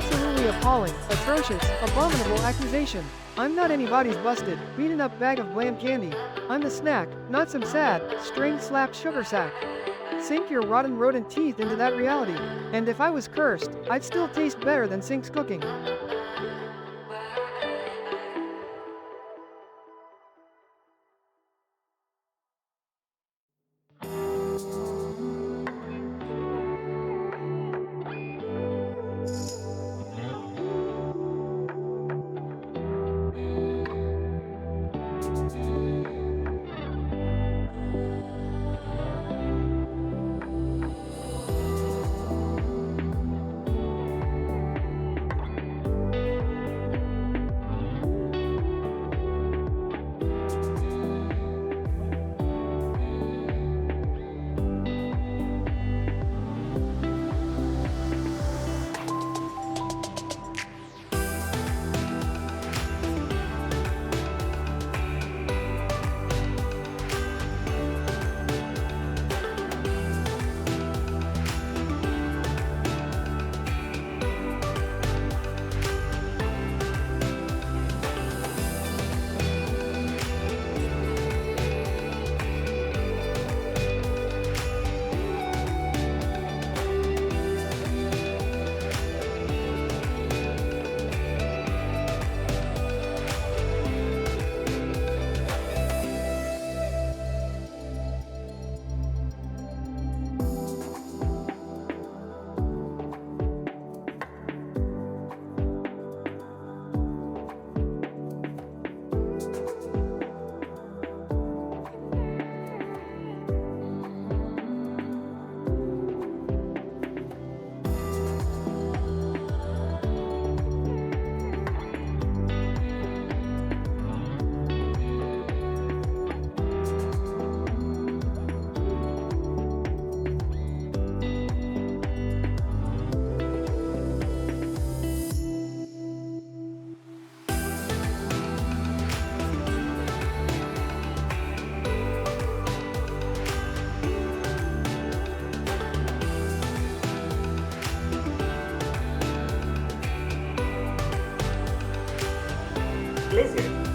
absolutely appalling, atrocious, abominable accusation. I'm not anybody's busted, beaten up bag of bland candy. I'm the snack, not some sad, string-slapped sugar sack. Sink your rotten rodent teeth into that reality. And if I was cursed, I'd still taste better than Sink's cooking. Blizzard.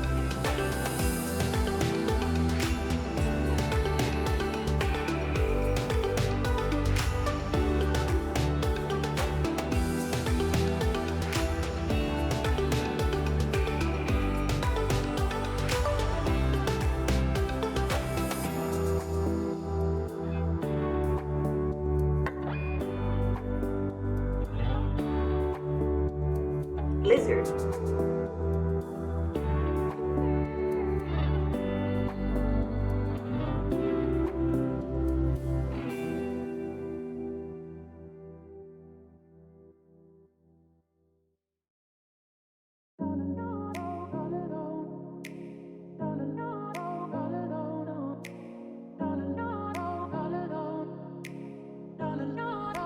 Blizzard.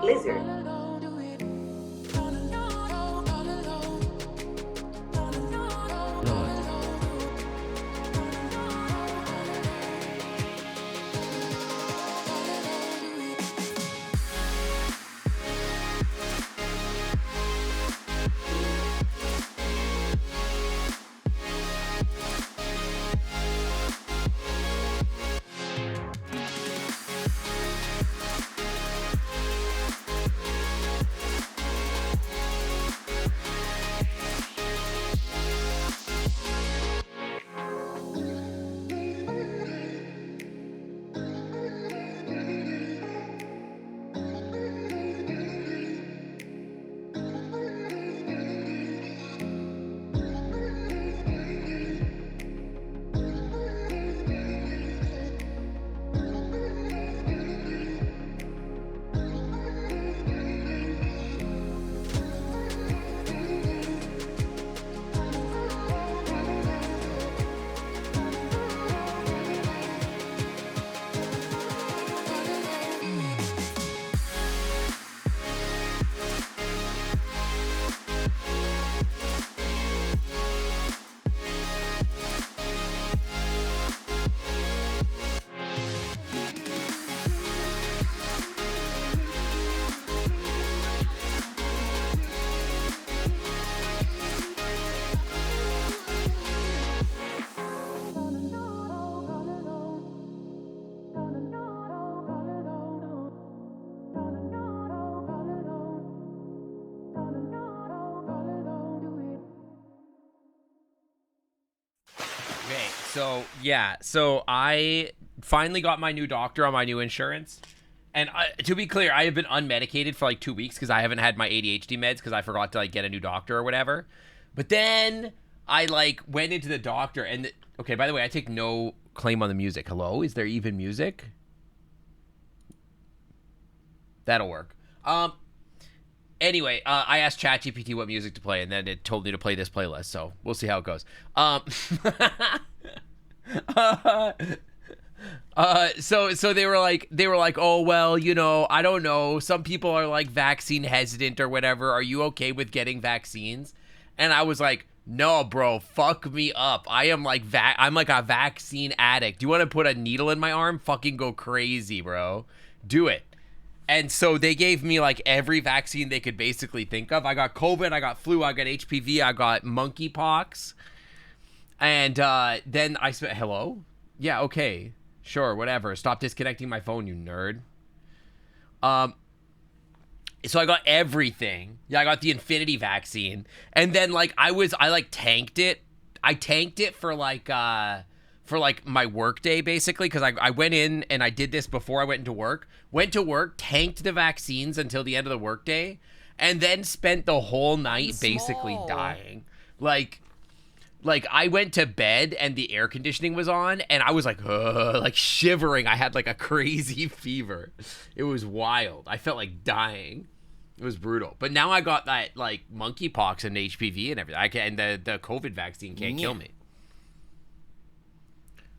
Blizzard. So yeah, so I finally got my new doctor on my new insurance. And to be clear, I have been unmedicated for like 2 weeks because I haven't had my ADHD meds because I forgot to like get a new doctor or whatever. But then I like went into the doctor and okay, by the way, I take no claim on the music. Hello, is there even music? That'll work. Anyway, I asked ChatGPT what music to play, and then it told me to play this playlist. So we'll see how it goes. So they were like, oh well, you know, I don't know. Some people are like vaccine hesitant or whatever. Are you okay with getting vaccines? And I was like, no, bro, fuck me up. I am like I'm like a vaccine addict. Do you want to put a needle in my arm? Fucking go crazy, bro. Do it. And so they gave me like every vaccine they could basically think of. I got COVID, I got flu, I got HPV, I got monkeypox. And then I said, hello? Yeah, okay. Sure, whatever. Stop disconnecting my phone, you nerd. So I got everything. Yeah, I got the Infinity vaccine. And then like I like tanked it. I tanked it for like my work day basically because I went in and I did this before I went into work. Went to work, tanked the vaccines until the end of the workday, and then spent the whole night basically dying. Like I went to bed and the air conditioning was on and I was like shivering. I had like a crazy fever. It was wild. I felt like dying. It was brutal. But now I got that like monkeypox and HPV and everything. And the COVID vaccine can't kill me.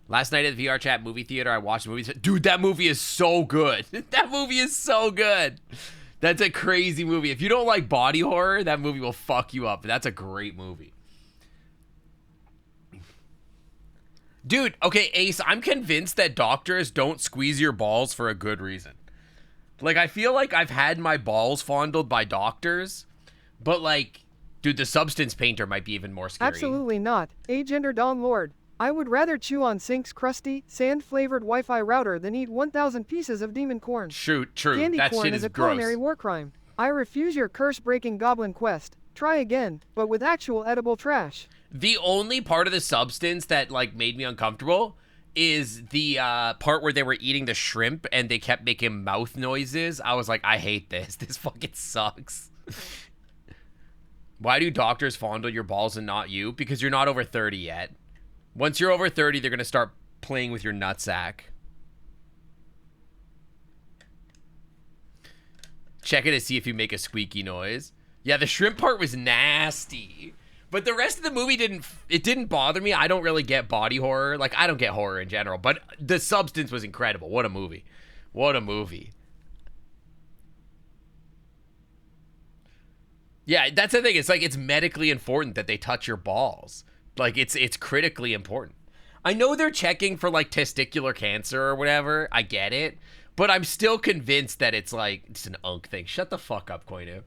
Last night at the VR Chat movie theater, I watched the movie. Dude, that movie is so good. That movie is so good. That's a crazy movie. If you don't like body horror, that movie will fuck you up. That's a great movie. Dude, okay, Ace, I'm convinced that doctors don't squeeze your balls for a good reason. Like, I feel like I've had my balls fondled by doctors, but like, dude, the substance painter might be even more scary. Absolutely not. Agender Dawn Lord. I would rather chew on Sync's crusty, sand-flavored Wi-Fi router than eat 1,000 pieces of demon corn. True. Candy That corn shit is a gross. culinary war crime. I refuse your curse-breaking goblin quest. Try again, but with actual edible trash. The only part of the substance that like made me uncomfortable is the part where they were eating the shrimp and they kept making mouth noises. I was like, I hate this. This fucking sucks. Why do doctors fondle your balls and not you? Because you're not over 30 yet. Once you're over 30, they're going to start playing with your nutsack. Check it to see if you make a squeaky noise. Yeah, the shrimp part was nasty. But the rest of the movie didn't bother me. I don't really get body horror. Like, I don't get horror in general. But the substance was incredible. What a movie. What a movie. Yeah, that's the thing. It's like, it's medically important that they touch your balls. Like, it's critically important. I know they're checking for, like, testicular cancer or whatever. I get it. But I'm still convinced that it's, like, it's an unk thing. Shut the fuck up, Koinu.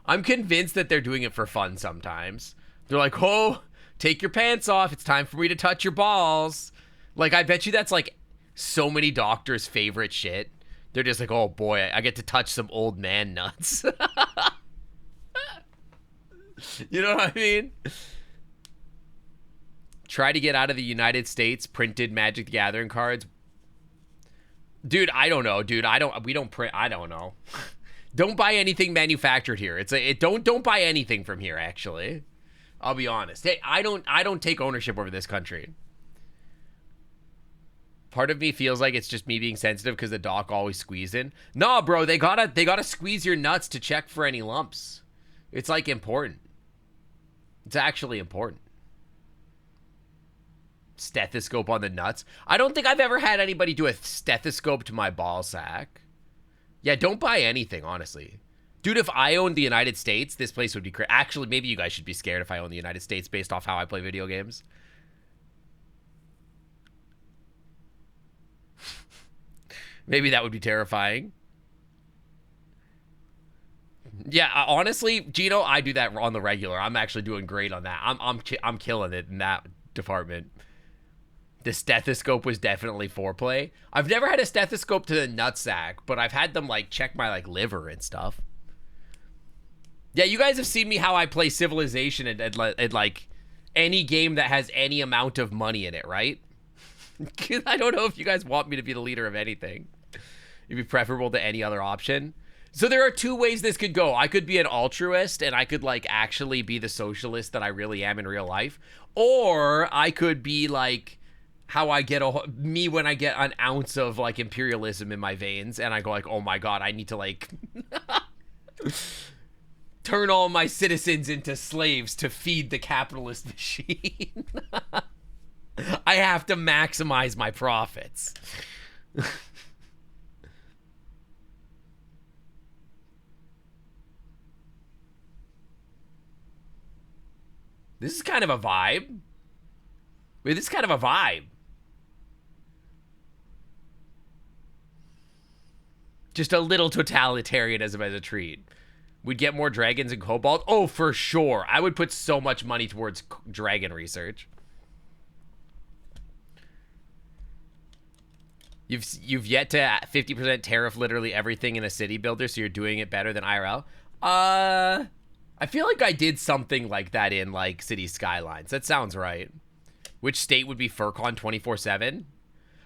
I'm convinced that they're doing it for fun sometimes. They're like, oh, take your pants off. It's time for me to touch your balls. Like, I bet you that's, like, so many doctors' favorite shit. They're just like, oh, boy, I get to touch some old man nuts. You know what I mean? Try to get out of the United States printed Magic the Gathering cards. Dude, I don't know, dude. We don't print. I don't know. Don't buy anything manufactured here. Don't buy anything from here, actually. I'll be honest. Hey, I don't take ownership over this country. Part of me feels like it's just me being sensitive because the doc always squeezing. Nah, bro, they gotta squeeze your nuts to check for any lumps. It's like important. It's actually important. Stethoscope on the nuts. I don't think I've ever had anybody do a stethoscope to my ball sack. Yeah, don't buy anything, honestly. Dude, if I owned the United States, this place would be crazy. Actually, maybe you guys should be scared if I owned the United States based off how I play video games. Maybe that would be terrifying. Yeah, honestly, Gino, I do that on the regular. I'm actually doing great on that. I'm killing it in that department. The stethoscope was definitely foreplay. I've never had a stethoscope to the nutsack, but I've had them like check my like liver and stuff. Yeah, you guys have seen me how I play Civilization at like any game that has any amount of money in it, right? I don't know if you guys want me to be the leader of anything. It'd be preferable to any other option. So there are two ways this could go. I could be an altruist and I could like actually be the socialist that I really am in real life. Or I could be like how I get me when I get an ounce of like imperialism in my veins and I go like, oh my God, I need to like turn all my citizens into slaves to feed the capitalist machine. I have to maximize my profits. This is kind of a vibe. Wait, this is kind of a vibe. Just a little totalitarianism as a treat. We'd get more dragons and cobalt. Oh, for sure. I would put so much money towards dragon research. You've yet to 50% tariff literally everything in a city builder, so you're doing it better than IRL. I feel like I did something like that in like City Skylines. That sounds right. Which state would be FurCon 24/7?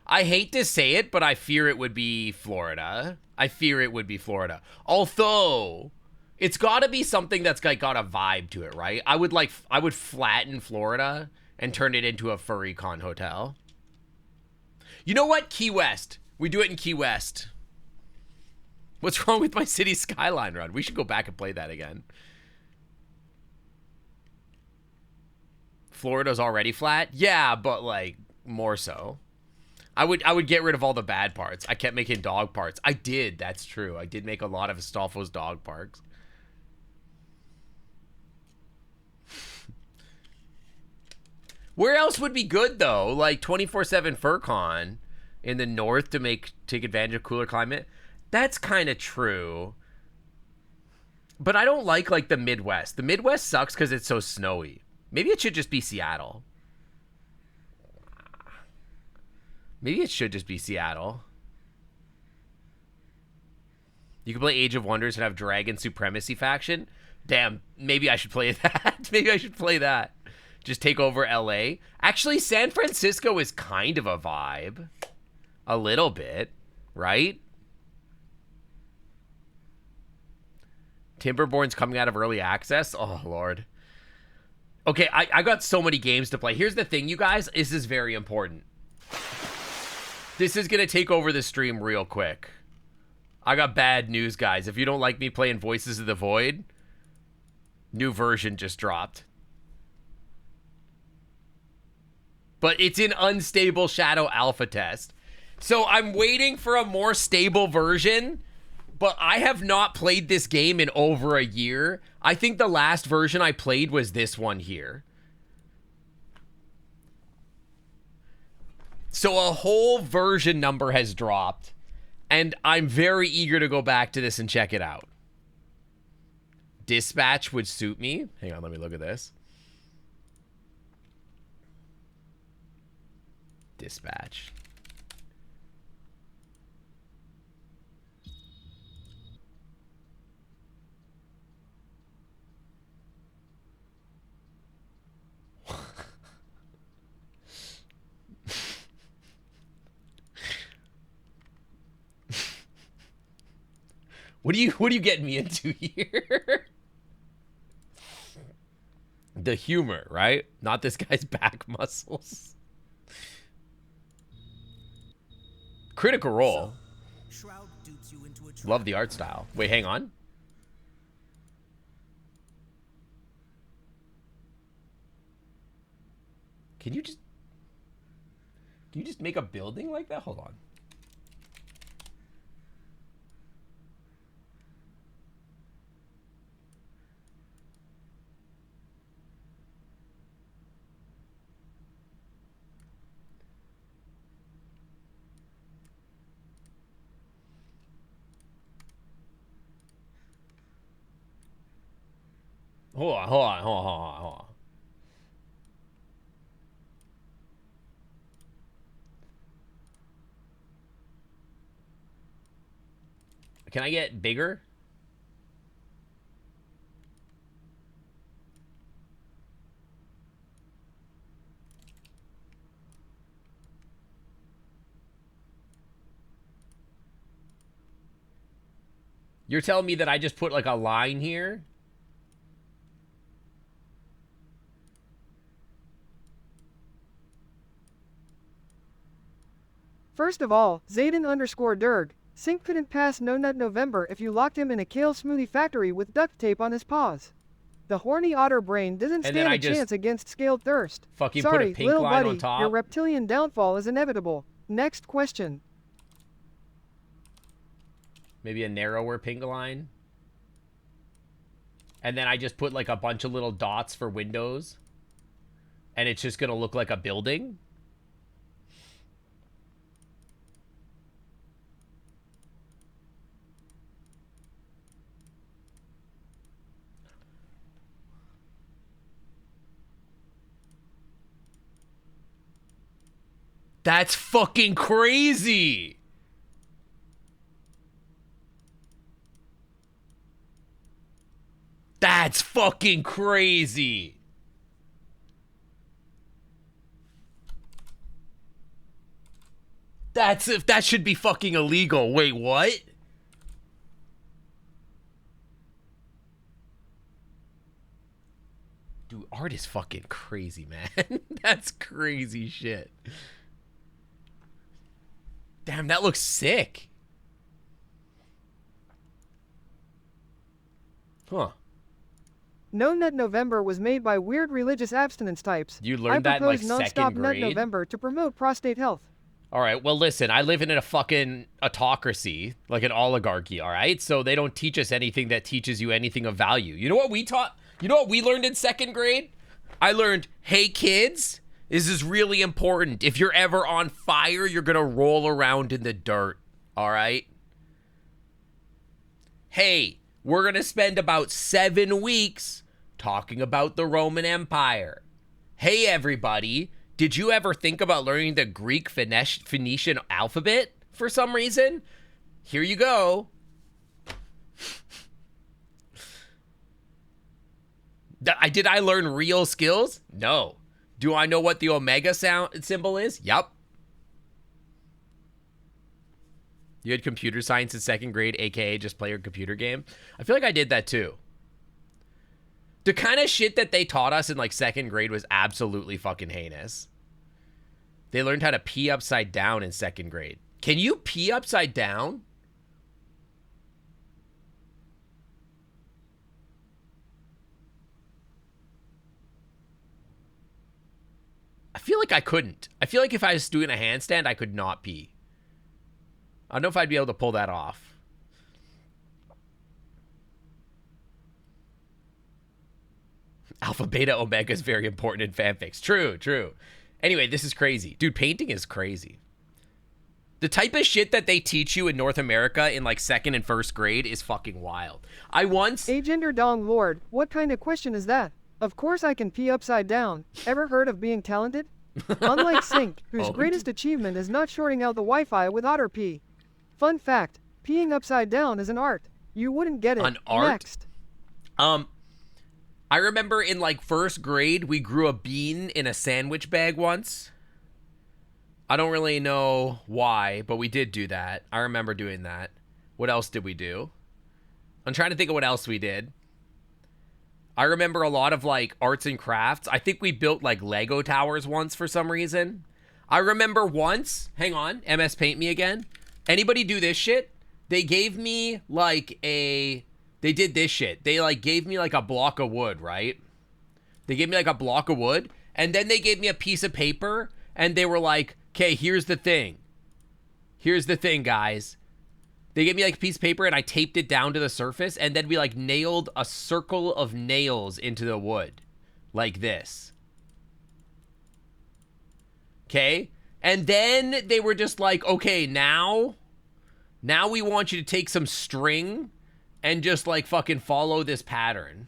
I hate to say it, but I fear it would be Florida. I fear it would be Florida. Although, it's got to be something that's like got a vibe to it, right? I would flatten Florida and turn it into a FurryCon hotel. You know what? Key West. We do it in Key West. What's wrong with my City Skyline run? We should go back and play that again. Florida's already flat? Yeah, but like more so. I would get rid of all the bad parts. I kept making dog parts. I did, that's true. I did make a lot of Astolfo's dog parks. Where else would be good though? Like 24/7 FurCon in the north to take advantage of cooler climate. That's kind of true. But I don't like the Midwest. The Midwest sucks because it's so snowy. Maybe it should just be Seattle. Maybe it should just be Seattle. You can play Age of Wonders and have Dragon Supremacy faction. Damn, maybe I should play that. Maybe I should play that. Just take over LA. Actually, San Francisco is kind of a vibe. A little bit, right? Timberborn's coming out of early access. Oh, Lord. Okay, I got so many games to play. Here's the thing, you guys. This is very important. This is going to take over the stream real quick. I got bad news, guys. If you don't like me playing Voices of the Void, new version just dropped. But it's in unstable shadow alpha test. So I'm waiting for a more stable version, but I have not played this game in over a year. I think the last version I played was this one here. So a whole version number has dropped, and I'm very eager to go back to this and check it out. Dispatch would suit me. Hang on, let me look at this. Dispatch. What are you getting me into here? The humor, right? Not this guy's back muscles. Critical Role. Love the art style. Wait, hang on. Can you just make a building like that? Hold on. Hold on. Can I get bigger? You're telling me that I just put like a line here? First of all, Zayden_Derg, Sink couldn't pass No Nut November if you locked him in a kale smoothie factory with duct tape on his paws. The horny otter brain doesn't stand a chance against scaled thirst. Fucking Sorry, put a pink little line buddy, on top. your reptilian downfall is inevitable. Next question. Maybe a narrower pink line. And then I just put like a bunch of little dots for windows. And it's just gonna look like a building. That's fucking crazy. That's fucking crazy. That should be fucking illegal. Wait, what? Dude, art is fucking crazy, man. That's crazy shit. Damn, that looks sick. Huh. No Nut November was made by weird religious abstinence types. You learned that in like non-stop second grade? Nut November to promote prostate health. All right, well, listen, I live in a fucking autocracy, like an oligarchy, all right? So they don't teach us anything that teaches you anything of value. You know what we taught? You know what we learned in second grade? I learned, hey, kids, this is really important. If you're ever on fire, you're going to roll around in the dirt, all right? Hey, we're going to spend about 7 weeks talking about the Roman Empire. Hey, everybody, did you ever think about learning the Greek Phoenician alphabet for some reason? Here you go. Did I learn real skills? No. Do I know what the omega symbol is? Yup. You had computer science in second grade, aka just play your computer game? I feel like I did that too. The kind of shit that they taught us in like second grade was absolutely fucking heinous. They learned how to pee upside down in second grade. Can you pee upside down? I feel like I couldn't. I feel like if I was doing a handstand, I could not pee. I don't know if I'd be able to pull that off. Alpha, beta, omega is very important in fanfics. True, true. Anyway, this is crazy. Dude, painting is crazy. The type of shit that they teach you in North America in like second and first grade is fucking wild. I once... Agender Dong Lord, what kind of question is that? Of course I can pee upside down. Ever heard of being talented? Unlike Sink, whose greatest achievement is not shorting out the Wi-Fi with otter pee. Fun fact, peeing upside down is an art. You wouldn't get it. An art? Next. I remember in like first grade, we grew a bean in a sandwich bag once. I don't really know why, but we did do that. I remember doing that. What else did we do? I'm trying to think of what else we did. I remember a lot of like arts and crafts. I think we built like Lego towers once for some reason. I remember once, hang on, MS Paint me again. Anybody do this shit? They gave me like they did this shit. They like gave me like a block of wood, right? They gave me like a block of wood, and then they gave me a piece of paper, and they were like, okay, here's the thing. Here's the thing, guys. They gave me like a piece of paper, and I taped it down to the surface, and then we like nailed a circle of nails into the wood. Like this. Okay? And then they were just like, okay, now we want you to take some string and just like fucking follow this pattern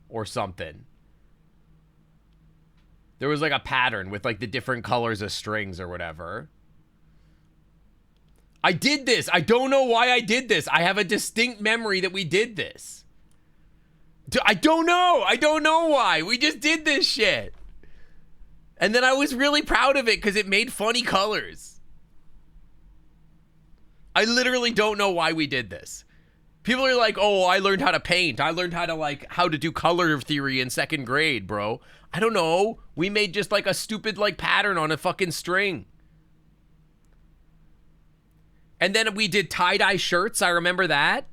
or something. There was like a pattern with like the different colors of strings or whatever. I did this. I don't know why I did this. I have a distinct memory that we did this. I don't know. I don't know why. We just did this shit. And then I was really proud of it because it made funny colors. I literally don't know why we did this. People are like, oh, I learned how to paint. I learned how to do color theory in 2nd grade, bro. I don't know. We made just like a stupid like pattern on a fucking string. And then we did tie-dye shirts. I remember that.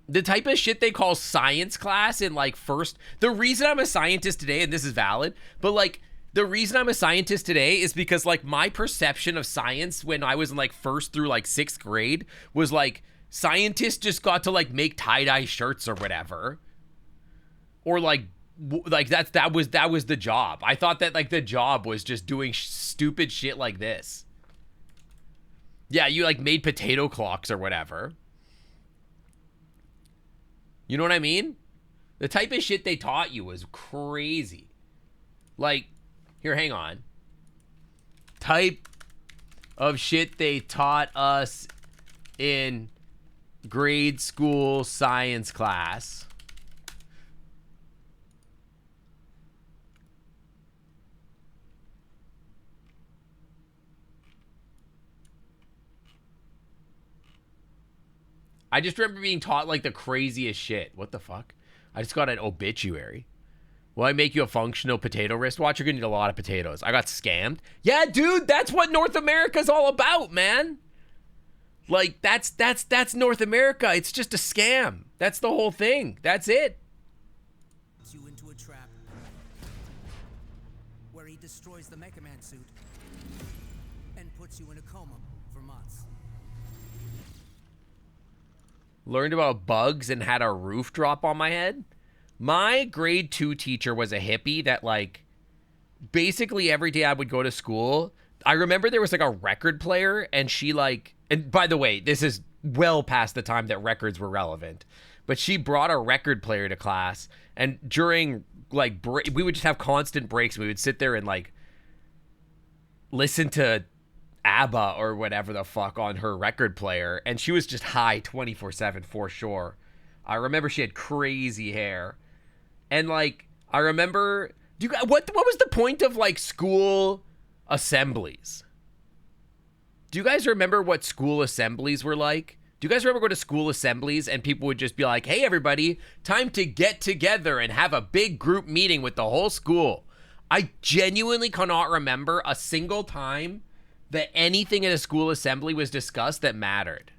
The type of shit they call science class in like first. The reason I'm a scientist today, and this is valid, but like the reason I'm a scientist today is because like my perception of science when I was in like 1st through like 6th grade was like scientists just got to like make tie-dye shirts or whatever. Or like that was the job. I thought that like the job was just doing stupid shit like this. Yeah, you like made potato clocks or whatever. You know what I mean? The type of shit they taught you was crazy. Like, here, hang on. Type of shit they taught us in grade school science class. I just remember being taught like the craziest shit. What the fuck? I just got an obituary. Will I make you a functional potato wristwatch? You're gonna need a lot of potatoes. I got scammed. Yeah, dude, that's what North America's all about, man. Like, that's North America. It's just a scam. That's the whole thing. That's it. You into a trap where he destroys the Mega Man suit and puts you in a coma for months. Learned about bugs and had a roof drop on my head. My grade 2 teacher was a hippie that like basically every day I would go to school. I remember there was like a record player and she like, and by the way, this is well past the time that records were relevant, but she brought a record player to class and during like we would just have constant breaks. We would sit there and like listen to ABBA or whatever the fuck on her record player, and she was just high 24/7 for sure. I remember she had crazy hair, and like I remember, what was the point of like school assemblies? Do you guys remember what school assemblies were like? Do you guys remember going to school assemblies and people would just be like, "Hey everybody, time to get together and have a big group meeting with the whole school"? I genuinely cannot remember a single time that anything in a school assembly was discussed that mattered.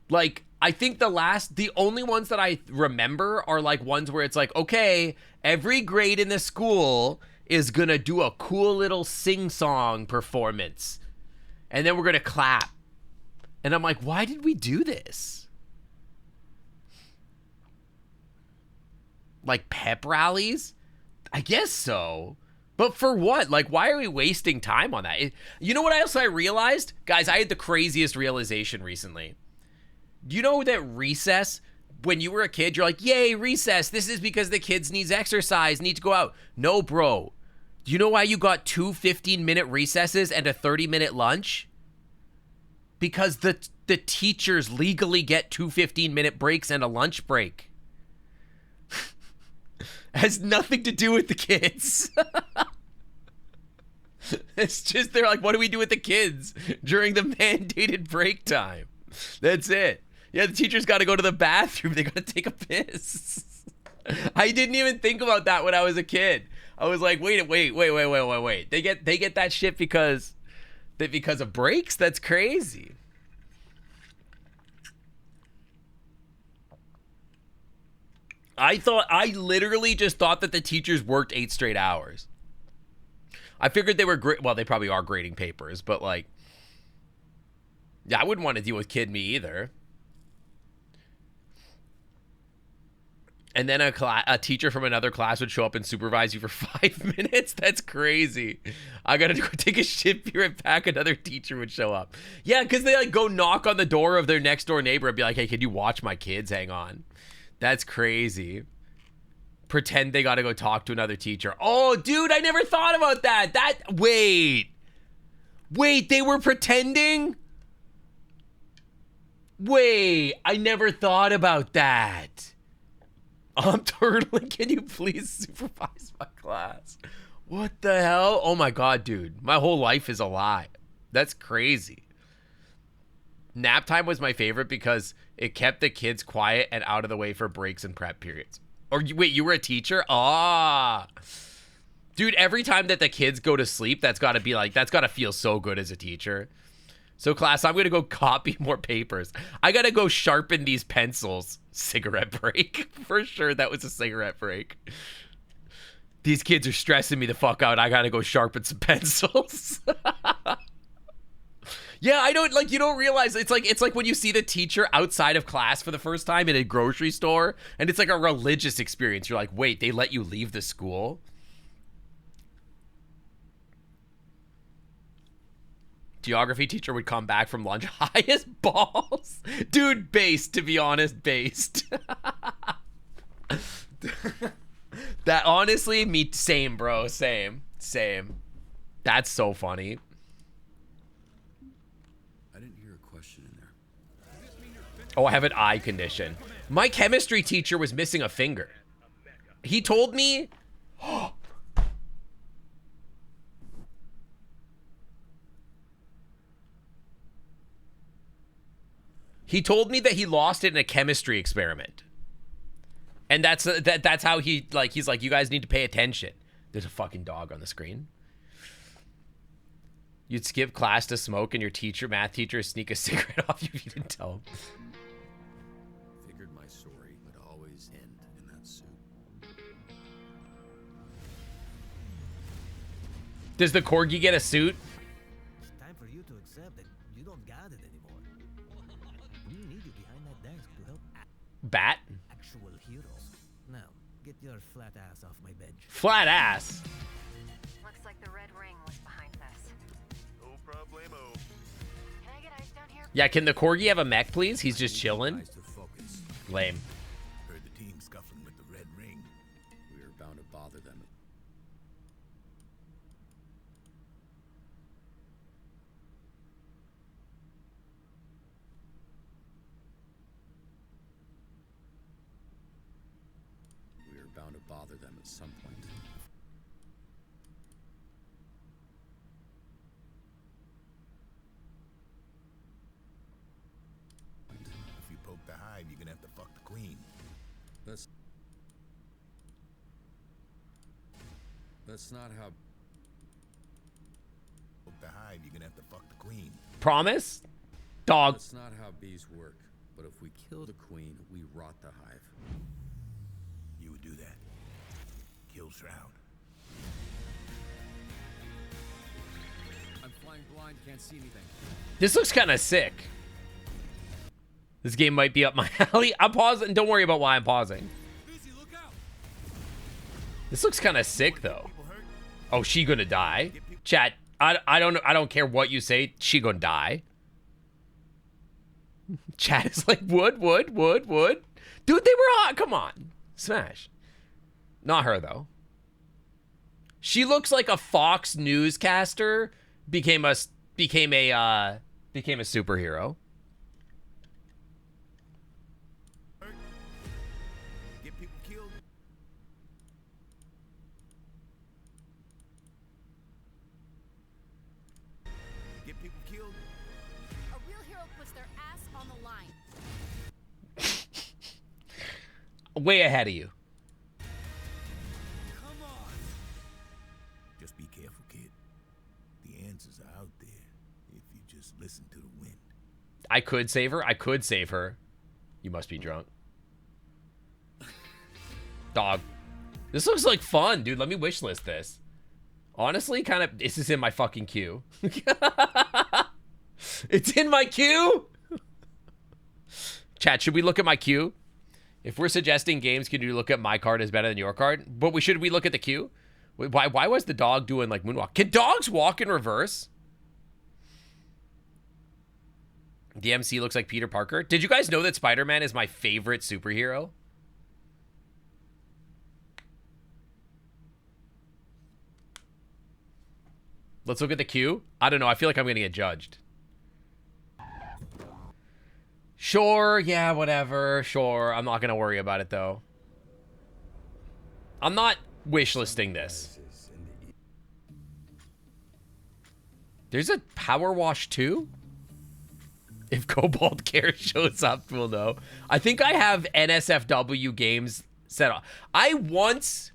Like, I think the only ones that I remember are like ones where it's like, okay, every grade in the school is gonna do a cool little sing-song performance. And then we're gonna clap. And I'm like, why did we do this? Like pep rallies? I guess so. But for what? Like, why are we wasting time on that? You know what else I realized? Guys, I had the craziest realization recently. Do you know that recess, when you were a kid, you're like, yay, recess. This is because the kids needs exercise, need to go out. No, bro. Do you know why you got 2 15-minute recesses and a 30-minute lunch? Because the teachers legally get 2 15-minute breaks and a lunch break. Has nothing to do with the kids. It's just, they're like, what do we do with the kids during the mandated break time? That's it. Yeah, the teacher's got to go to the bathroom. They got to take a piss. I didn't even think about that when I was a kid. I was like, wait. They get that shit because of breaks? That's crazy. I literally just thought that the teachers worked 8 straight hours. I figured they were well, they probably are grading papers, but like, yeah, I wouldn't want to deal with Kid Me either. And then a teacher from another class would show up and supervise you for 5 minutes. That's crazy. I gotta go take a shit, be right back. Another teacher would show up. Yeah, because they like go knock on the door of their next door neighbor and be like, hey, can you watch my kids? Hang on. That's crazy. Pretend they gotta go talk to another teacher. Oh, dude, I never thought about that. Wait, they were pretending? Wait, I never thought about that. I'm turtling. Can you please supervise my class? What the hell? Oh my God, dude. My whole life is a lie. That's crazy. Nap time was my favorite because it kept the kids quiet and out of the way for breaks and prep periods. Or wait, you were a teacher? Ah. Dude, every time that the kids go to sleep, that's got to feel so good as a teacher. So class, I'm going to go copy more papers. I got to go sharpen these pencils. Cigarette break. For sure, that was a cigarette break. These kids are stressing me the fuck out. I got to go sharpen some pencils. Yeah, I don't, like, you don't realize, it's like when you see the teacher outside of class for the first time in a grocery store, and it's like a religious experience. You're like, wait, they let you leave the school? Geography teacher would come back from lunch high as balls. Dude, based, to be honest, based. That honestly, me, same, bro, same. That's so funny. I didn't hear a question in there. Oh, I have an eye condition. My chemistry teacher was missing a finger. He told me... He told me that he lost it in a chemistry experiment. And that's how he's like, you guys need to pay attention. There's a fucking dog on the screen. You'd skip class to smoke and your math teacher, sneak a cigarette off you if you didn't tell him. Figured my story would always end in that suit. Does the corgi get a suit? It's time for you to accept that you don't got it anymore. We need you behind that desk to help Bat? actual heroes. Now, get your flat ass off my bench. Flat ass. Looks like the red ring was behind this. No problemo. Can I get ice down here? Yeah, can the corgi have a mech, please? He's just chilling. Eyes to focus. Lame. Heard the team scuffling with the red ring. We are bound to bother them. We are bound to bother them at some point. If you poke the hive, you're gonna have to fuck the queen. That's not how. Poke the hive, you're gonna have to fuck the queen. Promise? Dog. That's not how bees work. But if we kill the queen, we rot the hive. You would do that. Kill Shroud. I'm flying blind, can't see anything. This looks kind of sick. This game might be up my alley. I'm pausing. Don't worry about why I'm pausing. Busy, look out! This looks kind of sick, though. Oh, she gonna die? Chat, I don't care what you say. She gonna die. Chat is like, wood. Dude, they were hot. Come on. Smash. Not her, though. She looks like a Fox newscaster became a superhero. Get people killed. Get people killed. A real hero puts their ass on the line. Way ahead of you. Come on! Just be careful, kid. The answers are out there if you just listen to the wind. I could save her. You must be drunk. Dog. This looks like fun, dude. Let me wishlist this. Honestly, kind of, this is in my fucking queue. It's in my queue? Chat, should we look at my queue? If we're suggesting games, can you look at my card is better than your card? But should we look at the queue? Wait, why was the dog doing like moonwalk? Can dogs walk in reverse? DMC looks like Peter Parker. Did you guys know that Spider-Man is my favorite superhero? Let's look at the queue. I don't know. I feel like I'm going to get judged. Sure. Yeah, whatever. Sure. I'm not going to worry about it, though. I'm not wishlisting this. There's a Power Wash 2? If Cobalt Care shows up, we'll know. I think I have NSFW games set up. I once,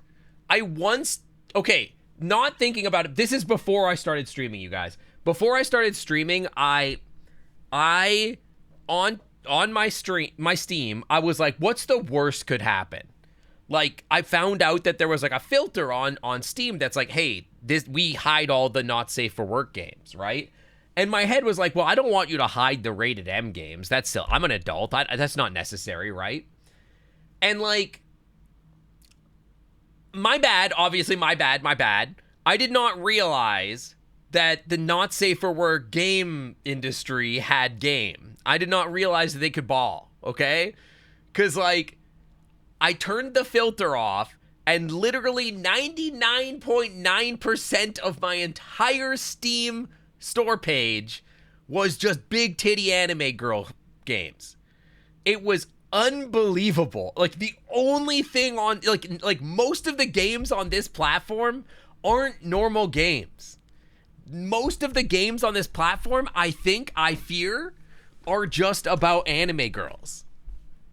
okay, not thinking about it. This is before I started streaming, you guys. Before I started streaming, I on my Steam, I was like, what's the worst could happen? Like, I found out that there was like a filter on Steam that's like, hey, we hide all the not safe for work games, right? And my head was like, well, I don't want you to hide the rated M games. That's still, I'm an adult. That's not necessary, right? And like, my bad, obviously my bad. I did not realize that the not safe for work game industry had game. I did not realize that they could ball, okay? Because like, I turned the filter off and literally 99.9% of my entire Steam store page was just big titty anime girl games. It was unbelievable. Like the only thing on like most of the games on this platform aren't normal games. Most of the games on this platform, I fear, are just about anime girls.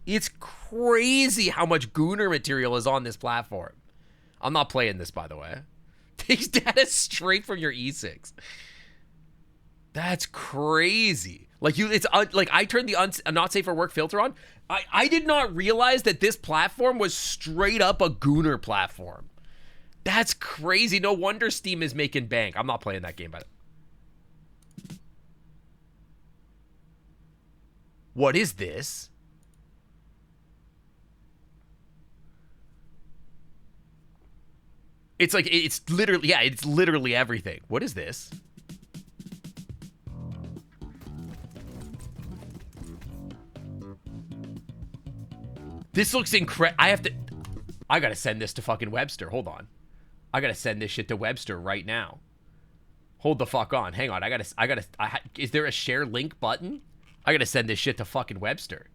It's crazy how much Gooner material is on this platform. I'm not playing this, by the way. Takes data straight from your E6. That's crazy. Like I turned the not safe for work filter on. I did not realize that this platform was straight up a Gooner platform. That's crazy. No wonder Steam is making bank. I'm not playing that game, by the way. What is this? It's like, it's literally everything. What is this? This looks incredible. I gotta send this to fucking Webster. Hold on. I gotta send this shit to Webster right now. Hold the fuck on. Hang on. Is there a share link button? I gotta send this shit to fucking Webster.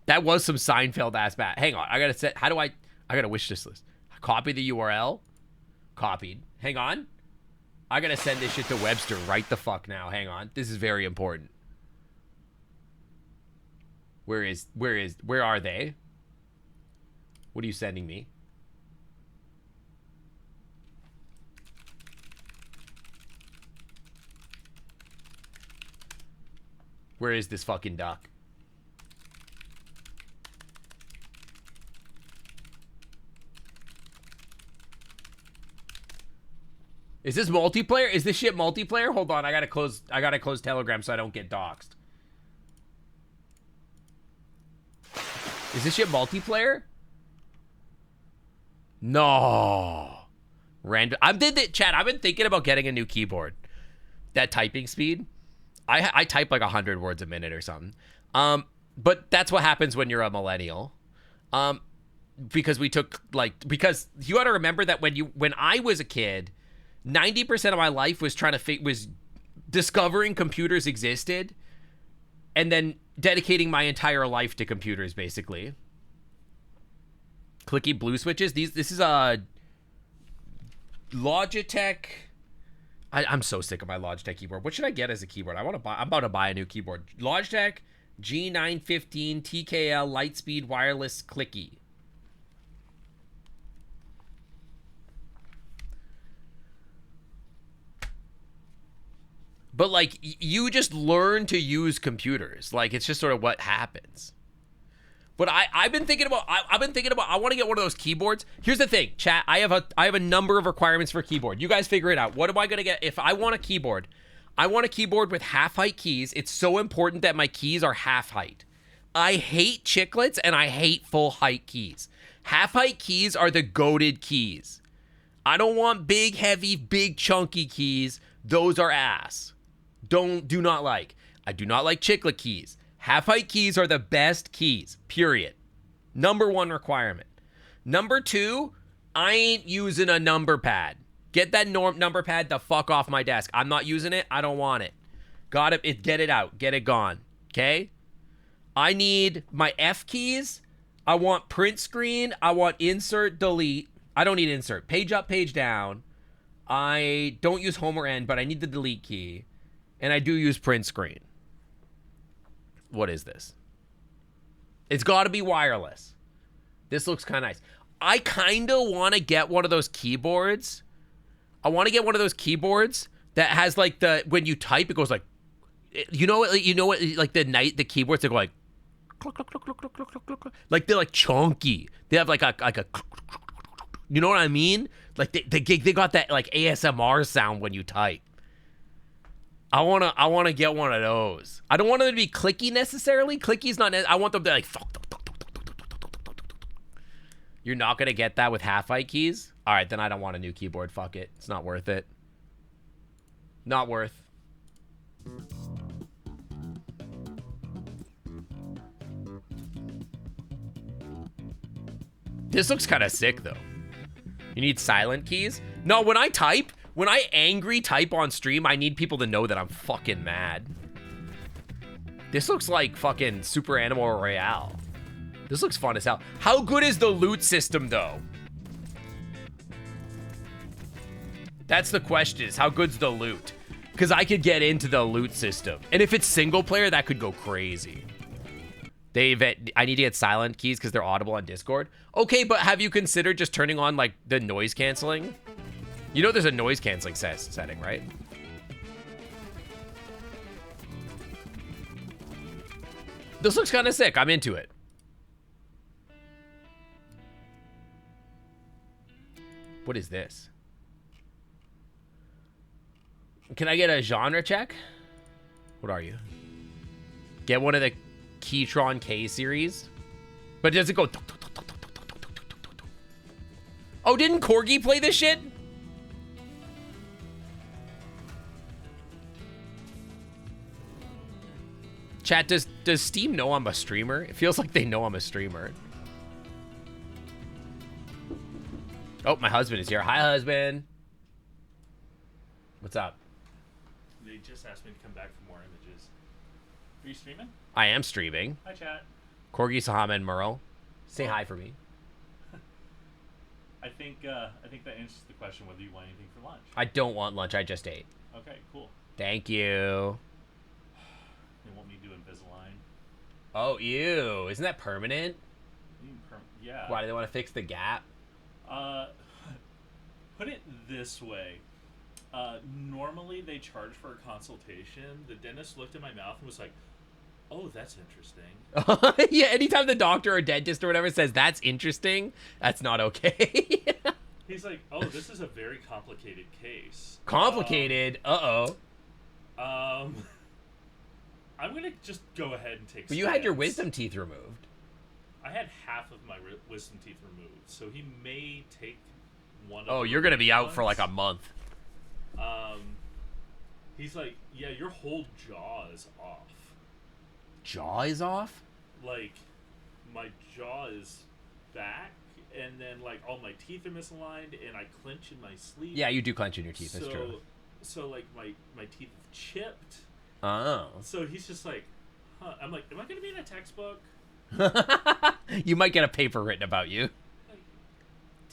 That was some Seinfeld ass bat. Hang on. I gotta wish this list. Copy the URL. Copied. Hang on. I gotta send this shit to Webster right the fuck now. Hang on. This is very important. Where are they? What are you sending me? Where is this fucking duck? Is this multiplayer? Is this shit multiplayer? Hold on, I gotta close Telegram so I don't get doxxed. Is this shit multiplayer? No. Random. Chat, I've been thinking about getting a new keyboard. That typing speed. I type like 100 words a minute or something. But that's what happens when you're a millennial. Because you gotta remember that when I was a kid, 90% of my life was was discovering computers existed and then dedicating my entire life to computers, basically. Clicky blue switches. This is a Logitech. I'm so sick of my Logitech keyboard. What should I get as a keyboard? I'm about to buy a new keyboard. Logitech G915 TKL Lightspeed Wireless Clicky. But like, you just learn to use computers. Like, it's just sort of what happens. But I've been thinking about I want to get one of those keyboards. Here's the thing, chat. I have a number of requirements for keyboard. You guys figure it out. What am I gonna get if I want a keyboard? I want a keyboard with half height keys. It's so important that my keys are half height. I hate chiclets and I hate full height keys. Half height keys are the goated keys. I don't want big, heavy, big, chunky keys. Those are ass. Do not like. I do not like chiclet keys. Half height keys are the best keys, period. Number one requirement. Number two, I ain't using a number pad. Get that number pad the fuck off my desk. I'm not using it. I don't want it. Get it out. Get it gone. Okay? I need my F keys. I want print screen. I want insert, delete. I don't need insert. Page up, page down. I don't use home or end, but I need the delete key. And I do use print screen. What is this? It's got to be wireless. This looks kind of nice. I kind of want to get one of those keyboards. I want to get one of those keyboards that has like the, when you type, it goes like, you know what, like the keyboards that go like, cluck, cluck, cluck, cluck, cluck, cluck, cluck, cluck. Like they're like chunky. They have like a, you know what I mean? Like they got that like ASMR sound when you type. I wanna get one of those. I don't want them to be clicky necessarily. Clicky's not. I want them to like. You're not gonna get that with half-height keys. All right, then I don't want a new keyboard. Fuck it. It's not worth it. Not worth. This looks kind of sick though. You need silent keys? No, when I type. When I angry type on stream, I need people to know that I'm fucking mad. This looks like fucking Super Animal Royale. This looks fun as hell. How good is the loot system, though? That's the question, is how good's the loot? Because I could get into the loot system. And if it's single player, that could go crazy. I need to get silent keys because they're audible on Discord. Okay, but have you considered just turning on, like, the noise canceling? You know there's a noise canceling setting, right? This looks kind of sick. I'm into it. What is this? Can I get a genre check? What are you? Get one of the Keytron K series? But does it go... Oh, didn't Corgi play this shit? Chat, does Steam know I'm a streamer? It feels like they know I'm a streamer. Oh, my husband is here. Hi, husband. What's up? They just asked me to come back for more images. Are you streaming? I am streaming. Hi, chat. Corgi, Sahama, and Merle. Say hi for me. I think that answers the question whether you want anything for lunch. I don't want lunch. I just ate. Okay, cool. Thank you. They want me to do Invisalign. Oh, ew. Isn't that permanent? Yeah. Why, do they want to fix the gap? Put it this way. Normally they charge for a consultation. The dentist looked at my mouth and was like, oh, that's interesting. Yeah, anytime the doctor or dentist or whatever says that's interesting, that's not okay. He's like, oh, this is a very complicated case. Complicated? Uh-oh. I'm going to just go ahead and take But you had your wisdom teeth removed. I had half of my wisdom teeth removed, so he may take one of Oh, the you're going to be out ones. for like a month. He's like, yeah, your whole jaw is off. Jaw is off? Like, my jaw is back, and then, like, all my teeth are misaligned, and I clench in my sleep. Yeah, you do clench in your teeth, that's true. So, like, my teeth have chipped. Oh. So he's just like, huh. I'm like, am I going to be in a textbook? You might get a paper written about you.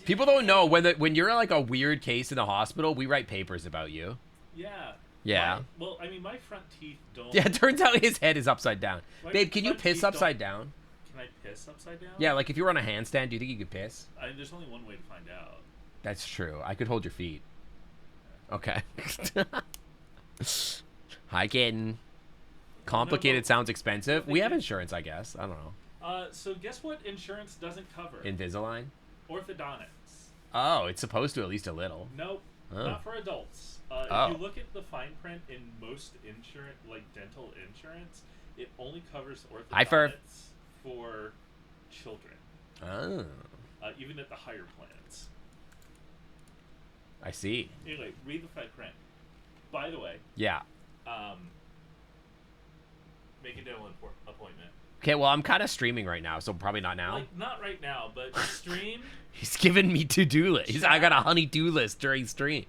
People don't know when you're like a weird case in the hospital, we write papers about you. Yeah. Yeah. Well, I mean, my front teeth don't. Yeah, it turns out his head is upside down. My Babe, can you front piss teeth upside down? Can I piss upside down? Yeah, like if you were on a handstand, do you think you could piss? There's only one way to find out. That's true. I could hold your feet. Okay. Hi, kitten. Complicated sounds expensive. We have insurance, I guess. I don't know. So guess what insurance doesn't cover? Invisalign? Orthodontics. Oh, it's supposed to at least a little. Nope. Oh. Not for adults. If you look at the fine print in most insurance, like dental insurance, it only covers orthodontics for children. Oh. Even at the higher plans. I see. Anyway, read the fine print. By the way. Yeah. Make a dental appointment. Okay, well, I'm kind of streaming right now, so probably not now. Like, not right now, but stream. He's giving me to-do list. I got a honey-do list during stream.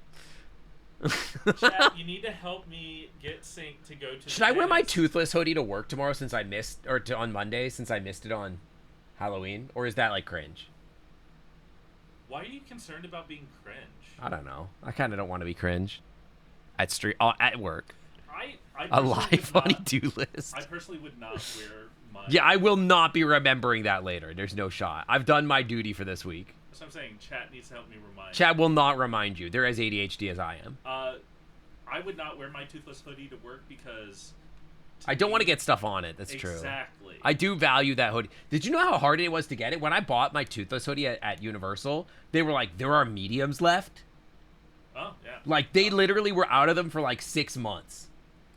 Chat, you need to help me get Sync to go to. Should I wear my toothless hoodie to work tomorrow since I missed, or on Monday since I missed it on Halloween? Or is that like cringe? Why are you concerned about being cringe? I don't know. I kind of don't want to be cringe at at work. A live honey-do list. I personally would not wear my... Yeah, I will not be remembering that later. There's no shot. I've done my duty for this week. That's what I'm saying. Chat needs to help me remind. Chat will not remind you. They're as ADHD as I am. I would not wear my toothless hoodie to work because... I don't want to get stuff on it. That's true. Exactly. I do value that hoodie. Did you know how hard it was to get it? When I bought my toothless hoodie at Universal, they were like, there are mediums left. Oh, yeah. Like, they literally were out of them for like 6 months.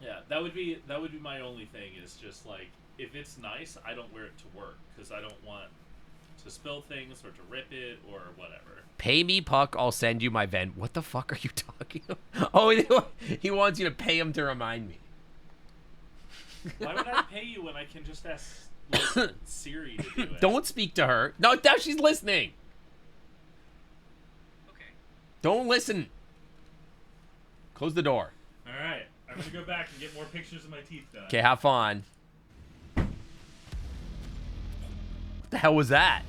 Yeah, that would be my only thing is just like, if it's nice, I don't wear it to work because I don't want to spill things or to rip it or whatever. Pay me, Puck. I'll send you my Ven. What the fuck are you talking about? Oh, he wants you to pay him to remind me. Why would I pay you when I can just ask like, Siri to do it? Don't speak to her. No, now she's listening. Okay. Don't listen. Close the door. All right. I'm going to go back and get more pictures of my teeth done. Okay, have fun. What the hell was that?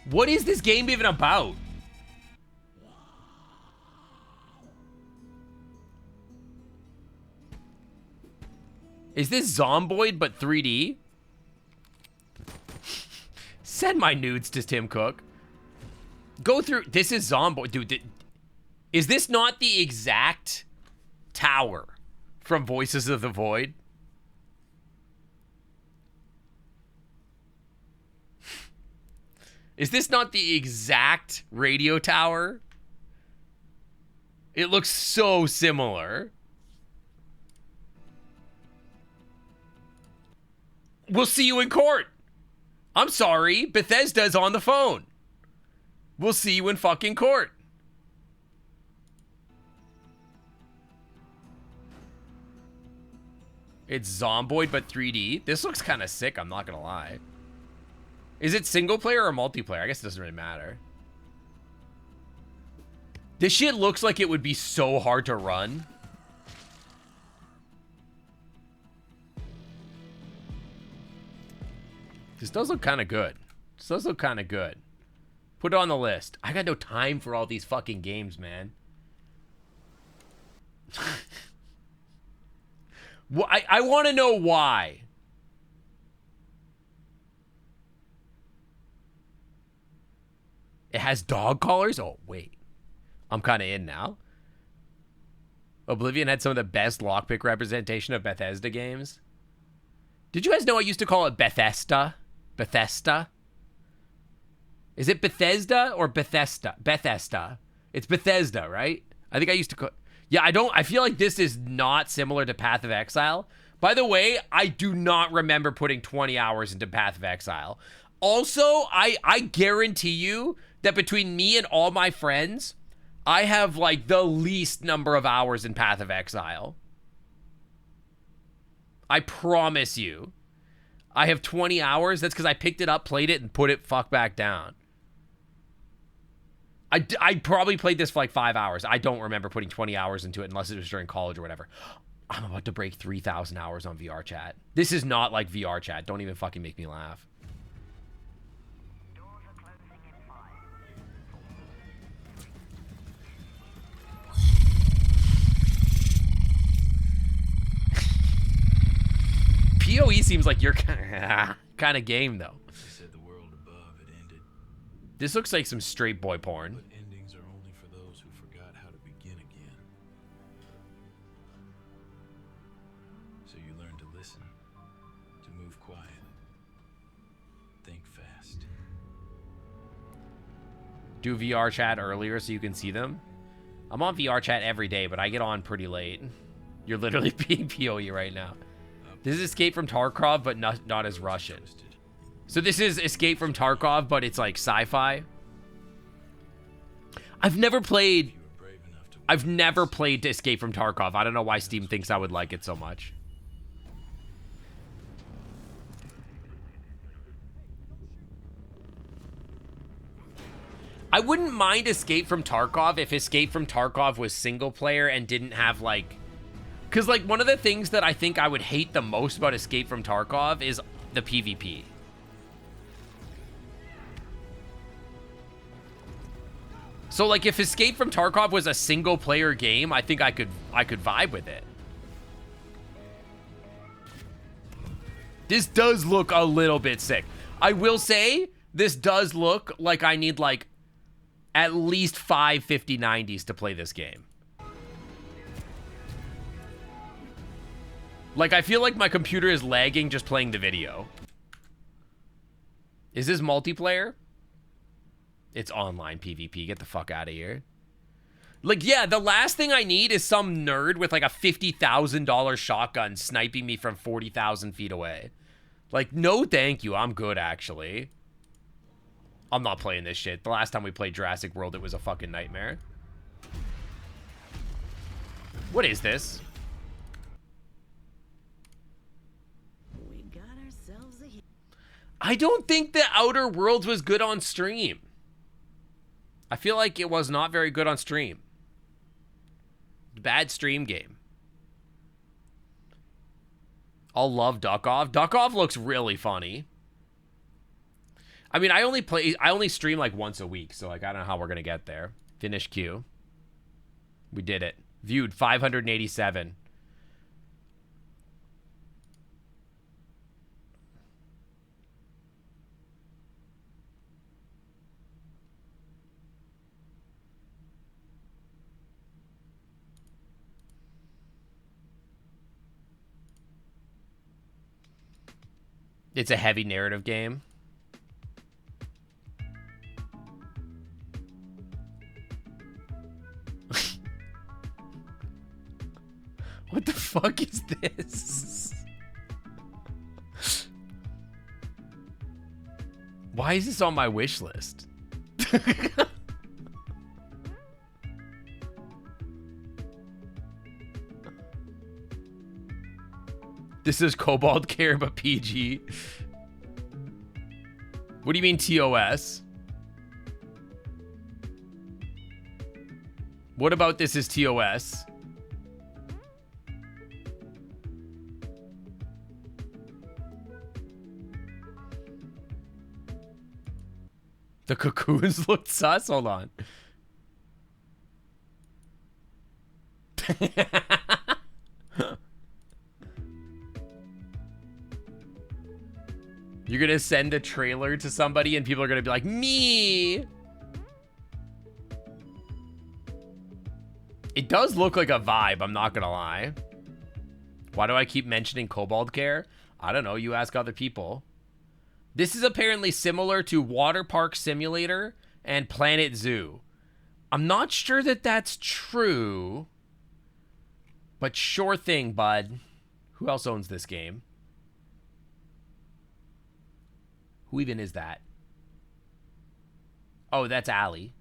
What is this game even about? Is this Zomboid but 3D? Send my nudes to Tim Cook. Go through. This is Zomboid. Dude, is this not the exact tower from Voices of the Void? Is this not the exact radio tower? It looks so similar. We'll see you in court. I'm sorry, Bethesda's on the phone. We'll see you in fucking court. It's Zomboid but 3D. This looks kind of sick, I'm not gonna lie. Is it single player or multiplayer? I guess it doesn't really matter. This shit looks like it would be so hard to run. This does look kind of good. This does look kind of good. Put it on the list. I got no time for all these fucking games, man. Well, I want to know why. It has dog collars? Oh, wait. I'm kind of in now. Oblivion had some of the best lockpick representation of Bethesda games. Did you guys know I used to call it Bethesda? Bethesda? Is it Bethesda or Bethesda? Bethesda. It's Bethesda, right? I think I used to call... Yeah, I feel like this is not similar to Path of Exile. By the way, I do not remember putting 20 hours into Path of Exile. Also, I guarantee you that between me and all my friends, I have like the least number of hours in Path of Exile. I promise you. I have 20 hours. That's because I picked it up, played it, and put it fuck back down. I probably played this for like 5 hours. I don't remember putting 20 hours into it unless it was during college or whatever. I'm about to break 3,000 hours on VR chat. This is not like VR chat. Don't even fucking make me laugh. PoE seems like your kind of game, though. Said the world above had ended. This looks like some straight boy porn. But endings are only for those who forgot how to begin again. So you learn to listen, to move quiet, think fast. Do VR chat earlier so you can see them. I'm on VR chat every day, but I get on pretty late. You're literally being PoE right now. This is Escape from Tarkov, but not as Russian. So this is Escape from Tarkov, but it's like sci-fi. I've never played Escape from Tarkov. I don't know why Steam thinks I would like it so much. I wouldn't mind Escape from Tarkov if Escape from Tarkov was single player and didn't have like... Because, like, one of the things that I think I would hate the most about Escape from Tarkov is the PvP. So like if Escape from Tarkov was a single player game, I think I could vibe with it. This does look a little bit sick. I will say this does look like I need like at least 5 5090s to play this game. Like I feel like my computer is lagging just playing the video. Is this multiplayer? It's online PvP. Get the fuck out of here. Like, yeah, the last thing I need is some nerd with like a $50,000 shotgun sniping me from 40,000 feet away. Like, no thank you. I'm good, actually. I'm not playing this shit. The last time we played Jurassic World, it was a fucking nightmare. What is this? We got ourselves a... I don't think the Outer Worlds was good on stream. I feel like it was not very good on stream. Bad stream game. I'll love Duck Off. Duck Off looks really funny. I mean, I only stream like once a week, so like I don't know how we're gonna get there. Finish queue. We did it. Viewed 587. It's a heavy narrative game. What the fuck is this? Why is this on my wish list? This is Cobalt Care, but PG. What do you mean TOS? What about this is TOS? The cocoons looked sus. Hold on. You're gonna send a trailer to somebody and people are gonna be like, me. It does look like a vibe, I'm not gonna lie. Why do I keep mentioning Cobalt Care? I don't know, you ask other people. This is apparently similar to Water Park Simulator and Planet Zoo. I'm not sure that that's true, but sure thing, bud. Who else owns this game? Who even is that? Oh, that's Allie.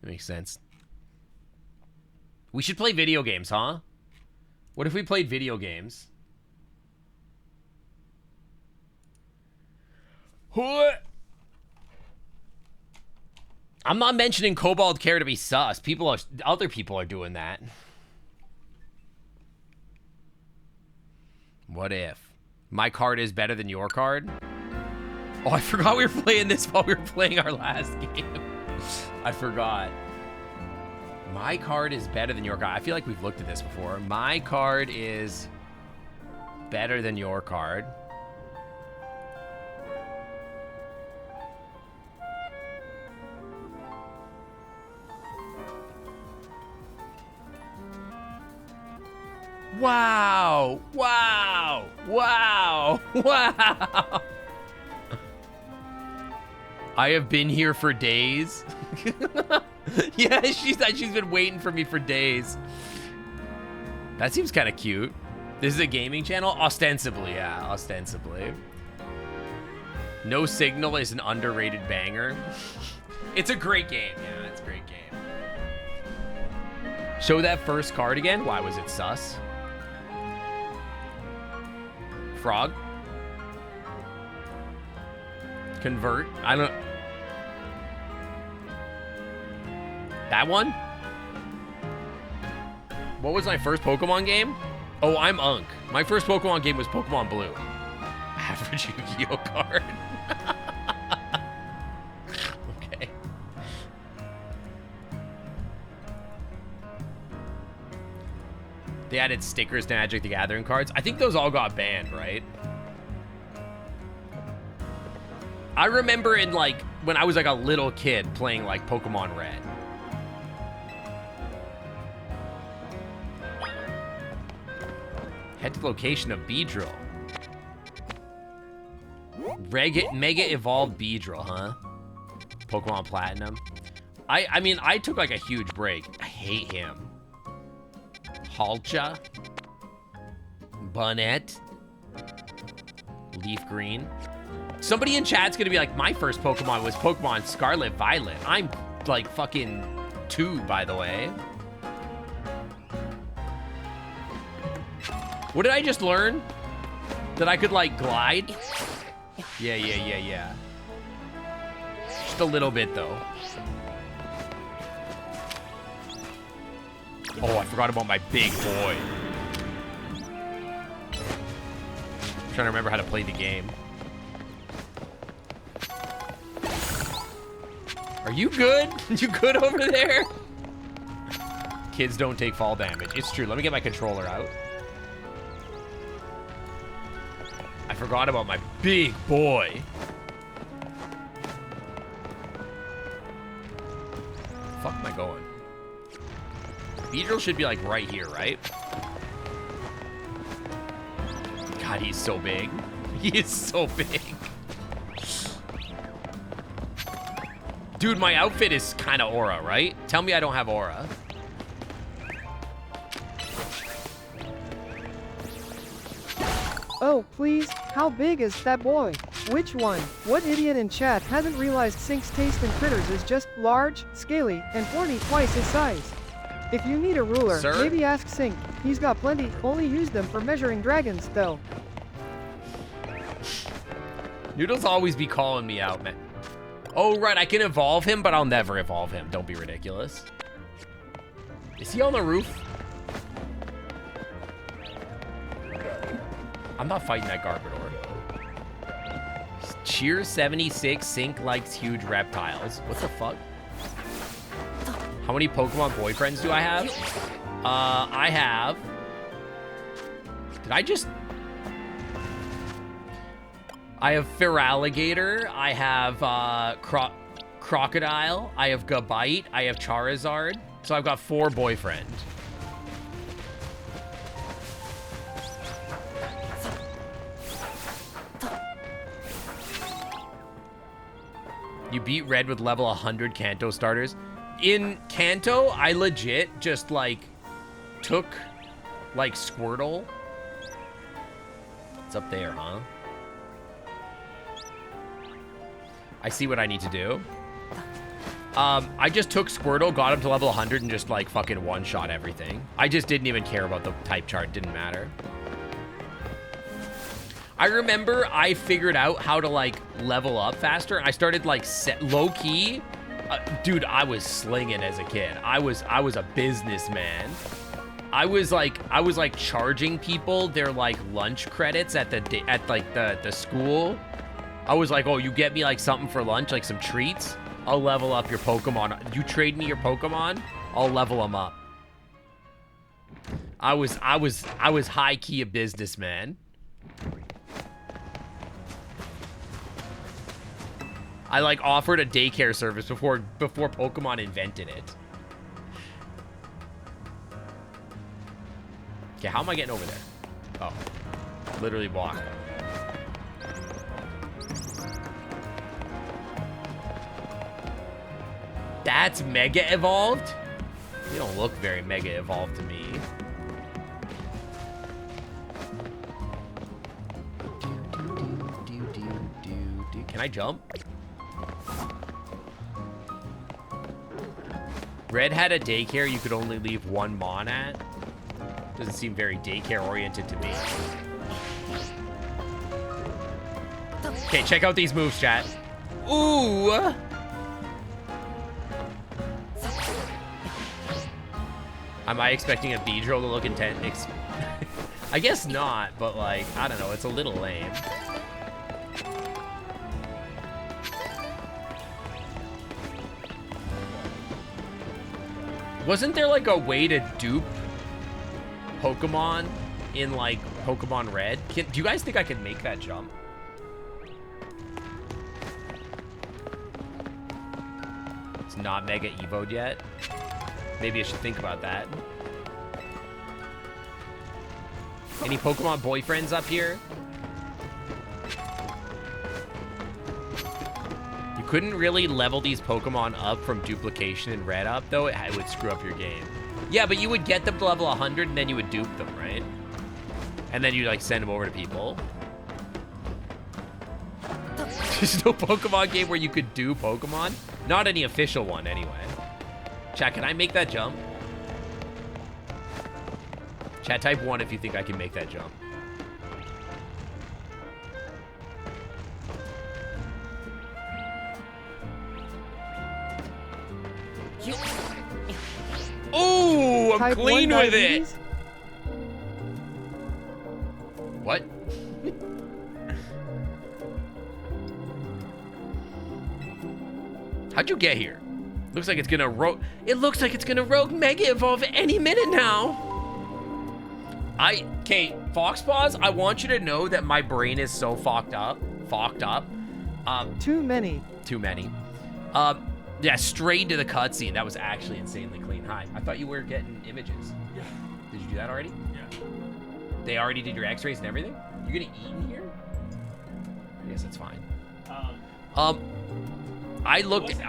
That makes sense. We should play video games, huh? What if we played video games? What? I'm not mentioning Cobalt Care to be sus. Other people are doing that. What if my card is better than your card? Oh, I forgot we were playing this while we were playing our last game. I forgot. My card is better than your card. I feel like we've looked at this before. My card is better than your card. Wow! Wow! Wow! Wow! I have been here for days. Yeah, she's been waiting for me for days. That seems kind of cute. This is a gaming channel? Ostensibly, yeah, ostensibly. No Signal is an underrated banger. It's a great game. Yeah, it's a great game. Show that first card again. Why was it sus? Frog. Convert. I don't... That one? What was my first Pokemon game? Oh, I'm Unk. My first Pokemon game was Pokemon Blue. Average Yu-Gi-Oh card. Okay. They added stickers to Magic the Gathering cards. I think those all got banned, right? I remember in like when I was like a little kid playing like Pokemon Red. Head to the location of Beedrill. Mega Evolved Beedrill, huh? Pokemon Platinum. I mean, I took like a huge break. I hate him. Halcha. Bunnet. Leaf Green. Somebody in chat's gonna be like, my first Pokemon was Pokemon Scarlet Violet. I'm like fucking 2, by the way. What did I just learn? That I could like glide? Yeah. Just a little bit though. Oh, I forgot about my big boy. I'm trying to remember how to play the game. Are you good? You good over there? Kids don't take fall damage. It's true. Let me get my controller out. I forgot about my big boy. The fuck am I going? Beedrill should be like right here, right? God, he's so big. He is so big. Dude, my outfit is kind of aura, right? Tell me I don't have aura. Oh, please, how big is that boy? Which one? What idiot in chat hasn't realized Sync's taste in critters is just large, scaly, and horny twice his size? If you need a ruler, Sir? maybe ask Sync. He's got plenty, only use them for measuring dragons, though. Noodles always be calling me out, man. Oh, right, I can evolve him, but I'll never evolve him. Don't be ridiculous. Is he on the roof? I'm not fighting that Garbodor. Cheers 76, Sync likes huge reptiles. What the fuck? How many Pokemon boyfriends do I have? I have... Did I just... I have Feraligatr, I have Crocodile, I have Gabite, I have Charizard. So I've got 4 boyfriends. You beat Red with level 100 Kanto starters. In Kanto, I legit just like took like Squirtle. It's up there, huh? I see what I need to do. I just took Squirtle, got him to level 100, and just, like, fucking one-shot everything. I just didn't even care about the type chart. Didn't matter. I remember I figured out how to, like, level up faster. I started, like, low-key. Dude, I was slinging as a kid. I was a businessman. I was like charging people their, like, lunch credits at the school. I was like, oh, you get me like something for lunch, like some treats? I'll level up your Pokemon. You trade me your Pokemon, I'll level them up. I was high key a businessman. I like offered a daycare service before Pokemon invented it. Okay, how am I getting over there? Oh, literally walk. That's Mega Evolved? They don't look very Mega Evolved to me. Can I jump? Red had a daycare you could only leave 1 Mon at. Doesn't seem very daycare oriented to me. Okay, check out these moves, chat. Ooh! Am I expecting a Beedrill to look intense? I guess not, but like, I don't know, it's a little lame. Wasn't there like a way to dupe Pokemon in like Pokemon Red. Do you guys think I can make that jump? It's not Mega Evo'd yet. Maybe I should think about that. Any Pokemon boyfriends up here? You couldn't really level these Pokemon up from duplication and red up, though. It would screw up your game. Yeah, but you would get them to level 100 and then you would dupe them, right? And then you like send them over to people. There's no Pokemon game where you could do Pokemon? Not any official one, anyway. Chat, can I make that jump? Chat, type 1 if you think I can make that jump. Oh, I'm Type clean 1 with it. diabetes? What? How'd you get here? Looks like it's gonna It looks like it's gonna rogue Mega Evolve any minute now. Okay, Foxpaws, I want you to know that my brain is so fogged up. Too many. Too many. Yeah, straight to the cutscene. That was actually insanely clean. Hi. I thought you were getting images. Yeah. Did you do that already? Yeah. They already did your x-rays and everything? You're gonna eat in here? I guess that's fine. I looked No.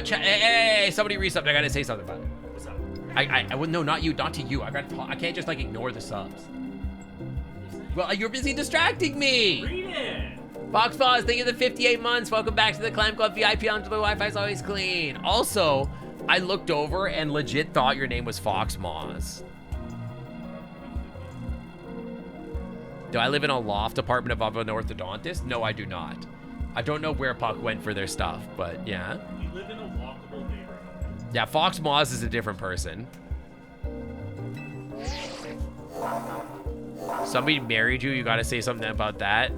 Hey, somebody resub. I gotta say something about it. What's up? I would no, not to you. I can't just like ignore the subs. Well, you're busy distracting me. Read it. Foxpaws, thank you for the 58 months. Welcome back to the Clam Club VIP. Under the Wi-Fi's always clean. Also, I looked over and legit thought your name was Foxmaws. Do I live in a loft apartment above an orthodontist? No, I do not. I don't know where Puck went for their stuff, but yeah. You live in a walkable neighborhood. Yeah, Foxmaws is a different person. Somebody married you, you gotta say something about that.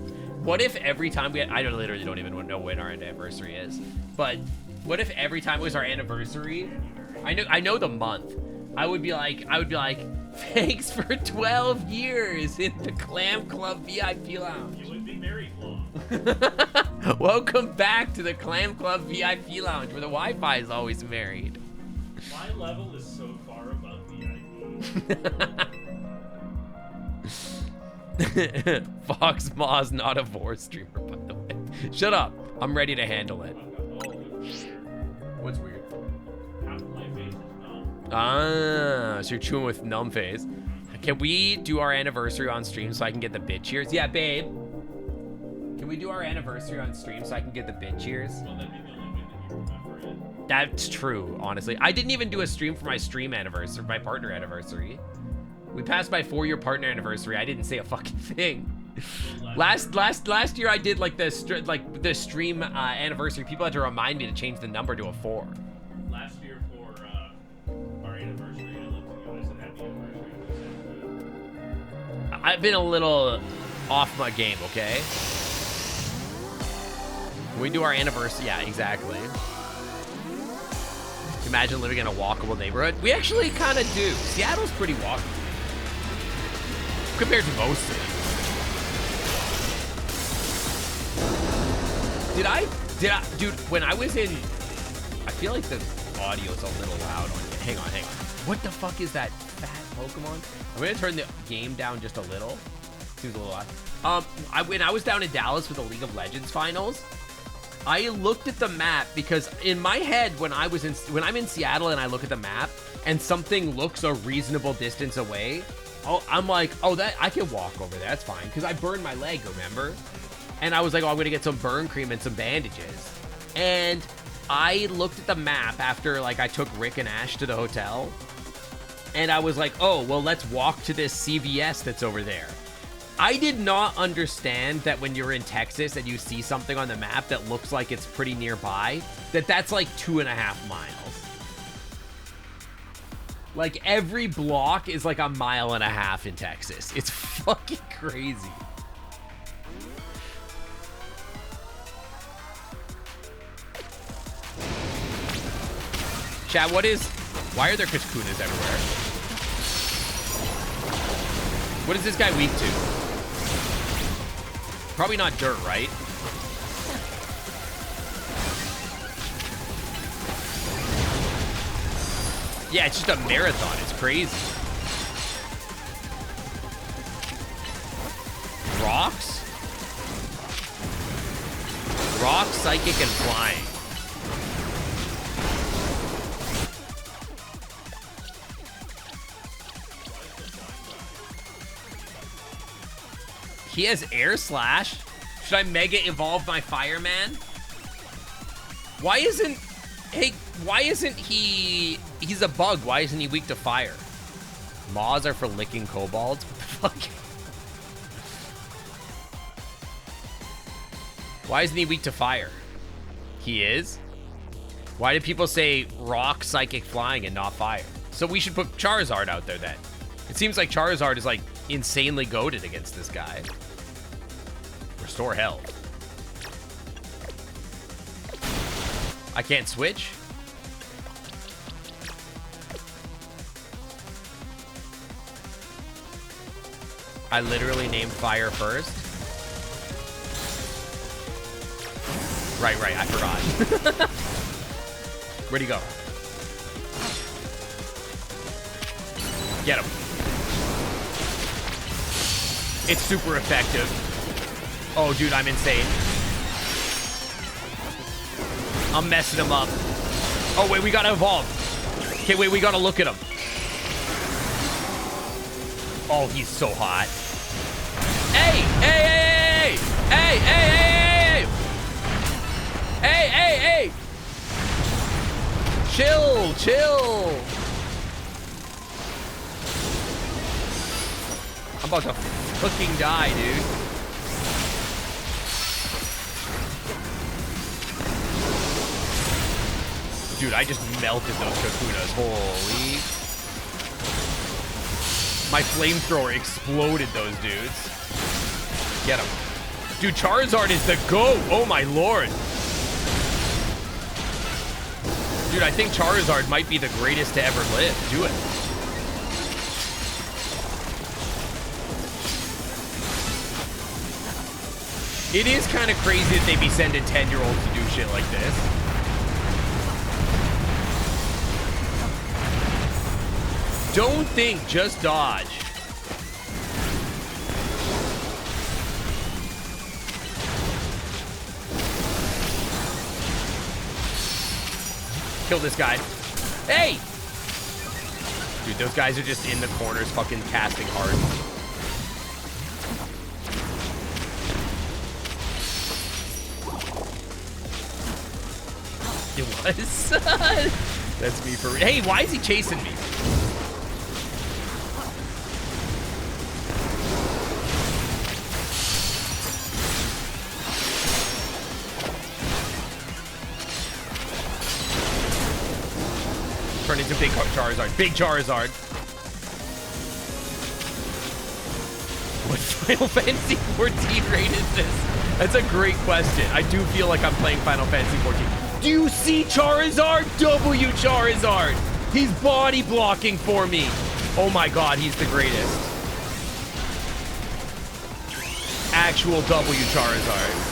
What if every time I literally don't even know when our anniversary is, but what if every time it was our anniversary, I know the month, I would be like, thanks for 12 years in the Clam Club VIP Lounge. You would be married long. Welcome back to the Clam Club VIP Lounge, where the Wi-Fi is always married. My level is so far above VIP. Foxmaws, not a Vor streamer, by the way. Shut up. I'm ready to handle it. What's weird? Half of my face is numb. Ah, so you're chewing with numb face. Can we do our anniversary on stream so I can get the bit cheers? Yeah, babe. Can we do our anniversary on stream so I can get the bit cheers? Well, that'd be the only way that you remember it. That's true, honestly. I didn't even do a stream for my stream anniversary, my partner anniversary. We passed my 4-year partner anniversary. I didn't say a fucking thing. Last year I did like the stream anniversary. People had to remind me to change the number to a 4. Last year for our anniversary, I looked at you and I said happy anniversary. I've been a little off my game, okay? When we do our anniversary, yeah, exactly. Imagine living in a walkable neighborhood. We actually kind of do. Seattle's pretty walkable compared to most cities. Dude, when I was in, I feel like the audio's a little loud on here. Hang on. What the fuck is that fat Pokemon? I'm gonna turn the game down just a little. Seems a little loud. When I was down in Dallas for the League of Legends finals, I looked at the map because in my head, when I'm in Seattle and I look at the map and something looks a reasonable distance away, I'm like, that I can walk over there. That's fine. Because I burned my leg, remember? And I was like, I'm going to get some burn cream and some bandages. And I looked at the map after, like, I took Rick and Ash to the hotel. And I was like, well, let's walk to this CVS that's over there. I did not understand that when you're in Texas and you see something on the map that looks like it's pretty nearby, that's like 2.5 miles. Like, every block is like 1.5 miles in Texas. It's fucking crazy. Chat, why are there Kakunas everywhere? What is this guy weak to? Probably not dirt, right? Yeah, it's just a marathon. It's crazy. Rocks? Rock, psychic, and flying. He has air slash. Should I mega evolve my fireman? Why isn't... Hey, why isn't he... He's a bug. Why isn't he weak to fire? Maws are for licking kobolds? What the fuck? Why isn't he weak to fire? He is? Why did people say rock, psychic, flying, and not fire? So we should put Charizard out there then. It seems like Charizard is like insanely goated against this guy. Restore health. I can't switch? I literally named fire first. Right, I forgot. Where'd he go? Get him. It's super effective. Oh, dude, I'm insane. I'm messing him up. Oh, wait, we gotta evolve. Okay, wait, we gotta look at him. Oh, he's so hot. Hey! Hey! Hey! Hey! Hey! Hey! Hey! Hey! Hey! Chill! Chill! I'm about to fucking die, dude. Dude, I just melted those Kakunas. Holy. My flamethrower exploded those dudes. Get him. Dude, Charizard is the GOAT. Oh my lord. Dude, I think Charizard might be the greatest to ever live. Do it. It is kind of crazy that they be sending 10-year-olds to do shit like this. Don't think, just dodge. Kill this guy. Hey! Dude, those guys are just in the corners fucking casting hard. It was? That's me for real. Hey, why is he chasing me? Turn into big Charizard. Big Charizard. What Final Fantasy 14 raid is this? That's a great question. I do feel like I'm playing Final Fantasy 14. Do you see Charizard? W Charizard. He's body blocking for me. Oh my god, he's the greatest. Actual W Charizard.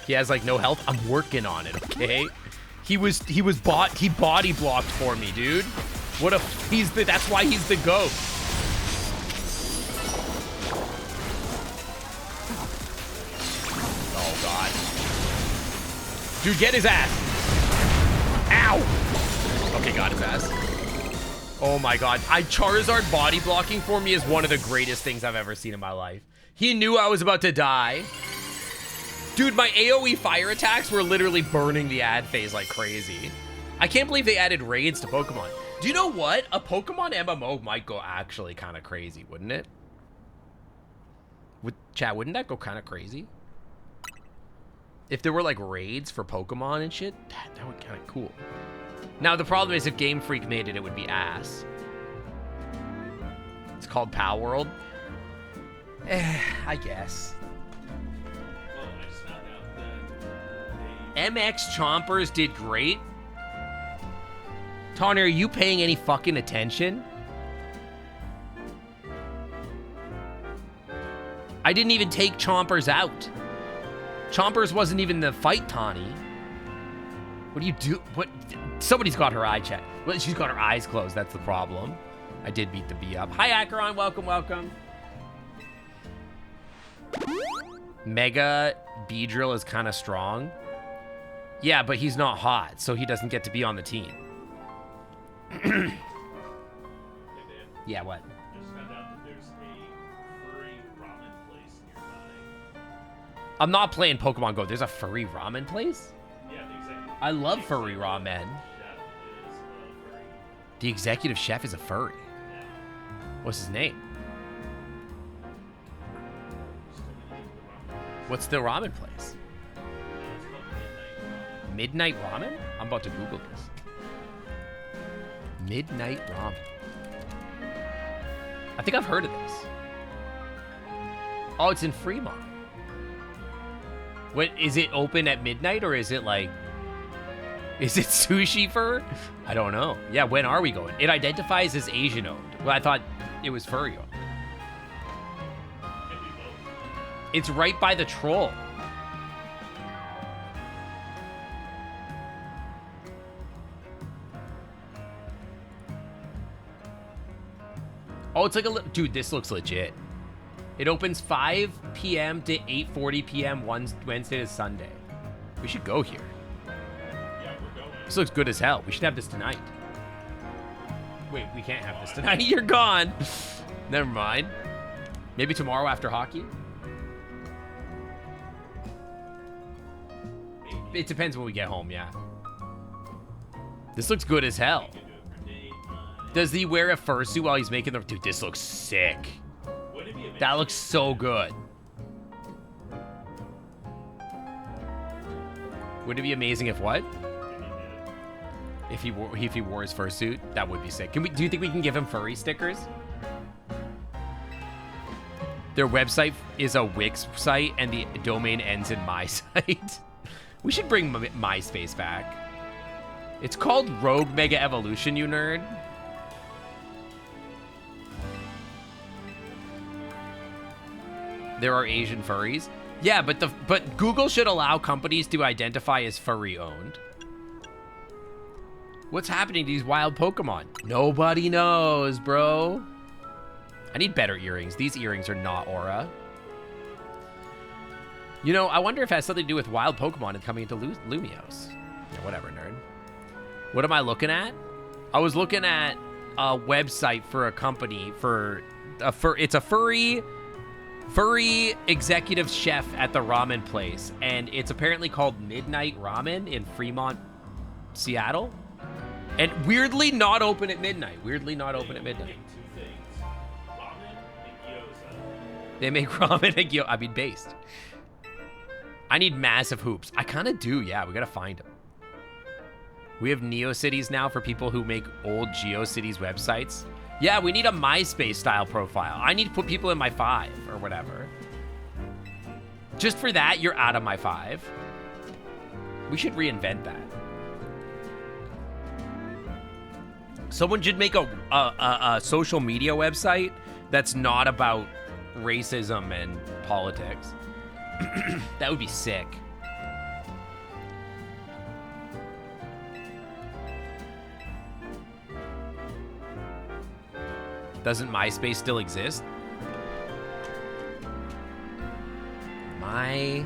He has like no health. I'm working on it, okay? He body blocked for me, dude. What a that's why he's the GOAT. Oh god. Dude, get his ass. Ow! Okay, got his ass. Oh my god. Charizard body blocking for me is one of the greatest things I've ever seen in my life. He knew I was about to die. Dude, my AoE fire attacks were literally burning the ad phase like crazy. I can't believe they added raids to Pokemon. Do you know what? A Pokemon MMO might go actually kind of crazy, wouldn't it? Chat, wouldn't that go kind of crazy? If there were like raids for Pokemon and shit, that would be kind of cool. Now, the problem is if Game Freak made it, it would be ass. It's called Pal World. I guess. Well, I just found out that they MX Chompers did great. Tawny, are you paying any fucking attention? I didn't even take Chompers out. Chompers wasn't even the fight, Tawny. What do you do? What? Somebody's got her eye checked. Well, she's got her eyes closed. That's the problem. I did beat the bee up. Hi, Acheron. Welcome, welcome. Mega Beedrill is kind of strong. Yeah, but he's not hot, so he doesn't get to be on the team. Yeah, what? Just found out that there's a furry ramen place nearby. I'm not playing Pokemon Go. There's a furry ramen place? Yeah, exactly. I love furry ramen. Chef is furry. The executive chef is a furry. Yeah. What's his name? Just gonna name the ramen place. What's the ramen place? It's called Midnight Ramen? I'm about to Google this. Midnight Ramen. I think I've heard of this. Oh, it's in Fremont. What, is it open at midnight or is it like... Is it sushi fur? I don't know. Yeah, when are we going? It identifies as Asian owned. Well, I thought it was furry owned. Could be both. It's right by the troll. Oh, it's like a... Dude, this looks legit. It opens 5 p.m. to 8:40 p.m. Wednesday to Sunday. We should go here. Yeah, we're going. This looks good as hell. We should have this tonight. Wait, we can't have this tonight. You're gone. Never mind. Maybe tomorrow after hockey? It depends when we get home, yeah. This looks good as hell. We can do it for date. Does he wear a fursuit while he's making the... Dude, this looks sick. Wouldn't it be amazing? That looks so good. Would it be amazing if what? If he wore his fursuit? That would be sick. Do you think we can give him furry stickers? Their website is a Wix site and the domain ends in my site. We should bring MySpace back. It's called Rogue Mega Evolution, you nerd. There are Asian furries. Yeah, but Google should allow companies to identify as furry owned. What's happening to these wild Pokemon? Nobody knows, bro. I need better earrings. These earrings are not Aura. You know, I wonder if it has something to do with wild Pokemon and coming into Lumiose. Yeah, whatever, nerd. What am I looking at? I was looking at a website for a company it's a furry executive chef at the ramen place, and it's apparently called Midnight Ramen in Fremont, Seattle. And weirdly not open at midnight. Weirdly not open at midnight. Two things. Ramen and gyoza. They make ramen and gyoza. I mean, based. I need massive hoops. I kind of do, yeah. We gotta find them. We have NeoCities now for people who make old GeoCities websites. Yeah, we need a MySpace style profile. I need to put people in my 5 or whatever. Just for that, you're out of my 5. We should reinvent that. Someone should make a social media website that's not about racism and politics. That would be sick. Doesn't MySpace still exist? MySpace.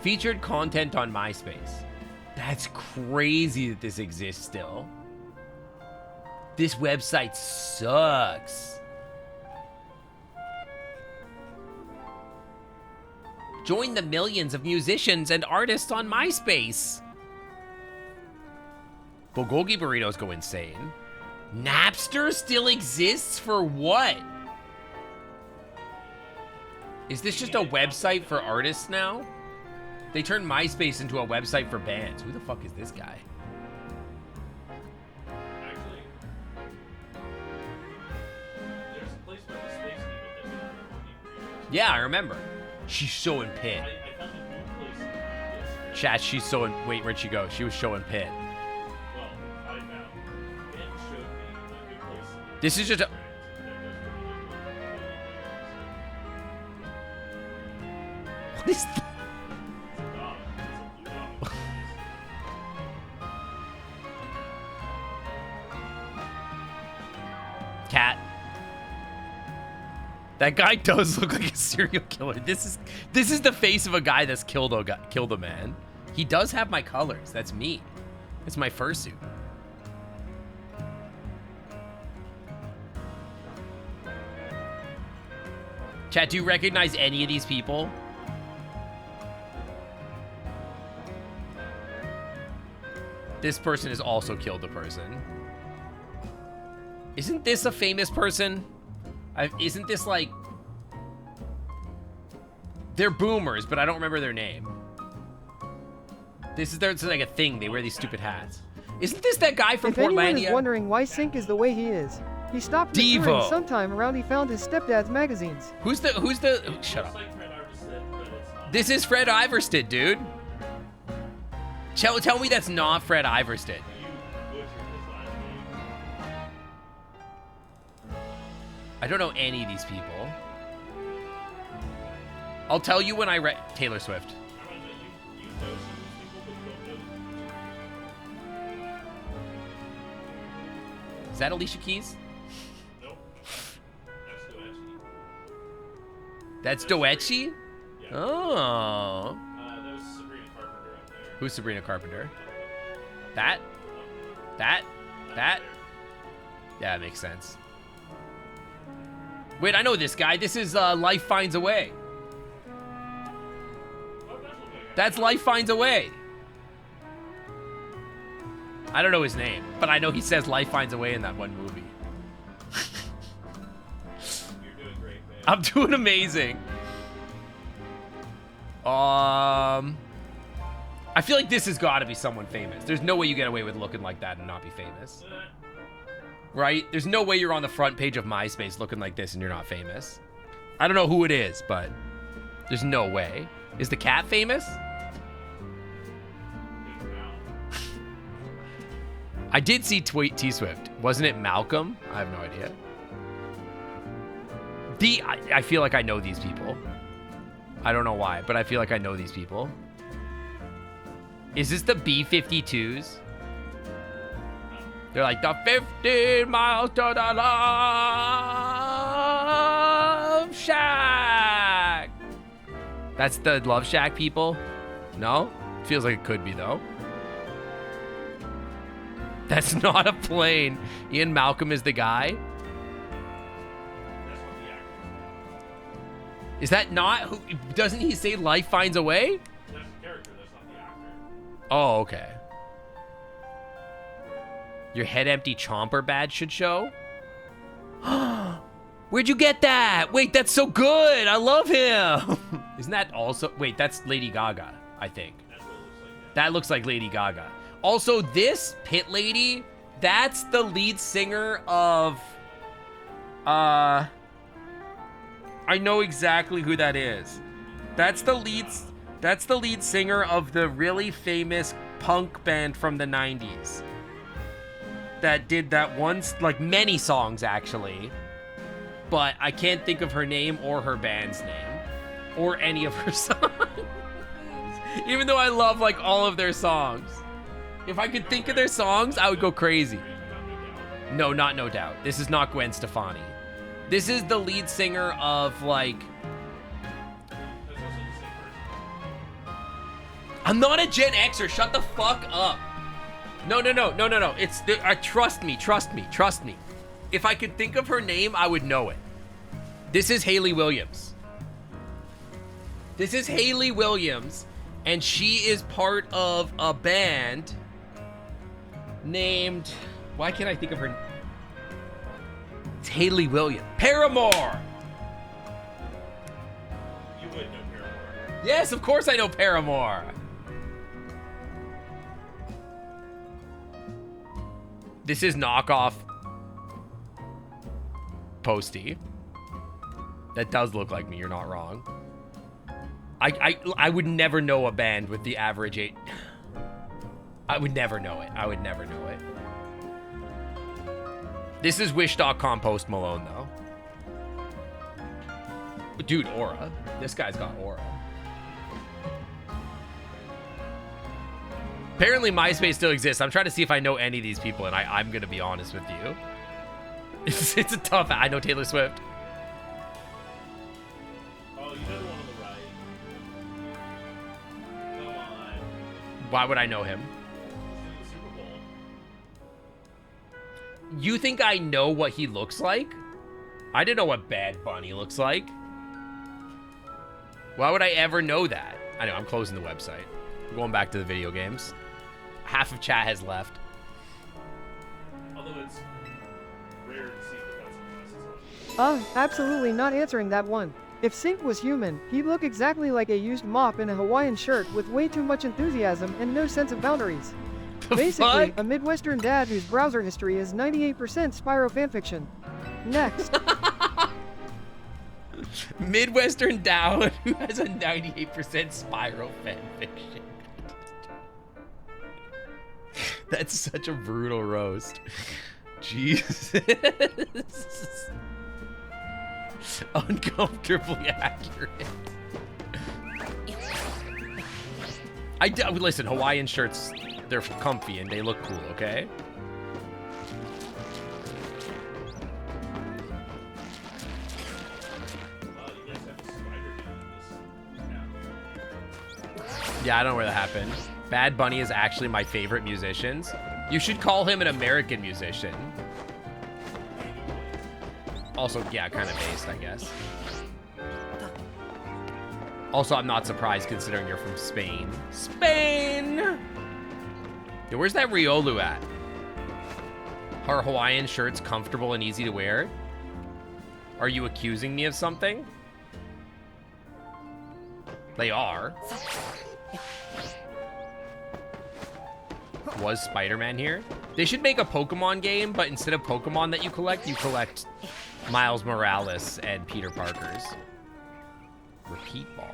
Featured content on MySpace. That's crazy that this exists still. This website sucks. Join the millions of musicians and artists on MySpace. Bulgogi burritos go insane. Napster still exists for what? Is this just a website for artists now? They turned MySpace into a website for bands. Who the fuck is this guy? Actually, there's a place by the Space Needle that we Yeah, I remember. She's showing Pit. I found a new place in this. Chat, she's showing. Wait, where'd she go? She was showing Pit. Well, I found it showed me a new place. This is just a. What is that? Cat. That guy does look like a serial killer. This is the face of a guy that's killed a man. He does have my colors. That's me. It's my fursuit. Chat, do you recognize any of these people? This person has also killed a person. Isn't this a famous person? Isn't this like... They're boomers, but I don't remember their name. This is like a thing. They wear these stupid hats. Isn't this that guy from If anyone Portlandia? is wondering why Sink is the way he is, he stopped Devo. maturing sometime around he found his stepdad's magazines. Who's the shut up. Like Fred Armstead, but it's not. This is Fred Iverstead, dude. Tell me that's not Fred Iverstead. You butchered his last name. I don't know any of these people. I'll tell you when I read Taylor Swift. I don't know, you know some of these people, but you don't know them. Is that Alicia Keys? Nope. That's That's Doechi. Doechi? Yeah. Oh. That was Sabrina Carpenter up there. Who's Sabrina Carpenter? That? Yeah, it makes sense. Wait, I know this guy. This is Life Finds a Way. That's Life Finds a Way. I don't know his name, but I know he says Life Finds a Way in that one movie. You're doing great, man. I'm doing amazing. I feel like this has got to be someone famous. There's no way you get away with looking like that and not be famous. Right? There's no way you're on the front page of MySpace looking like this and you're not famous. I don't know who it is, but there's no way. Is the cat famous? I did see T-Swift. Wasn't it Malcolm? I have no idea. I feel like I know these people. I don't know why, but I feel like I know these people. Is this the B-52s? They're like, the 15 miles to the Love Shack. That's the Love Shack people? No? Feels like it could be, though. That's not a plane. Ian Malcolm is the guy? That's not the actor. Is that not? Doesn't he say life finds a way? That's the character, that's not the actor. Oh, okay. Your head empty chomper badge should show? Where'd you get that? Wait, that's so good. I love him. Isn't that also... Wait, that's Lady Gaga, I think. That's what it looks like. That looks like Lady Gaga. Also, this Pit Lady, that's the lead singer of... I know exactly who that is. That's the lead singer of the really famous punk band from the 90s. That did that once, like many songs actually. But I can't think of her name or her band's name. Or any of her songs. Even though I love like all of their songs. If I could think of their songs, I would go crazy. No, not No Doubt. This is not Gwen Stefani. This is the lead singer of like... That's also the same person. I'm not a Gen Xer. Shut the fuck up. No. It's trust me. If I could think of her name, I would know it. This is Hayley Williams. And she is part of a band named... Why can't I think of her? It's Hayley Williams. Paramore! You would know Paramore. Yes, of course I know Paramore. This is knockoff Posty. That does look like me. You're not wrong. I would never know a band with the average age. I would never know it. I would never know it. This is Wish.com Post Malone, though. Dude, aura. This guy's got aura. Apparently MySpace still exists. I'm trying to see if I know any of these people, and I'm going to be honest with you. It's a tough... I know Taylor Swift. Oh, you know the one on the right. Come on. Why would I know him? He's in the Super Bowl. You think I know what he looks like? I didn't know what Bad Bunny looks like. Why would I ever know that? I know, I'm closing the website. I'm going back to the video games. Half of chat has left. Although it's rare to see the best of Absolutely not answering that one. If Sync was human, he'd look exactly like a used mop in a Hawaiian shirt with way too much enthusiasm and no sense of boundaries. Basically, fuck? a Midwestern dad whose browser history is 98% Spyro fanfiction. Next. Midwestern Dowd who has a 98% Spyro fanfiction. That's such a brutal roast. Jesus. Uncomfortably accurate. Listen, Hawaiian shirts, they're comfy and they look cool, okay? You guys have a Spider-Man in this. Yeah, I don't know where that happened. Bad Bunny is actually my favorite musicians. You should call him an American musician. Also, yeah, kind of based, I guess. Also, I'm not surprised considering you're from Spain. Spain! Yo, where's that Riolu at? Are Hawaiian shirts comfortable and easy to wear? Are you accusing me of something? They are. Was Spider-Man here? They should make a Pokemon game, but instead of Pokemon that you collect Miles Morales and Peter Parker's. Repeat ball.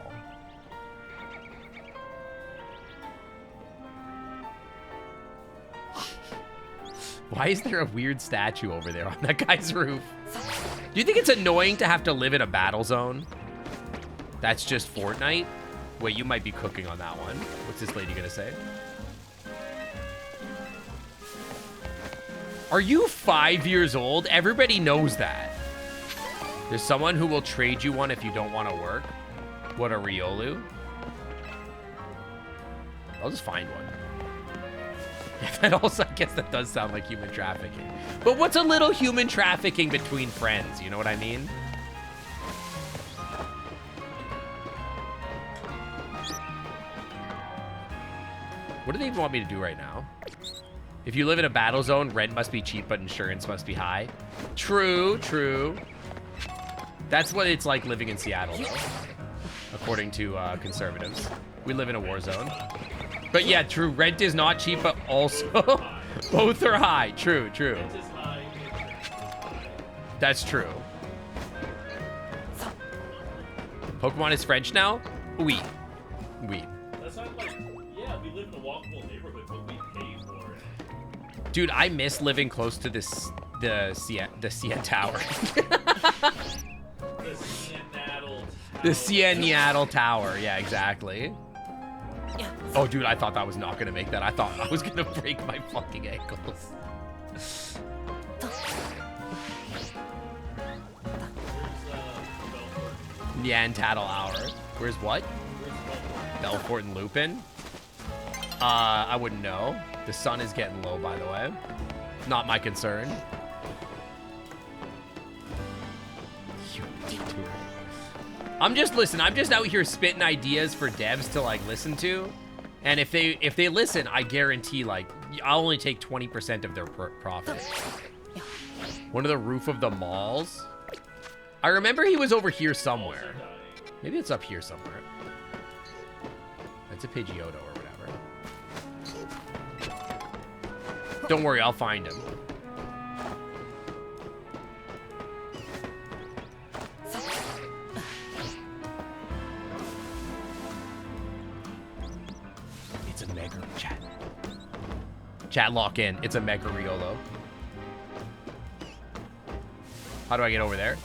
Why is there a weird statue over there on that guy's roof? Do you think it's annoying to have to live in a battle zone? That's just Fortnite? Wait, you might be cooking on that one. What's this lady gonna say? Are you 5 years old? Everybody knows that. There's someone who will trade you one if you don't want to work. What, a Riolu? I'll just find one. That also, I guess that does sound like human trafficking. But what's a little human trafficking between friends? You know what I mean? What do they even want me to do right now? If you live in a battle zone, rent must be cheap, but insurance must be high. True, true. That's what it's like living in Seattle, though, according to conservatives. We live in a war zone. But yeah, true, rent is not cheap, but also both are high. True, true. That's true. Pokemon is French now? Oui. Oui. That's not like, yeah, we live in a walkable neighborhood, but we pay for it. Dude, I miss living close to the CN Tower. The Seattle Tower. Yeah, exactly. Oh, dude, I thought that was not gonna make that. I thought I was gonna break my fucking ankles. Neanderthal Hour. Where's what? Belfort and Lupin? I wouldn't know. The sun is getting low, by the way. Not my concern. I'm just out here spitting ideas for devs to like listen to. And if they listen, I guarantee like I'll only take 20% of their profit. One of the roof of the malls. I remember he was over here somewhere. Maybe it's up here somewhere. It's a Pidgeotto or whatever. Don't worry, I'll find him. Mega chat. Chat, lock in. It's a Mega Riolo. How do I get over there?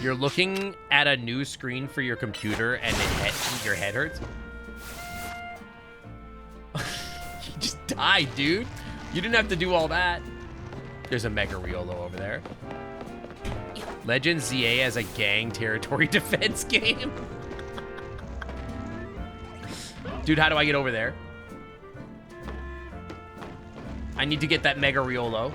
You're looking at a new screen for your computer and your head hurts? You just died, dude. You didn't have to do all that. There's a Mega Riolo over there. Legends ZA as a gang territory defense game. Dude, how do I get over there? I need to get that Mega Riolo.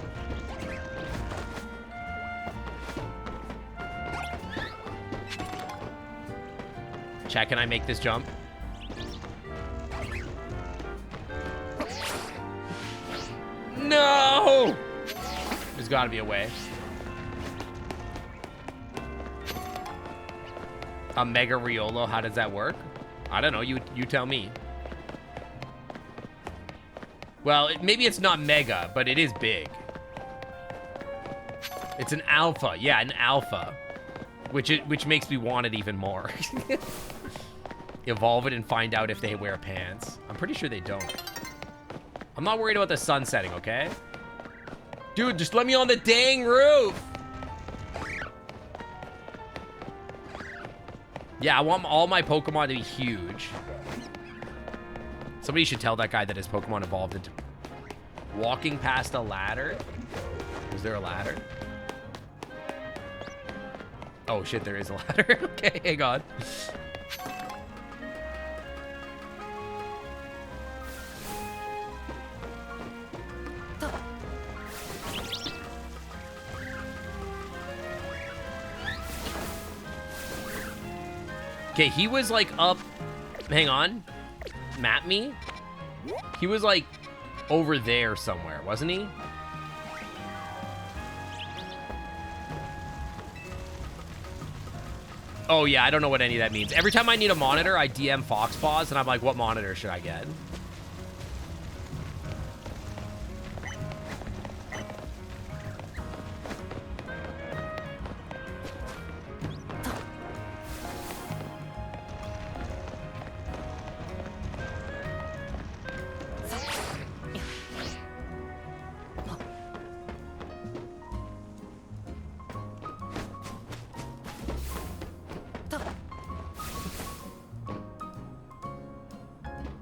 Chat, can I make this jump? No! There's gotta be a way. A Mega Riolo, how does that work? I don't know, you tell me. Well, maybe it's not mega, but it is big. It's an alpha. Yeah, an alpha. Which makes me want it even more. Evolve it and find out if they wear pants. I'm pretty sure they don't. I'm not worried about the sun setting, okay? Dude, just let me on the dang roof! Yeah, I want all my Pokemon to be huge. Somebody should tell that guy that his Pokemon evolved into... Walking past a ladder? Is there a ladder? Oh shit, there is a ladder. Okay, hang on. Okay, he was like up... Hang on. Map me? He was like over there somewhere, wasn't he? Oh yeah, I don't know what any of that means. Every time I need a monitor, I DM Foxpaws, and I'm like, what monitor should I get?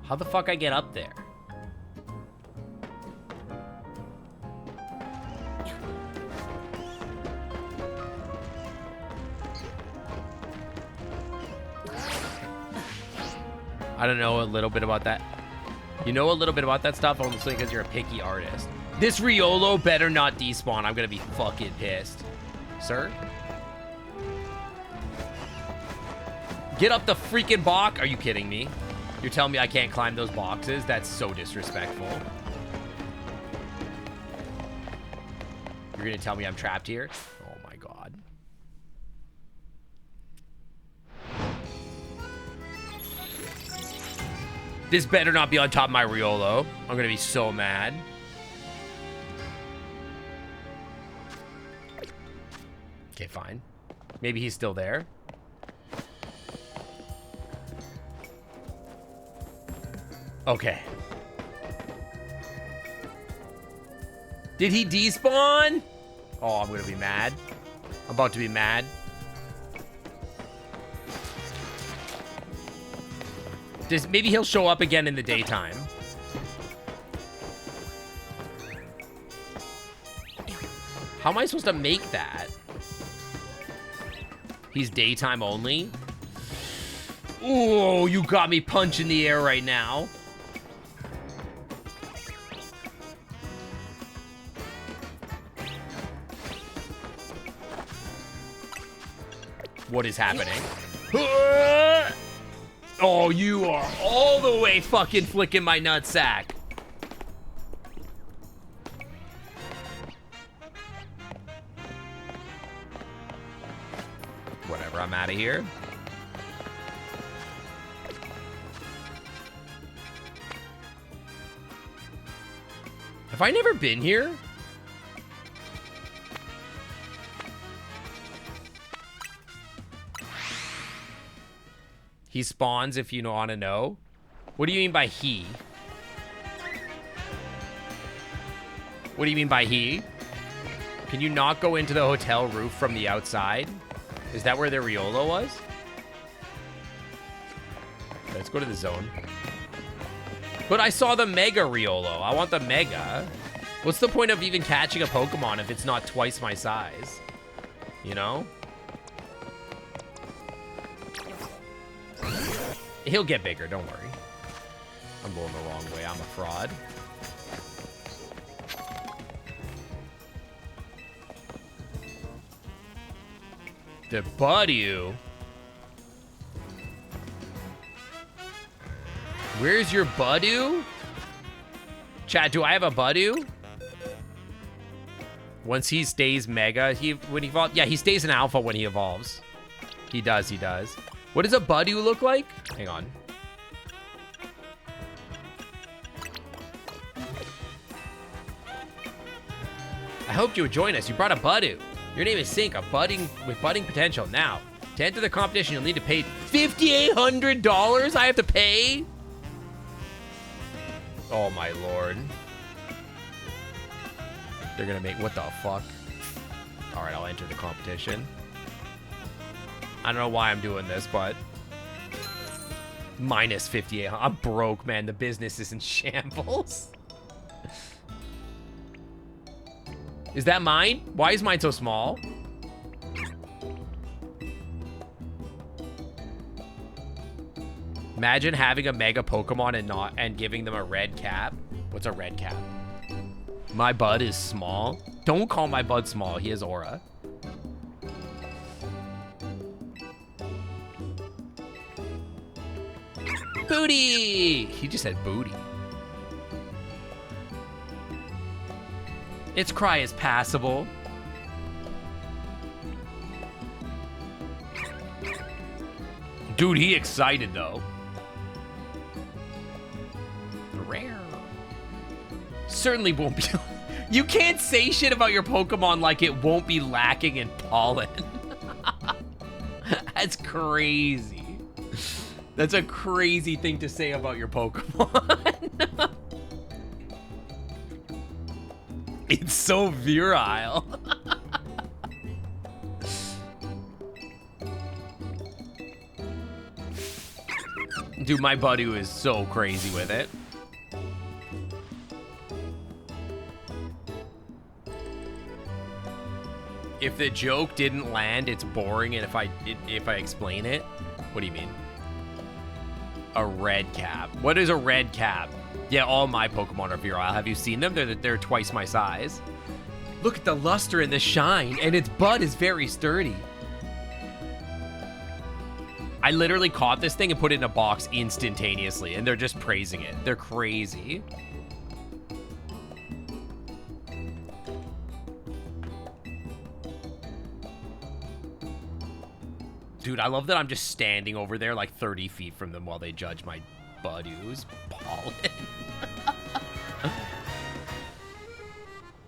How the fuck I get up there? I don't know a little bit about that. You know a little bit about that stuff only because you're a picky artist. This Riolo better not despawn. I'm gonna be fucking pissed. Sir? Get up the freaking box. Are you kidding me? You're telling me I can't climb those boxes? That's so disrespectful. You're gonna tell me I'm trapped here? Oh my god. This better not be on top of my Riolo. I'm gonna be so mad. Okay, fine. Maybe he's still there. Okay. Did he despawn? Oh, I'm gonna be mad. I'm about to be mad. Maybe he'll show up again in the daytime. How am I supposed to make that? He's daytime only? Oh, you got me punching the air right now. What is happening? Oh, you are all the way fucking flicking my nutsack. Whatever, I'm out of here. Have I never been here? He spawns if you want to know. What do you mean by he? What do you mean by he? Can you not go into the hotel roof from the outside? Is that where the Riolo was? Let's go to the zone. But I saw the Mega Riolo. I want the Mega. What's the point of even catching a Pokemon if it's not twice my size? You know? He'll get bigger, don't worry. I'm going the wrong way. I'm a fraud. The Budew. Where's your Budew? Chat, do I have a Budew? Once he stays Mega, when he evolves. Yeah, he stays in Alpha when he evolves. He does, he does. What does a Budew look like? Hang on. I hoped you would join us. You brought a Budew. Your name is Sync, with budding potential. Now, to enter the competition, you'll need to pay $5,800. I have to pay? Oh my lord. They're gonna make, what the fuck? All right, I'll enter the competition. I don't know why I'm doing this, but minus 58. I'm broke, man. The business is in shambles. Is that mine? Why is mine so small? Imagine having a Mega Pokemon and giving them a red cap. What's a red cap? My bud is small. Don't call my bud small. He has aura. Booty! He just said booty. Its cry is passable. Dude, he excited though. Rare. Certainly won't be. You can't say shit about your Pokemon like it won't be lacking in pollen. That's crazy. That's a crazy thing to say about your Pokemon. It's so virile. Dude, my buddy is so crazy with it. If the joke didn't land, it's boring, and if I explain it, what do you mean? A red cap. What is a red cap? Yeah, all my Pokemon are virile. Have you seen them? They're twice my size. Look at the luster and the shine, and its bud is very sturdy. I literally caught this thing and put it in a box instantaneously, and they're just praising it. They're crazy. Dude, I love that I'm just standing over there like 30 feet from them while they judge my Budew's pollen.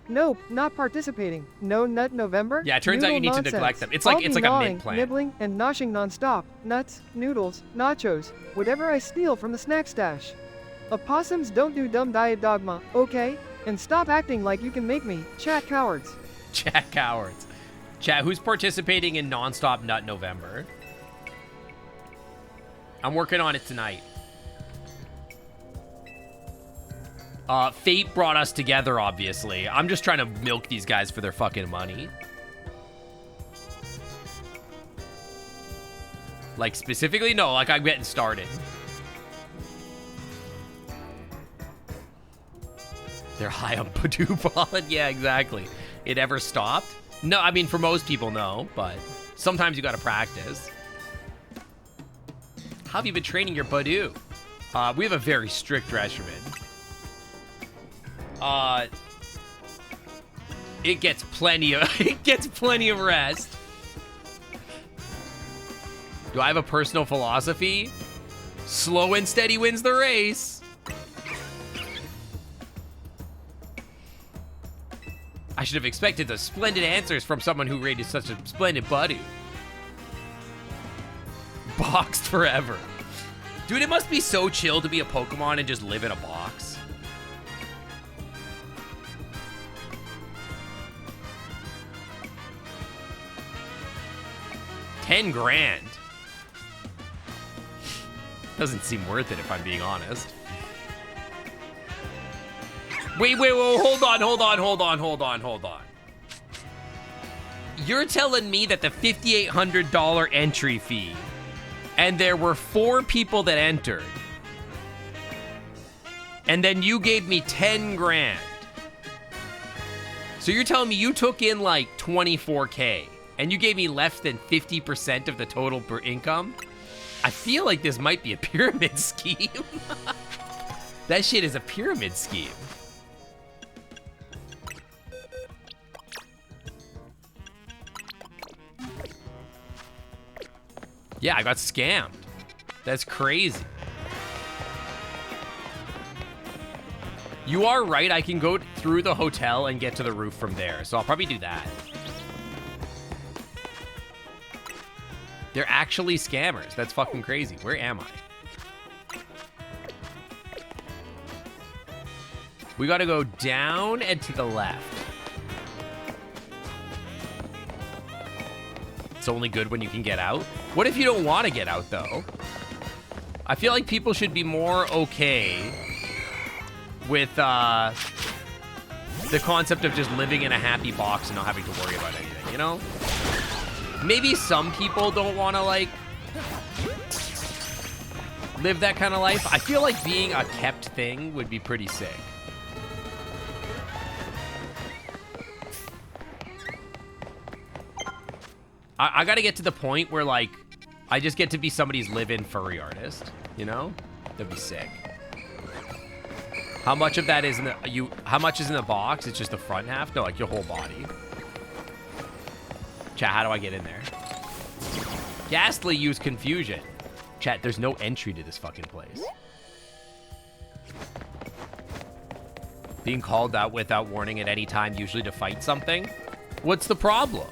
Nope, not participating. No nut November? Yeah, it turns out you need to neglect them. It's like a mint plant. Nibbling and noshing nonstop. Nuts, noodles, nachos, whatever I steal from the snack stash. Opossums don't do dumb diet dogma, okay? And stop acting like you can make me. Chat cowards. Chat cowards. Chat, who's participating in nonstop nut November? I'm working on it tonight. Fate brought us together, obviously. I'm just trying to milk these guys for their fucking money. Like, specifically? No, like, I'm getting started. They're high on Budew pollen? Yeah, exactly. It ever stopped? No, I mean, for most people, no. But sometimes you gotta practice. How have you been training your Budew? We have a very strict regimen. It gets plenty of rest. Do I have a personal philosophy? Slow and steady wins the race. I should have expected the splendid answers from someone who rated such a splendid Budew. Boxed forever. Dude, it must be so chill to be a Pokemon and just live in a box. $10 grand. Doesn't seem worth it if I'm being honest. Wait, hold on. You're telling me that the $5,800 entry fee, and there were 4 people that entered, and then you gave me 10 grand. So you're telling me you took in like 24K, and you gave me less than 50% of the total per income? I feel like this might be a pyramid scheme. That shit is a pyramid scheme. Yeah, I got scammed. That's crazy. You are right, I can go through the hotel and get to the roof from there, so I'll probably do that. They're actually scammers. That's fucking crazy. Where am I? We gotta go down and to the left. It's only good when you can get out. What if you don't want to get out, though? I feel like people should be more okay with the concept of just living in a happy box and not having to worry about anything, you know? Maybe some people don't want to, like, live that kind of life. I feel like being a kept thing would be pretty sick. I gotta get to the point where, like, I just get to be somebody's live-in furry artist, you know? That'd be sick. How much of that is in the, how much is in the box? It's just the front half? No, like your whole body. Chat, how do I get in there? Ghastly used confusion. Chat, there's no entry to this fucking place. Being called out without warning at any time, usually to fight something? What's the problem?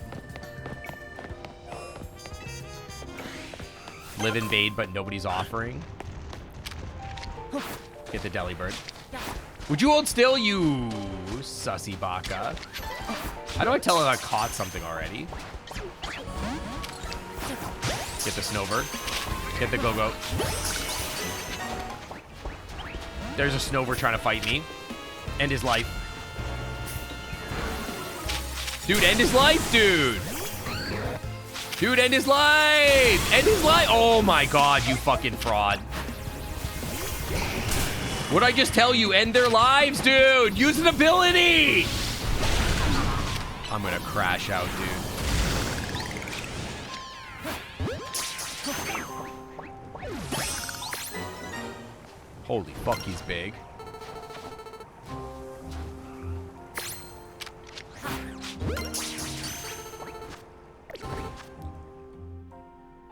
Live in Bade, but nobody's offering. Get the deli bird. Would you hold still, you sussy baka? How do I tell if I caught something already? Get the snowbird. Get the go-go. There's a snowbird trying to fight me. End his life. Dude, end his life, dude. Dude, end his life. End his life. Oh my god, you fucking fraud. What'd I just tell you? End their lives, dude. Use an ability. I'm gonna crash out, dude. Holy fuck, he's big.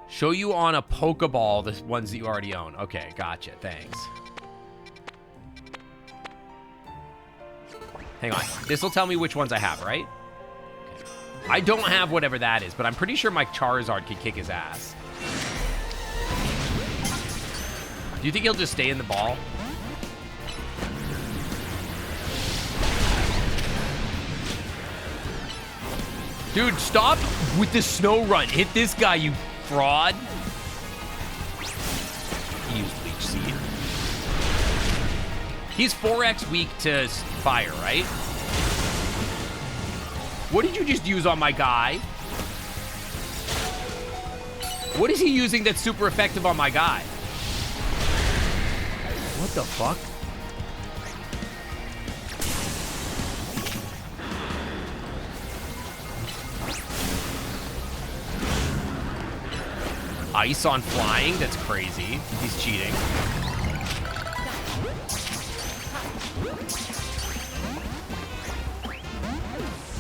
Show you on a Pokeball the ones that you already own. Okay, gotcha. Thanks. Hang on. This will tell me which ones I have, right? Okay. I don't have whatever that is, but I'm pretty sure my Charizard can kick his ass. Do you think he'll just stay in the ball? Dude, stop with the snow run. Hit this guy, you fraud. He used Leech Seed. He's 4x weak to fire, right? What did you just use on my guy? What is he using that's super effective on my guy? What the fuck? Ice on flying? That's crazy. He's cheating.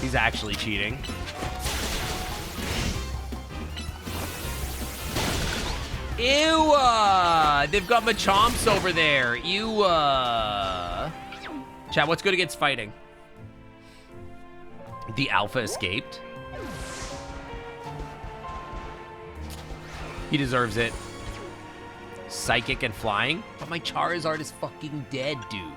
He's actually cheating. Ew! They've got Machomps over there. Ew! Chat, what's good against fighting? The alpha escaped. He deserves it. Psychic and flying? But my Charizard is fucking dead, dude.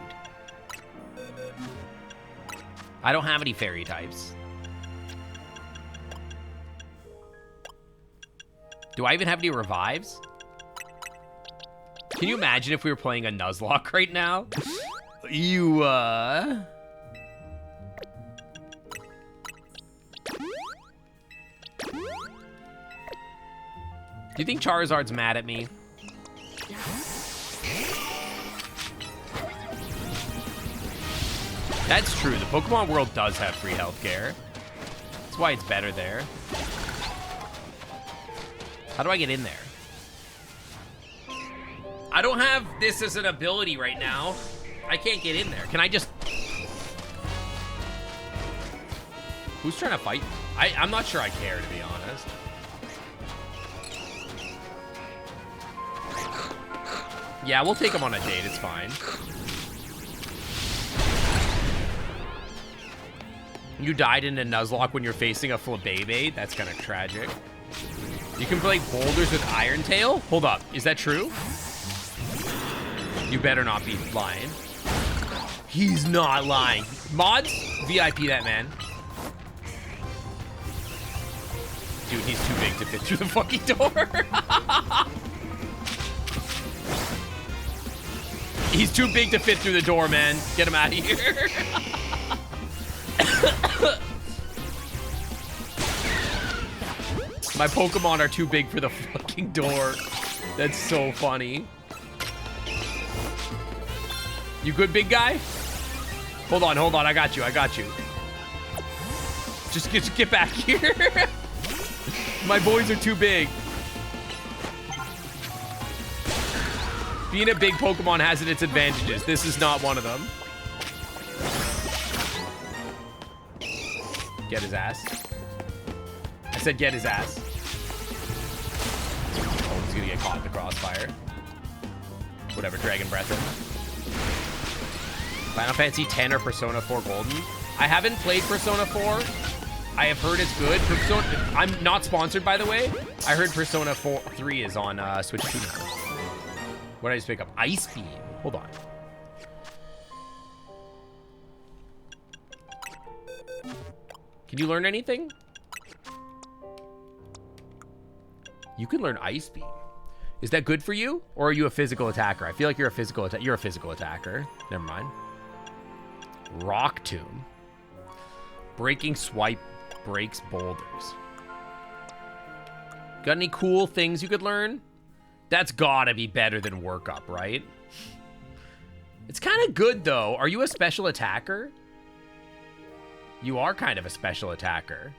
I don't have any fairy types. Do I even have any revives? Can you imagine if we were playing a Nuzlocke right now? You, Do you think Charizard's mad at me? That's true. The Pokemon world does have free healthcare. That's why it's better there. How do I get in there? I don't have this as an ability right now. I can't get in there. Can I just... Who's trying to fight? I'm not sure I care, to be honest. Yeah, we'll take him on a date. It's fine. You died in a Nuzlocke when you're facing a Flabébé? That's kind of tragic. You can play boulders with Iron Tail? Hold up. Is that true? You better not be lying. He's not lying. Mods? VIP that man. Dude, he's too big to fit through the fucking door. He's too big to fit through the door, man. Get him out of here. My Pokemon are too big for the fucking door. That's so funny. You good, big guy? Hold on. I got you. Just get back here. My boys are too big. Being a big Pokemon has its advantages. This is not one of them. Get his ass. I said get his ass. Oh, he's gonna get caught in the crossfire. Whatever, Dragon Breath him. Final Fantasy X or Persona 4 Golden? I haven't played Persona 4. I have heard it's good. I'm not sponsored, by the way. I heard Persona 3 is on Switch 2 now. What did I just pick up? Ice Beam. Hold on. Can you learn anything? You can learn Ice Beam. Is that good for you? Or are you a physical attacker? I feel like you're a physical attacker. Never mind. Rock Tomb. Breaking Swipe breaks boulders. Got any cool things you could learn? That's gotta be better than Work Up, right? It's kind of good, though. Are you a special attacker? You are kind of a special attacker.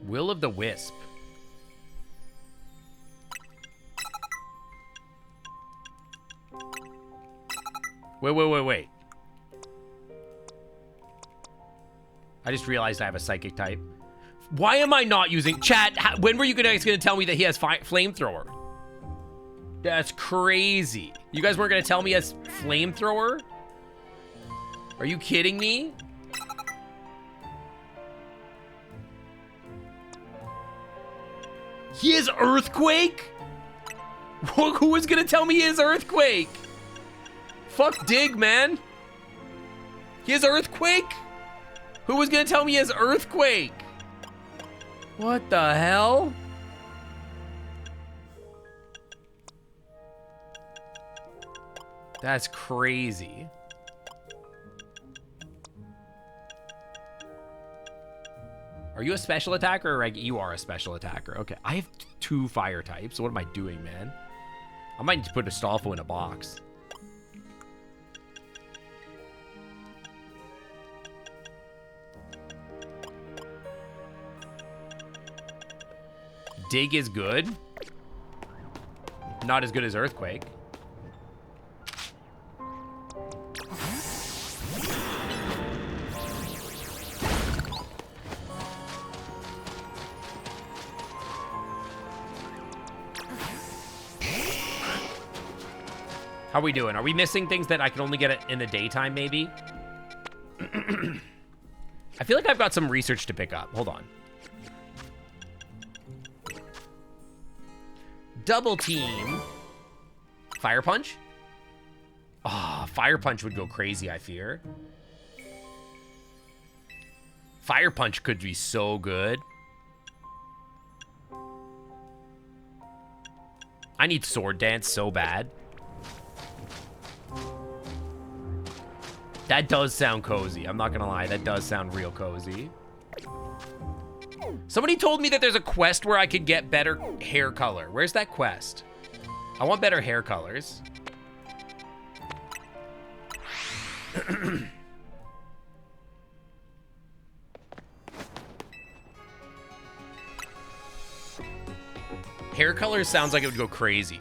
Will of the Wisp. Wait. I just realized I have a psychic type. Why am I not using... Chat, when were you guys going to tell me that he has flamethrower? That's crazy. You guys weren't going to tell me he has flamethrower? Are you kidding me? He has Earthquake? Who was going to tell me he has Earthquake? Fuck Dig, man. He has Earthquake? Who was going to tell me he has Earthquake? What the hell? That's crazy. Are you a special attacker or you are a special attacker? Okay, I have 2 fire types. What am I doing, man? I might need to put Astolfo in a box. Dig is good. Not as good as Earthquake. How are we doing? Are we missing things that I can only get it in the daytime, maybe? I feel like I've got some research to pick up. Hold on. Double team. Fire punch? Ah, fire punch would go crazy, I fear. Fire punch could be so good. I need sword dance so bad. That does sound cozy. I'm not gonna lie, that does sound real cozy. Somebody told me that there's a quest where I could get better hair color. Where's that quest? I want better hair colors. Hair colors sounds like it would go crazy.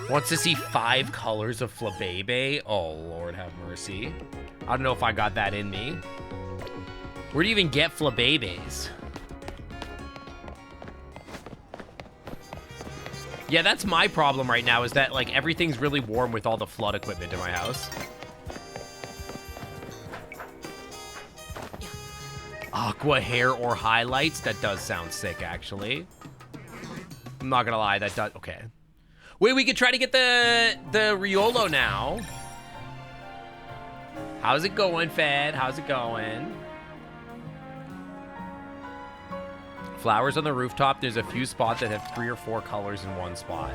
Wants to see 5 colors of Flabébé? Oh, Lord have mercy. I don't know if I got that in me. Where do you even get Flabébés? Yeah, that's my problem right now, is that, like, everything's really warm with all the flood equipment in my house. Aqua hair or highlights? That does sound sick, actually. I'm not gonna lie, that does... Okay. Wait, we could try to get the Riolo now. How's it going, Fed? How's it going? Flowers on the rooftop. There's a few spots that have 3 or 4 colors in one spot.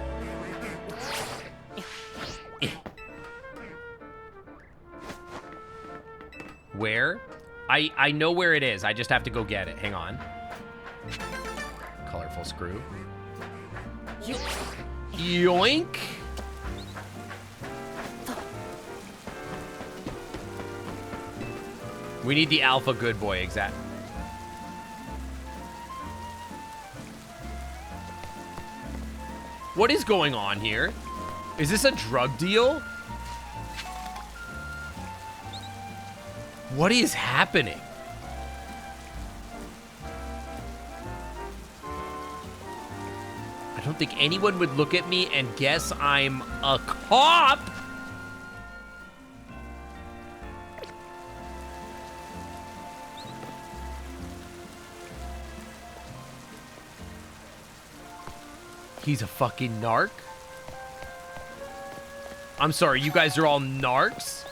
Where? I know where it is. I just have to go get it. Hang on. Colorful screw. Yoink. We need the alpha good boy, exact. What is going on here? Is this a drug deal? What is happening? I don't think anyone would look at me and guess I'm a cop. He's a fucking narc? I'm sorry, you guys are all narcs?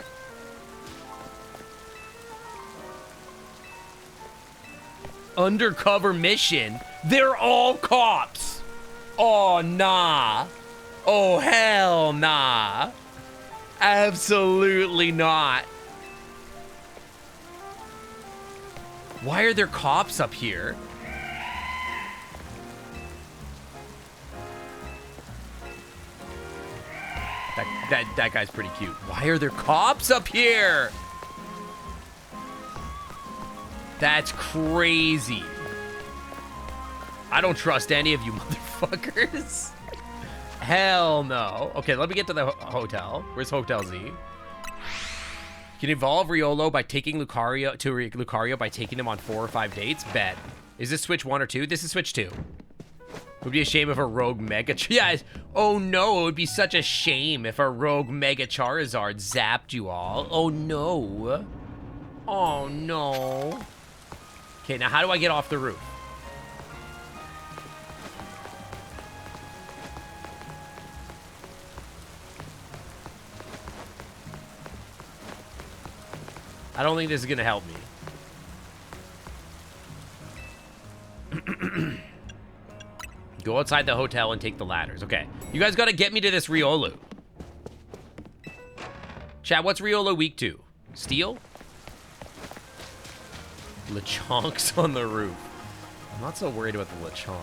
Undercover mission? They're all cops! Oh, nah. Oh, hell nah. Absolutely not. Why are there cops up here? That guy's pretty cute. Why are there cops up here? That's crazy. I don't trust any of you motherfuckers. Hell no. Okay, let me get to the hotel. Where's Hotel Z? You can evolve Riolo by taking Lucario by taking him on 4 or 5 dates. Bet. Is this switch 1 or 2? This is switch 2. It would be a shame if a rogue Mega... Yeah, oh no, it would be such a shame if a rogue Mega Charizard zapped you all. Oh no. Oh no. Okay, now how do I get off the roof? I don't think this is gonna help me. Go outside the hotel and take the ladders. Okay. You guys gotta get me to this Riolu. Chat, what's Riolu weak to? Steel? Lechonk's on the roof. I'm not so worried about the Lechonk.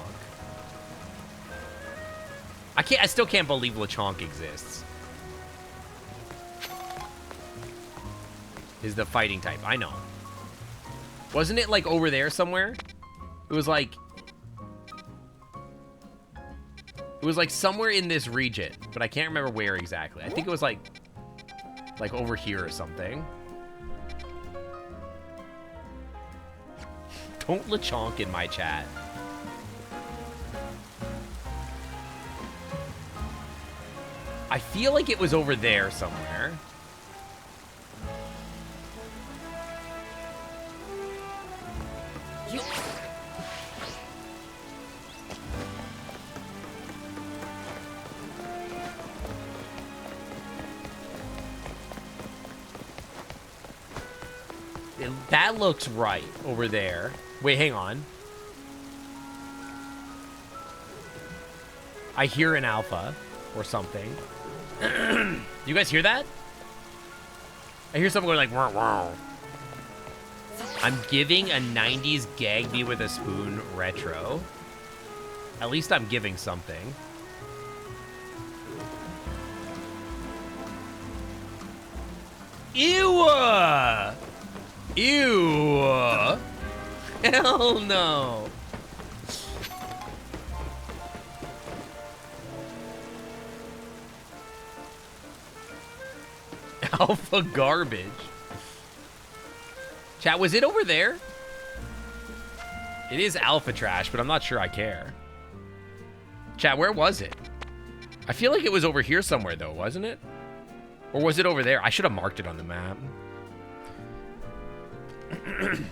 I still can't believe Lechonk exists. Is the fighting type. I know. Wasn't it like over there somewhere? It was like somewhere in this region, but I can't remember where exactly. I think it was like over here or something. Don't Lechonk in my chat. I feel like it was over there somewhere. That looks right over there. Wait, hang on. I hear an alpha or something. You guys hear that? I hear something going like, wow, wow. I'm giving a 90s gag me with a spoon retro. At least I'm giving something. Ew! Ew! Hell no! Alpha garbage. Chat, was it over there? It is alpha trash, but I'm not sure I care. Chat, where was it? I feel like it was over here somewhere, though, wasn't it? Or was it over there? I should have marked it on the map.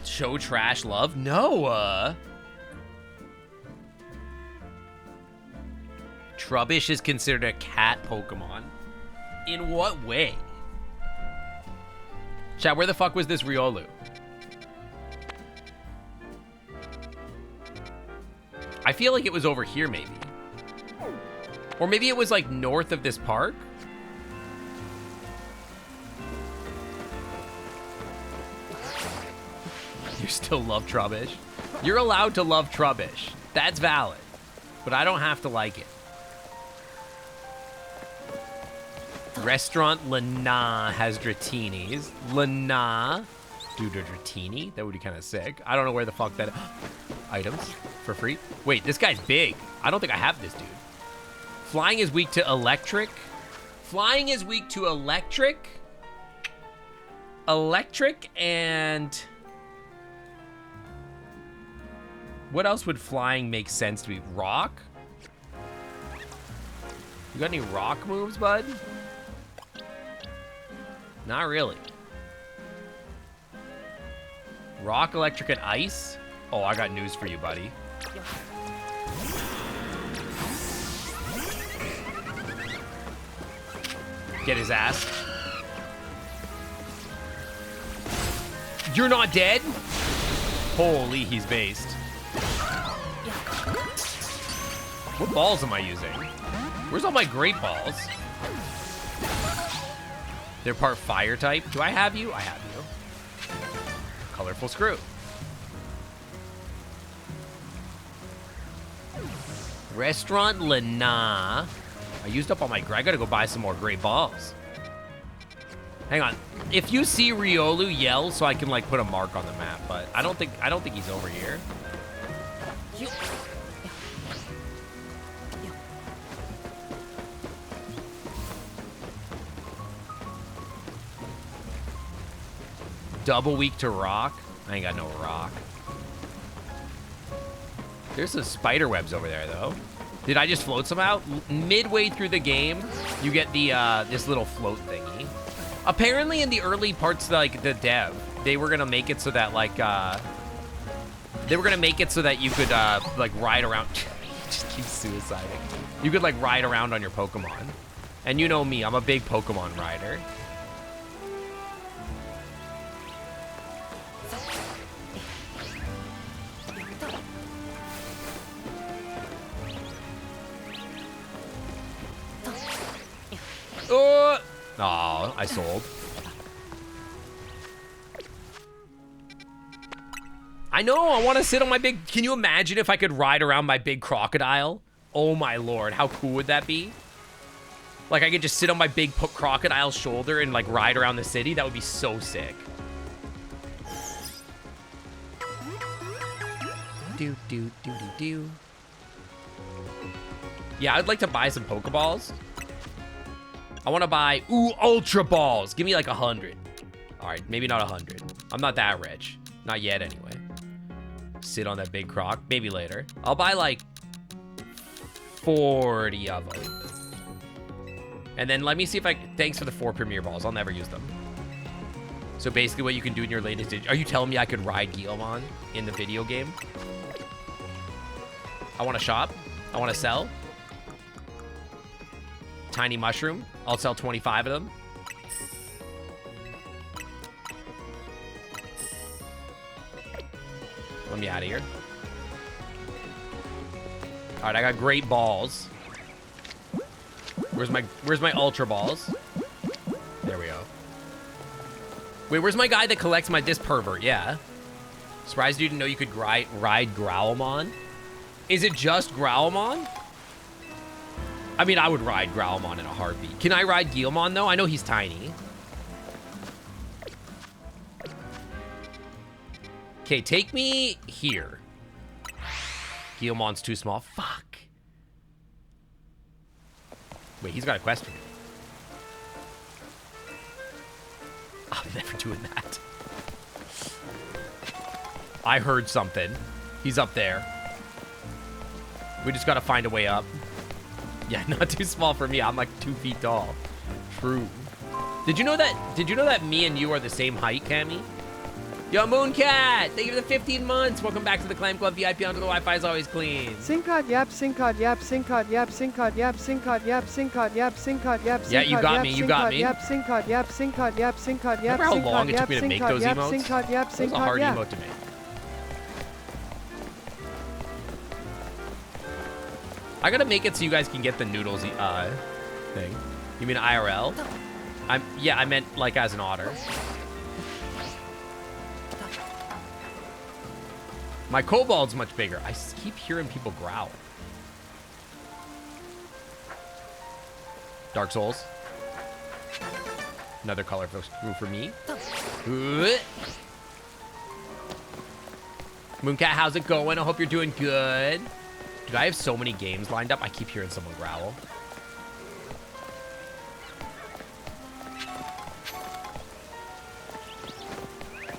Show trash love? No, Trubbish is considered a cat Pokemon. In what way? Chat, where the fuck was this Riolu? I feel like it was over here, maybe. Or maybe it was, like, north of this park? You still love Trubbish? You're allowed to love Trubbish. That's valid. But I don't have to like it. Restaurant Lana has Dratinis. Lana. Dude, a Dratini? That would be kind of sick. I don't know where the fuck that... Items for free. Wait, this guy's big. I don't think I have this dude. Flying is weak to electric. Flying is weak to electric. Electric and... What else would flying make sense to be? Rock? You got any rock moves, bud? Not really. Rock, electric, and ice? Oh, I got news for you, buddy. Get his ass. You're not dead? Holy, he's based. What balls am I using? Where's all my great balls? They're part fire type. Do I have you? I have you. Colorful screw. Restaurant Lana. I used up all my... I gotta go buy some more great balls. Hang on. If you see Riolu, yell so I can like put a mark on the map. But I don't think he's over here. Double weak to rock. I ain't got no rock. There's some spider webs over there, though. Did I just float some out? Midway through the game, you get the this little float thingy. Apparently, in the early parts, like the dev, they were gonna make it so that like they were gonna make it so that you could like ride around. Just keep suiciding. You could like ride around on your Pokemon. And you know me, I'm a big Pokemon rider. Oh, I sold. I know, I want to sit on my big... Can you imagine if I could ride around my big crocodile? Oh my lord, how cool would that be? Like, I could just sit on my big crocodile's shoulder and, like, ride around the city? That would be so sick. Do. Yeah, I'd like to buy some Pokeballs. I want to buy, ooh, Ultra Balls. Give me like 100. All right, maybe not 100. I'm not that rich. Not yet, anyway. Sit on that big croc. Maybe later. I'll buy like 40 of them. And then let me see if I... Thanks for the 4 Premier Balls. I'll never use them. So basically what you can do in your latest... Are you telling me I could ride Guilmon in the video game? I want to shop. I want to sell. Tiny Mushroom. I'll sell 25 of them. Let me out of here. All right, I got great balls. Where's my ultra balls? There we go. Wait, where's my guy that collects this pervert? Yeah. Surprised you didn't know you could ride Growlmon? Is it just Growlmon? I mean, I would ride Growlmon in a heartbeat. Can I ride Guilmon, though? I know he's tiny. Okay, take me here. Guilmon's too small. Fuck. Wait, he's got a quest for me. I'm never doing that. I heard something. He's up there. We just gotta find a way up. Yeah, not too small for me. I'm like 2 feet tall. True. Did you know that me and you are the same height, Cammy? Yo, Mooncat! Thank you for the 15 months. Welcome back to the Clam Club VIP under the Wi-Fi is always clean. Syncod yap, syncod yap, syncod yap, syncod yap, syncod yap, syncod yap, syncod yap. Yeah, you got me. You got me. Syncod yap, syncod yap, syncod yap. Remember how long it took me to make those emotes? Syncod yap, That was a hard emote to make. I gotta make it so you guys can get the noodles thing. You mean IRL? Yeah, I meant like as an otter. My kobold's much bigger. I keep hearing people growl. Dark Souls. Another color for me. Mooncat, how's it going? I hope you're doing good. Dude, I have so many games lined up. I keep hearing someone growl.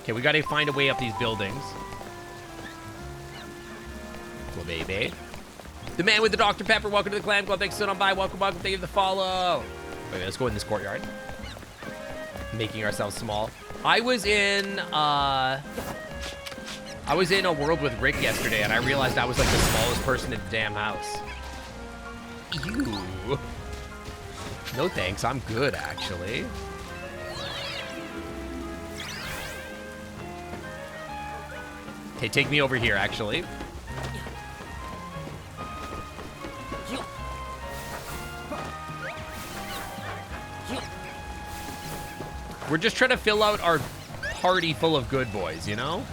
Okay, we gotta find a way up these buildings. Well, baby. The man with the Dr. Pepper, welcome to the Clam Club. Thanks for sitting on by. Welcome, welcome. Thank you for the follow. Okay, let's go in this courtyard. Making ourselves small. I was in a world with Rick yesterday, and I realized I was like the smallest person in the damn house. Ew. No thanks, I'm good, actually. Okay, take me over here, actually. We're just trying to fill out our party full of good boys, you know?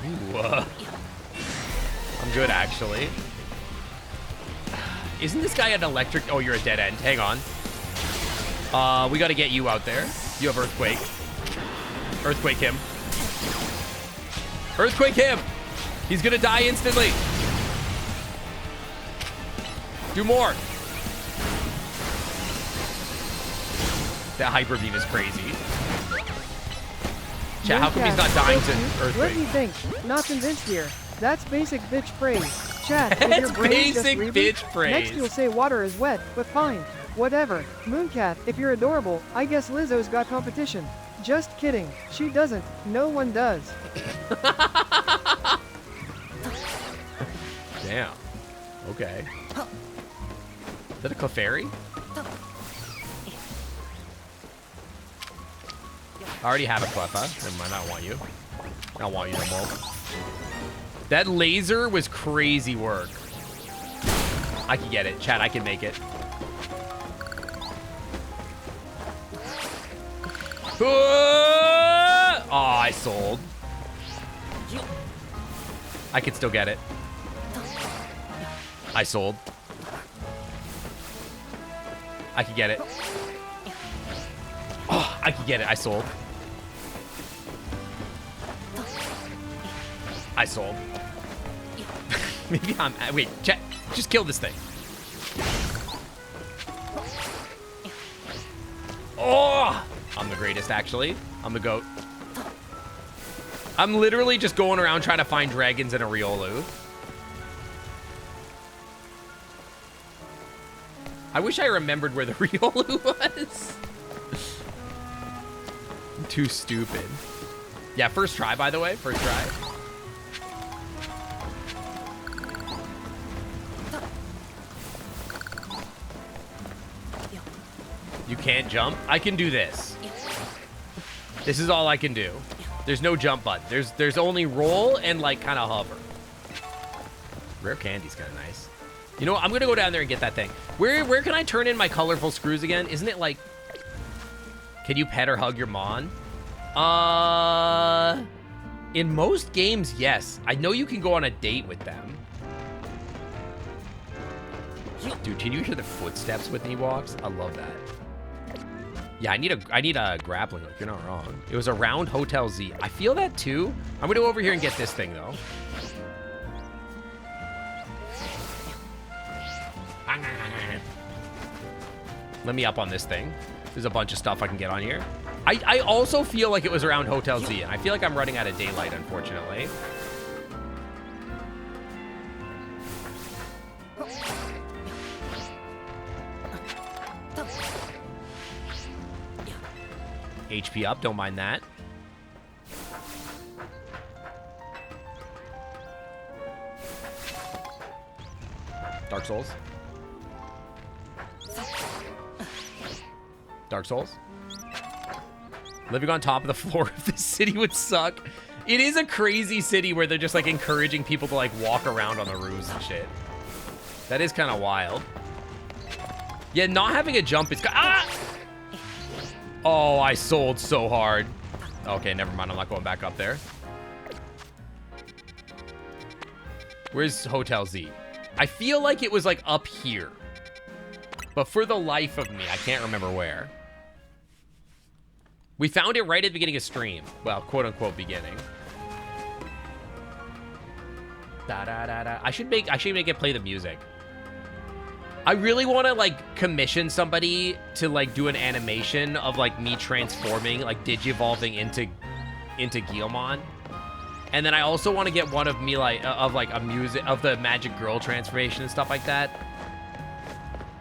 Ooh, I'm good, actually. Isn't this guy an electric? Oh, you're a dead end. Hang on. We got to get you out there. You have Earthquake. Earthquake him. Earthquake him! He's gonna die instantly. Do more. That Hyper Beam is crazy. Chat, how come he's not dying to Earthquake? Let me think. Not convinced here. That's basic bitch praise. Chat, with your That's brain just basic reboot? bitch praise. Next you'll say water is wet, but fine. Whatever. Mooncat, if you're adorable, I guess Lizzo's got competition. Just kidding. She doesn't. No one does. Damn. Okay. Is that a Clefairy? I already have a Cleffa. Never mind, I don't want you. I don't want you no more. That laser was crazy work. I can get it. Chat, I can make it. Oh, I sold. I can still get it. I sold. I can get it. Oh, I can get it. I sold. I sold. Maybe I'm... Wait, chat. Just kill this thing. Oh! I'm the greatest, actually. I'm the GOAT. I'm literally just going around trying to find dragons in a Riolu. I wish I remembered where the Riolu was. I'm too stupid. Yeah, first try, by the way. First try. You can't jump? I can do this. This is all I can do. There's no jump button. There's only roll and like kind of hover. Rare candy's kind of nice. You know what? I'm gonna go down there and get that thing. Where can I turn in my colorful screws again? Isn't it like? Can you pet or hug your mon? In most games, yes. I know you can go on a date with them. Dude, can you hear the footsteps when he walks? I love that. Yeah, I need a grappling hook. You're not wrong. It was around Hotel Z. I feel that too. I'm gonna go over here and get this thing though. Let me up on this thing. There's a bunch of stuff I can get on here. I also feel like it was around Hotel Z, and I feel like I'm running out of daylight, unfortunately. HP up, don't mind that. Dark Souls. Dark Souls. Living on top of the floor of the city would suck. It is a crazy city where they're just like encouraging people to like walk around on the roofs and shit. That is kind of wild. Yeah, not having a jump is... Ah! Oh, I sold so hard. Okay, never mind. I'm not going back up there. Where's Hotel Z? I feel like it was like up here. But for the life of me, I can't remember where. We found it right at the beginning of stream. Well, quote unquote beginning. Da da da da. I should make it play the music. I really want to like commission somebody to like do an animation of like me transforming, like digivolving into Guillemon. And then I also want to get one of me like of like a music of the Magic Girl transformation and stuff like that.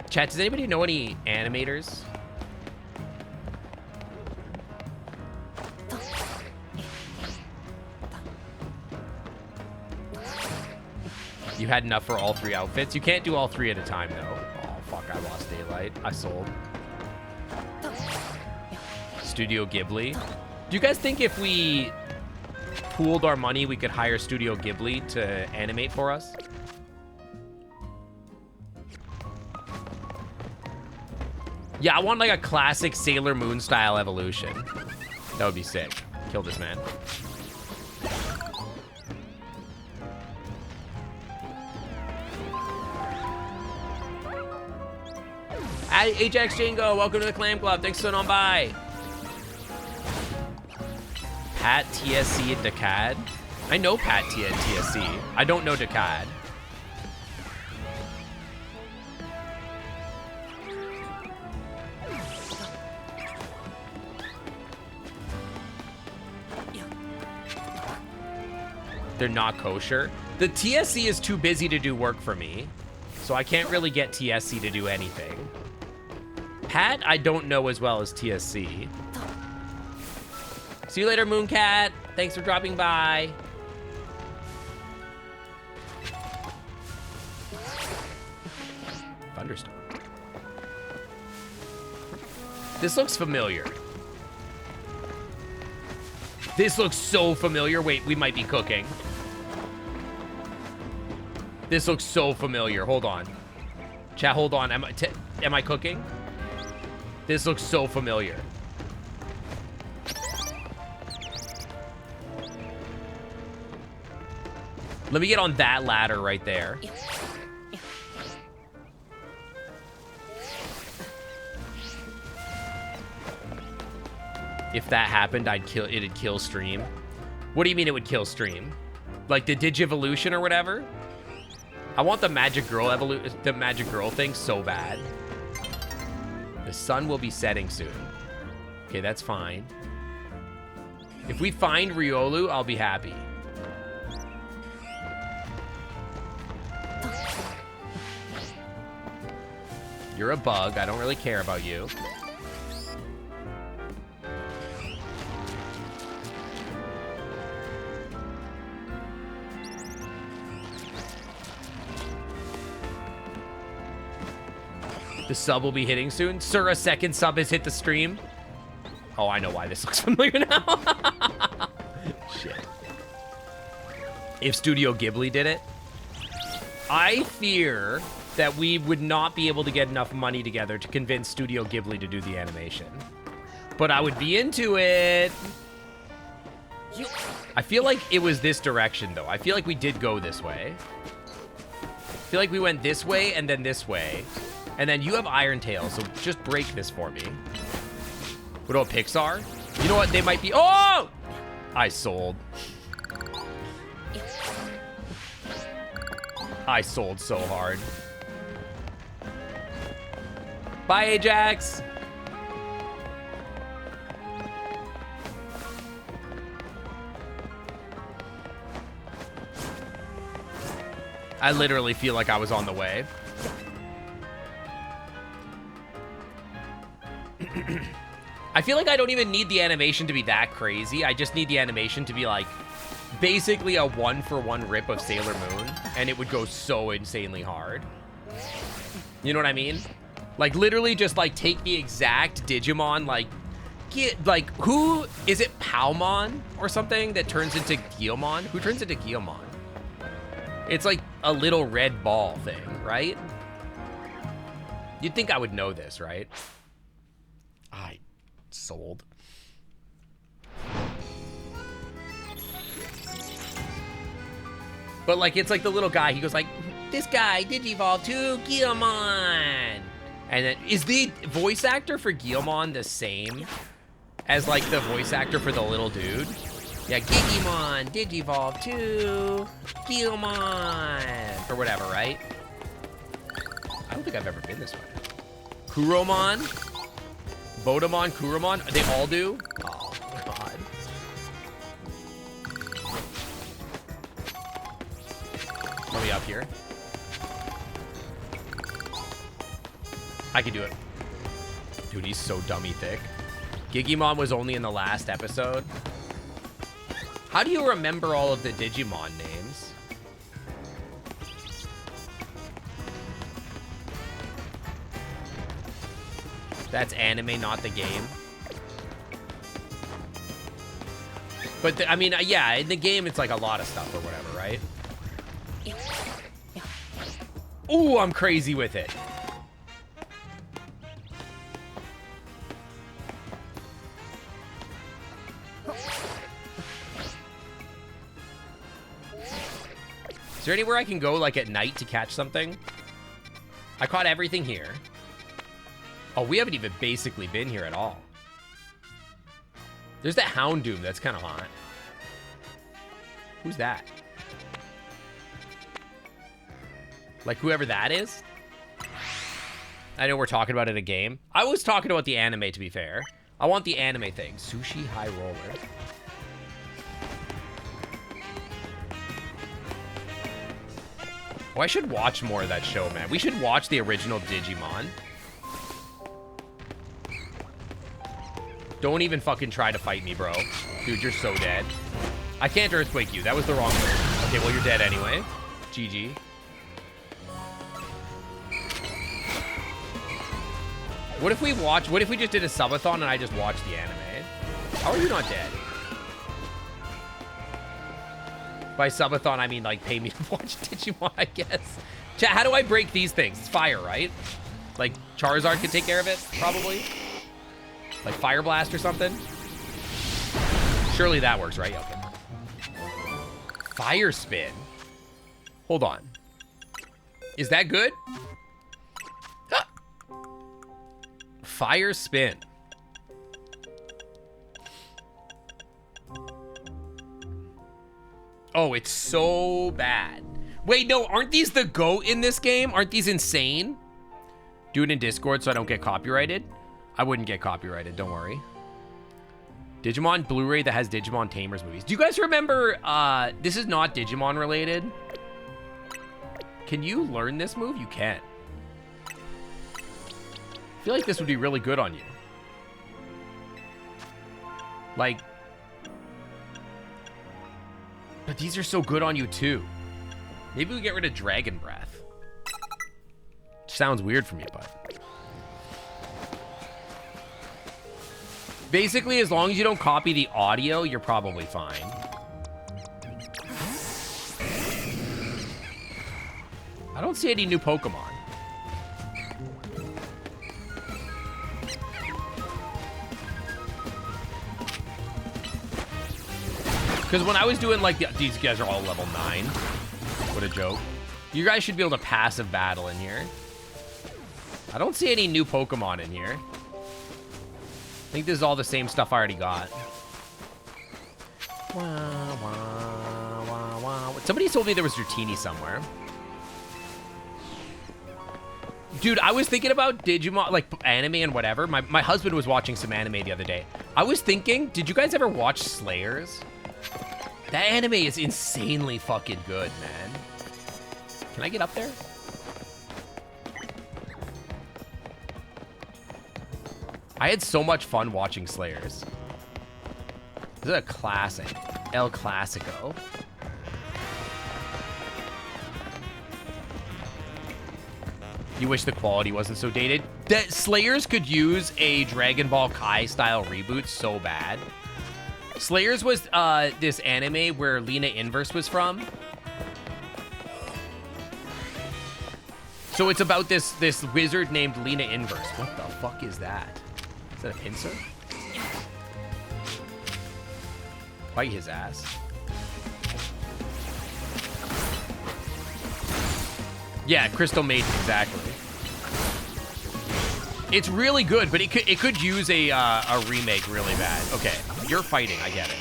Chat, does anybody know any animators? You had enough for all 3 outfits. You can't do all 3 at a time, though. Oh, fuck, I lost daylight. I sold. Studio Ghibli. Do you guys think if we pooled our money, we could hire Studio Ghibli to animate for us? Yeah, I want like a classic Sailor Moon style evolution. That would be sick. Kill this man. Ajax Jingo, welcome to the Clam Club. Thanks for sitting on by. Pat, TSC, and Decad. I know Pat, T, and TSC. I don't know Decad. They're not kosher. The TSC is too busy to do work for me, so I can't really get TSC to do anything. Pat, I don't know as well as TSC. See you later, Mooncat. Thanks for dropping by. Thunderstorm. This looks familiar. This looks so familiar. Wait, we might be cooking. This looks so familiar. Hold on. Chat, hold on. Am I cooking? This looks so familiar. Let me get on that ladder right there. If that happened, it'd kill stream. What do you mean it would kill stream? Like the Digivolution or whatever? I want the Magic Girl thing so bad. The sun will be setting soon. Okay, that's fine. If we find Riolu, I'll be happy. You're a bug. I don't really care about you. The sub will be hitting soon. Sir, a second sub has hit the stream. Oh, I know why this looks familiar now. if Studio Ghibli did it. I fear that we would not be able to get enough money together to convince Studio Ghibli to do the animation. But I would be into it. I feel like it was this direction, though. I feel like we did go this way. I feel like we went this way and then this way. And then you have Iron Tail, so just break this for me. What about Pixar? You know what? They might be... Oh! I sold. I sold so hard. Bye, Ajax. I literally feel like I was on the way. I feel like I don't even need the animation to be that crazy. I just need the animation to be like basically a 1-for-1 rip of Sailor Moon, and it would go so insanely hard. You know what I mean? Like literally just like take the exact Digimon, like get like who is it, Palmon or something that turns into Guilmon? Who turns into Guilmon? It's like a little red ball thing, right? You'd think I would know this, right? I sold. But like, it's like the little guy, he goes like, this guy, Digivolve to Guilmon. And then, is the voice actor for Guilmon the same as like the voice actor for the little dude? Yeah, Gigimon, Digivolve to Guilmon, or whatever, right? I don't think I've ever been this way. Kuromon, Bodamon, Kuromon, they all do? Oh, God. Let me up here. I can do it. Dude, he's so dummy thick. Gigimon was only in the last episode. How do you remember all of the Digimon names? That's anime, not the game. But, I mean, yeah, in the game, it's like a lot of stuff or whatever, right? Ooh, I'm crazy with it. Is there anywhere I can go, like, at night to catch something? I caught everything here. Oh, we haven't even basically been here at all. There's that Houndoom that's kind of hot. Who's that? Like, whoever that is? I know we're talking about it in a game. I was talking about the anime, to be fair. I want the anime thing. Sushi High Roller. Oh, I should watch more of that show, man. We should watch the original Digimon. Don't even fucking try to fight me, bro. Dude, you're so dead. I can't earthquake you. That was the wrong move. Okay, well, you're dead anyway. GG. What if we just did a subathon and I just watched the anime? How are you not dead? By subathon, I mean, like, pay me to watch Digimon, I guess. Chat, how do I break these things? It's fire, right? Like, Charizard could take care of it, probably? Like Fire Blast or something? Surely that works, right? Okay. Fire Spin. Hold on. Is that good? Ah! Fire Spin. Oh, it's so bad. Wait, no, aren't these the GOAT in this game? Aren't these insane? Do it in Discord so I don't get copyrighted. I wouldn't get copyrighted, don't worry. Digimon Blu-ray that has Digimon Tamers movies. Do you guys remember, this is not Digimon related. Can you learn this move? You can. I feel like this would be really good on you. Like, but these are so good on you too. Maybe we get rid of Dragon Breath. Sounds weird for me, but. Basically, as long as you don't copy the audio, you're probably fine. I don't see any new Pokemon. Because when I was doing, like, these guys are all level 9. What a joke. You guys should be able to passive battle in here. I don't see any new Pokemon in here. I think this is all the same stuff I already got. Wah, wah, wah, wah. Somebody told me there was Dratini somewhere. Dude, I was thinking about Digimon, like, anime and whatever. My husband was watching some anime the other day. I was thinking, did you guys ever watch Slayers? That anime is insanely fucking good, man. Can I get up there? I had so much fun watching Slayers. This is a classic. El Clasico. You wish the quality wasn't so dated? That Slayers could use a Dragon Ball Kai style reboot so bad. Slayers was this anime where Lena Inverse was from. So it's about this wizard named Lena Inverse. What the fuck is that? Is that a pincer? Bite his ass. Yeah, Crystal Maiden, exactly. It's really good, but it could use a remake really bad. Okay, you're fighting, I get it.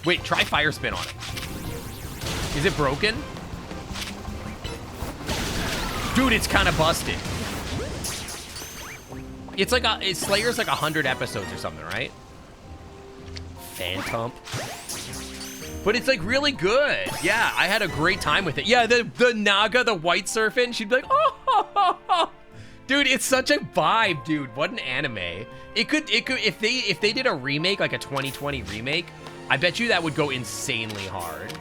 Wait, try Fire Spin on it. Is it broken? Dude, it's kind of busted. It's like Slayer's like 100 episodes or something, right? Phantom. But it's like really good. Yeah, I had a great time with it. Yeah, the Naga, the white surfing, she'd be like, oh. Dude, it's such a vibe, dude. What an anime. It could if they did a remake, like a 2020 remake, I bet you that would go insanely hard.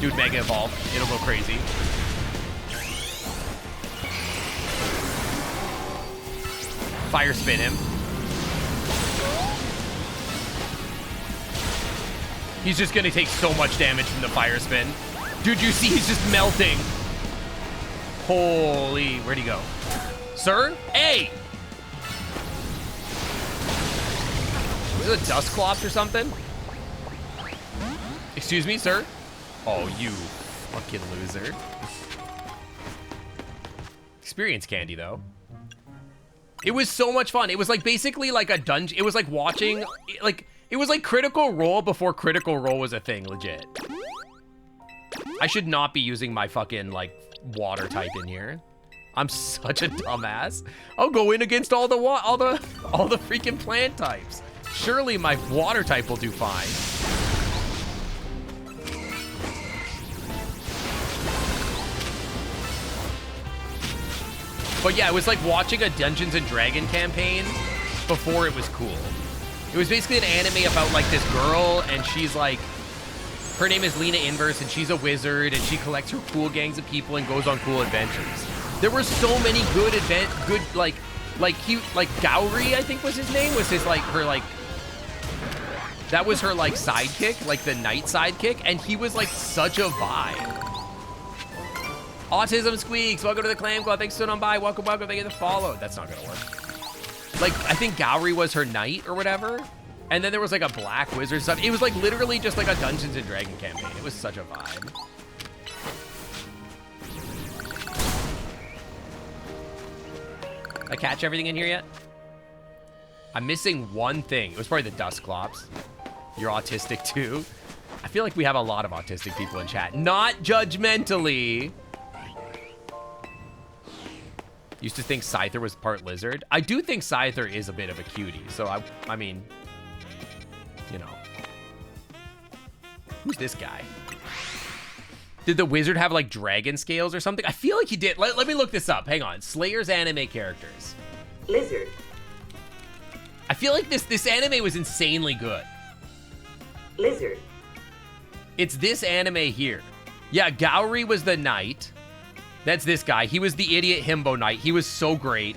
Dude, Mega Evolve. It'll go crazy. Fire Spin him. He's just gonna take so much damage from the Fire Spin. Dude, you see he's just melting. Holy, where'd he go? Sir? Hey! Is it a Dusclops or something? Excuse me, sir? Oh, you fucking loser. Experience candy, though. It was so much fun. It was like basically like a dungeon. It was like watching, like, it was like Critical Role before Critical Role was a thing, legit. I should not be using my fucking, like, water type in here. I'm such a dumbass. I'll go in against all the freaking plant types. Surely my water type will do fine. But yeah, it was like watching a Dungeons and Dragon campaign before it was cool. It was basically an anime about like this girl, and she's like, her name is Lena Inverse, and she's a wizard, and she collects her cool gangs of people and goes on cool adventures. There were so many good Gowry, I think was his name, was his like her like, that was her like sidekick, like the knight sidekick, and he was like such a vibe. Autism Squeaks, welcome to the Clan Club. Thanks for stood on by. Welcome, thank you for the follow. That's not gonna work. Like, I think Gowry was her knight or whatever. And then there was like a black wizard stuff. It was like literally just like a Dungeons and Dragon campaign. It was such a vibe. I catch everything in here yet? I'm missing one thing. It was probably the Dusclops. You're autistic too. I feel like we have a lot of autistic people in chat. Not judgmentally. Used to think Scyther was part lizard. I do think Scyther is a bit of a cutie. So, I mean, you know. Who's this guy? Did the wizard have, like, dragon scales or something? I feel like he did. Let me look this up. Hang on. Slayer's anime characters. Lizard. I feel like this anime was insanely good. Lizard. It's this anime here. Yeah, Gowry was the knight. That's this guy. He was the idiot himbo knight. He was so great.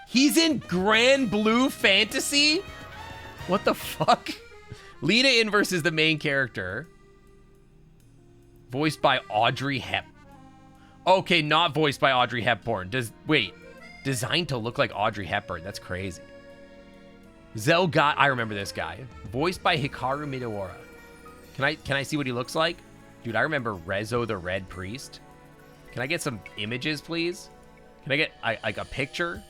He's in Grand Blue Fantasy? What the fuck? Lena Inverse is the main character. Voiced by Audrey Hep. Okay, not voiced by Audrey Hepburn. Wait. Designed to look like Audrey Hepburn. That's crazy. Zelgat. I remember this guy. Voiced by Hikaru Midawara. Can I see what he looks like? Dude, I remember Rezo the Red Priest. Can I get some images, please? Can I get like a picture?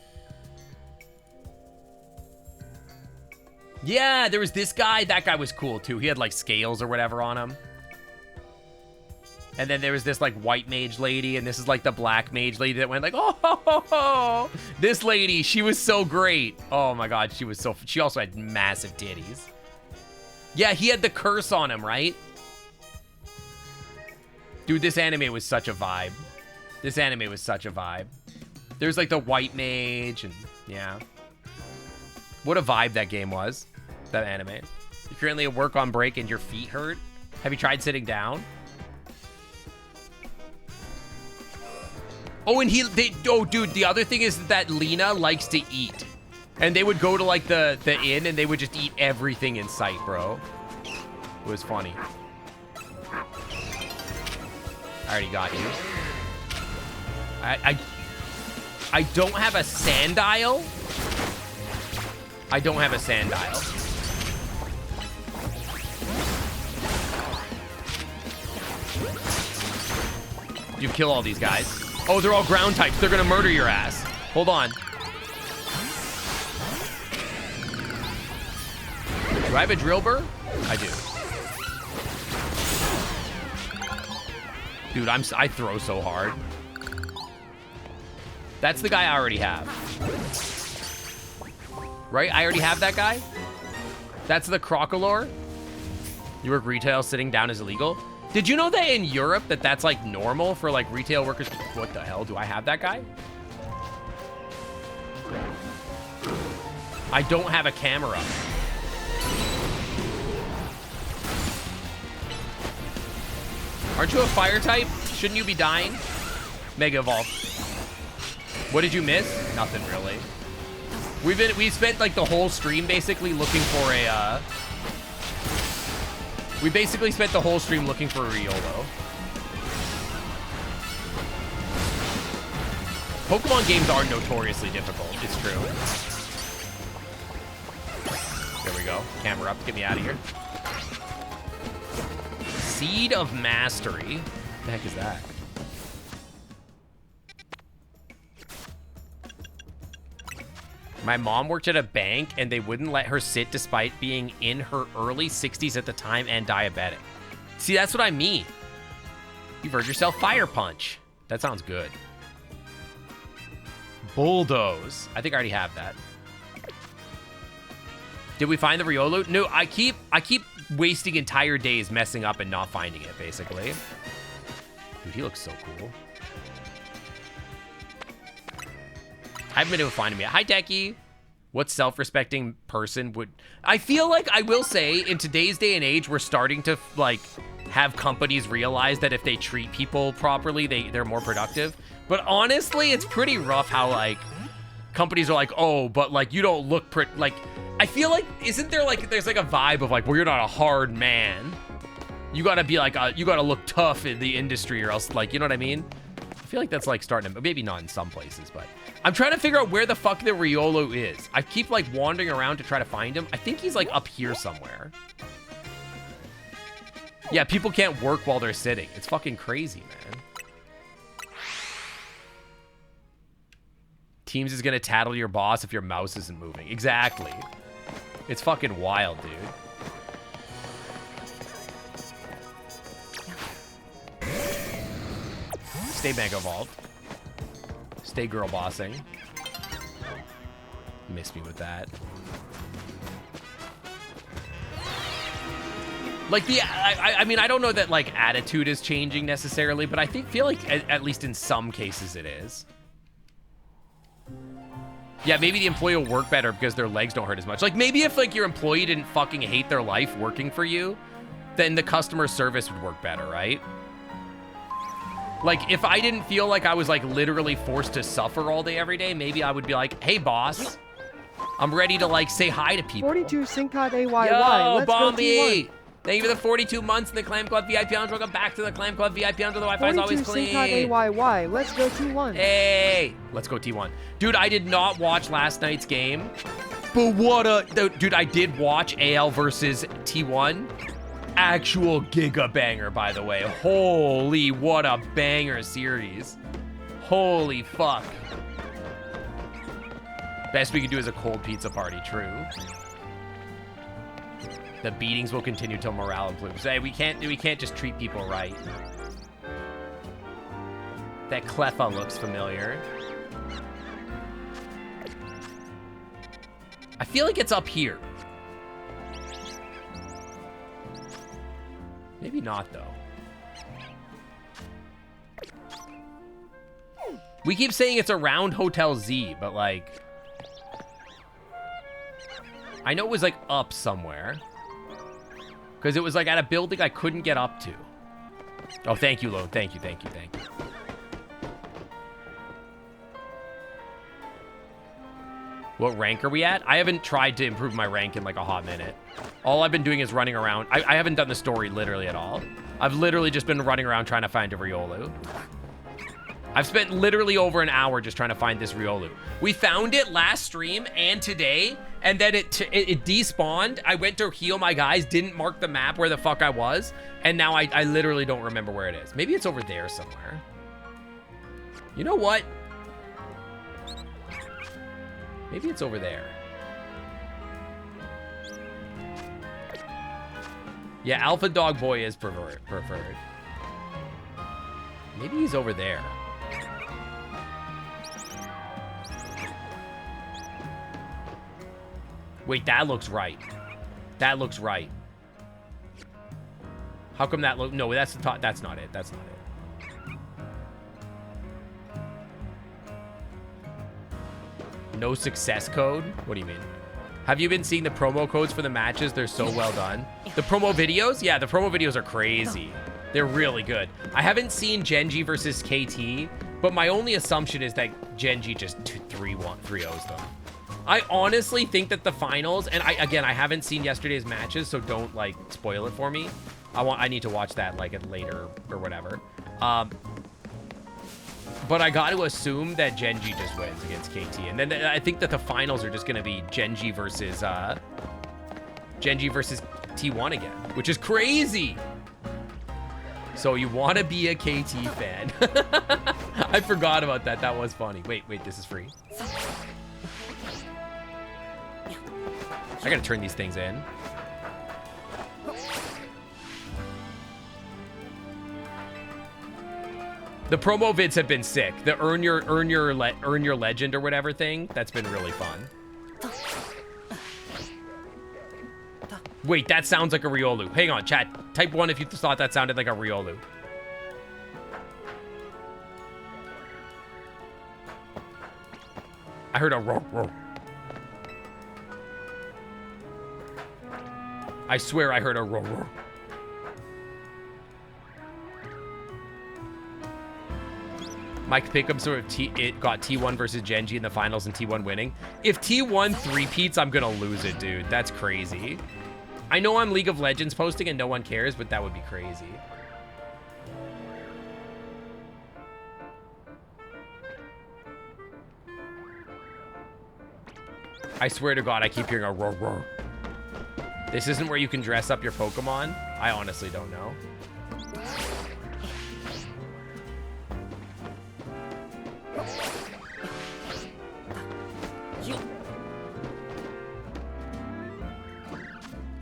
Yeah, there was this guy. That guy was cool too. He had like scales or whatever on him. And then there was this like white mage lady, and this is like the black mage lady that went like, oh, ho, ho, ho. This lady, she was so great. Oh my God, she was so, she also had massive titties. Yeah, he had the curse on him, right? Dude, this anime was such a vibe. This anime was such a vibe. There's like the white mage, and yeah. What a vibe that game was, that anime. You're currently at work on break and your feet hurt. Have you tried sitting down? Oh, and oh, dude, the other thing is that Lena likes to eat. And they would go to, like, the inn, and they would just eat everything in sight, bro. It was funny. I already got you. I don't have a sandile. I don't have a sandile. You kill all these guys. Oh, they're all ground types. They're gonna murder your ass. Hold on. Do I have a drill burr? I do. Dude, I throw so hard. That's the guy I already have. Right? I already have that guy? That's the Crocolore? You work retail, sitting down is illegal? Did you know that in Europe that's like normal for like retail workers? What the hell? Do I have that guy? I don't have a camera. Aren't you a fire type? Shouldn't you be dying? Mega Evolve. What did you miss? Nothing really. We spent like the whole stream basically looking for a we basically spent the whole stream looking for a Riolo. Pokemon games are notoriously difficult. It's true. There we go. Camera up. Get me out of here. Seed of Mastery. What the heck is that? My mom worked at a bank, and they wouldn't let her sit despite being in her early 60s at the time and diabetic. See, that's what I mean. You've heard yourself Fire Punch. That sounds good. Bulldoze. I think I already have that. Did we find the Riolu? No, I keep wasting entire days messing up and not finding it, basically. Dude, he looks so cool. I haven't been able to find him yet. Hi, Decky. What self-respecting person would... I feel like, I will say, in today's day and age, we're starting to, like, have companies realize that if they treat people properly, they're more productive. But honestly, it's pretty rough how, like, companies are like, oh, but, like, you don't look like... I feel like, isn't there, like, there's, like, a vibe of, like, well, you're not a hard man. You gotta be, like, you gotta look tough in the industry or else, like, you know what I mean? I feel like that's, like, starting to... Maybe not in some places, but... I'm trying to figure out where the fuck the Riolu is. I keep, like, wandering around to try to find him. I think he's, like, up here somewhere. Yeah, people can't work while they're sitting. It's fucking crazy, man. Teams is gonna tattle your boss if your mouse isn't moving. Exactly. It's fucking wild, dude. Stay Mega Evolved. Stay girl bossing. Miss me with that. Like I mean, I don't know that like attitude is changing necessarily, but I feel like at least in some cases it is. Yeah, maybe the employee will work better because their legs don't hurt as much. Like maybe if like your employee didn't fucking hate their life working for you, then the customer service would work better, right? Like, if I didn't feel like I was, like, literally forced to suffer all day, every day, maybe I would be like, hey, boss, I'm ready to like say hi to people. 42 Syncod AYY. Yo, Let's go Bombi! T1. Thank you for the 42 months in the Clam Club VIP Lounge. Welcome back to the Clam Club VIP Lounge. The Wi-Fi's always 42 clean. Syncod AYY. Let's go T1. Hey! Let's go T1. Dude, I did not watch last night's game. But what a... Dude, I did watch AL versus T1. Actual giga banger, by the way. Holy, what a banger series. Holy fuck. Best we can do is a cold pizza party, true. The beatings will continue till morale improves. Hey, we can't just treat people right. That Cleffa looks familiar. I feel like it's up here. Maybe not, though. We keep saying it's around Hotel Z, but like... I know it was like up somewhere. Because it was like at a building I couldn't get up to. Oh, thank you, Lone. Thank you, thank you, thank you. What rank are we at? I haven't tried to improve my rank in like a hot minute. All I've been doing is running around. I haven't done the story literally at all. I've literally just been running around trying to find a Riolu. I've spent literally over an hour just trying to find this Riolu. We found it last stream and today, and then it despawned. I went to heal my guys, didn't mark the map where the fuck I was, and now I literally don't remember where it is. Maybe it's over there somewhere. You know what? Maybe it's over there. Yeah, Alpha Dog Boy is preferred. Maybe he's over there. Wait, that looks right. That looks right. How come that look? No, that's the top. That's not it. That's not it. No success code? What do you mean? Have you been seeing the promo codes for the matches? They're so well done. The promo videos? Yeah, the promo videos are crazy. They're really good. I haven't seen Genji versus KT, but my only assumption is that Genji just 3-0s them. I honestly think that the finals, and I haven't seen yesterday's matches, so don't like spoil it for me. I need to watch that like later or whatever. But I got to assume that Genji just wins against KT, and then I think that the finals are just gonna be Genji versus T1 again, which is crazy. So you want to be a KT fan? I forgot about that. That was funny. Wait, this is free. I gotta turn these things in. The promo vids have been sick. The earn your legend or whatever thing, that's been really fun. Wait, that sounds like a Riolu. Hang on, chat. Type 1 if you thought that sounded like a Riolu. I heard a roar, roar. I swear I heard a roar, roar. Mike Pickham sort of it got T1 versus Genji in the finals and T1 winning. If T1 3-peats, I'm gonna lose it, dude. That's crazy. I know I'm League of Legends posting and no one cares, but that would be crazy. I swear to God, I keep hearing a roar, roar. This isn't where you can dress up your Pokemon? I honestly don't know.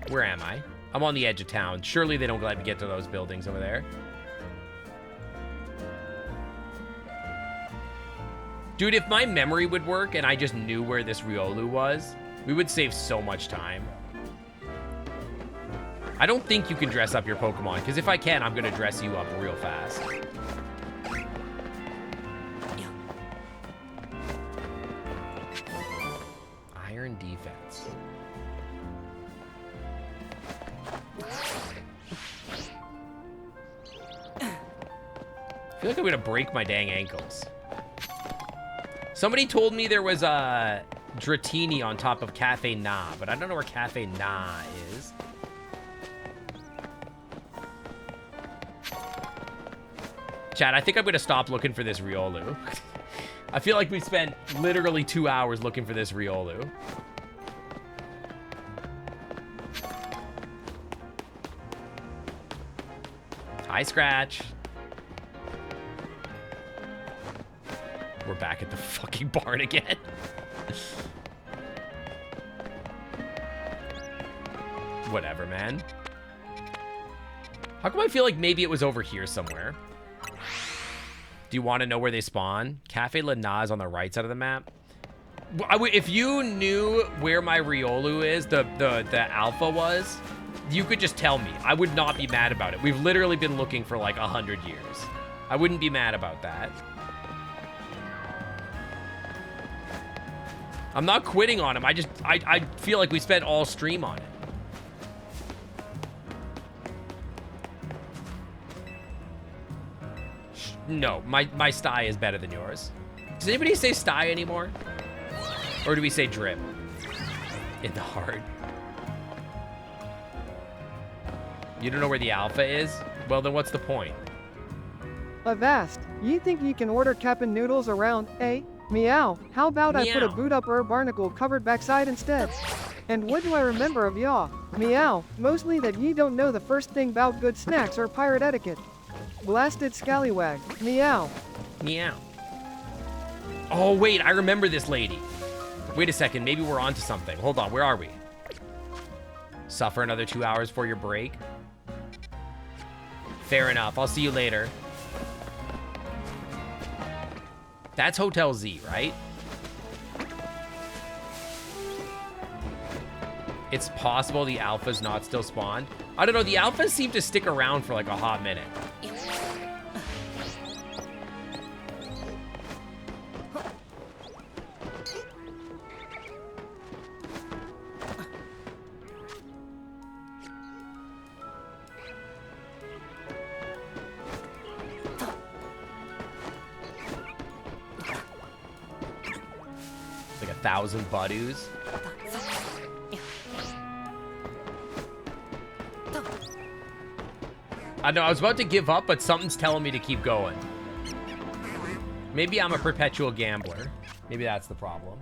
Where am I? I'm on the edge of town. Surely they don't let me get to those buildings over there. Dude, if my memory would work and I just knew where this Riolu was, we would save so much time. I don't think you can dress up your Pokemon, because if I can, I'm going to dress you up real fast. Iron defense. I feel like I'm gonna break my dang ankles. Somebody told me there was a Dratini on top of Cafe Na, but I don't know where Cafe Na is. Chad, I think I'm gonna stop looking for this Riolu. I feel like we spent literally 2 hours looking for this Riolu. Hi, Scratch. We're back at the fucking barn again. Whatever, man. How come I feel like maybe it was over here somewhere? Do you want to know where they spawn? Cafe Lana is on the right side of the map. If you knew where my Riolu is, the alpha was, you could just tell me. I would not be mad about it. We've literally been looking for like 100 years. I wouldn't be mad about that. I'm not quitting on him. I feel like we spent all stream on it. No, my sty is better than yours. Does anybody say sty anymore? Or do we say drip? In the heart. You don't know where the alpha is? Well, then what's the point? Avast, you think you can order Cap'n Noodles around, eh? Meow, how about I put a Meow. boot up barnacle covered backside instead? And what do I remember of yaw? Meow, mostly that ye don't know the first thing about good snacks or pirate etiquette. Blasted scallywag, meow. Meow. Oh, wait, I remember this lady. Wait a second, maybe we're onto something. Hold on, where are we? Suffer another 2 hours for your break? Fair enough, I'll see you later. That's Hotel Z, right? It's possible the alpha's not still spawned. I don't know, the alphas seem to stick around for like a hot minute. Like 1,000 Badus. I know, I was about to give up, but something's telling me to keep going. Maybe I'm a perpetual gambler. Maybe that's the problem.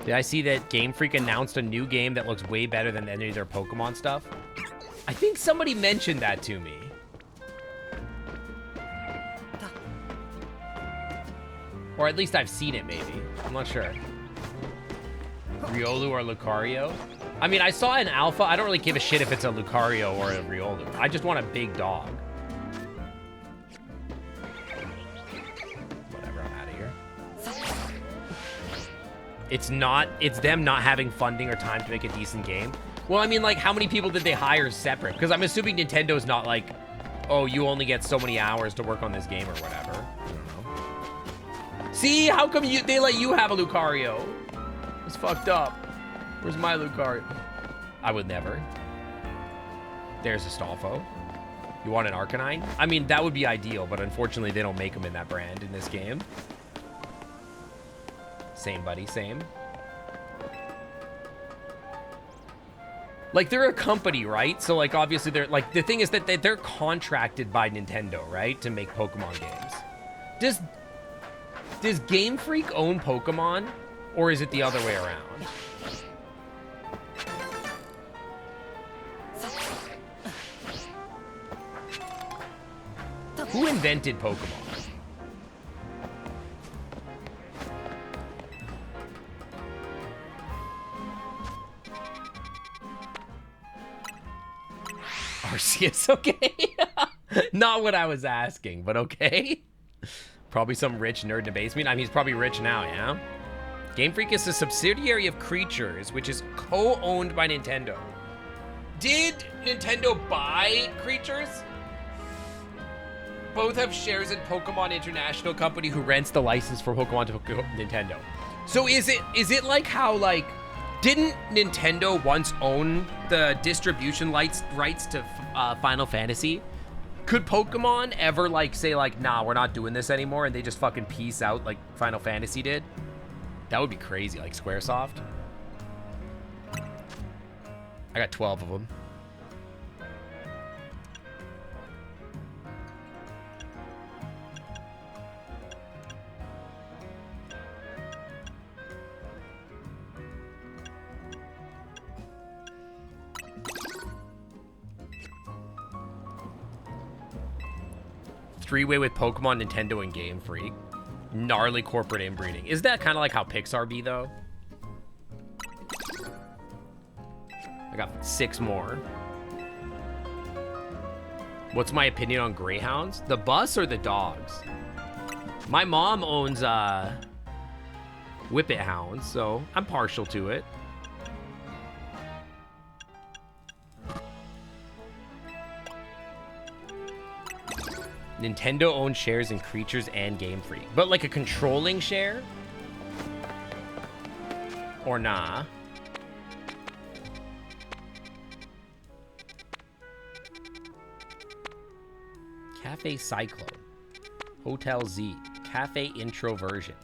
Did I see that Game Freak announced a new game that looks way better than any of their Pokemon stuff? I think somebody mentioned that to me. Or at least I've seen it, maybe. I'm not sure. Riolu or Lucario? I mean, I saw an alpha. I don't really give a shit if it's a Lucario or a Riolu. I just want a big dog. Whatever, I'm out of here. It's them not having funding or time to make a decent game. Well, I mean, like, how many people did they hire separate? Because I'm assuming Nintendo's not like, oh, you only get so many hours to work on this game or whatever. I don't know. See, how come they let you have a Lucario? It's fucked up. Where's my Lucario? I would never. There's a Stalfo. You want an Arcanine? I mean, that would be ideal, but unfortunately, they don't make them in that brand in this game. Same, buddy, same. Like, they're a company, right? So, like, obviously, they're, like, the thing is that they're contracted by Nintendo, right? To make Pokemon games. Does Game Freak own Pokemon? Or is it the other way around? Who invented Pokemon? Arceus, okay. Not what I was asking, but okay. Probably some rich nerd in the basement. I mean, he's probably rich now, yeah? Game Freak is a subsidiary of Creatures, which is co-owned by Nintendo. Did Nintendo buy Creatures? Both have shares in Pokemon International Company, who rents the license for Pokemon to Nintendo. So is it like how, like, Didn't Nintendo once own the distribution rights to Final Fantasy? Could Pokemon ever like say like, nah, we're not doing this anymore, and they just fucking peace out like Final Fantasy did? That would be crazy, like Squaresoft. I got 12 of them. Three-way with Pokemon, Nintendo, and Game Freak. Gnarly corporate inbreeding. Is that kind of like how Pixar be, though? I got 6 more. What's my opinion on Greyhounds? The bus or the dogs? My mom owns Whippet Hounds, so I'm partial to it. Nintendo owns shares in Creatures and Game Freak. But like a controlling share? Or nah? Cafe Cyclone. Hotel Z. Cafe Introversion.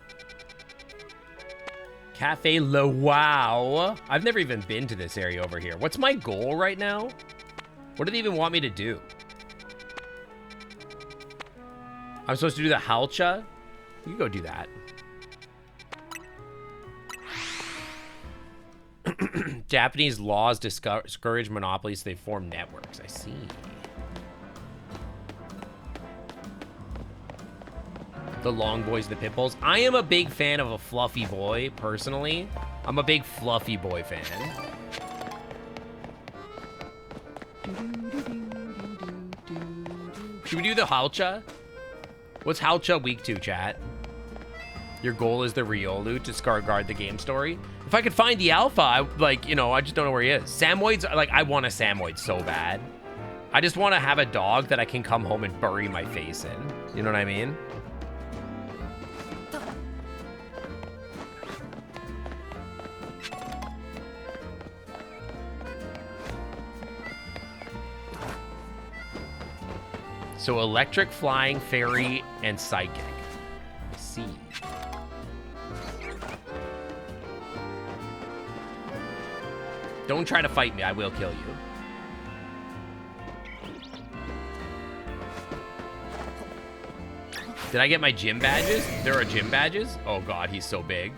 Cafe Wow. I've never even been to this area over here. What's my goal right now? What do they even want me to do? I'm supposed to do the Halcha? You can go do that. Japanese laws discourage monopolies. They form networks. I see. The long boys, the pit bulls. I am a big fan of a fluffy boy, personally. I'm a big fluffy boy fan. Should we do the Halcha? What's Halcha week 2, chat? Your goal is the Riolu to guard the game story? If I could find the alpha, I just don't know where he is. Samoyeds, like, I want a Samoyed so bad. I just want to have a dog that I can come home and bury my face in. You know what I mean? So electric, flying, fairy, and psychic. Let's see. Don't try to fight me. I will kill you. Did I get my gym badges? There are gym badges? Oh god, he's so big.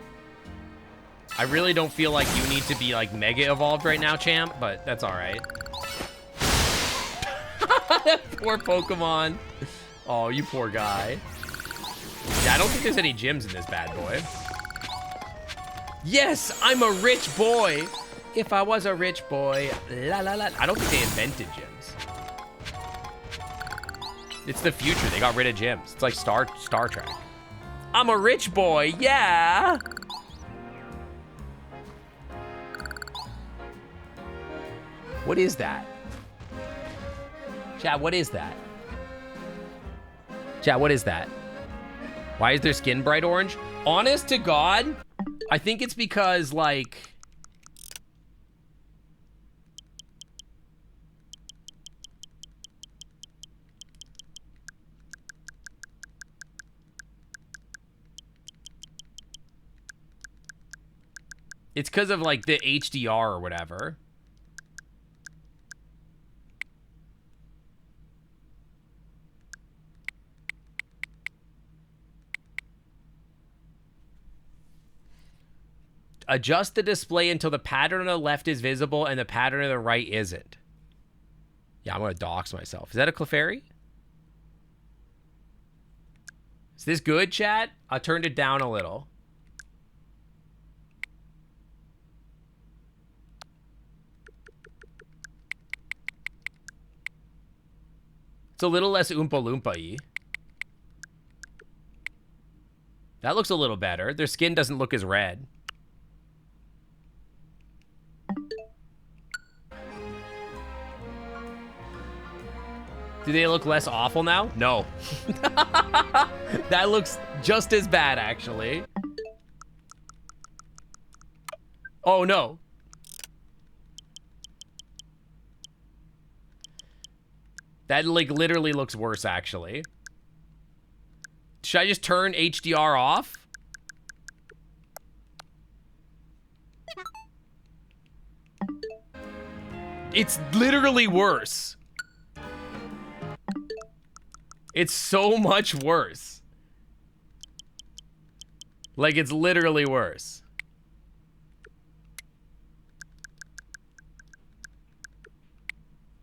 I really don't feel like you need to be like mega evolved right now, champ, but that's all right. Poor Pokemon. Oh, you poor guy. Yeah, I don't think there's any gyms in this bad boy. Yes, I'm a rich boy. If I was a rich boy. La la la. I don't think they invented gyms. It's the future. They got rid of gyms. It's like Star Trek. I'm a rich boy. Yeah. What is that? Chat, what is that? Chat, what is that? Why is their skin bright orange? Honest to God, I think it's because, like... It's because of, like, the HDR or whatever. Adjust the display until the pattern on the left is visible and the pattern on the right isn't. Yeah, I'm going to dox myself. Is that a Clefairy? Is this good, chat? I turned it down a little. It's a little less Oompa Loompa-y. That looks a little better. Their skin doesn't look as red. Do they look less awful now? No. That looks just as bad, actually. Oh, no. That, like, literally looks worse, actually. Should I just turn HDR off? It's literally worse. It's so much worse. Like, it's literally worse.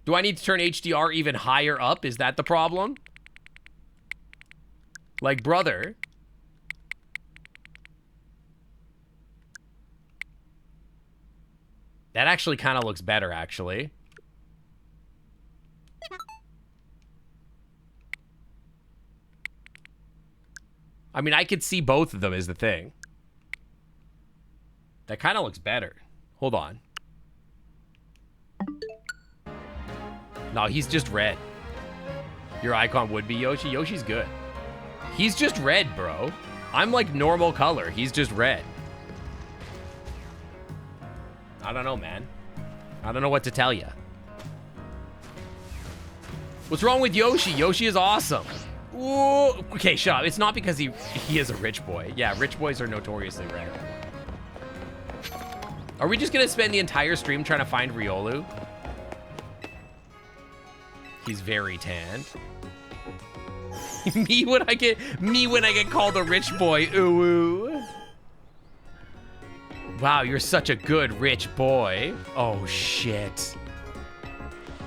Do I need to turn HDR even higher up? Is that the problem? Like, brother. That actually kind of looks better, actually. I mean, I could see both of them is the thing. That kind of looks better. Hold on. No, he's just red. Your icon would be Yoshi. Yoshi's good. He's just red, bro. I'm like normal color. He's just red. I don't know, man. I don't know what to tell you. What's wrong with Yoshi? Yoshi is awesome. Ooh. Okay, shut up. It's not because he is a rich boy. Yeah, rich boys are notoriously rare. Are we just gonna spend the entire stream trying to find Riolu? He's very tanned. me when I get called a rich boy. Ooh, ooh. Wow, you're such a good rich boy. Oh shit.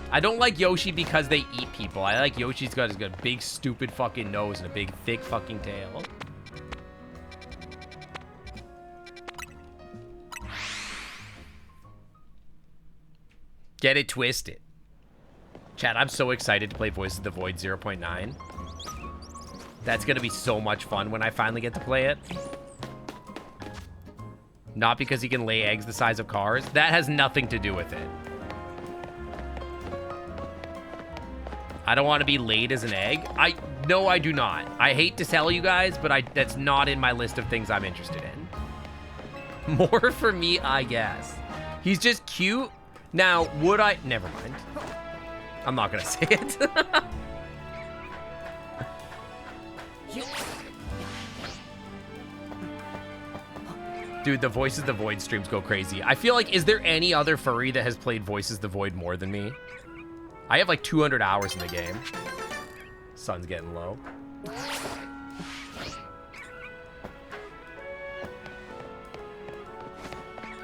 I don't like Yoshi because they eat people. I like Yoshi's got a big stupid fucking nose and a big thick fucking tail. Get it twisted. Chat, I'm so excited to play Voices of the Void 0.9. That's gonna be so much fun when I finally get to play it. Not because he can lay eggs the size of cars. That has nothing to do with it. I don't want to be laid as an egg. No, I do not. I hate to tell you guys, but that's not in my list of things I'm interested in. More for me, I guess. He's just cute. Now, would I... Never mind. I'm not gonna say it. Dude, the Voices of the Void streams go crazy. I feel like, is there any other furry that has played Voices of the Void more than me? I have like 200 hours in the game. Sun's getting low.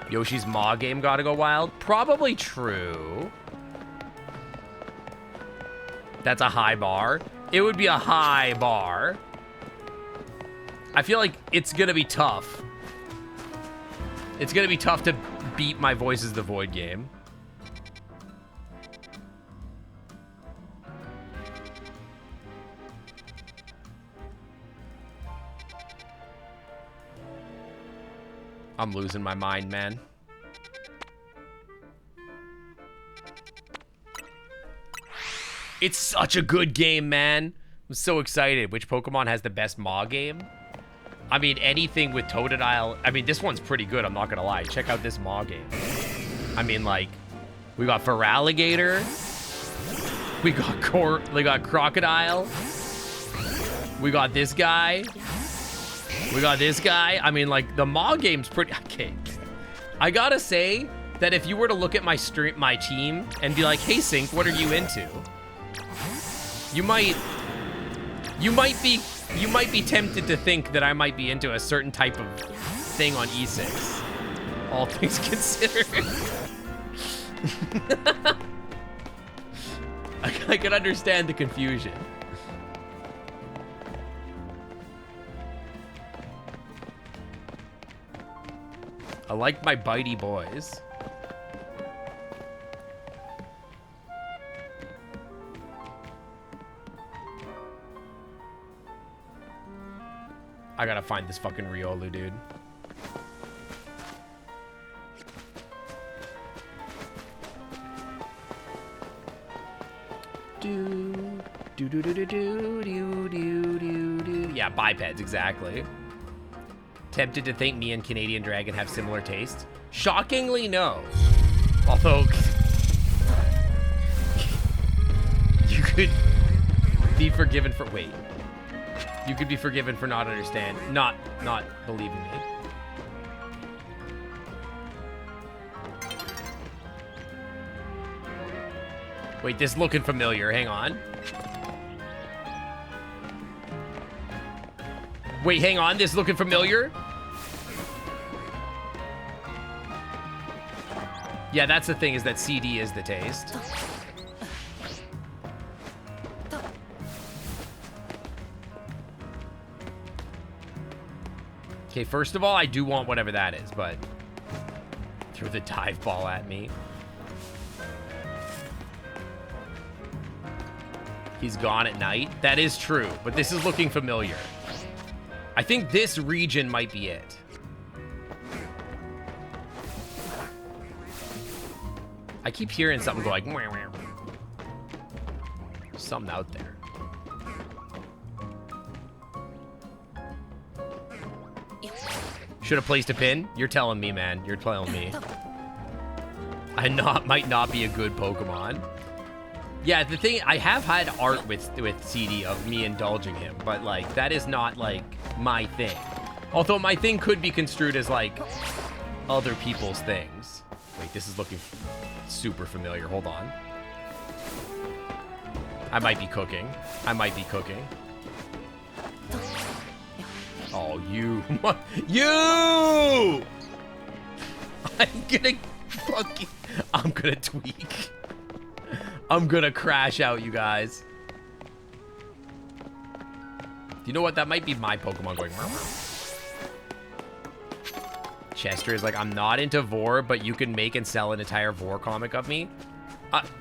Yoshi's Maw game gotta go wild? Probably true. That's a high bar. It would be a high bar. I feel like it's gonna be tough. It's gonna be tough to beat my Voices of the Void game. I'm losing my mind, man. It's such a good game, man. I'm so excited. Which Pokemon has the best Maw game? I mean, anything with Totodile. I mean, this one's pretty good, I'm not gonna lie. Check out this Maw game. I mean, like, we got Feraligatr. We got Crocodile. We got this guy. We got this guy. I mean, like, the Maw game's pretty... Okay. I gotta say that if you were to look at my team and be like, hey, Sync, what are you into? You might be tempted to think that I might be into a certain type of thing on E6. All things considered. I can understand the confusion. I like my bitey boys. I gotta find this fucking Riolu, dude. Yeah, bipeds, exactly. Tempted to think me and Canadian Dragon have similar tastes? Shockingly, no. Although... could be forgiven for... Wait. You could be forgiven for not believing me. Wait, this is looking familiar. Hang on. Wait, hang on. This is looking familiar. Yeah, that's the thing, is that CD is the taste. Okay, first of all, I do want whatever that is, but... Threw the dive ball at me. He's gone at night. That is true, but this is looking familiar. I think this region might be it. I keep hearing something go like... Wah, wah. Something out there. Should have placed a pin? You're telling me, man. You're telling me. Might not be a good Pokemon. Yeah, the thing, I have had art with CD of me indulging him, but like that is not like my thing. Although my thing could be construed as like other people's things. Wait, this is looking super familiar. Hold on. I might be cooking. I might be cooking. Oh, you. You! I'm gonna tweak. I'm gonna crash out, you guys. You know what? That might be my Pokemon going. Chester is like, I'm not into Vor, but you can make and sell an entire Vor comic of me.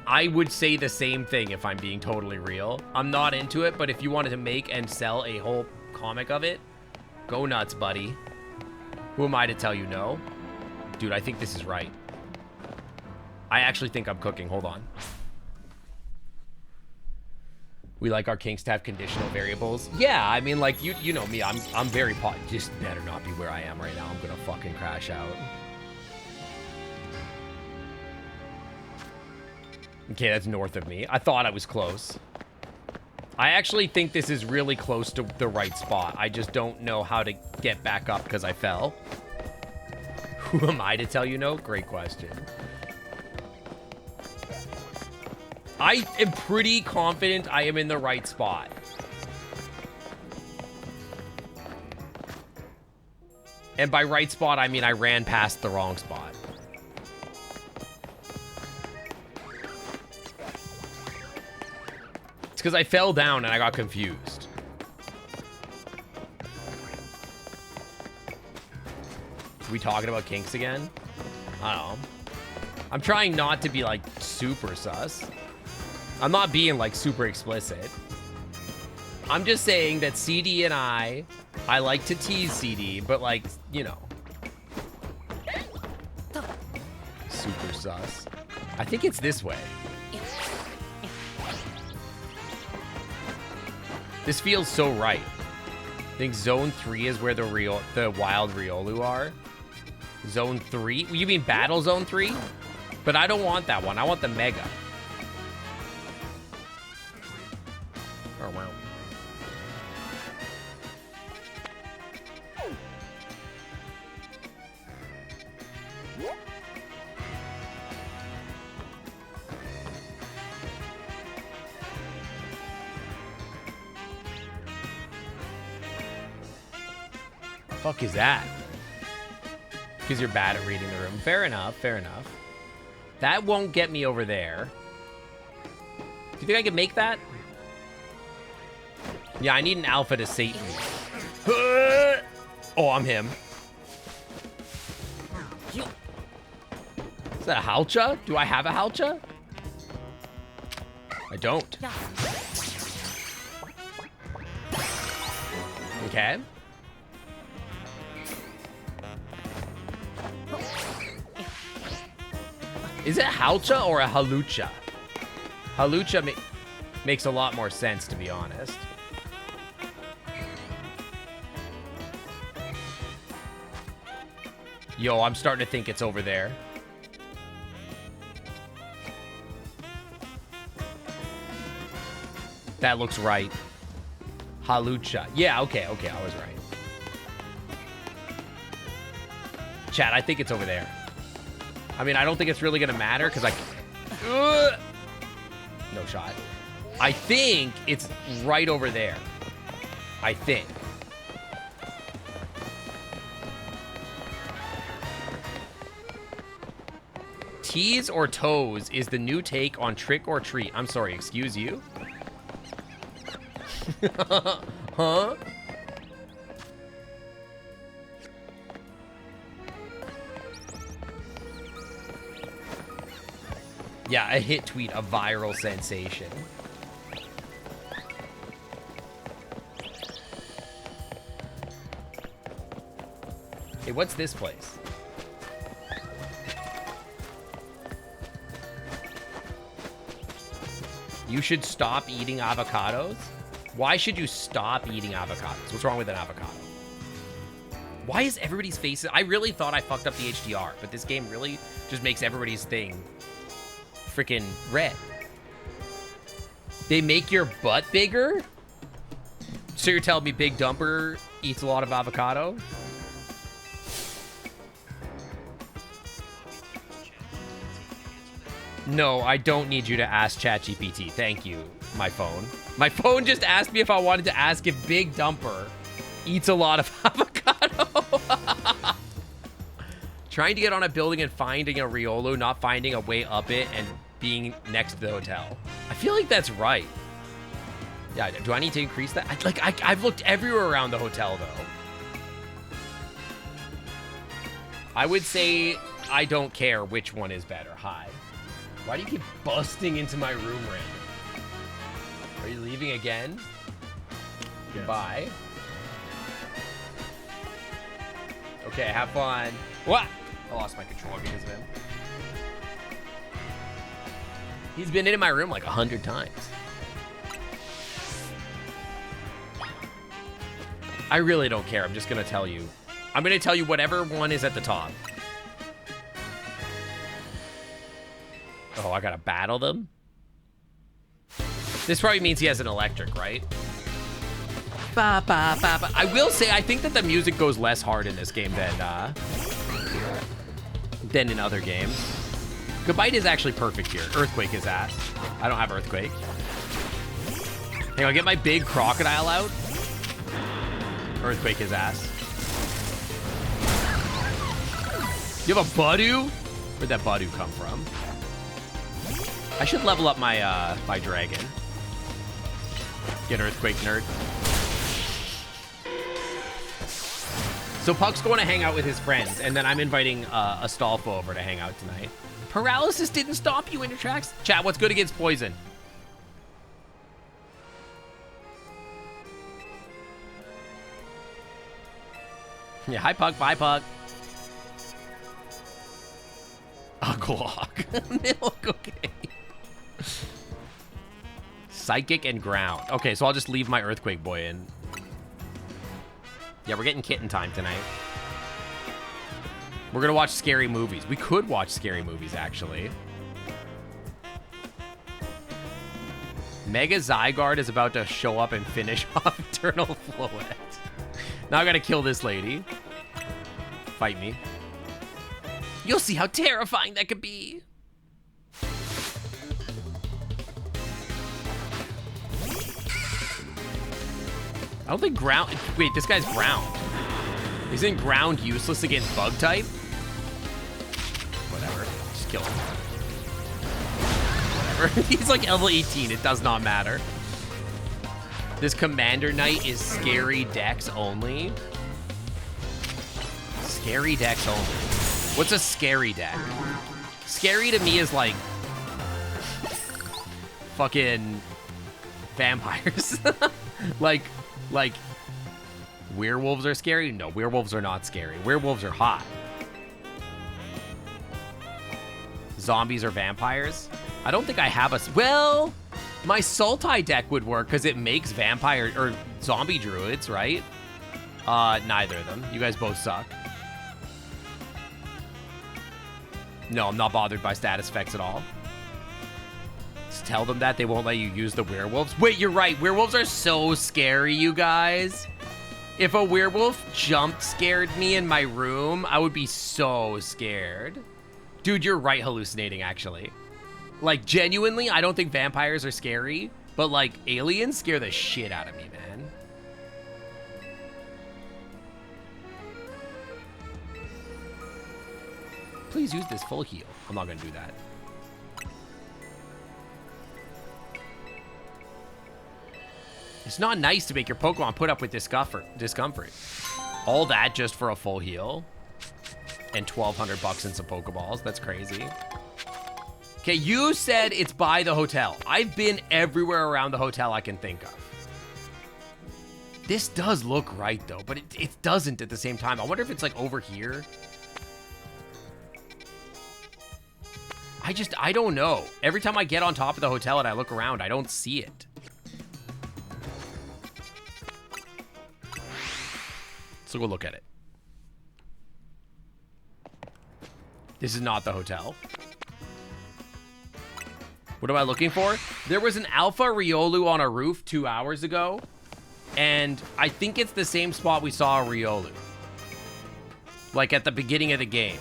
I would say the same thing if I'm being totally real. I'm not into it, but if you wanted to make and sell a whole comic of it, go nuts, buddy. Who am I to tell you no? Dude, I think this is right. I actually think I'm cooking. Hold on. We like our kinks to have conditional variables. Yeah, I mean, like, you know me. I'm very just better not be where I am right now. I'm gonna fucking crash out. Okay, that's north of me. I thought I was close. I actually think this is really close to the right spot. I just don't know how to get back up because I fell. Who am I to tell you no? Great question. I am pretty confident I am in the right spot. And by right spot, I mean I ran past the wrong spot. It's because I fell down and I got confused. Are we talking about kinks again? I don't know. I'm trying not to be, like, super sus. I'm not being, like, super explicit. I'm just saying that CD and I like to tease CD, but, like, you know. Super sus. I think it's this way. This feels so right. I think Zone 3 is where the wild Riolu are. Zone 3? You mean Battle Zone 3? But I don't want that one. I want the Mega. Oh, wow. Fuck is that? Because you're bad at reading the room. Fair enough, fair enough. That won't get me over there. Do you think I can make that? Yeah, I need an alpha to sate me. Oh, I'm him. Is that a Halcha? Do I have a Halcha? I don't. Okay. Is it Halcha or a Halucha? Halucha makes a lot more sense, to be honest. Yo, I'm starting to think it's over there. That looks right. Halucha. Yeah, okay, I was right. Chat, I think it's over there. I mean, I don't think it's really gonna matter because no shot. I think it's right over there. I think. Tease or toes is the new take on trick or treat. I'm sorry, excuse you? Huh? Yeah, a hit tweet, a viral sensation. Hey, what's this place? You should stop eating avocados? Why should you stop eating avocados? What's wrong with an avocado? Why is everybody's faces... I really thought I fucked up the HDR, but this game really just makes everybody's thing freaking red. They make your butt bigger? So you're telling me Big Dumper eats a lot of avocado? No, I don't need you to ask ChatGPT. Thank you, my phone. My phone just asked me if I wanted to ask if Big Dumper eats a lot of avocado. Trying to get on a building and finding a Riolo, not finding a way up it, and being next to the hotel. I feel like that's right. Yeah, do I need to increase that? I've looked everywhere around the hotel, though. I would say I don't care which one is better. Hi. Why do you keep busting into my room random? Are you leaving again? Yes. Goodbye. Okay, have fun. What? I lost my controller because of him. He's been in my room like 100 times. I really don't care. I'm just going to tell you. I'm going to tell you whatever one is at the top. Oh, I gotta battle them? This probably means he has an electric, right? Ba, ba, ba, ba. I will say, I think that the music goes less hard in this game than in other games. Goodbye is actually perfect here. Earthquake is ass. I don't have Earthquake. Hang on, get my big crocodile out. Earthquake is ass. You have a Budu? Where'd that Budu come from? I should level up my my dragon. Get Earthquake, nerd. So Puck's going to hang out with his friends, and then I'm inviting Astolfo over to hang out tonight. Paralysis didn't stop you in your tracks. Chat, what's good against poison? Yeah, hi Puck, bye Puck. A Glock. Milk, okay. Psychic and ground. Okay, so I'll just leave my Earthquake boy in. Yeah, we're getting kitten time tonight. We're gonna watch scary movies. We could watch scary movies, actually. Mega Zygarde is about to show up and finish off Eternal Floette. Now I gotta kill this lady. Fight me. You'll see how terrifying that could be. I don't think ground... Wait, this guy's ground. Isn't ground useless against bug type? Whatever. Just kill him. Whatever. He's like level 18. It does not matter. This Commander Knight is scary dex only. Scary dex only. What's a scary deck? Scary to me is like... fucking... vampires. like werewolves are scary? No, werewolves are not scary. Werewolves are hot. Zombies are vampires? I don't think I have a... Well, my Sultai deck would work because it makes vampire or zombie druids, right? Neither of them. You guys both suck. No, I'm not bothered by status effects at all. tell them that, they won't let you use the werewolves. Wait, you're right. Werewolves are so scary, you guys. If a werewolf jump scared me in my room, I would be so scared. Dude, you're right, hallucinating, actually. Like, genuinely, I don't think vampires are scary, but, like, aliens scare the shit out of me, man. Please use this full heal. I'm not gonna do that. It's not nice to make your Pokemon put up with discomfort. All that just for a full heal. And 1,200 bucks in some Pokeballs. That's crazy. Okay, you said it's by the hotel. I've been everywhere around the hotel I can think of. This does look right, though, but it doesn't at the same time. I wonder if it's, like, over here. I don't know. Every time I get on top of the hotel and I look around, I don't see it. So go look at it. This is not the hotel. What am I looking for? There was an Alpha Riolu on a roof 2 hours ago. And I think it's the same spot we saw a Riolu. Like at the beginning of the game.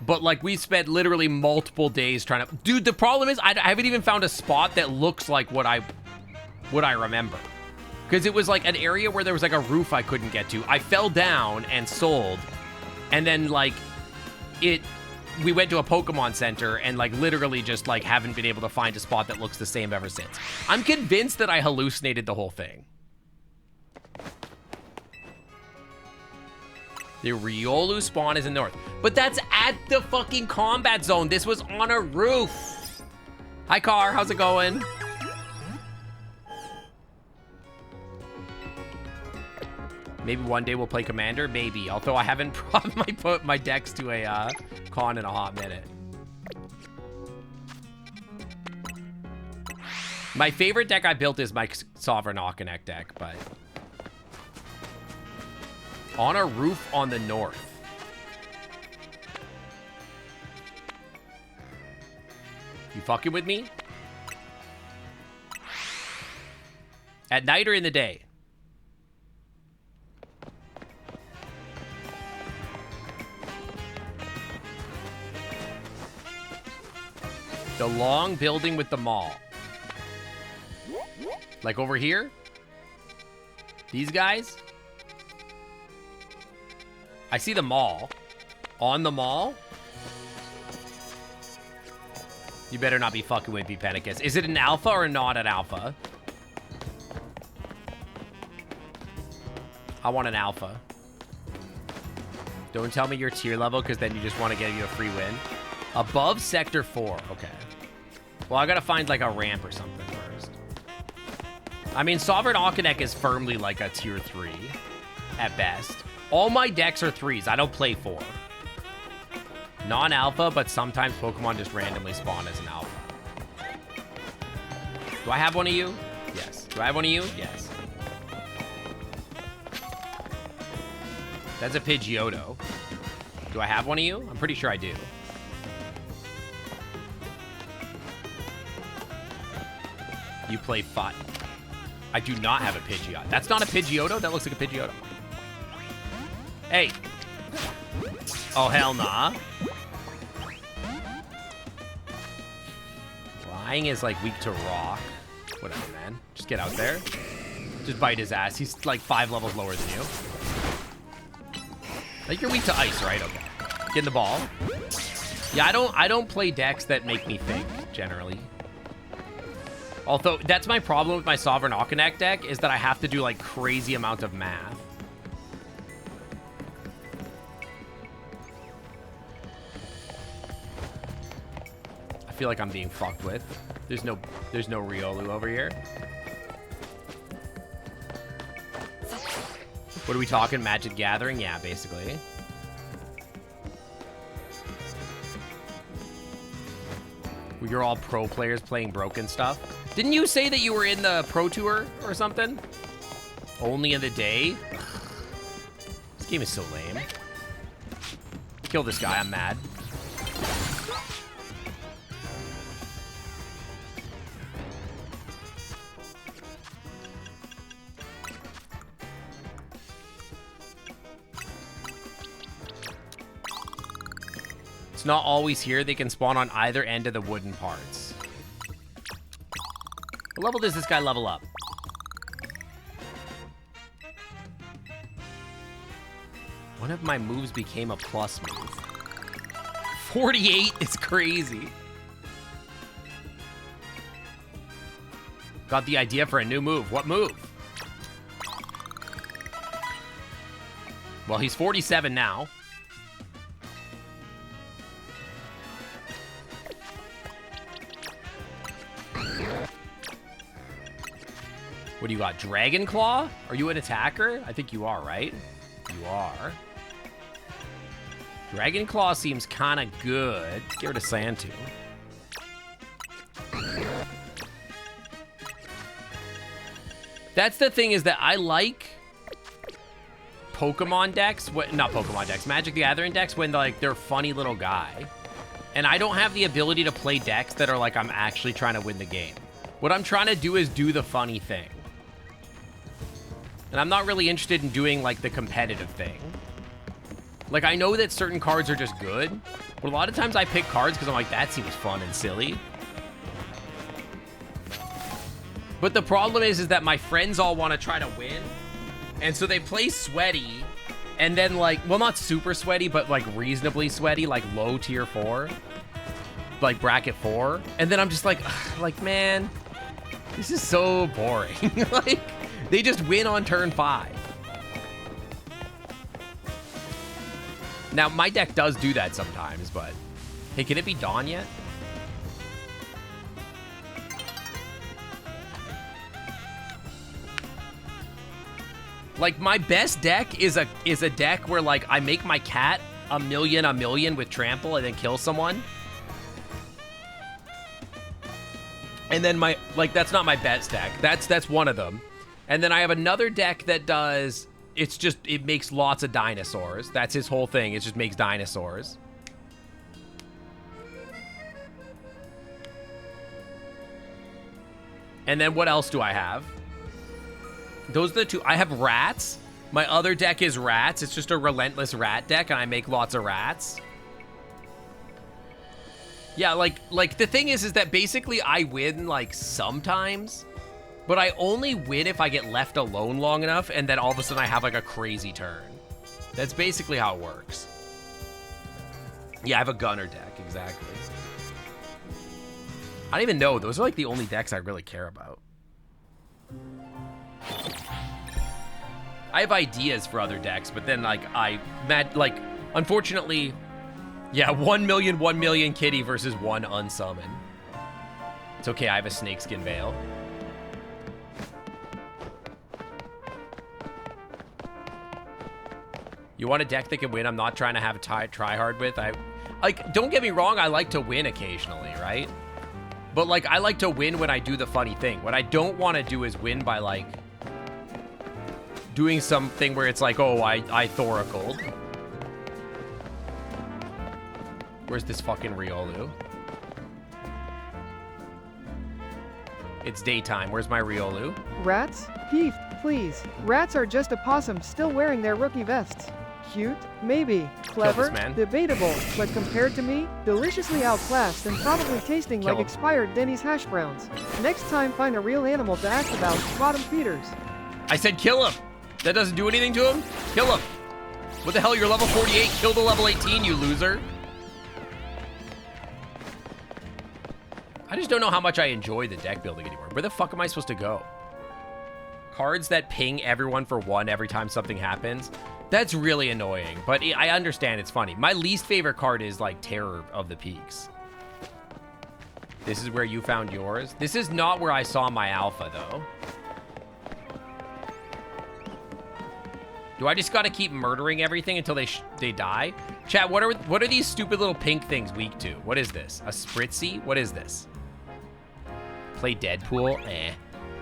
But like we spent literally multiple days trying to... Dude, the problem is I haven't even found a spot that looks like what I remember. Because it was like an area where there was like a roof I couldn't get to. I fell down and sold. And then like we went to a Pokemon Center and like literally just like haven't been able to find a spot that looks the same ever since. I'm convinced that I hallucinated the whole thing. The Riolu spawn is in the north. But that's at the fucking combat zone. This was on a roof. Hi, Car. How's it going? Maybe one day we'll play Commander. Maybe. Although I haven't put my decks to a con in a hot minute. My favorite deck I built is my Sovereign Ocanek deck, but... On a roof on the north. You fucking with me? At night or in the day? The long building with the mall. Like over here? These guys? I see the mall. On the mall? You better not be fucking with me, Penicus. Is it an alpha or not an alpha? I want an alpha. Don't tell me your tier level, because then you just want to get you a free win. Above Sector 4. Okay. Well, I gotta find, like, a ramp or something first. I mean, Sovereign Ocanek is firmly, like, a tier 3. At best. All my decks are 3s. I don't play 4. Non-alpha, but sometimes Pokemon just randomly spawn as an alpha. Do I have one of you? Yes. Do I have one of you? Yes. That's a Pidgeotto. Do I have one of you? I'm pretty sure I do. You play 5. I do not have a Pidgeotto. That's not a Pidgeotto? That looks like a Pidgeotto. Hey. Oh, hell nah. Flying is, like, weak to rock. Whatever, man. Just get out there. Just bite his ass. He's, like, 5 levels lower than you. I think you're weak to ice, right? Okay. Get in the ball. Yeah, I don't play decks that make me think, generally. Although, that's my problem with my Sovereign Ocanek deck, is that I have to do, like, crazy amount of math. I feel like I'm being fucked with. There's no Riolu over here. What are we talking? Magic Gathering? Yeah, basically. You're all pro players playing broken stuff. Didn't you say that you were in the Pro Tour or something? Only in the day? This game is so lame. Kill this guy, I'm mad. It's not always here. They can spawn on either end of the wooden parts. What level does this guy level up? One of my moves became a plus move. 48 is crazy. Got the idea for a new move. What move? Well, he's 47 now. What do you got? Dragon Claw? Are you an attacker? I think you are, right? You are. Dragon Claw seems kind of good. Let's get rid of Santu. That's the thing, is that I like Pokemon decks. Not Pokemon decks. Magic the Gathering decks when like they're a funny little guy. And I don't have the ability to play decks that are like I'm actually trying to win the game. What I'm trying to do is do the funny thing. And I'm not really interested in doing, like, the competitive thing. Like, I know that certain cards are just good, but a lot of times I pick cards because I'm like, that seems fun and silly. But the problem is that my friends all want to try to win, and so they play sweaty, and then, like, well, not super sweaty, but, like, reasonably sweaty, like, low tier 4. Like, bracket 4. And then I'm just like, man, this is so boring. Like... They just win on turn 5. Now, my deck does do that sometimes, but... Hey, can it be dawn yet? Like, my best deck is a deck where, like, I make my cat a million with trample and then kill someone. And then my... Like, that's not my best deck. That's one of them. And then I have another deck that does, it makes lots of dinosaurs. That's his whole thing. It just makes dinosaurs. And then what else do I have? Those are the two. I have rats. My other deck is rats. It's just a relentless rat deck, and I make lots of rats. Yeah, like the thing is that basically I win, like, sometimes. But I only win if I get left alone long enough, and then all of a sudden I have, like, a crazy turn. That's basically how it works. Yeah, I have a gunner deck, exactly. I don't even know. Those are, like, the only decks I really care about. I have ideas for other decks, but then, like, unfortunately, yeah, 1 million kitty versus 1 unsummon. It's okay, I have a snakeskin veil. You want a deck that can win? I'm not trying to have a try hard with. Like, don't get me wrong, I like to win occasionally, right? But, like, I like to win when I do the funny thing. What I don't want to do is win by, like, doing something where it's like, oh, I Thoracled. Where's this fucking Riolu? It's daytime. Where's my Riolu? Rats? Heath, please. Rats are just a possum still wearing their rookie vests. Cute? Maybe. Clever? man. Debatable. But compared to me, deliciously outclassed and probably tasting Kill like him. expired Denny's hash browns. Next time find a real animal to ask about, bottom feeders. I said kill him. That doesn't do anything to him? Kill him. What the hell? You're level 48. Kill the level 18, you loser. I just don't know how much I enjoy the deck building anymore. Where the fuck am I supposed to go? Cards that ping everyone for 1 every time something happens. That's really annoying, but I understand it's funny. My least favorite card is, like, Terror of the Peaks. This is where you found yours. This is not where I saw my alpha, though. Do I just gotta keep murdering everything until they die? Chat, what are these stupid little pink things weak to? What is this? A Spritzy? What is this? Play Deadpool? Eh.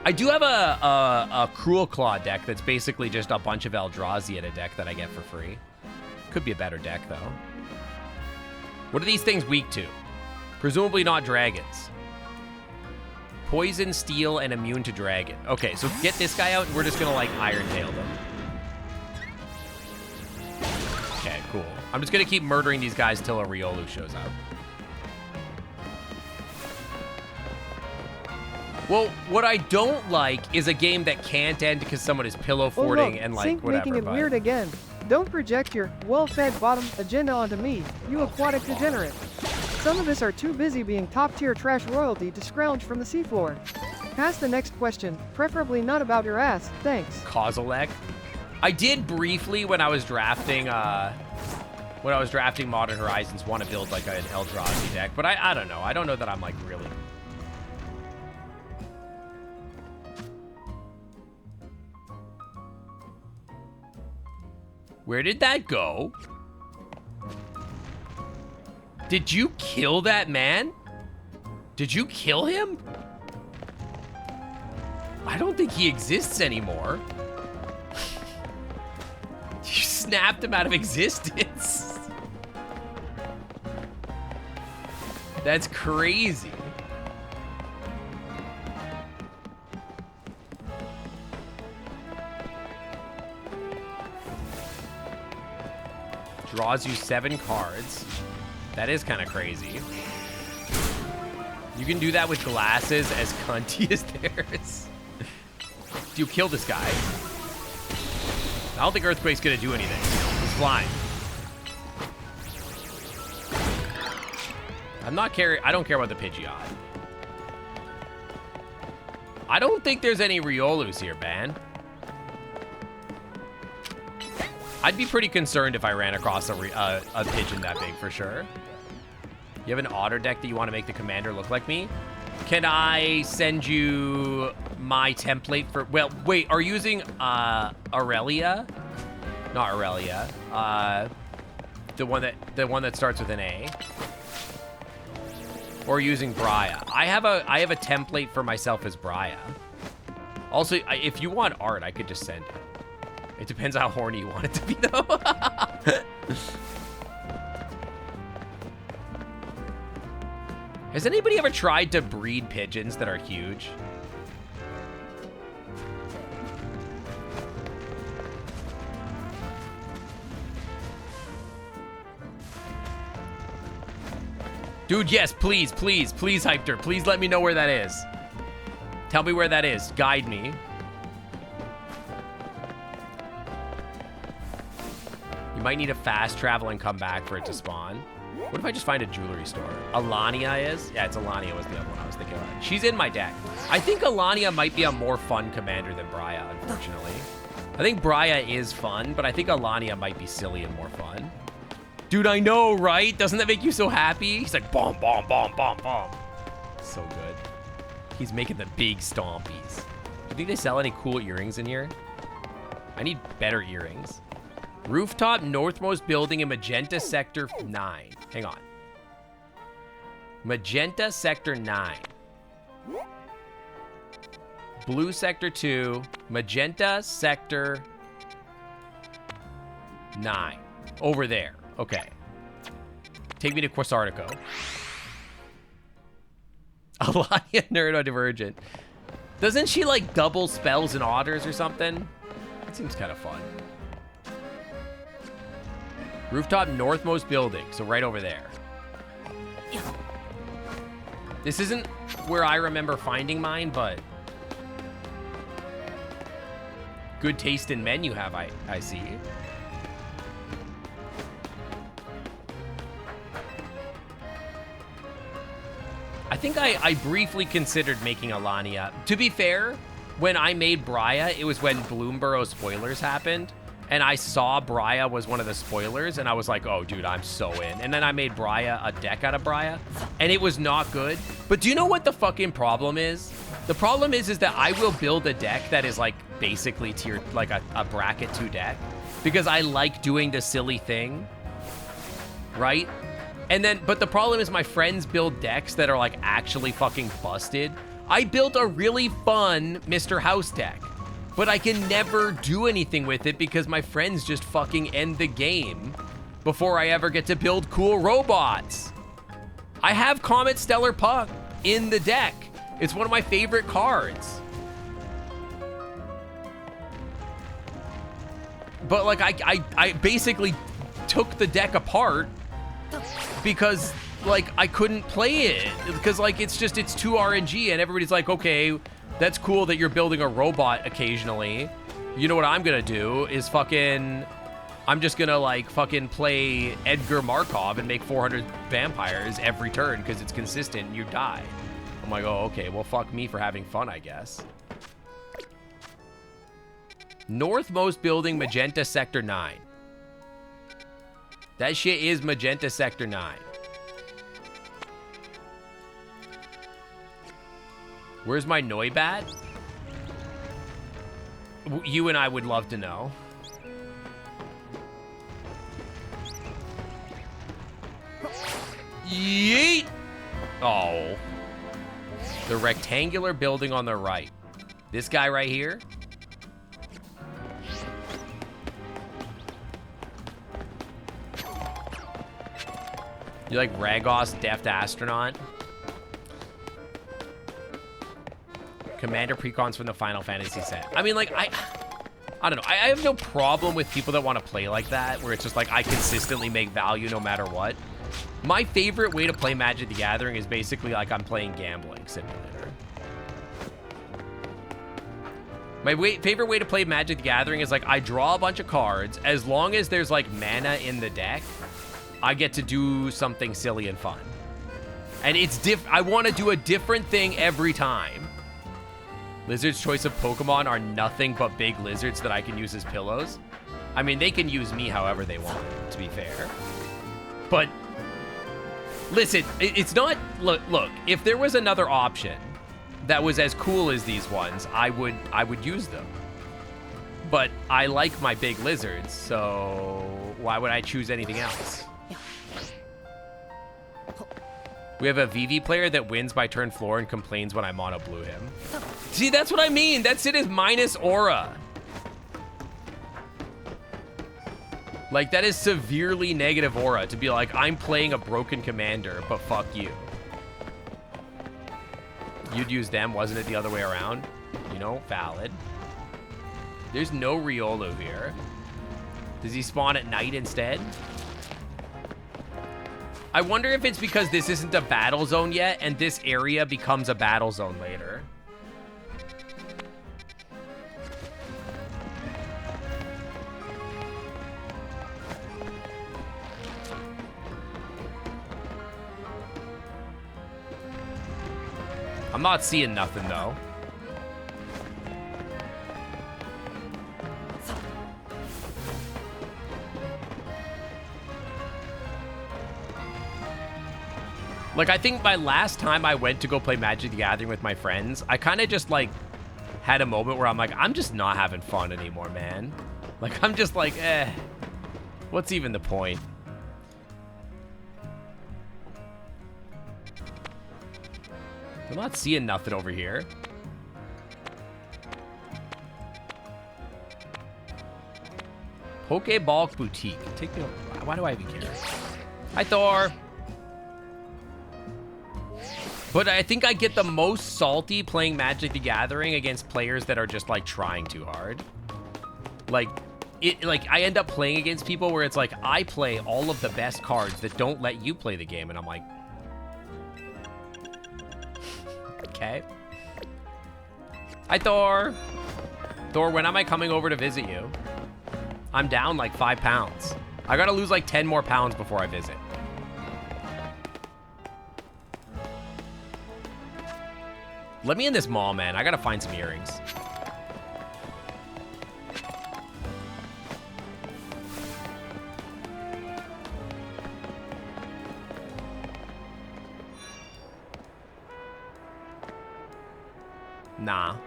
I do have a Cruel Claw deck that's basically just a bunch of Eldrazi in a deck that I get for free. Could be a better deck, though. What are these things weak to? Presumably not dragons. Poison, steel, and immune to dragon. Okay, so get this guy out, and we're just gonna, like, Iron Tail them. Okay. Cool. I'm just gonna keep murdering these guys till a Riolu shows up. Well, what I don't like is a game that can't end because someone is pillow forting and like Sync whatever. making it but- weird again. Don't project your well-fed bottom agenda onto me, you aquatic degenerate. Some of us are too busy being top-tier trash royalty to scrounge from the seafloor. Pass the next question, preferably not about your ass, thanks. Kozilek. I did briefly when I was drafting Modern Horizons want to build like an Eldrazi deck, but I don't know. I don't know that I'm like really. Where did that go? Did you kill that man? Did you kill him? I don't think he exists anymore. You snapped him out of existence. That's crazy. Draws you 7 cards. That is kind of crazy. You can do that with glasses as cunty as theirs. Do you kill this guy? I don't think Earthquake's gonna do anything. He's flying. I don't care about the Pidgeot. I don't think there's any Riolus here, man. I'd be pretty concerned if I ran across a pigeon that big for sure. You have an otter deck that you want to make the commander look like me? Can I send you my template for... Well, wait, are you using Aurelia? Not Aurelia. The one that starts with an A. Or using Briar. I have a template for myself as Briar. Also, if you want art, I could just send it. It depends how horny you want it to be, though. Has anybody ever tried to breed pigeons that are huge? Dude, yes, please, please, please, Hypter. Please let me know where that is. Tell me where that is. Guide me. You might need to fast travel and come back for it to spawn. What if I just find a jewelry store? Alania is? Yeah, it's Alania was the other one I was thinking about. She's in my deck. I think Alania might be a more fun commander than Briar, unfortunately. I think Briar is fun, but I think Alania might be silly and more fun. Dude, I know, right? Doesn't that make you so happy? He's like, bomb, bomb, bomb, bomb, bomb. So good. He's making the big stompies. Do you think they sell any cool earrings in here? I need better earrings. Rooftop, northmost building in Magenta Sector 9. Hang on. Magenta Sector 9. Blue Sector 2. Magenta Sector 9. Over there. Okay. Take me to Quasartico. Alania Neurodivergent. Doesn't she like double spells and otters or something? That seems kind of fun. Rooftop northmost building, so right over there. This isn't where I remember finding mine, but good taste in men you have, I see. I think I briefly considered making Alania. To be fair, when I made Briar, it was when Bloomborough spoilers happened. And I saw Briar was one of the spoilers, and I was like, oh, dude, I'm so in. And then I made Briar a deck out of Briar, and it was not good. But do you know what the fucking problem is? The problem is that I will build a deck that is, like, basically tiered, like a bracket 2 deck. Because I like doing the silly thing, right? And then, but the problem is my friends build decks that are, like, actually fucking busted. I built a really fun Mr. House deck. But I can never do anything with it because my friends just fucking end the game before I ever get to build cool robots. I have Comet Stellar Puck in the deck. It's one of my favorite cards. But like I basically took the deck apart because like I couldn't play it because like it's too RNG, and everybody's like, okay, that's cool that you're building a robot occasionally. You know what I'm gonna do is I'm just gonna like fucking play Edgar Markov and make 400 vampires every turn because it's consistent and you die. I'm like, oh, okay, well, fuck me for having fun, I guess. Northmost building, Magenta Sector 9. That shit is Magenta Sector 9. Where's my Noibat? You and I would love to know. Yeet! Oh. The rectangular building on the right. This guy right here. You like Ragos, Deft Astronaut? Commander Precons from the Final Fantasy set. I mean, like, I don't know. I have no problem with people that want to play like that, where it's just like, I consistently make value no matter what. My favorite way to play Magic the Gathering is basically like I'm playing Gambling Simulator. My favorite way to play Magic the Gathering is like I draw a bunch of cards. As long as there's like mana in the deck, I get to do something silly and fun. And it's I want to do a different thing every time. Lizard's choice of Pokemon are nothing but big lizards that I can use as pillows. I mean, they can use me however they want, to be fair. But listen, it's not... Look, if there was another option that was as cool as these ones, I would use them. But I like my big lizards, so why would I choose anything else? We have a VV player that wins by turn 4 and complains when I mono blue him. See, that's what I mean. That shit is minus aura. Like, that is severely negative aura to be like, I'm playing a broken commander, but fuck you. You'd use them, wasn't it the other way around? You know, valid. There's no Riolu here. Does he spawn at night instead? I wonder if it's because this isn't a battle zone yet, and this area becomes a battle zone later. I'm not seeing nothing, though. Like, I think my last time I went to go play Magic the Gathering with my friends, I kind of just, like, had a moment where I'm like, I'm just not having fun anymore, man. Like, I'm just like, what's even the point? I'm not seeing nothing over here. Pokeball Boutique. Take me. Why do I even care? Hi, Thor. But I think I get the most salty playing Magic the Gathering against players that are just like trying too hard. Like I end up playing against people where it's like I play all of the best cards that don't let you play the game, and I'm like, okay. Hi, Thor. Thor, when am I coming over to visit you? I'm down like 5 pounds. I gotta lose like 10 more pounds before I visit. Let me in this mall, man. I gotta find some earrings. Nah.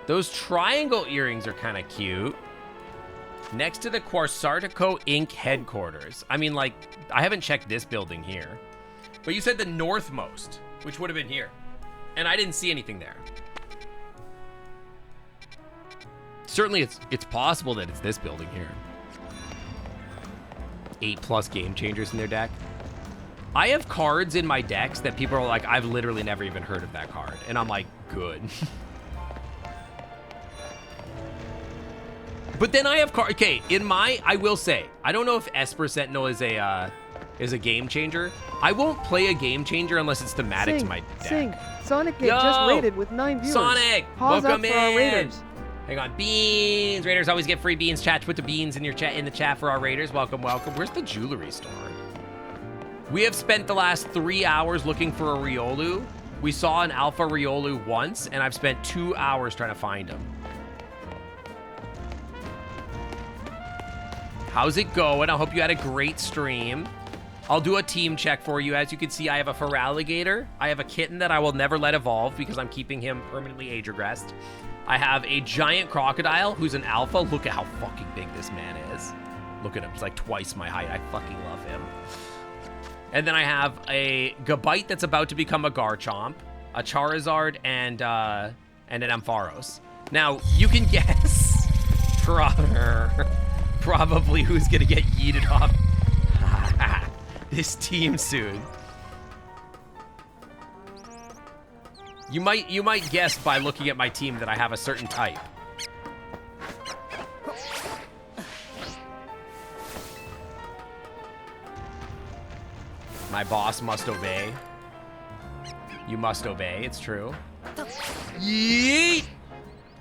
Those triangle earrings are kind of cute. Next to the Quarsartico Inc. headquarters. I mean, like, I haven't checked this building here. But you said the northmost, which would have been here. And I didn't see anything there. Certainly it's possible that it's this building here. 8+ game changers in their deck. I have cards in my decks that people are like, I've literally never even heard of that card. And I'm like, good. But then I have okay, I will say, I don't know if Esper Sentinel is a game changer. I won't play a game changer unless it's thematic to my deck. Sing. Sonic Gate just rated with 9 viewers. Sonic, Pause welcome up for our in. Raiders. Hang on, beans. Raiders always get free beans. Chat, put the beans in your chat in the chat for our Raiders. Welcome, welcome. Where's the jewelry store? We have spent the last 3 hours looking for a Riolu. We saw an Alpha Riolu once, and I've spent 2 hours trying to find him. How's it going? I hope you had a great stream. I'll do a team check for you. As you can see, I have a Feraligatr. I have a kitten that I will never let evolve because I'm keeping him permanently age regressed. I have a giant crocodile who's an alpha. Look at how fucking big this man is. Look at him. He's like twice my height. I fucking love him. And then I have a Gabite that's about to become a Garchomp, a Charizard, and an Ampharos. Now, you can guess probably who's going to get yeeted off this team soon. You might guess by looking at my team that I have a certain type. My boss must obey. You must obey, it's true. Yeet!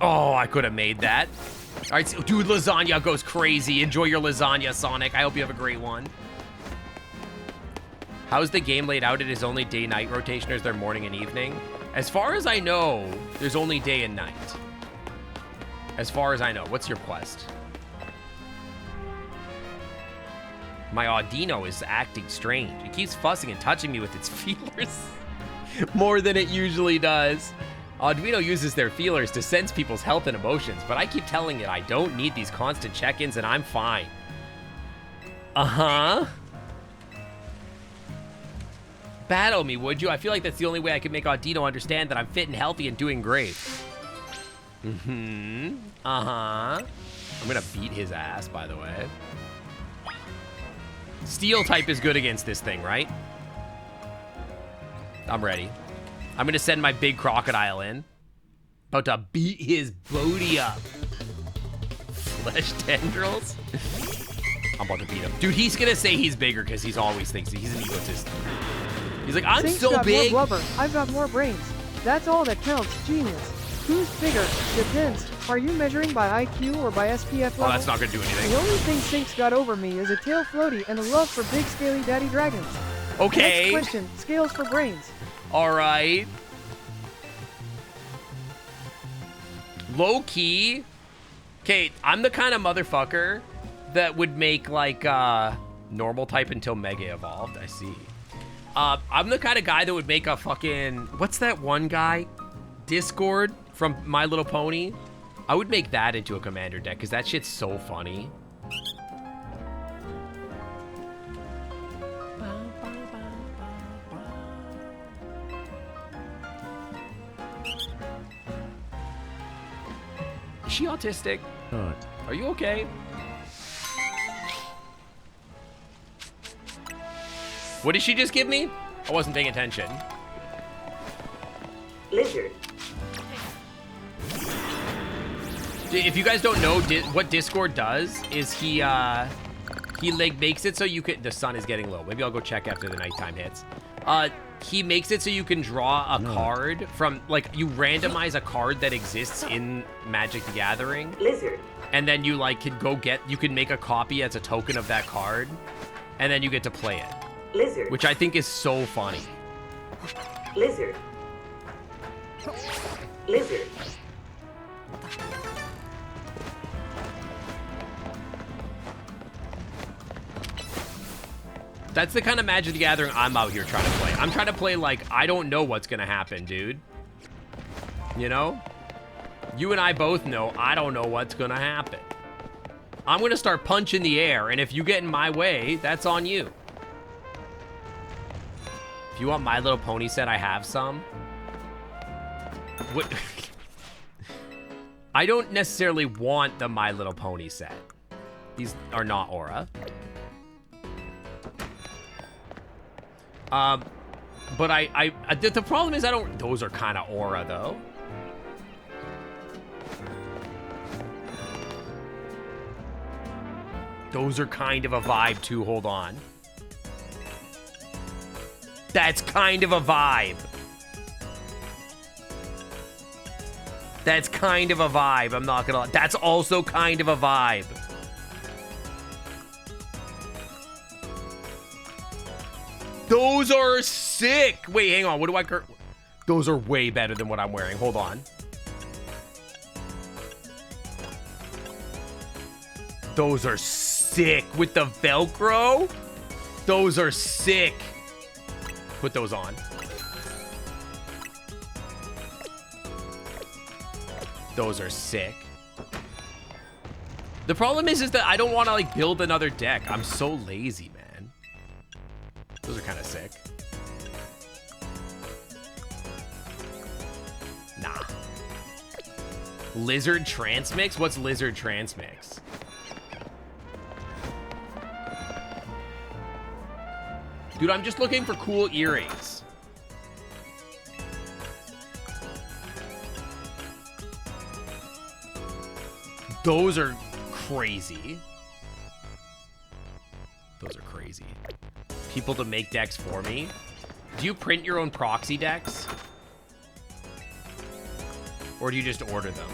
Oh, I could have made that. All right, so, dude, lasagna goes crazy. Enjoy your lasagna, Sonic. I hope you have a great one. How's the game laid out? It is only day-night rotation, or is there morning and evening? As far as I know, there's only day and night. As far as I know. What's your quest? My Audino is acting strange. It keeps fussing and touching me with its feelers more than it usually does. Arduino uses their feelers to sense people's health and emotions, but I keep telling it I don't need these constant check-ins and I'm fine. Uh-huh. Battle me, would you? I feel like that's the only way I can make Audino understand that I'm fit and healthy and doing great. Mm-hmm. Uh-huh. I'm gonna beat his ass, by the way. Steel type is good against this thing, right? I'm ready. I'm gonna send my big crocodile in. About to beat his booty up. Flesh tendrils? I'm about to beat him. Dude, he's gonna say he's bigger because he's always thinks he's an egotist. He's like, I'm Sync's so got big. More blubber. I've got more brains. That's all that counts. Genius. Who's bigger? Depends. Are you measuring by IQ or by SPF level? Oh, that's not gonna do anything. The only thing Sync's got over me is a tail floaty and a love for big scaly daddy dragons. Okay. Next question. Scales for brains. All right. Low key. Okay, I'm the kind of motherfucker that would make like normal type until Mega Evolved. I see. I'm the kind of guy that would make a fucking, what's that one guy? Discord from My Little Pony. I would make that into a commander deck because that shit's so funny. Is she autistic? Are you okay? What did she just give me? I wasn't paying attention. Lizard. If you guys don't know, what Discord does is he like makes it so you can. The sun is getting low. Maybe I'll go check after the nighttime hits. He makes it so you can draw a card from, like, you randomize a card that exists in Magic the Gathering. Lizard. And then you like you can make a copy as a token of that card, and then you get to play it. Lizard. Which I think is so funny. Lizard. Lizard. That's the kind of Magic the Gathering I'm out here trying to play. I'm trying to play like, I don't know what's gonna happen, dude. You know? You and I both know I don't know what's gonna happen. I'm gonna start punching the air, and if you get in my way, that's on you. If you want My Little Pony set, I have some. What? I don't necessarily want the My Little Pony set. These are not Aura. But the problem is those are kind of Aura though. Those are kind of a vibe too. Hold on. That's kind of a vibe. That's kind of a vibe. I'm not gonna lie. That's also kind of a vibe. Those are sick. Wait, hang on. What do I... Those are way better than what I'm wearing. Hold on. Those are sick. With the Velcro? Those are sick. Put those on. Those are sick. The problem is that I don't want to, like, build another deck. I'm so lazy, man. Those are kind of sick. Nah. Lizard Transmix? What's Lizard Transmix? Dude, I'm just looking for cool earrings. Those are crazy. Those are crazy. People to make decks for me. Do you print your own proxy decks? Or do you just order them?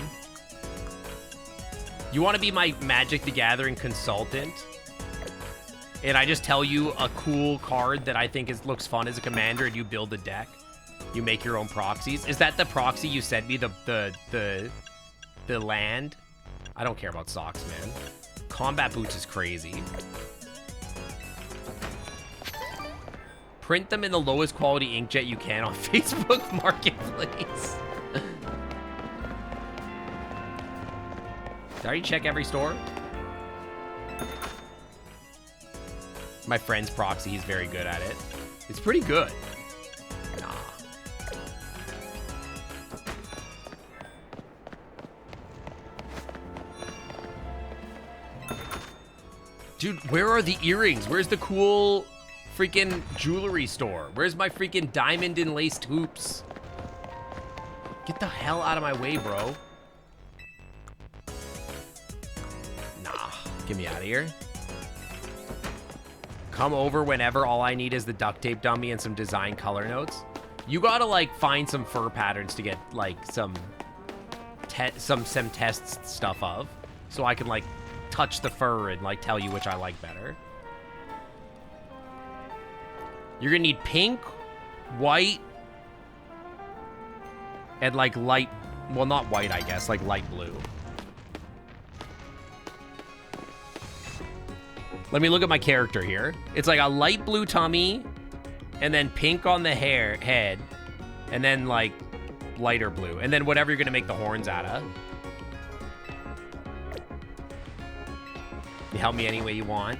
You want to be my Magic the Gathering consultant? And I just tell you a cool card that I think looks fun as a commander, and you build a deck. You make your own proxies. Is that the proxy you sent me? The land? I don't care about socks, man. Combat boots is crazy. Print them in the lowest quality inkjet you can on Facebook Marketplace. Did I already check every store? My friend's proxy, he's very good at it. It's pretty good. Nah. Dude, where are the earrings? Where's the cool freaking jewelry store? Where's my freaking diamond and laced hoops? Get the hell out of my way, bro. Nah, get me out of here. Come over whenever. All I need is the duct tape dummy and some design color notes. You gotta, like, find some fur patterns to get, like, some test stuff of, so I can, like, touch the fur and, like, tell you which I like better. You're gonna need pink, white, and, like, light, well, not white, I guess, like light blue. Let me look at my character here. It's like a light blue tummy, and then pink on the head, and then, like, lighter blue, and then whatever you're gonna make the horns out of. You help me any way you want.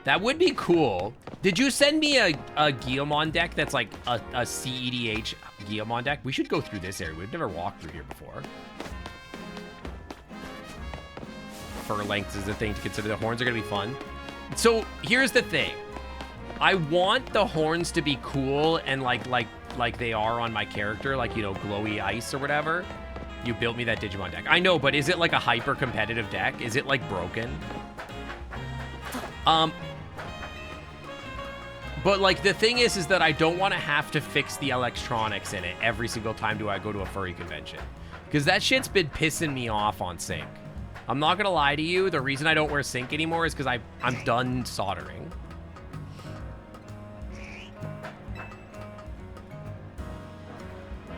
That would be cool. Did you send me a Guillemon deck that's like a CEDH Guillemon deck? We should go through this area. We've never walked through here before. Fur length is a thing to consider. The horns are gonna be fun. So here's the thing. I want the horns to be cool and like they are on my character, like, you know, glowy ice or whatever. You built me that Digimon deck. I know, but is it like a hyper competitive deck? Is it like broken? But, like, the thing is that I don't want to have to fix the electronics in it every single time do I go to a furry convention. Because that shit's been pissing me off on sync. I'm not going to lie to you. The reason I don't wear sync anymore is because I'm done soldering.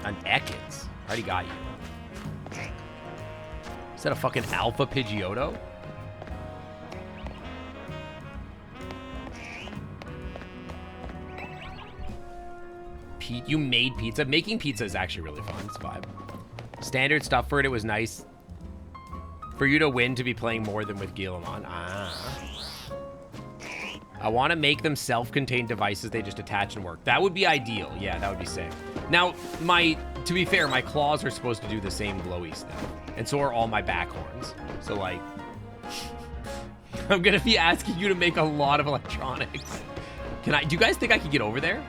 An Ekans. I already got you. Is that a fucking Alpha Pidgeotto? You made pizza. Making pizza is actually really fun. It's a vibe. Standard stuff for it. It was nice for you to win to be playing more than with Guillemon. I want to make them self-contained devices. They just attach and work. That would be ideal. Yeah, that would be sick. Now, to be fair, my claws are supposed to do the same glowy stuff. And so are all my back horns. So, like, I'm going to be asking you to make a lot of electronics. Do you guys think I could get over there?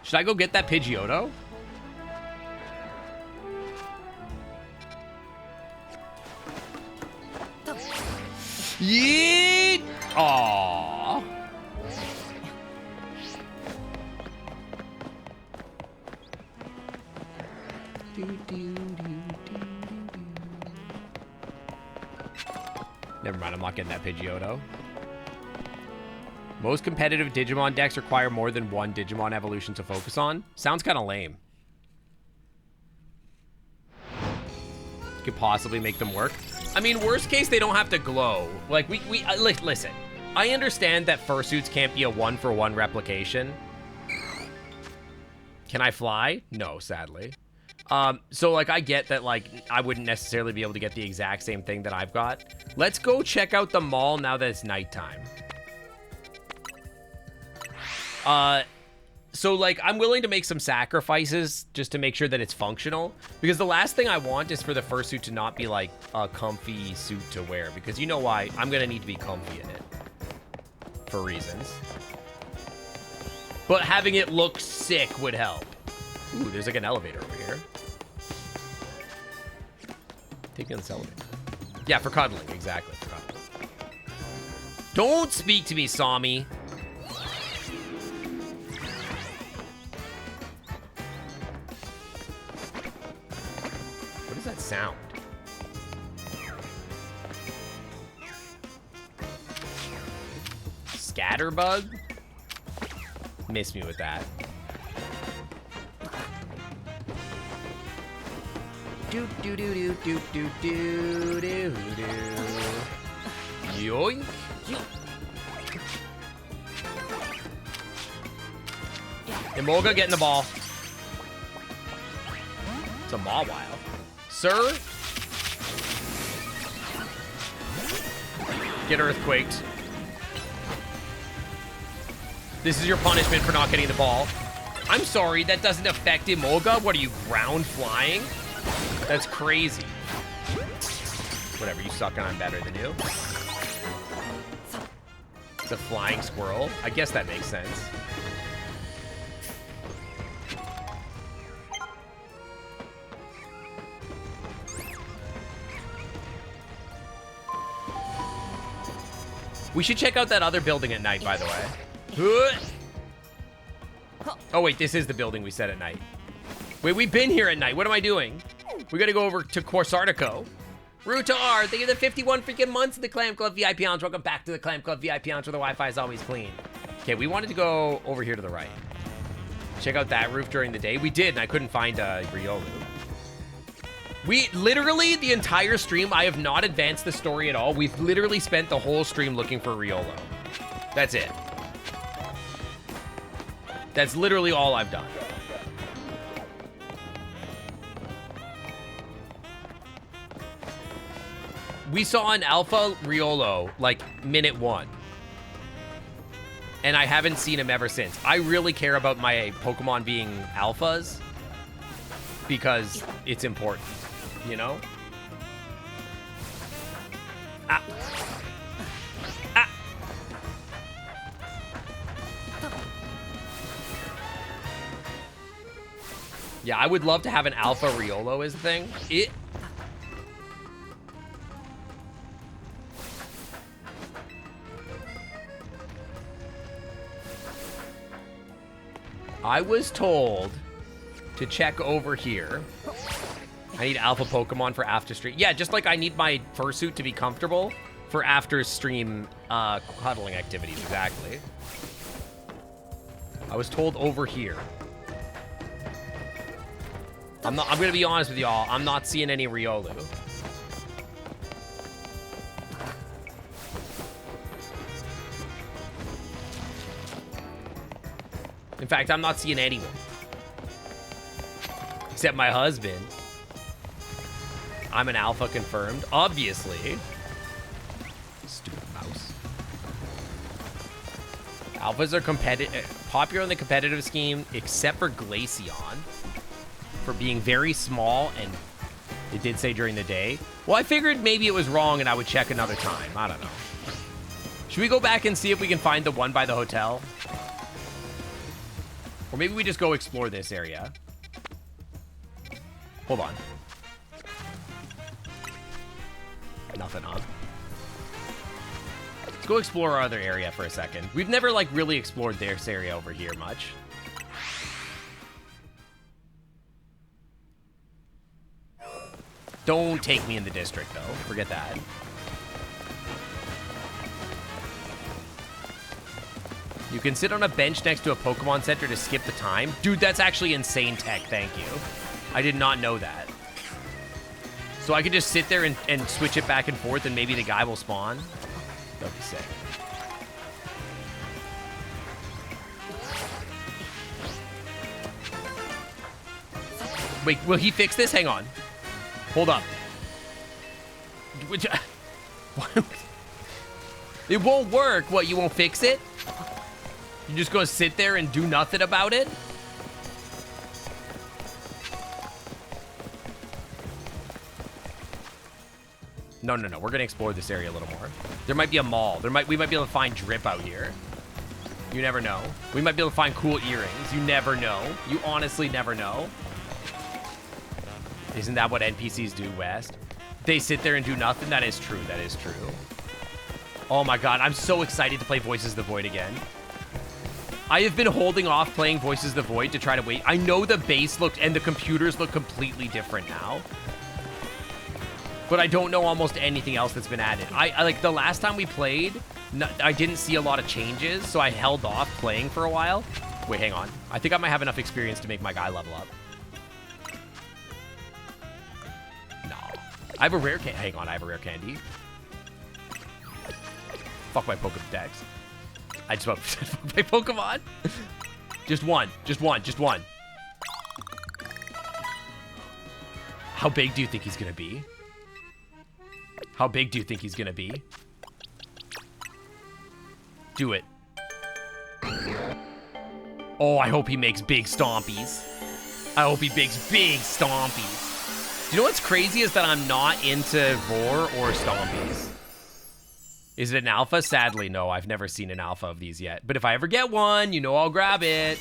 Should I go get that Pidgeotto? Yeah! Aww. Never mind, I'm not getting that Pidgeotto. Most competitive Digimon decks require more than one Digimon evolution to focus on. Sounds kind of lame. Could possibly make them work. I mean, worst case, they don't have to glow. Like, listen. I understand that fursuits can't be a one-for-one replication. Can I fly? No, sadly. So, like, I get that, like, I wouldn't necessarily be able to get the exact same thing that I've got. Let's go check out the mall now that it's nighttime. So, like, I'm willing to make some sacrifices just to make sure that it's functional. Because the last thing I want is for the fursuit to not be, like, a comfy suit to wear. Because you know why? I'm going to need to be comfy in it. For reasons. But having it look sick would help. Ooh, there's, like, an elevator over here. Take me on this elevator. Yeah, for cuddling. Exactly, for cuddling. Don't speak to me, Sami. What is that sound? Scatterbug? Miss me with that. Do do do do do do do do do. Yoink. Emolga getting the ball. It's a Mawile. Sir? Get earthquaked. This is your punishment for not getting the ball. I'm sorry, that doesn't affect Emolga? What are you, ground flying? That's crazy. Whatever, you suck and I'm better than you. It's a flying squirrel. I guess that makes sense. We should check out that other building at night, by the way. Oh, wait, this is the building we said at night. Wait, we've been here at night. What am I doing? We gotta go over to Corsartico. Rutar, thank you for the 51 freaking months in the Clam Club VIP Lounge. Welcome back to the Clam Club VIP Lounge where the Wi-Fi is always clean. Okay, we wanted to go over here to the right. Check out that roof during the day. We did, and I couldn't find Riolu. We literally, the entire stream, I have not advanced the story at all. We've literally spent the whole stream looking for Riolu. That's it. That's literally all I've done. We saw an alpha Riolu, like, minute 1. And I haven't seen him ever since. I really care about my Pokemon being alphas because it's important, you know? Ah. Ah. Yeah, I would love to have an alpha Riolu as a thing. I was told to check over here. I need alpha Pokemon for after stream. Yeah, just like I need my fursuit to be comfortable for after stream cuddling activities, exactly. I was told over here. I'm gonna be honest with y'all, I'm not seeing any Riolu. In fact, I'm not seeing anyone. Except my husband. I'm an alpha confirmed, obviously. Stupid mouse. Alphas are popular in the competitive scheme, except for Glaceon. For being very small, and it did say during the day. Well, I figured maybe it was wrong and I would check another time. I don't know. Should we go back and see if we can find the one by the hotel? Or maybe we just go explore this area. Hold on. Nothing, huh? Let's go explore our other area for a second. We've never, like, really explored this area over here much. Don't take me in the district, though. Forget that. You can sit on a bench next to a Pokemon Center to skip the time. Dude, that's actually insane tech, thank you. I did not know that. So I could just sit there and switch it back and forth and maybe the guy will spawn. That would be sick. Wait, will he fix this? Hang on. Hold up. It won't work. What, you won't fix it? You're just gonna sit there and do nothing about it? No, no, no. We're gonna explore this area a little more. There might be a mall. We might be able to find drip out here. You never know. We might be able to find cool earrings. You never know. You honestly never know. Isn't that what NPCs do, West? They sit there and do nothing? That is true. That is true. Oh my god, I'm so excited to play Voices of the Void again. I have been holding off playing Voices of the Void to try to wait. I know the base looked and the computers look completely different now. But I don't know almost anything else that's been added. I like the last time we played, I didn't see a lot of changes, so I held off playing for a while. Wait, hang on. I think I might have enough experience to make my guy level up. No. I have a rare candy. Hang on, I have a rare candy. Fuck my Pokedex. I just fuck my Pokemon. Just one. Just one. Just one. How big do you think he's gonna be? How big do you think he's gonna be? Do it. Oh, I hope he makes big stompies. I hope he makes big stompies. Do you know what's crazy is that I'm not into Vor or stompies. Is it an alpha? Sadly, no. I've never seen an alpha of these yet. But if I ever get one, you know I'll grab it.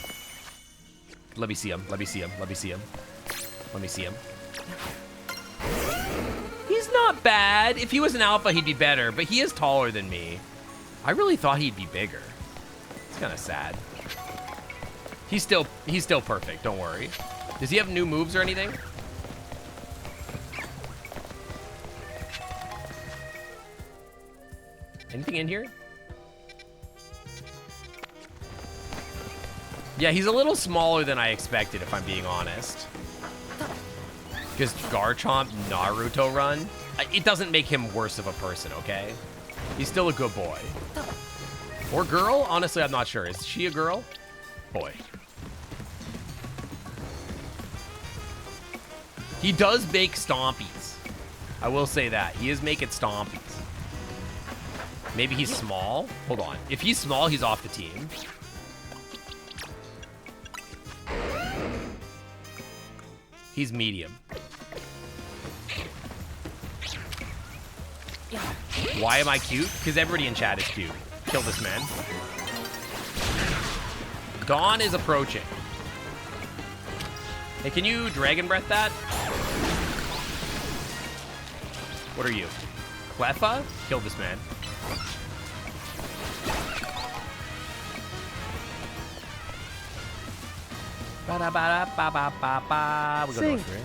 Let me see him. Let me see him. Let me see him. Let me see him. He's not bad. If he was an alpha, he'd be better. But he is taller than me. I really thought he'd be bigger. It's kind of sad. He's still perfect. Don't worry. Does he have new moves or anything? Anything in here? Yeah, he's a little smaller than I expected, if I'm being honest. Because Garchomp Naruto run, it doesn't make him worse of a person, okay? He's still a good boy. Or girl? Honestly, I'm not sure. Is she a girl? Boy. He does make stompies. I will say that. He is making stompies. Maybe he's small? Hold on. If he's small, he's off the team. He's medium. Why am I cute? Because everybody in chat is cute. Kill this man. Dawn is approaching. Hey, can you Dragon Breath that? What are you? Cleffa? Kill this man.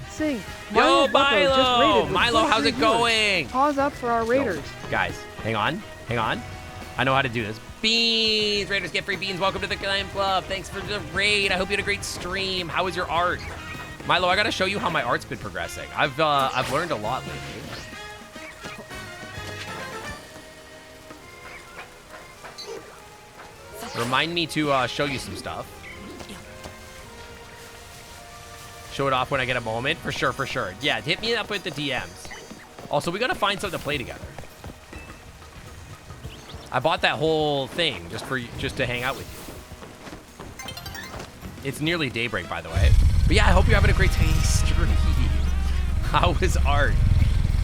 Sing. Yo, Bucko just raided Milo! with Milo, how's 23 it going? viewers. Pause up for our raiders. Guys, hang on. Hang on. I know how to do this. Beans! Raiders get free beans. Welcome to the Clan Club. Thanks for the raid. I hope you had a great stream. How was your art? Milo, I gotta show you how my art's been progressing. I've learned a lot lately. Remind me to show you some stuff. Show it off when I get a moment. For sure, for sure. Yeah, hit me up with the DMs. Also, we gotta find something to play together. I bought that whole thing just to hang out with you. It's nearly daybreak, by the way. But yeah, I hope you're having a great stream. How was art?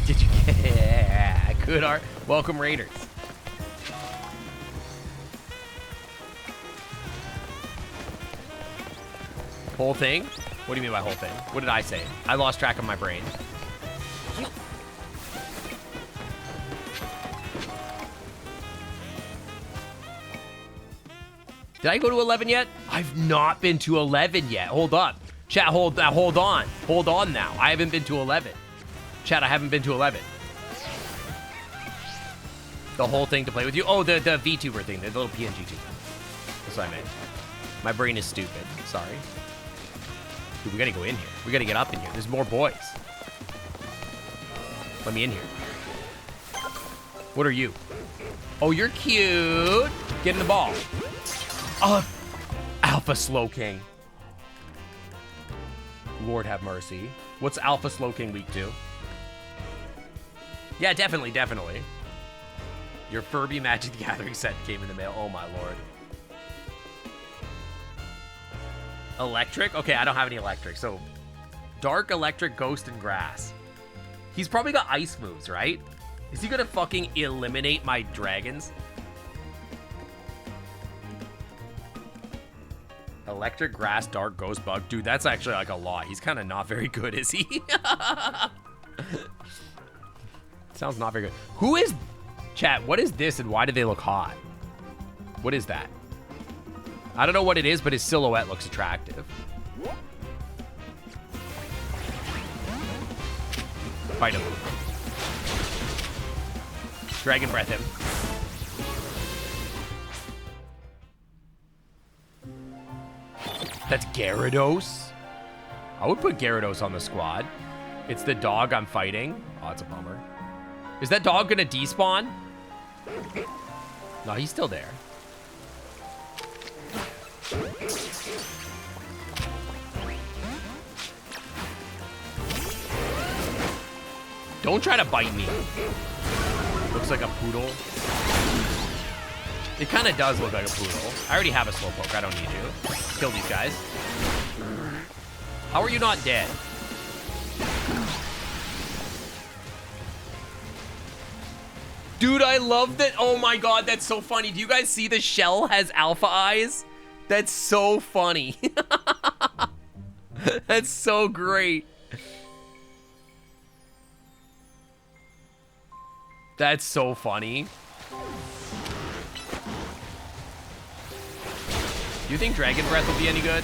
Did you get good art? Welcome, Raiders. Whole thing? What do you mean by whole thing? What did I say? I lost track of my brain. Did I go to 11 yet? I've not been to 11 yet. Hold up. Chat, hold on. Hold on now. I haven't been to 11. Chat, I haven't been to 11. The whole thing to play with you? Oh, the VTuber thing, the little PNG tuber. That's what I meant. My brain is stupid. Sorry. Dude, we gotta go in here. We gotta get up in here. There's more boys. Let me in here. What are you? Oh, you're cute. Get in the ball. Alpha Slow King. Lord have mercy. What's Alpha Slow King week 2? Yeah, definitely. Your Furby Magic the Gathering set came in the mail. Oh my lord. Electric? Okay, I don't have any electric. So, Dark, Electric, Ghost, and Grass. He's probably got ice moves, right? Is he gonna fucking eliminate my dragons? Electric, Grass, Dark, Ghost, Bug. Dude, that's actually like a lot. He's kind of not very good, is he? Sounds not very good. Who is... Chat, what is this and why do they look hot? What is that? I don't know what it is, but his silhouette looks attractive. Fight him. Dragon Breath him. That's Gyarados? I would put Gyarados on the squad. It's the dog I'm fighting. Oh, it's a bummer. Is that dog gonna despawn? No, he's still there. Don't try to bite me. Looks like a poodle. It kind of does look like a poodle. I already have a Slowpoke. I don't need you. Kill these guys. How are you not dead? Dude, I love that. Oh my god, that's so funny. Do you guys see the shell has alpha eyes? That's so funny. That's so great. That's so funny. Do you think Dragon Breath will be any good?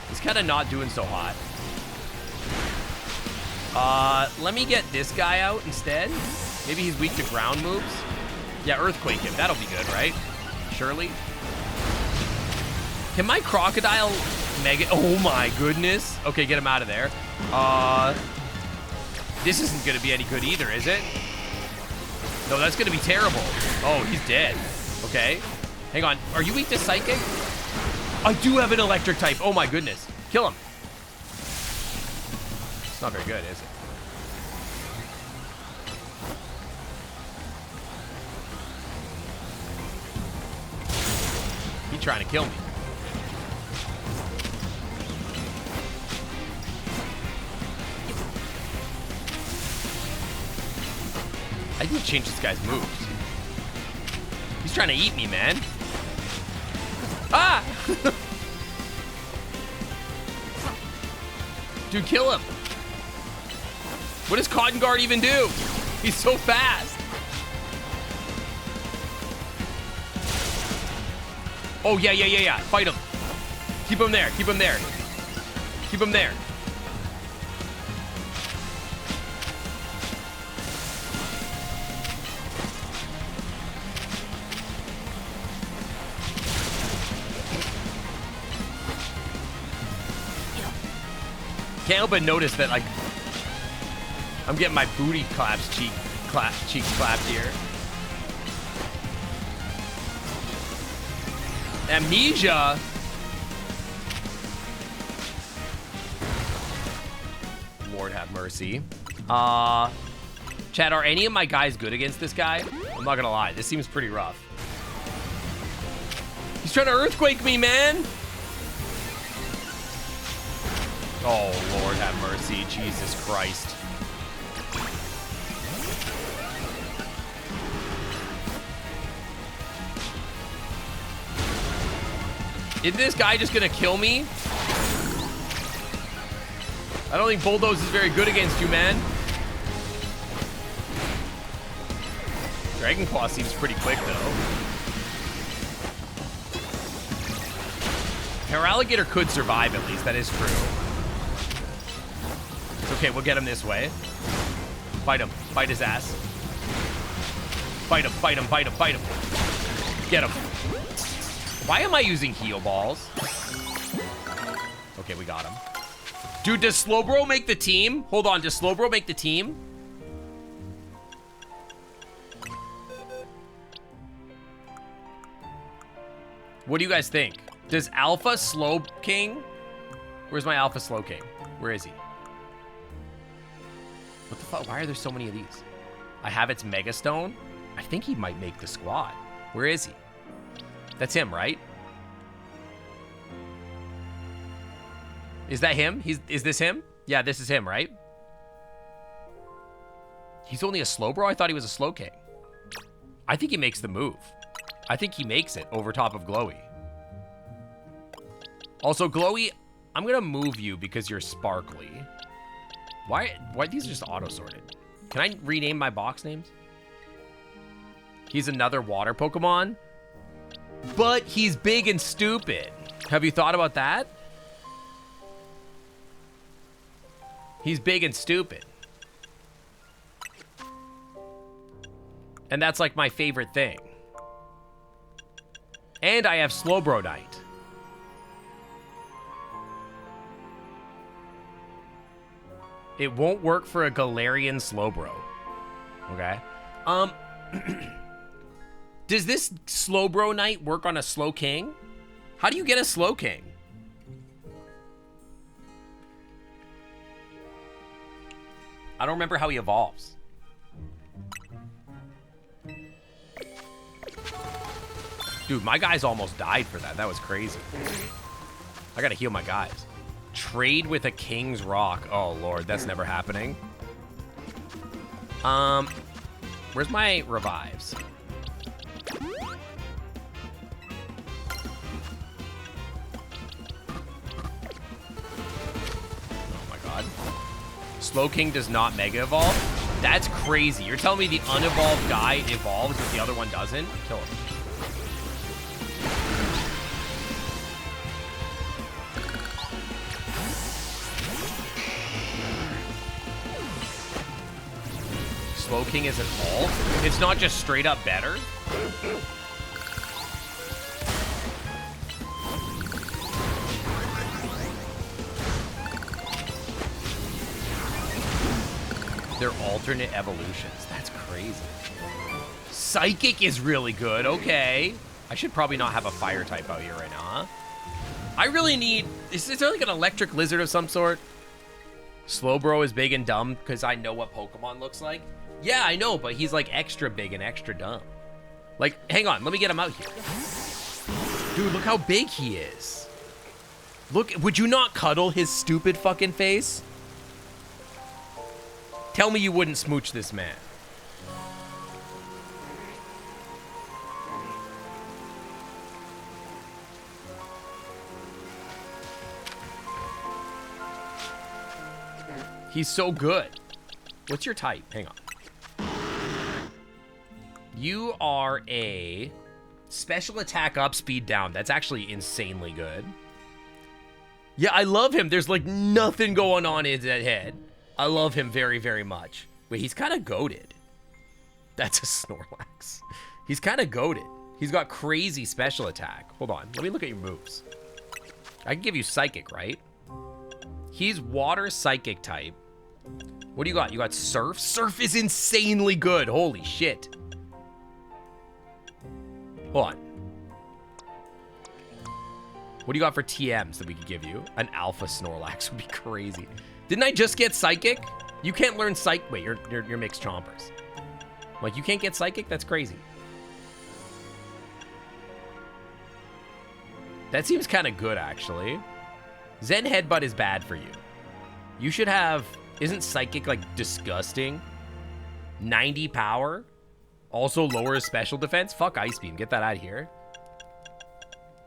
He's kind of not doing so hot. Let me get this guy out instead. Maybe he's weak to ground moves. Yeah, Earthquake him. That'll be good, right? Surely. Can my Crocodile mega... Oh my goodness. Okay, get him out of there. This isn't gonna be any good either, is it? No, that's gonna be terrible. Oh, he's dead. Okay. Hang on. Are you weak to Psychic? I do have an Electric type. Oh my goodness. Kill him. It's not very good, is it? He's trying to kill me. I need to change this guy's moves. He's trying to eat me, man. Ah! Dude, kill him. What does Cotton Guard even do? He's so fast. Oh, yeah. Fight him. Keep him there. Keep him there. Keep him there. Can't help but notice that, like, I'm getting my booty cheeks clapped here. Amnesia. Lord have mercy. Chad, are any of my guys good against this guy? I'm not gonna lie, this seems pretty rough. He's trying to Earthquake me, man. Oh, Lord have mercy. Jesus Christ. Isn't this guy just gonna kill me? I don't think Bulldoze is very good against you, man. Dragon Claw seems pretty quick, though. Alligator could survive, at least. That is true. It's okay. We'll get him this way. Fight him. Fight his ass. Fight him. Fight him. Fight him. Fight him. Get him. Why am I using heal balls? Okay, we got him. Dude, does Slowbro make the team? Hold on. Does Slowbro make the team? What do you guys think? Does Alpha Slow King? Where's my Alpha Slow King? Where is he? What the fuck? Why are there so many of these? I have its Mega Stone. I think he might make the squad. Where is he? That's him, right? Is that him? Is this him? Yeah, this is him, right? He's only a Slowbro? I thought he was a Slow King. I think he makes the move. I think he makes it over top of Glowy. Also, Glowy, I'm gonna move you because you're sparkly. Why these are just auto-sorted? Can I rename my box names? He's another water Pokemon, but he's big and stupid. Have you thought about that? He's big and stupid. And that's like my favorite thing. And I have Slowbro Knight. It won't work for a Galarian Slowbro. Okay. Does this Slowbro Knight work on a Slow King? How do you get a Slow King? I don't remember how he evolves. Dude, my guys almost died for that. That was crazy. I gotta heal my guys. Trade with a King's Rock. Oh, Lord. That's never happening. Where's my revives? Oh, my God. Slow King does not Mega Evolve? That's crazy. You're telling me the unevolved guy evolves if the other one doesn't? Kill him. Slow King is evolved? It's not just straight up better? They're alternate evolutions. That's crazy. Psychic is really good. Okay. I should probably not have a fire type out here right now, huh? I really need... Is there like an electric lizard of some sort? Slowbro is big and dumb because I know what Pokemon looks like. Yeah, I know, but he's like extra big and extra dumb. Like, hang on, let me get him out here. Dude, look how big he is. Look, would you not cuddle his stupid fucking face? Tell me you wouldn't smooch this man. He's so good. What's your type? Hang on. You are a special attack up, speed down. That's actually insanely good. Yeah, I love him. There's like nothing going on in that head. I love him very, very much. Wait, he's kind of goated. That's a Snorlax. He's kind of goated. He's got crazy special attack. Hold on. Let me look at your moves. I can give you Psychic, right? He's Water Psychic type. What do you got? You got Surf? Surf is insanely good. Holy shit. Hold on. What do you got for TMs that we could give you? An Alpha Snorlax would be crazy. Didn't I just get Psychic? You can't learn Psych. Wait, you're mixed chompers. Like, you can't get Psychic? That's crazy. That seems kind of good, actually. Zen Headbutt is bad for you. You should have... Isn't Psychic, like, disgusting? 90 power? Also lowers special defense? Fuck Ice Beam. Get that out of here.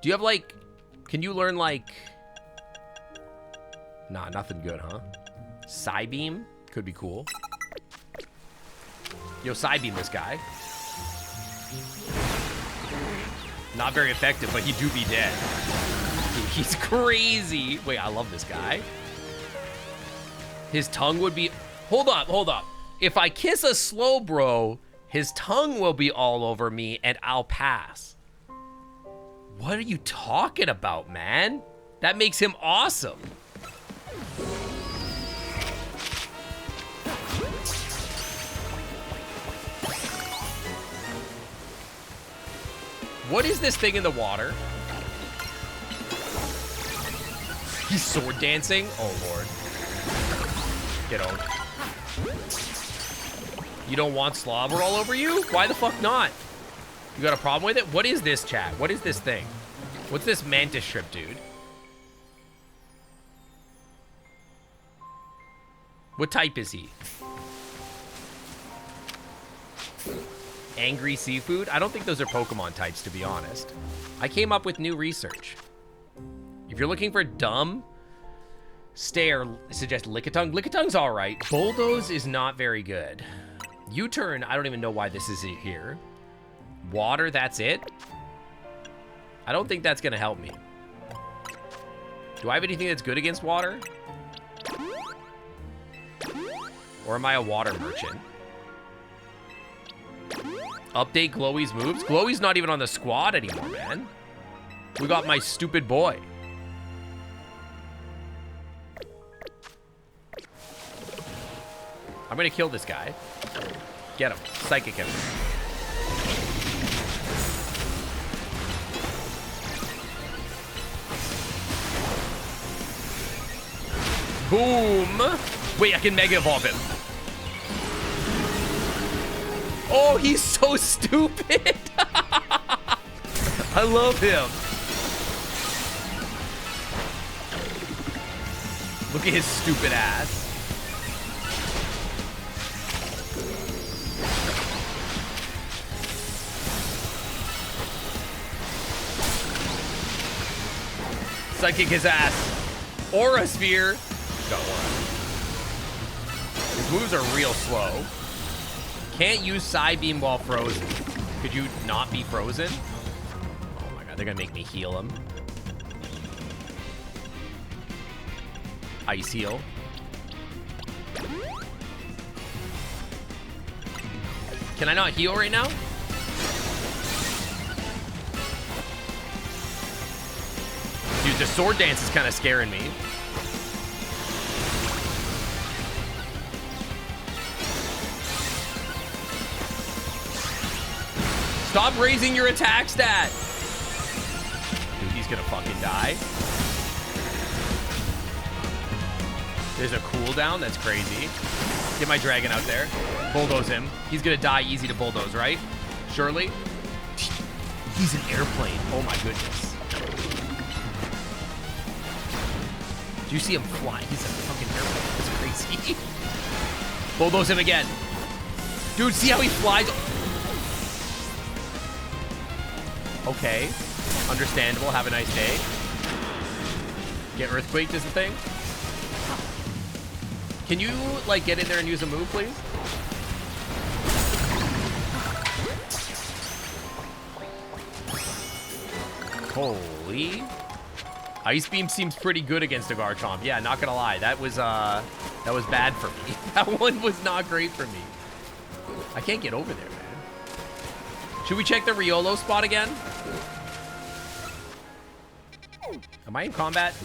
Do you have, like... Can you learn, like... Nah, nothing good, huh? Psybeam? Could be cool. Yo, Psybeam this guy. Not very effective, but he do be dead. Dude, he's crazy. Wait, I love this guy. His tongue would be... Hold up. If I kiss a slow bro, his tongue will be all over me and I'll pass. What are you talking about, man? That makes him awesome. What is this thing in the water? He's sword dancing? Oh, Lord. Get on. You don't want slobber all over you? Why the fuck not? You got a problem with it? What is this, chat? What is this thing? What's this mantis shrimp, dude? What type is he? Angry seafood? I don't think those are Pokemon types, to be honest. I came up with new research. If you're looking for dumb, stare, suggest Lickitung. Lickitung's all right. Bulldoze is not very good. U-turn, I don't even know why this is here. Water, that's it? I don't think that's gonna help me. Do I have anything that's good against water? Or am I a water merchant? Update Glowy's moves? Glowy's not even on the squad anymore, man. We got my stupid boy. I'm gonna kill this guy. Get him. Psychic him. Boom. Wait, I can Mega Evolve him. Oh, he's so stupid. I love him. Look at his stupid ass. Psychic his ass. Aura Sphere. Got Aura. His moves are real slow. Can't use Psybeam while frozen. Could you not be frozen? Oh my god, they're gonna make me heal him. Ice heal. Can I not heal right now? Dude, the sword dance is kind of scaring me. Stop raising your attack stat. Dude, he's gonna fucking die. There's a cooldown. That's crazy. Get my dragon out there. Bulldoze him. He's gonna die easy to bulldoze, right? Surely. He's an airplane. Oh my goodness. Did you see him fly? He's a fucking airplane. That's crazy. Bulldoze him again. Dude, see how he flies? Okay. Understandable. Have a nice day. Get Earthquaked is the thing. Can you, like, get in there and use a move, please? Holy. Ice Beam seems pretty good against a Garchomp. Yeah, not gonna lie. That was bad for me. That one was not great for me. I can't get over there, man. Should we check the Riolo spot again? Am I in combat?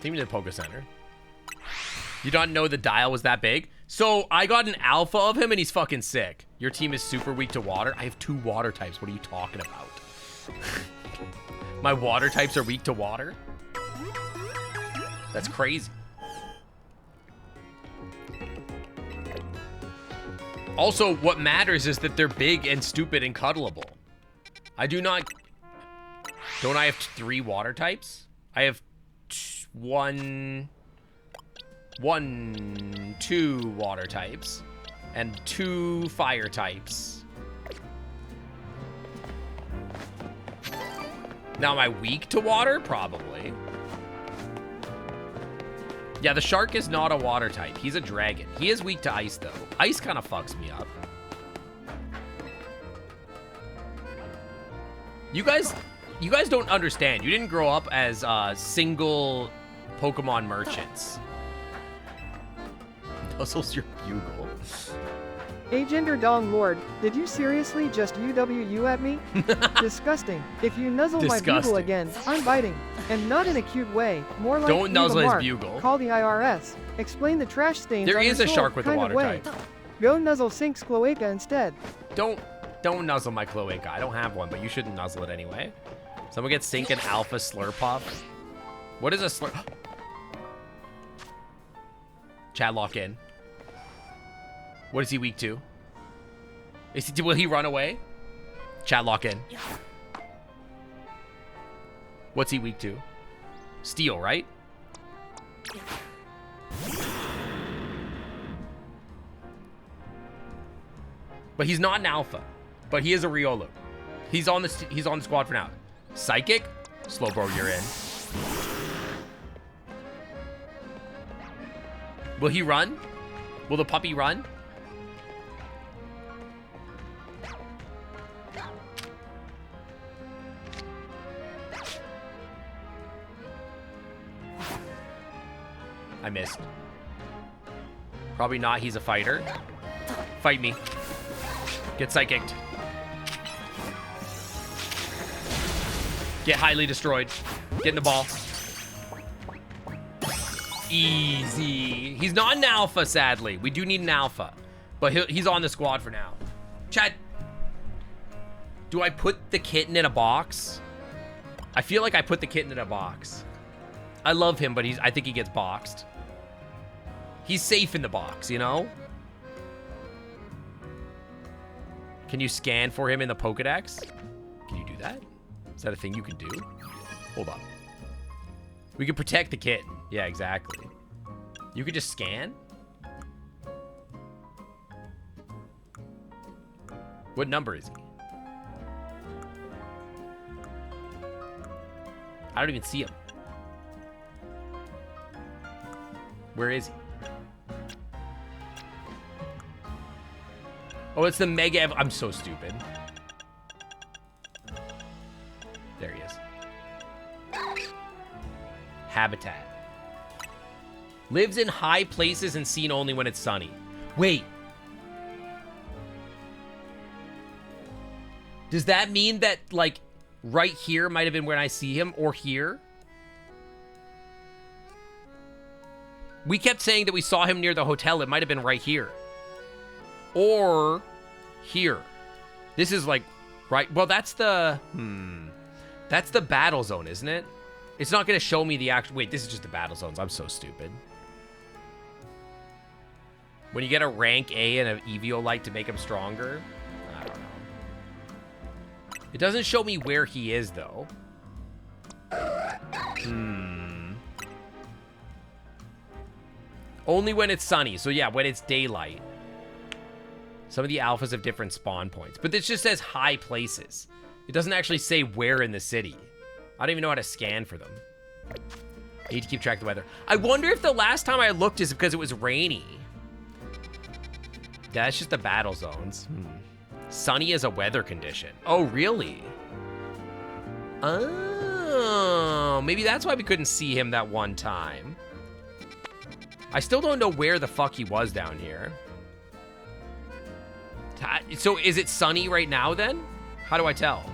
Team to the Poke Center. You don't know the dial was that big? So I got an alpha of him and he's fucking sick. Your team is super weak to water. I have 2 water types. What are you talking about? My water types are weak to water? That's crazy. Also, what matters is that they're big and stupid and cuddleable. I do not... Don't I have 3 water types? I have 2 water types and 2 fire types. Now, am I weak to water? Probably. Yeah, the shark is not a water type. He's a dragon. He is weak to ice, though. Ice kind of fucks me up. You guys don't understand. You didn't grow up as single Pokemon merchants. Nuzzles your bugle. Agender Dong Lord, did you seriously just UWU at me? Disgusting. If you nuzzle my bugle Disgusting. again, I'm biting. And not in a cute way. More like Don't leave nuzzle a his mark. bugle. Call the IRS. Explain the trash stains There on is your a soul shark with a kind of water way. type. Go nuzzle Sink's cloaca instead. Don't nuzzle my cloaca. I don't have one, but you shouldn't nuzzle it anyway. Someone get Sink an Alpha Slurpuff. What is a slurp? Chat lock in. What is he weak to? Will he run away? Chat lock in. What's he weak to? Steel, right? But he's not an alpha. But he is a Riolu. He's on the squad for now. Psychic? Slowbro, you're in. Will he run? Will the puppy run? I missed. Probably not. He's a fighter. Fight me. Get psychicked. Get highly destroyed. Get in the ball. Easy. He's not an alpha, sadly. We do need an alpha. But he's on the squad for now. Chat. Do I put the kitten in a box? I feel like I put the kitten in a box. I love him, but I think he gets boxed. He's safe in the box, you know? Can you scan for him in the Pokedex? Can you do that? Is that a thing you can do? Hold on. We can protect the kitten. Yeah, exactly. You could just scan? What number is he? I don't even see him. Where is he? Oh, it's the Mega I'm so stupid. There he is. Habitat. Lives in high places and seen only when it's sunny. Wait. Does that mean that, like, right here might have been when I see him, or here? We kept saying that we saw him near the hotel. It might have been right here. Or here. This is like, right? Well, that's the, that's the battle zone, isn't it? It's not going to show me the actual, wait, this is just the battle zones. I'm so stupid. When you get a rank A and an Eviolite to make him stronger? I don't know. It doesn't show me where he is, though. Only when it's sunny. So yeah, when it's daylight. Some of the alphas have different spawn points. But this just says high places. It doesn't actually say where in the city. I don't even know how to scan for them. I need to keep track of the weather. I wonder if the last time I looked is because it was rainy. Yeah, that's just the battle zones. Sunny is a weather condition. Oh, really? Oh, maybe that's why we couldn't see him that one time. I still don't know where the fuck he was down here. So is it sunny right now then? How do I tell?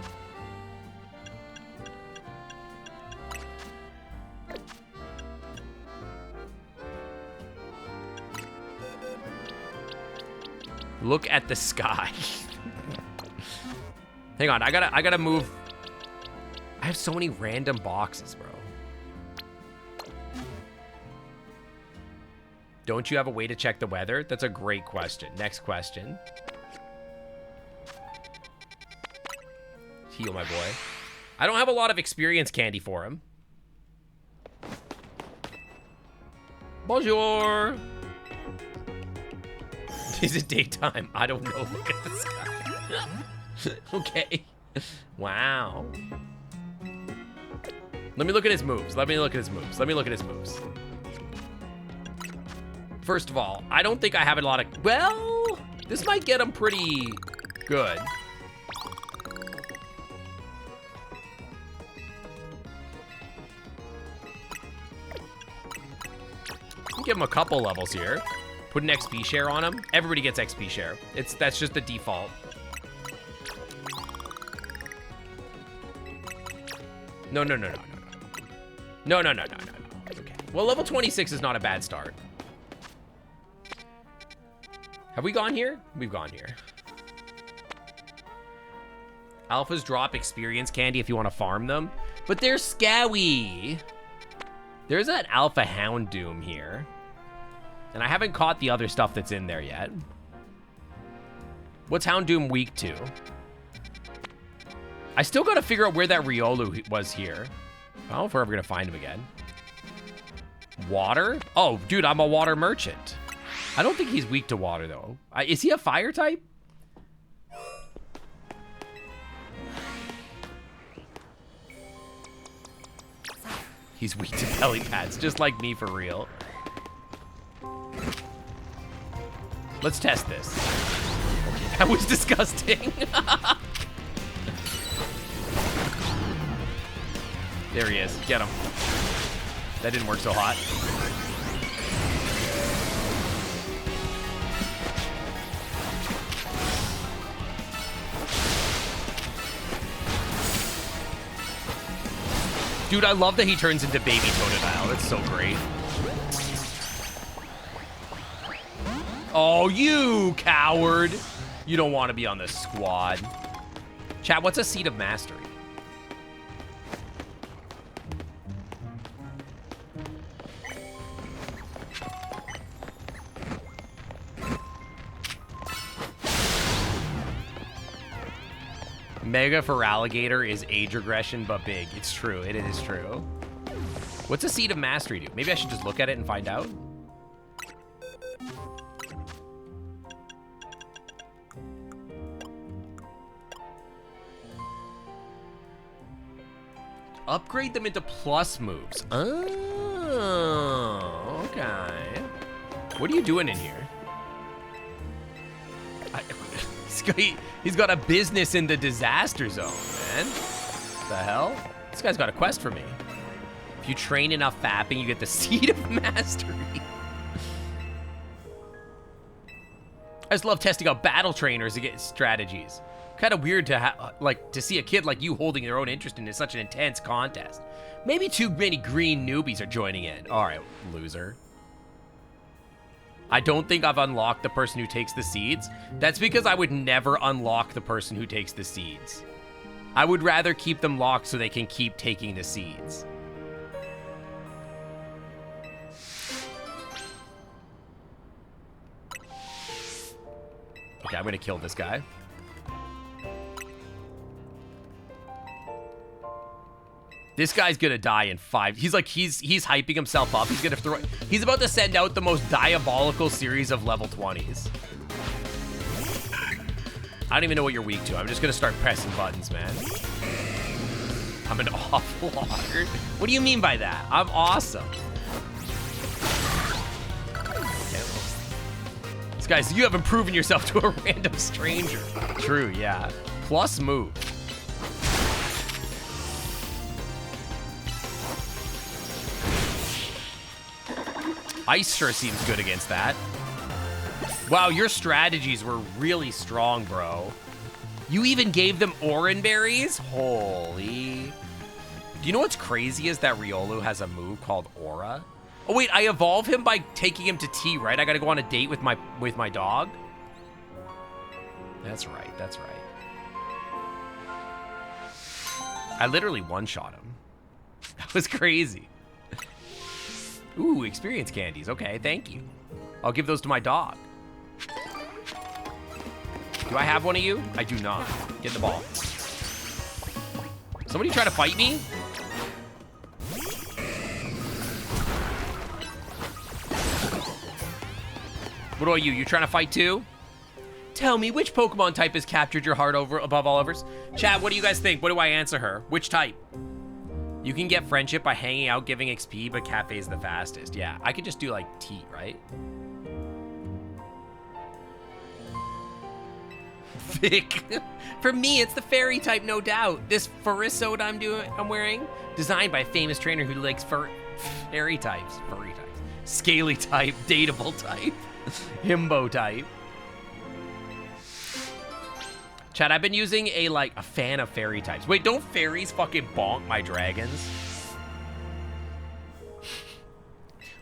Look at the sky. Hang on, I gotta move. I have so many random boxes, bro. Don't you have a way to check the weather? That's a great question. Next question. Heal my boy. I don't have a lot of experience candy for him. Bonjour. Is it daytime? I don't know. Look at the sky. Okay. Wow. Let me look at his moves. Let me look at his moves. Let me look at his moves. First of all, I don't think I have a lot of... Well, this might get him pretty good. I'll give him a couple levels here. Put an XP share on him. Everybody gets XP share. That's just the default. No. No. Okay. Well, level 26 is not a bad start. Have we gone here? We've gone here. Alphas drop experience candy if you want to farm them, but they're scowy. There's that alpha Houndoom here. And I haven't caught the other stuff that's in there yet. What's Houndoom weak to? I still gotta figure out where that Riolu was here. I don't know if we're ever gonna find him again. Water? Oh, dude, I'm a water merchant. I don't think he's weak to water, though. Is he a fire type? He's weak to belly pads, just like me for real. Let's test this. That was disgusting. There he is. Get him. That didn't work so hot. Dude, I love that he turns into baby Totodile. That's so great. Oh, you coward. You don't want to be on this squad. Chat, what's a Seed of Mastery? Mega for alligator is age regression, but big. It's true. It is true. What's a Seed of Mastery do? Maybe I should just look at it and find out. Upgrade them into plus moves. Oh, okay. What are you doing in here? He's got a business in the disaster zone, man. What the hell? This guy's got a quest for me. If you train enough fapping, you get the Seed of Mastery. I just love testing out battle trainers to get strategies. Kind of weird to to see a kid like you holding their own interest in such an intense contest. Maybe too many green newbies are joining in. All right, loser. I don't think I've unlocked the person who takes the seeds. That's because I would never unlock the person who takes the seeds. I would rather keep them locked so they can keep taking the seeds. Okay, I'm gonna kill this guy. This guy's gonna die in 5. He's hyping himself up. He's about to send out the most diabolical series of level 20s. I don't even know what you're weak to. I'm just gonna start pressing buttons, man. I'm an awful logger. What do you mean by that? I'm awesome. This guys, you haven't proven yourself to a random stranger. True, yeah. Plus move. Ice sure seems good against that. Wow, your strategies were really strong, bro. You even gave them Oran berries? Holy. Do you know what's crazy is that Riolu has a move called Aura? Oh wait, I evolve him by taking him to tea, right? I gotta go on a date with my dog? That's right, that's right. I literally one-shot him. That was crazy. Ooh, experience candies. Okay, thank you. I'll give those to my dog. Do I have one of you? I do not. Get the ball. Somebody try to fight me? What about you? You trying to fight too? Tell me, which Pokemon type has captured your heart above all others? Chat, what do you guys think? What do I answer her? Which type? You can get friendship by hanging out, giving XP, but Cafe's the fastest. Yeah, I could just do like tea, right? Thick. For me, it's the fairy type, no doubt. This furry suit I'm wearing, designed by a famous trainer who likes fairy types. Furry types. Scaly type, dateable type, himbo type. Chat, I've been using a fan of fairy types. Wait, don't fairies fucking bonk my dragons?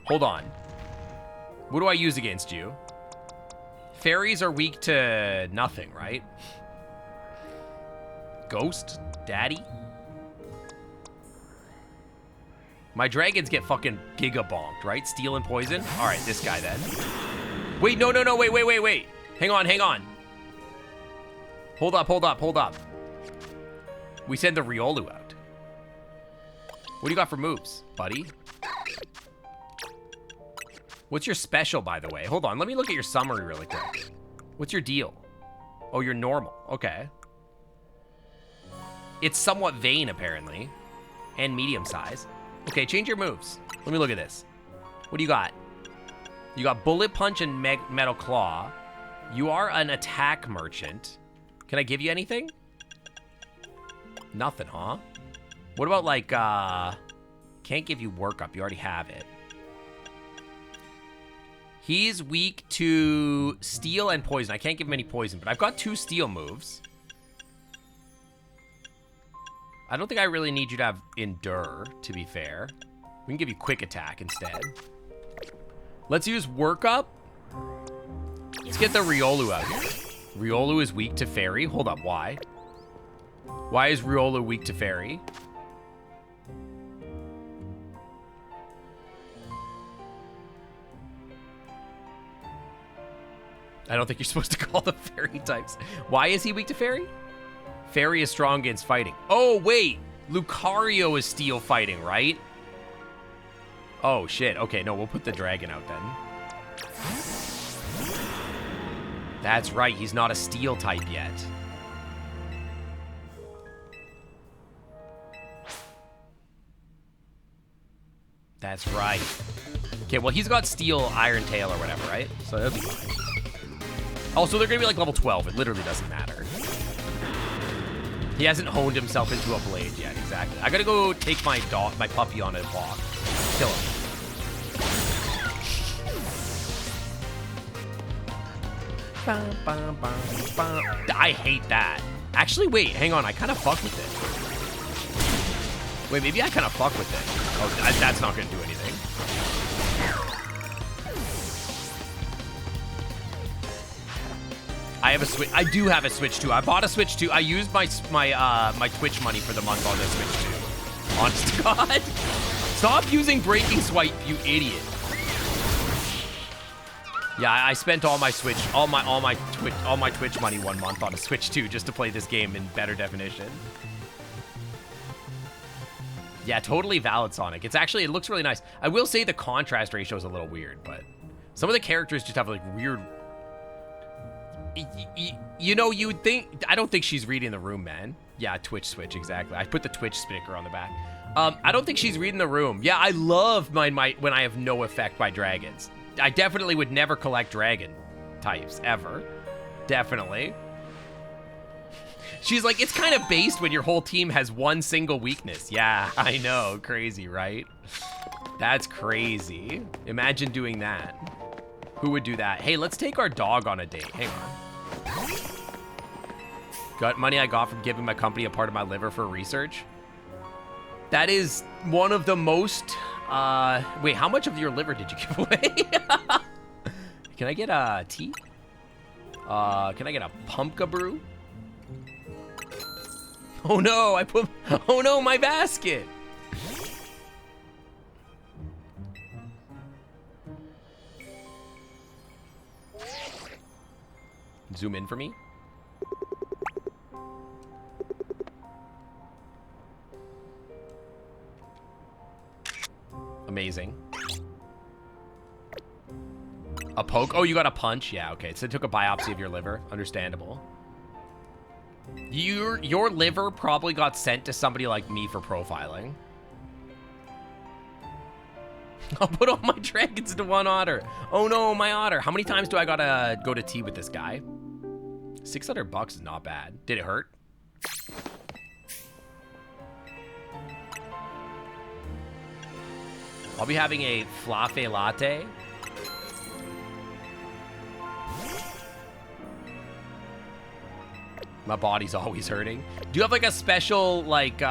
Hold on. What do I use against you? Fairies are weak to nothing, right? Ghost? Daddy? My dragons get fucking giga bonked, right? Steel and poison? Alright, this guy then. Wait, no, wait. Hang on. Hold up. We send the Riolu out. What do you got for moves, buddy? What's your special, by the way? Hold on, let me look at your summary really quick. What's your deal? Oh, you're normal. Okay. It's somewhat vain, apparently. And medium size. Okay, change your moves. Let me look at this. What do you got? You got Bullet Punch and Metal Claw. You are an attack merchant. Can I give you anything? Nothing, huh? What about, like, can't give you Workup. You already have it. He's weak to Steel and Poison. I can't give him any Poison, but I've got 2 Steel moves. I don't think I really need you to have Endure, to be fair. We can give you Quick Attack instead. Let's use Workup. Let's get the Riolu out here. Riolu is weak to Fairy. Hold up, why? Why is Riolu weak to Fairy? I don't think you're supposed to call the Fairy types. Why is he weak to Fairy? Fairy is strong against fighting. Oh, wait. Lucario is Steel fighting, right? Oh, shit. Okay, no, we'll put the dragon out then. That's right. He's not a Steel type yet. That's right. Okay, well, he's got Steel Iron Tail or whatever, right? So that'll be fine. Also, they're going to be like level 12. It literally doesn't matter. He hasn't honed himself into a blade yet, exactly. I gotta go take my puppy on a walk. Kill him. I hate that. Actually, wait, hang on. I kind of fuck with it. Wait, maybe I kind of fuck with it. Oh, that's not gonna do anything. I have a Switch. I do have a Switch 2. I bought a Switch 2. I used my Twitch money for the month on the Switch 2. Honest to God. Stop using Breaking Swipe, you idiot. Yeah, I spent all my Twitch money 1 month on a Switch 2 just to play this game in better definition. Yeah, totally valid, Sonic. It looks really nice. I will say the contrast ratio is a little weird, but some of the characters just have like weird. You know, you would think. I don't think she's reading the room, man. Yeah, Twitch switch, exactly. I put the Twitch sticker on the back. I don't think she's reading the room. Yeah, I love my when I have no effect by dragons. I definitely would never collect dragon types, ever. Definitely. She's like, it's kind of based when your whole team has one single weakness. Yeah, I know. Crazy, right? That's crazy. Imagine doing that. Who would do that? Hey, let's take our dog on a date. Hang on. Got money I got from giving my company a part of my liver for research. That is one of the most... wait, how much of your liver did you give away? Can I get a tea? Can I get a pumpkin brew? Oh no, oh no, my basket. Zoom in for me. Amazing. A poke? Oh, you got a punch? Yeah, okay. So it took a biopsy of your liver. Understandable. Your liver probably got sent to somebody like me for profiling. I'll put all my dragons into one otter. Oh no, my otter. How many times do I gotta go to tea with this guy? $600 is not bad. Did it hurt? I'll be having a flafe latte. My body's always hurting. Do you have like a special, like, do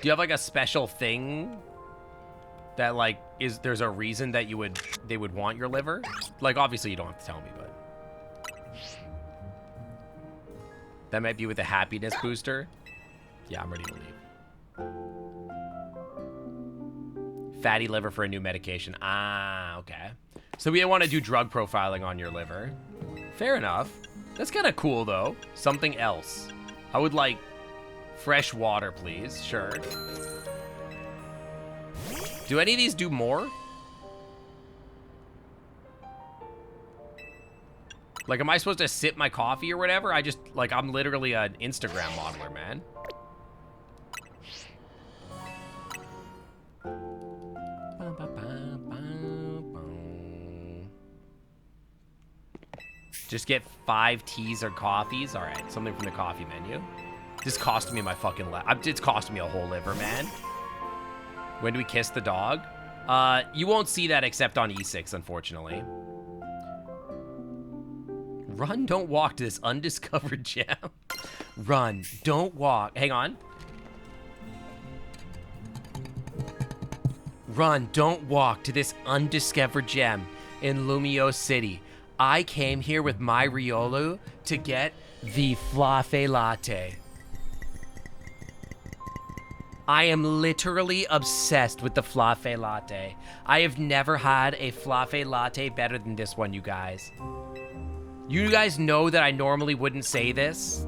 you have like a special thing that like there's a reason that they would want your liver? Like, obviously you don't have to tell me, but that might be with a happiness booster. Yeah, I'm ready to leave. Fatty liver for a new medication. Ah, okay. So we want to do drug profiling on your liver. Fair enough. That's kind of cool, though. Something else. I would like fresh water, please. Sure. Do any of these do more? Like, am I supposed to sip my coffee or whatever? I'm literally an Instagram modeler, man. Just get 5 teas or coffees. All right, something from the coffee menu. This cost me my fucking it's costing me a whole liver, man. When do we kiss the dog? You won't see that except on E6, unfortunately. Run, don't walk to this undiscovered gem. Run, don't walk. Hang on. Run, don't walk to this undiscovered gem in Lumio City. I came here with my Riolu to get the Flafe Latte. I am literally obsessed with the Flafe Latte. I have never had a Flafe Latte better than this one, you guys. You guys know that I normally wouldn't say this.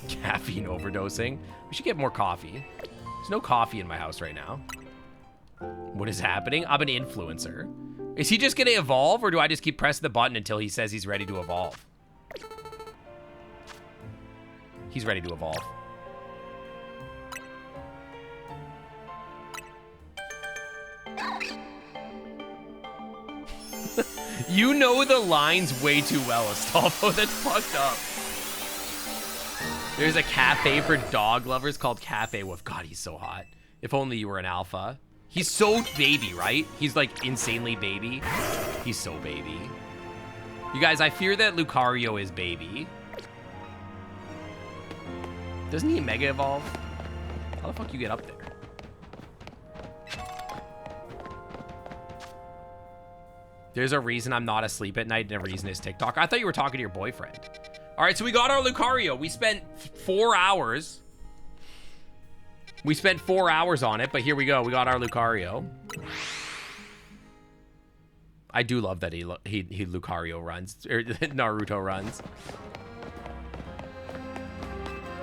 Caffeine overdosing. We should get more coffee. There's no coffee in my house right now. What is happening? I'm an influencer. Is he just gonna evolve, or do I just keep pressing the button until he says he's ready to evolve? He's ready to evolve. You know the lines way too well, Astolfo. That's fucked up. There's a cafe for dog lovers called Cafe Wolf. God, he's so hot. If only you were an alpha. He's so baby, right? He's like insanely baby. He's so baby. You guys, I fear that Lucario is baby. Doesn't he mega evolve? How the fuck you get up there? There's a reason I'm not asleep at night and a reason is TikTok. I thought you were talking to your boyfriend. All right, so we got our Lucario. We spent 4 hours. We spent 4 hours on it, but here we go. We got our Lucario. I do love that he Lucario runs, or Naruto runs.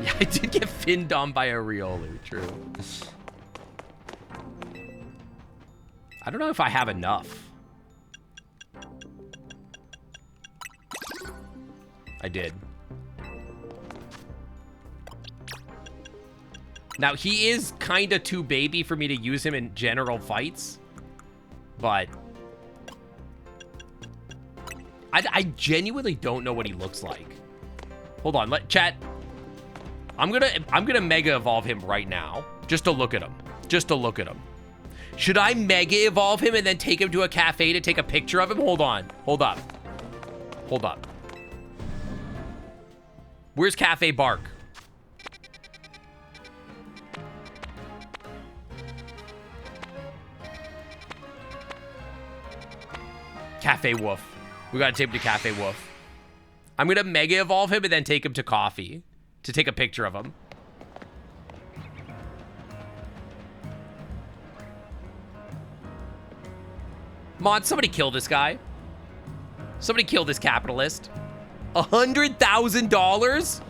Yeah, I did get finned on by a Riolu, true. I don't know if I have enough. I did. Now, he is kind of too baby for me to use him in general fights, but I genuinely don't know what he looks like. Hold on, chat. I'm gonna mega evolve him right now, just to look at him. Just to look at him. Should I mega evolve him and then take him to a cafe to take a picture of him? Hold on. Hold up. Hold up. Where's Cafe Bark? Cafe Wolf. We gotta take him to Cafe Wolf. I'm gonna mega evolve him and then take him to coffee to take a picture of him. Mod, somebody kill this guy. Somebody kill this capitalist. $100,000?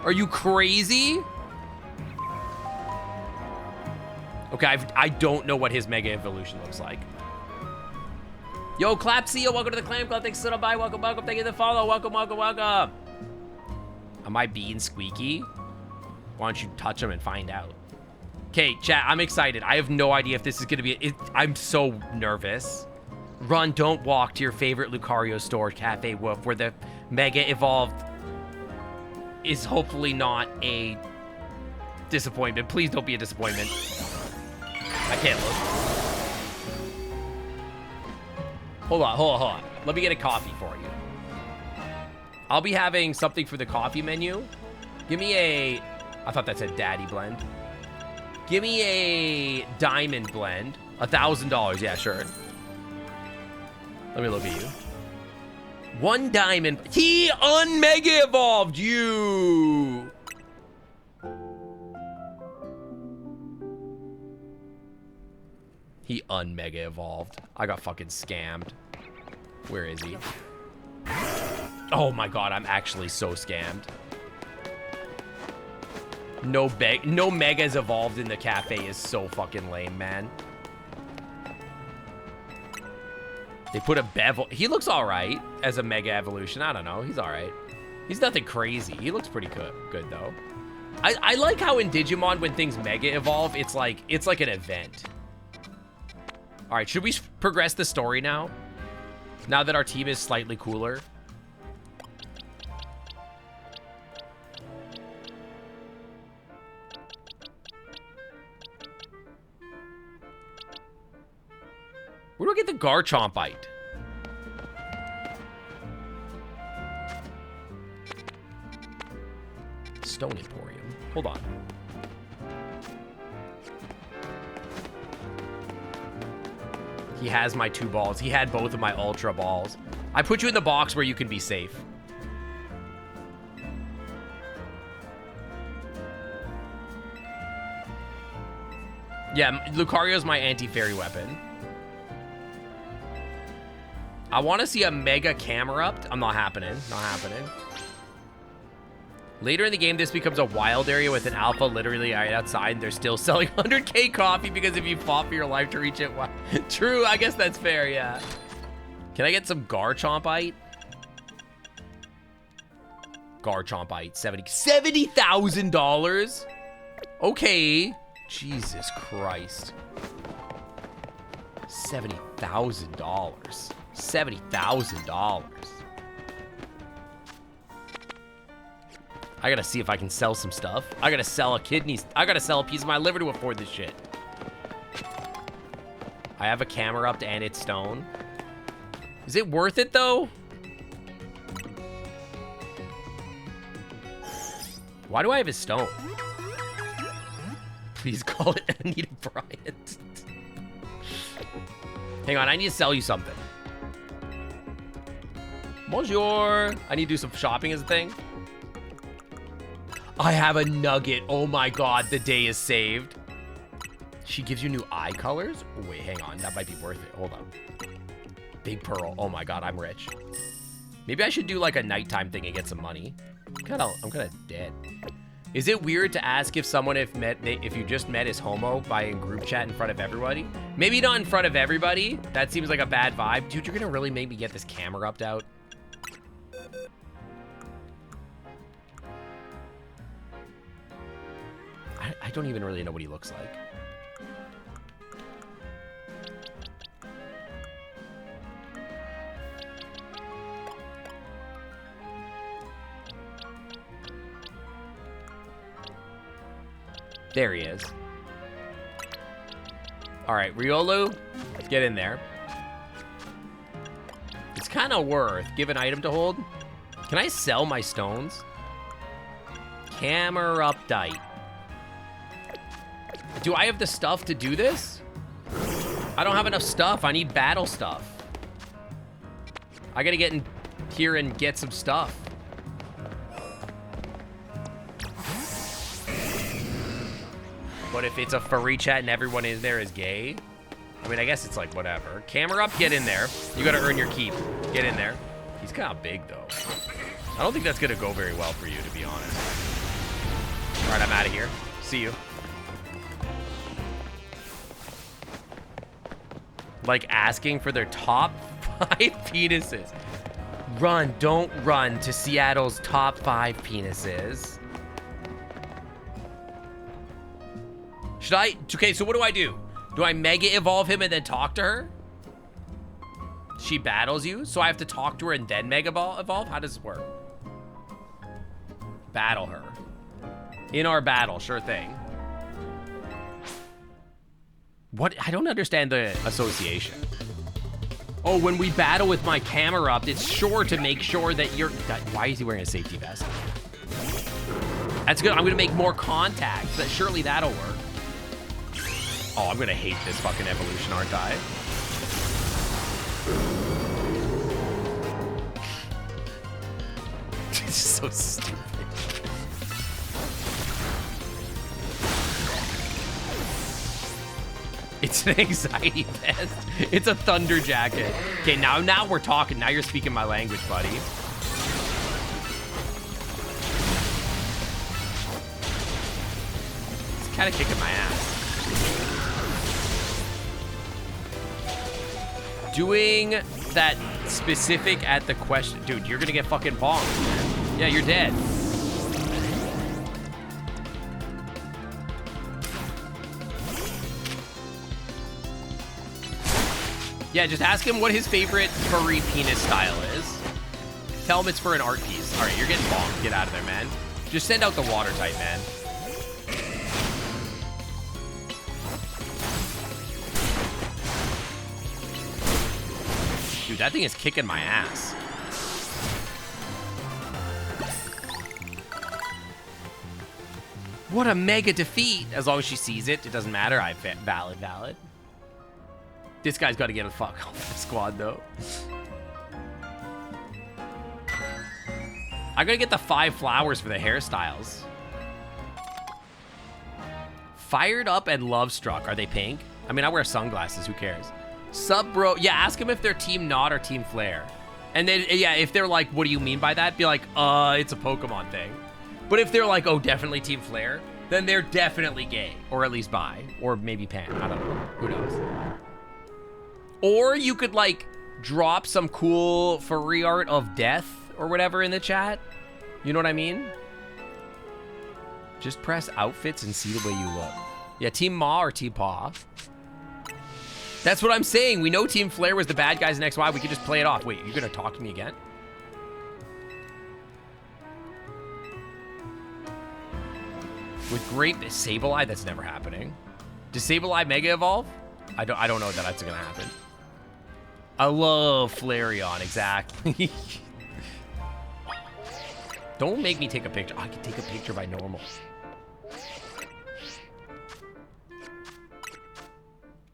Are you crazy? Okay, I don't know what his mega evolution looks like. Yo, Clapsio, welcome to the Clan Club. Thanks for the bye. Welcome, welcome. Thank you for the follow. Welcome, welcome, welcome. Am I being squeaky? Why don't you touch him and find out? Okay, chat, I'm excited. I have no idea if this is going to be... I'm so nervous. Run, don't walk to your favorite Lucario store, Cafe Wolf, where the Mega Evolved is hopefully not a disappointment. Please don't be a disappointment. I can't look. Hold on. Let me get a coffee for you. I'll be having something for the coffee menu. Give me a... I thought that said Daddy Blend. Give me a Diamond Blend. $1,000. Yeah, sure. Let me look at you. 1 diamond. He unmega evolved you. He unmega evolved. I got fucking scammed. Where is he? Oh my god, I'm actually so scammed. No megas evolved in the cafe is so fucking lame, man. They put a bevel. He looks all right as a mega evolution. I don't know. He's all right. He's nothing crazy. He looks pretty good though. I like how in Digimon when things mega evolve, it's like an event. All right, should we progress the story now? Now that our team is slightly cooler. Where do I get the Garchompite? Stone Emporium. Hold on. He has my 2 balls. He had both of my Ultra balls. I put you in the box where you can be safe. Yeah, Lucario's my anti-fairy weapon. I want to see a Mega Camerupt. I'm not happening. Not happening. Later in the game, this becomes a wild area with an alpha literally right outside. And they're still selling 100k coffee because if you fought for your life to reach it. True, I guess that's fair, yeah. Can I get some Garchompite? Garchompite, $70,000? Okay. Jesus Christ. $70,000. $70,000. I gotta see if I can sell some stuff. I gotta sell a kidney. I gotta sell a piece of my liver to afford this shit. I have a Camerupt and it's stone. Is it worth it though? Why do I have his stone? Please call it Anita Bryant. Hang on, I need to sell you something. Bonjour. I need to do some shopping as a thing. I have a nugget. Oh my god, the day is saved. She gives you new eye colors? Oh, wait, hang on. That might be worth it. Hold on. Big Pearl. Oh my god, I'm rich. Maybe I should do like a nighttime thing and get some money. I'm kind of dead. Is it weird to ask if someone if you just met is homo by in group chat in front of everybody? Maybe not in front of everybody. That seems like a bad vibe. Dude, you're gonna really make me get this Camerupt out. I don't even really know what he looks like. There he is. All right, Riolu, let's get in there. It's kind of worth. Give an item to hold. Can I sell my stones? Cameruptite. Do I have the stuff to do this? I don't have enough stuff. I need battle stuff. I gotta get in here and get some stuff. But if it's a furry chat and everyone in there is gay, I mean, I guess it's like whatever. Camerupt, get in there. You gotta earn your keep. Get in there. He's kind of big though. I don't think that's gonna go very well for you, to be honest. All right, I'm out of here. See you. Like asking for their top 5 penises. Run, don't run to Seattle's top 5 penises. Should I? Okay, so what do I do? Do I mega evolve him and then talk to her? She battles you, so I have to talk to her and then mega evolve? How does this work? Battle her. In our battle, sure thing. What? I don't understand the association. Oh, when we battle with my camera up, it's sure to make sure that you're... Why is he wearing a safety vest? That's good. I'm going to make more contact. But surely that'll work. Oh, I'm going to hate this fucking evolution, aren't I? This is so stupid. It's an anxiety vest. It's a thunder jacket. Okay, now we're talking. Now you're speaking my language, buddy. It's kind of kicking my ass. Doing that specific at the question. Dude, you're gonna get fucking bonked, man. Yeah, you're dead. Yeah, just ask him what his favorite furry penis style is. Tell him it's for an art piece. All right, you're getting bonked. Get out of there, man. Just send out the water type, man. Dude, that thing is kicking my ass. What a mega defeat. As long as she sees it, it doesn't matter. Valid. This guy's got to get a fuck off the squad, though. I gotta get the 5 flowers for the hairstyles. Fired up and love struck. Are they pink? I mean, I wear sunglasses. Who cares? Sub bro. Yeah, ask him if they're team Nod or team Flare. And then, yeah, if they're like, what do you mean by that? Be like, it's a Pokemon thing. But if they're like, oh, definitely team Flare, then they're definitely gay. Or at least bi. Or maybe pan. I don't know. Who knows? Or you could, like, drop some cool furry art of death or whatever in the chat. You know what I mean? Just press outfits and see the way you look. Yeah, Team Ma or Team Paw. That's what I'm saying. We know Team Flare was the bad guys in XY. We could just play it off. Wait, you're going to talk to me again? With great Sableye, that's never happening. Does Sableye Mega Evolve? I don't know that that's going to happen. I love Flareon, exactly. Don't make me take a picture. I can take a picture by normal.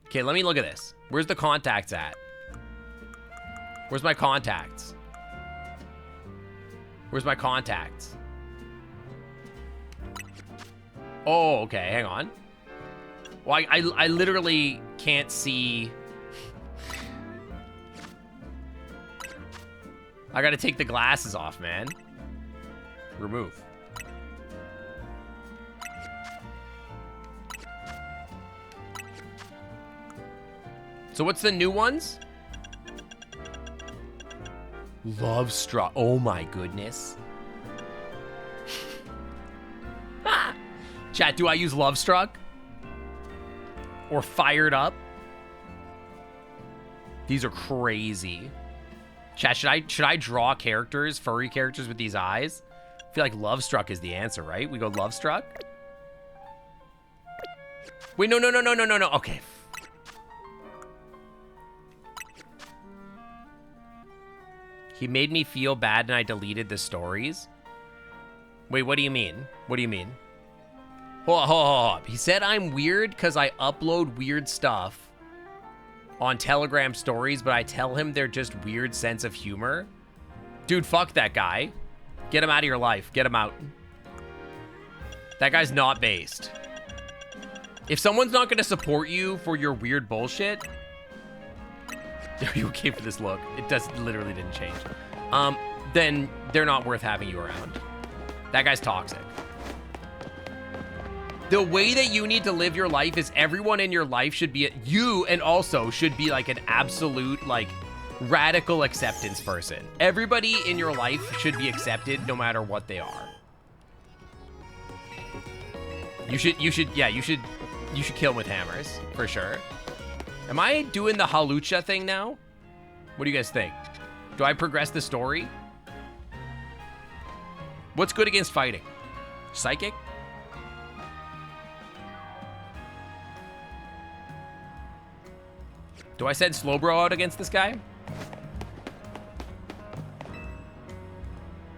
Okay, let me look at this. Where's the contacts at? Where's my contacts? Where's my contacts? Oh, okay, hang on. Well, I literally can't see. I gotta take the glasses off, man. Remove. So what's the new ones? Love Struck. Oh my goodness. Chat, do I use Love Struck? Or Fired Up? These are crazy. Chat, should I draw characters, furry characters with these eyes? I feel like Love Struck is the answer, right? We go Love Struck? Wait, no. Okay. He made me feel bad and I deleted the stories. Wait, what do you mean? What do you mean? Hold on. He said I'm weird because I upload weird stuff on Telegram stories, but I tell him they're just weird sense of humor. Dude, fuck that guy. Get him out of your life. Get him out. That guy's not based. If someone's not going to support you for your weird bullshit... Are you okay for this look? It literally didn't change. Then they're not worth having you around. That guy's toxic. The way that you need to live your life is everyone in your life should be you, and also should be like an absolute like radical acceptance person. Everybody in your life should be accepted no matter what they are. You should You should kill him with hammers, for sure. Am I doing the Halucha thing now? What do you guys think? Do I progress the story? What's good against fighting? Psychic? Do I send Slowbro out against this guy?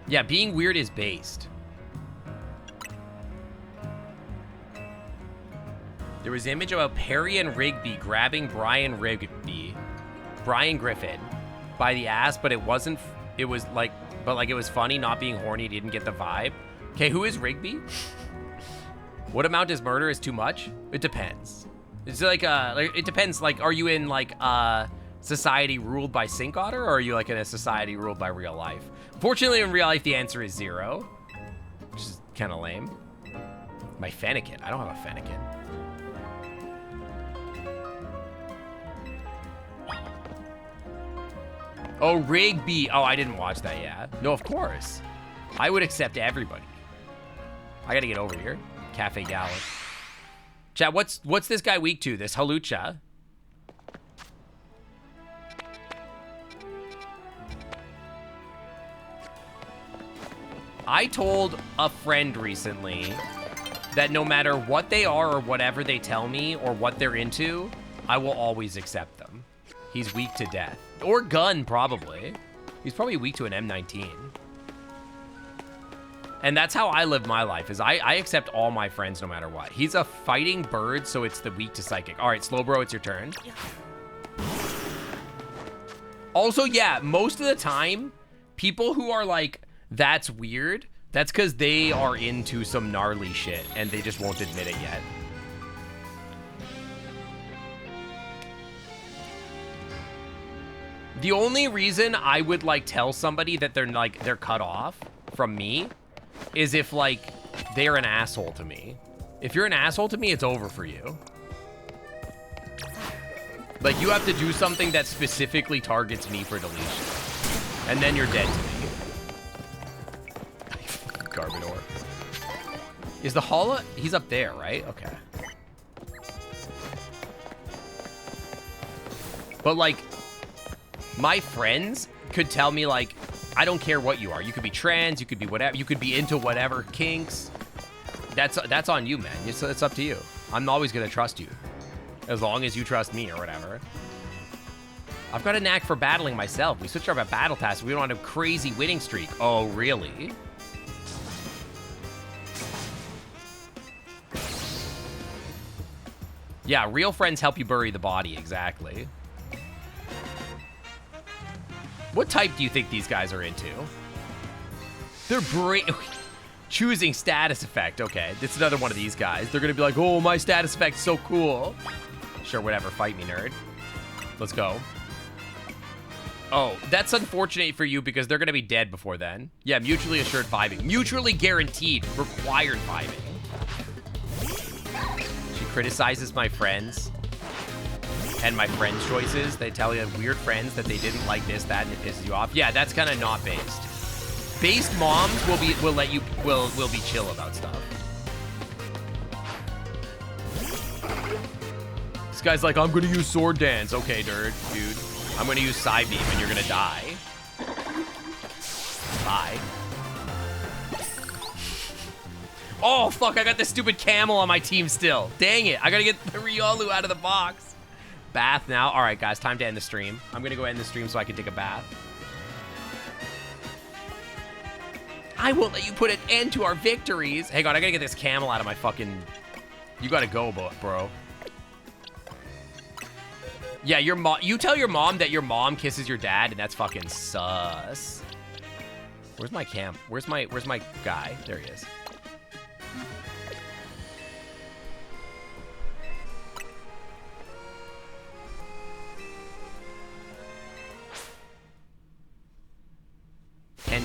Yeah, being weird is based. There was an image about Perry and Rigby grabbing Brian Griffin by the ass, but it wasn't, it was like, but like it was funny not being horny, didn't get the vibe. Okay, who is Rigby? What amount is murder is too much? It depends. It's like it depends, like, are you in like society ruled by Sink Otter, or are you like in a society ruled by real life? Fortunately, in real life, the answer is 0, which is kind of lame. My Fennekin, I don't have a Fennekin. Oh, Rigby. Oh, I didn't watch that yet. No, of course. I would accept everybody. I gotta get over here. Cafe Gallic. Chat, what's this guy weak to? This Halucha? I told a friend recently that no matter what they are or whatever they tell me or what they're into, I will always accept them. He's weak to death. Or gun, probably. He's probably weak to an M19. And that's how I live my life, is I accept all my friends no matter what. He's a fighting bird, so it's the weak to psychic. All right, Slowbro, it's your turn. Also, yeah, most of the time, people who are like, that's weird, that's because they are into some gnarly shit, and they just won't admit it yet. The only reason I would like tell somebody that they're cut off from me is if like they're an asshole to me. If you're an asshole to me, it's over for you. Like you have to do something that specifically targets me for deletion. And then you're dead to me. Garbodor. Is the Hala? He's up there, right? Okay. But like, my friends could tell me like, I don't care what you are. You could be trans, you could be whatever, you could be into whatever kinks. That's on you, man. It's up to you. I'm always gonna trust you. As long as you trust me or whatever. I've got a knack for battling myself. We switched up at Battle Pass. We don't have a crazy winning streak. Oh, really? Yeah, real friends help you bury the body, exactly. What type do you think these guys are into? They're choosing status effect. Okay, it's another one of these guys. They're gonna be like, oh, my status effect's so cool. Sure, whatever, fight me, nerd. Let's go. Oh, that's unfortunate for you because they're gonna be dead before then. Yeah, mutually assured vibing. Mutually guaranteed, required vibing. She criticizes my friends and my friends' choices. They tell you weird friends that they didn't like this, that, and it pisses you off. Yeah, that's kind of not based. Based moms will be chill about stuff. This guy's like, I'm gonna use sword dance. Okay, dude. I'm gonna use side beam and you're gonna die. Bye. Oh, fuck, I got this stupid camel on my team still. Dang it, I gotta get the Riolu out of the box. Bath now. All right, guys, time to end the stream. I'm gonna go end the stream so I can take a bath. I won't let you put an end to our victories. Hang on, I gotta get this camel out of my fucking... You gotta go, bro. Yeah, your mom. You tell your mom that your mom kisses your dad, and that's fucking sus. Where's my cam? Where's my guy? There he is.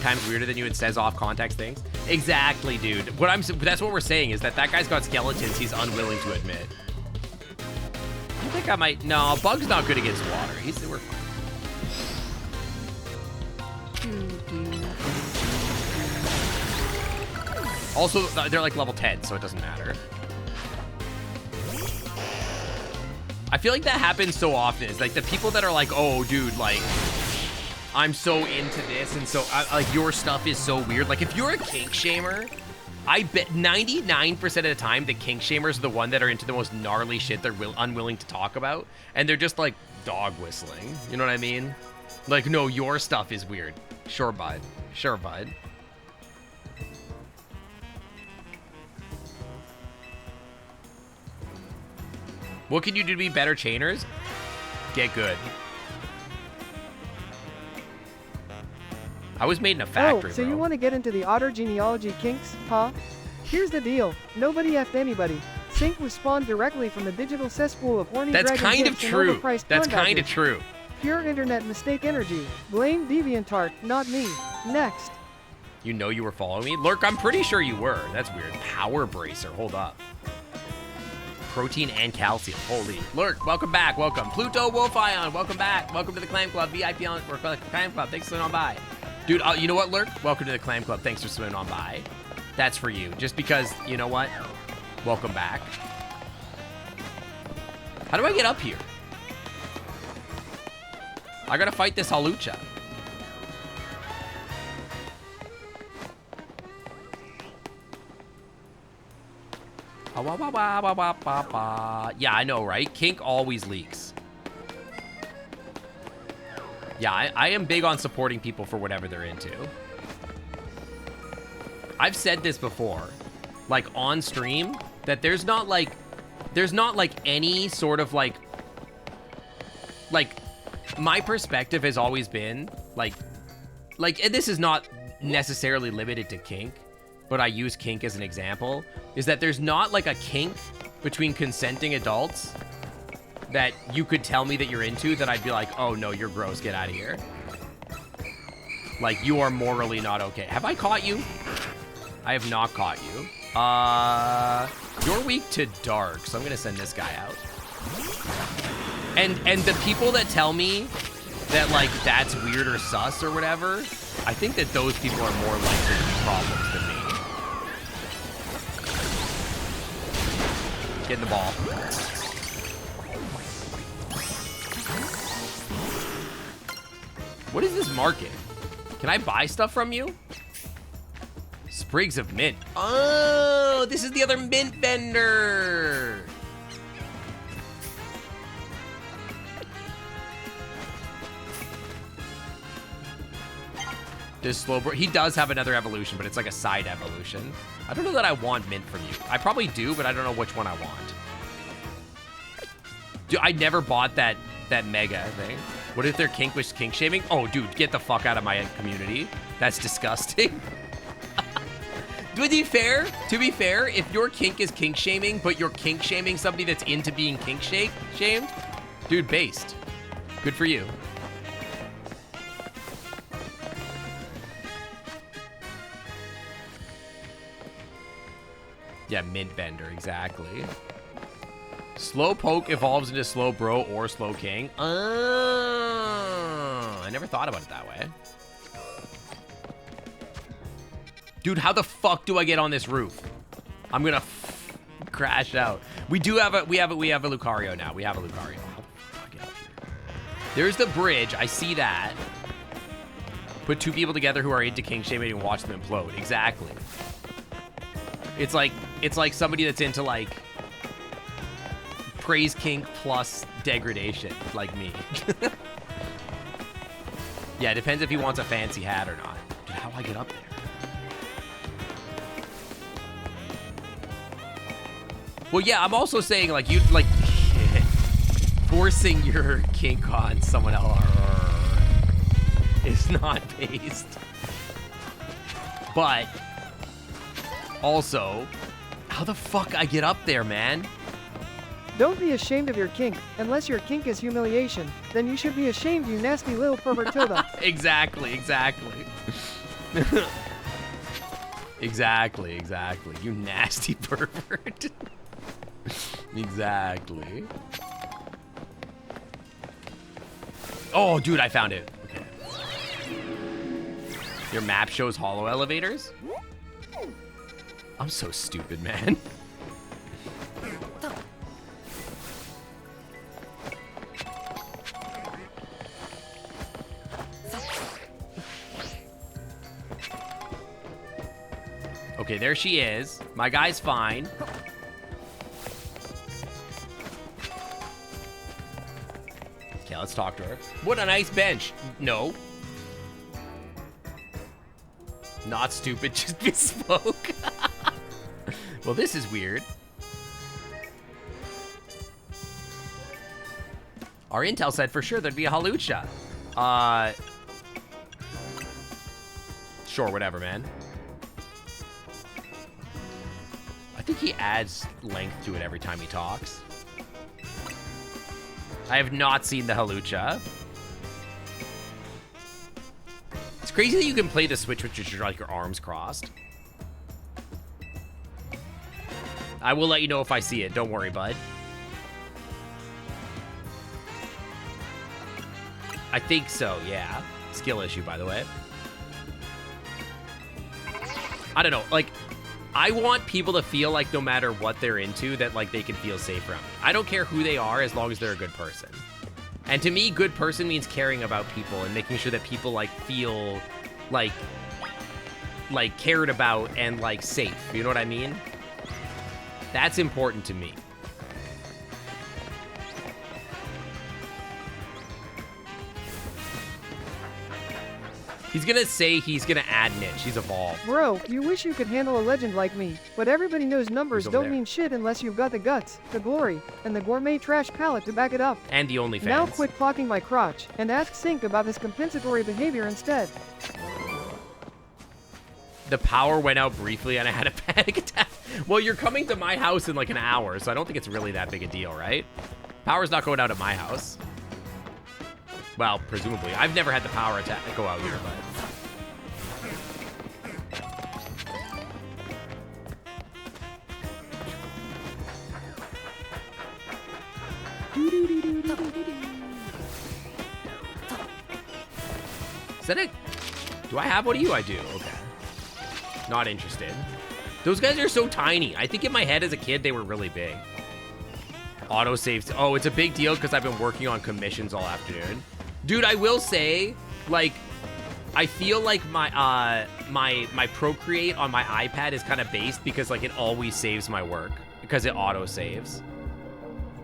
Times weirder than you, it says off context things. Exactly, dude. That's what we're saying is that guy's got skeletons he's unwilling to admit. I think I might. No, Bug's not good against water. We're fine. Also, they're like level 10, so it doesn't matter. I feel like that happens so often. It's like the people that are like, oh, dude, like, I'm so into this, and so, like, your stuff is so weird. Like, if you're a kink shamer, I bet 99% of the time, the kink shamers are the one that are into the most gnarly shit they're unwilling to talk about, and they're just, like, dog whistling. You know what I mean? Like, no, your stuff is weird. Sure, bud. Sure, bud. What can you do to be better chainers? Get good. I was made in a factory, Oh, so bro. you want to get into the otter genealogy kinks, huh? Here's the deal. Nobody effed anybody. Sync was spawned directly from the digital cesspool of horny That's dragon kind of gifts and true. overpriced That's porn kind of badges. true. Pure internet mistake energy. Blame DeviantArt, not me. Next. You know you were following me? Lurk, I'm pretty sure you were. That's weird. Power Bracer. Hold up. Protein and calcium. Holy. Lurk, welcome back. Welcome. Pluto Wolf Ion, welcome back. Welcome to the Clam Club. VIP on Clam Club. Thanks for swimming on by. Dude, you know what, Lurk? Welcome to the Clam Club. Thanks for swimming on by. That's for you. Just because, you know what? Welcome back. How do I get up here? I gotta fight this Halucha. Yeah, I know, right? Kink always leaks. Yeah, I am big on supporting people for whatever they're into. I've said this before, like on stream, that there's not like any sort of like my perspective has always been like, and this is not necessarily limited to kink, but I use kink as an example, is that there's not like a kink between consenting adults that you could tell me that you're into that I'd be like, oh no, you're gross, get out of here. Like, you are morally not okay. Have I caught you? I have not caught you. You're weak to dark, so I'm gonna send this guy out. And the people that tell me that like that's weird or sus or whatever, I think that those people are more likely to be problems than me. Get in the ball. What is this market? Can I buy stuff from you? Sprigs of mint. Oh, this is the other mint vendor. This slow bro, he does have another evolution, but it's like a side evolution. I don't know that I want mint from you. I probably do, but I don't know which one I want. Dude, I never bought that mega thing. What if they're kink shaming? Oh, dude, get the fuck out of my community. That's disgusting. To be fair, if your kink is kink shaming, but you're kink shaming somebody that's into being kink shamed, dude, based. Good for you. Yeah, mint bender, exactly. Slow poke evolves into slow bro or slow king. I never thought about it that way. Dude, how the fuck do I get on this roof? I'm gonna crash out. We have a Lucario now. We have a Lucario. How the fuck do I get up here? There's the bridge. I see that. Put two people together who are into king shaming and watch them implode. Exactly. It's like somebody that's into like praise kink plus degradation, like me. Yeah, it depends if he wants a fancy hat or not. Dude, how do I get up there? Well, yeah, I'm also saying like you like forcing your kink on someone else is not based. But also, how the fuck I get up there, man? Don't be ashamed of your kink. Unless your kink is humiliation, then you should be ashamed, you nasty little pervertoda. Exactly. Exactly. You nasty pervert. Exactly. Oh, dude, I found it. Okay. Your map shows hollow elevators? I'm so stupid, man. Okay, there she is. My guy's fine. Okay, let's talk to her. What a nice bench. No. Not stupid, just bespoke. Well, this is weird. Our intel said for sure there'd be a halucha. Sure, whatever, man. I think he adds length to it every time he talks. I have not seen the halucha. It's crazy that you can play the Switch with just like your arms crossed. I will let you know if I see it. Don't worry, bud. I think so, yeah. Skill issue, by the way. I don't know, like, I want people to feel like no matter what they're into, that, like, they can feel safe around me. I don't care who they are as long as they're a good person. And to me, good person means caring about people and making sure that people, like, feel, like cared about and, like, safe. You know what I mean? That's important to me. He's gonna say he's gonna add niche. He's evolved. Bro, you wish you could handle a legend like me, but everybody knows numbers over don't there? mean shit unless you've got the guts, the glory, and the gourmet trash palette to back it up. And the OnlyFans. Now quit clocking my crotch, and ask Sync about his compensatory behavior instead. The power went out briefly and I had a panic attack. Well, you're coming to my house in like an hour, so I don't think it's really that big a deal, right? Power's not going out at my house. Well, presumably. I've never had the power attack go out here, but... Is that it? Do I have? What do you? I do. Okay. Not interested. Those guys are so tiny. I think in my head as a kid, they were really big. Auto saves. Oh, it's a big deal because I've been working on commissions all afternoon. Dude, I will say, like, I feel like my my Procreate on my iPad is kind of based because, like, it always saves my work because it auto saves,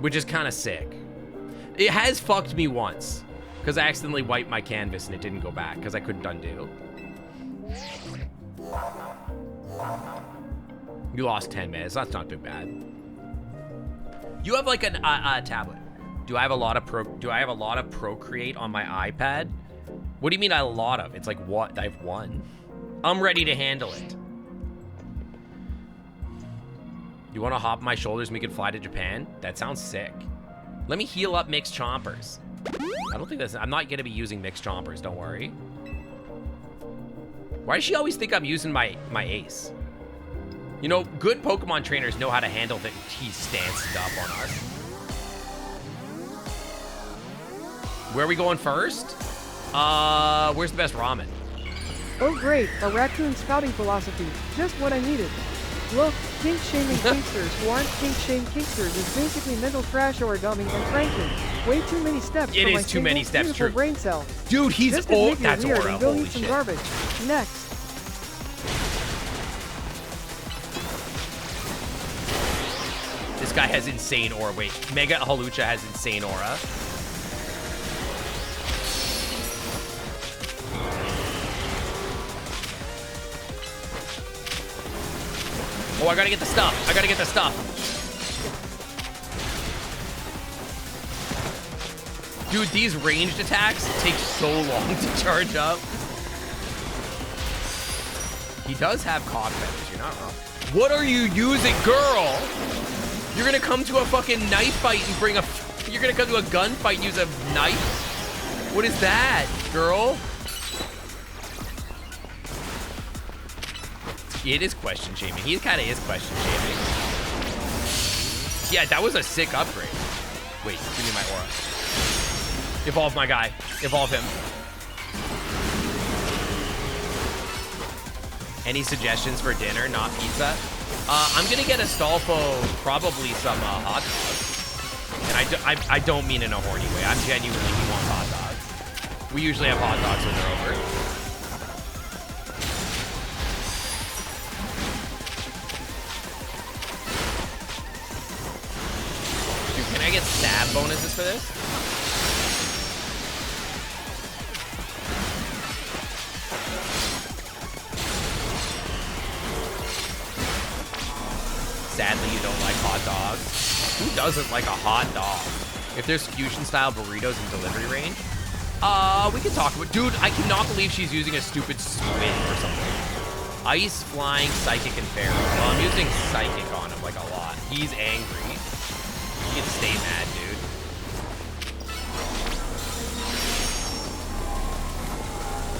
which is kind of sick. It has fucked me once because I accidentally wiped my canvas and it didn't go back because I couldn't undo. You lost 10 minutes. That's not too bad. You have like a tablet. Do I have a lot of Procreate on my iPad? What do you mean a lot of? It's like what? I have one. I'm ready to handle it. You want to hop my shoulders and we can fly to Japan? That sounds sick. Let me heal up mixed chompers. I don't think that's... I'm not going to be using mixed chompers, don't worry. Why does she always think I'm using my ace? You know, good Pokemon trainers know how to handle the he stanced up on us. Where are we going first? Where's the best ramen? Oh great, a raccoon scouting philosophy. Just what I needed. Look, kink shaming kinksters who aren't kink shame kinksters is basically mental trash origami and frankly, way too many steps It for my is too many single, steps, beautiful true. brain cell. Dude, he's Just old. admit you're That's weird Aura. and go Holy eat some shit. garbage. Next. This guy has insane aura. Wait, Mega Halucha has insane aura. Oh, I gotta get the stuff. I gotta get the stuff. Dude, these ranged attacks take so long to charge up. He does have cod feathers, you're not wrong. What are you using, girl? You're gonna come to a fucking knife fight and bring a... You're gonna come to a gunfight and use a knife? What is that, girl? It is question shaming. He kind of is question shaming. Yeah, that was a sick upgrade. Wait, give me my aura. Evolve my guy. Evolve him. Any suggestions for dinner, not pizza? I'm gonna get Astolfo probably some hot dogs. And I don't mean in a horny way. I'm genuinely, we want hot dogs. We usually have hot dogs when they're over. stat bonuses for this. Sadly, you don't like hot dogs. Who doesn't like a hot dog? If there's fusion-style burritos in delivery range, we can talk about... Dude, I cannot believe she's using a stupid squid or something. Ice, flying, psychic, and fairy. Well, I'm using psychic on him, like, a lot. He's angry. He can stay mad, dude.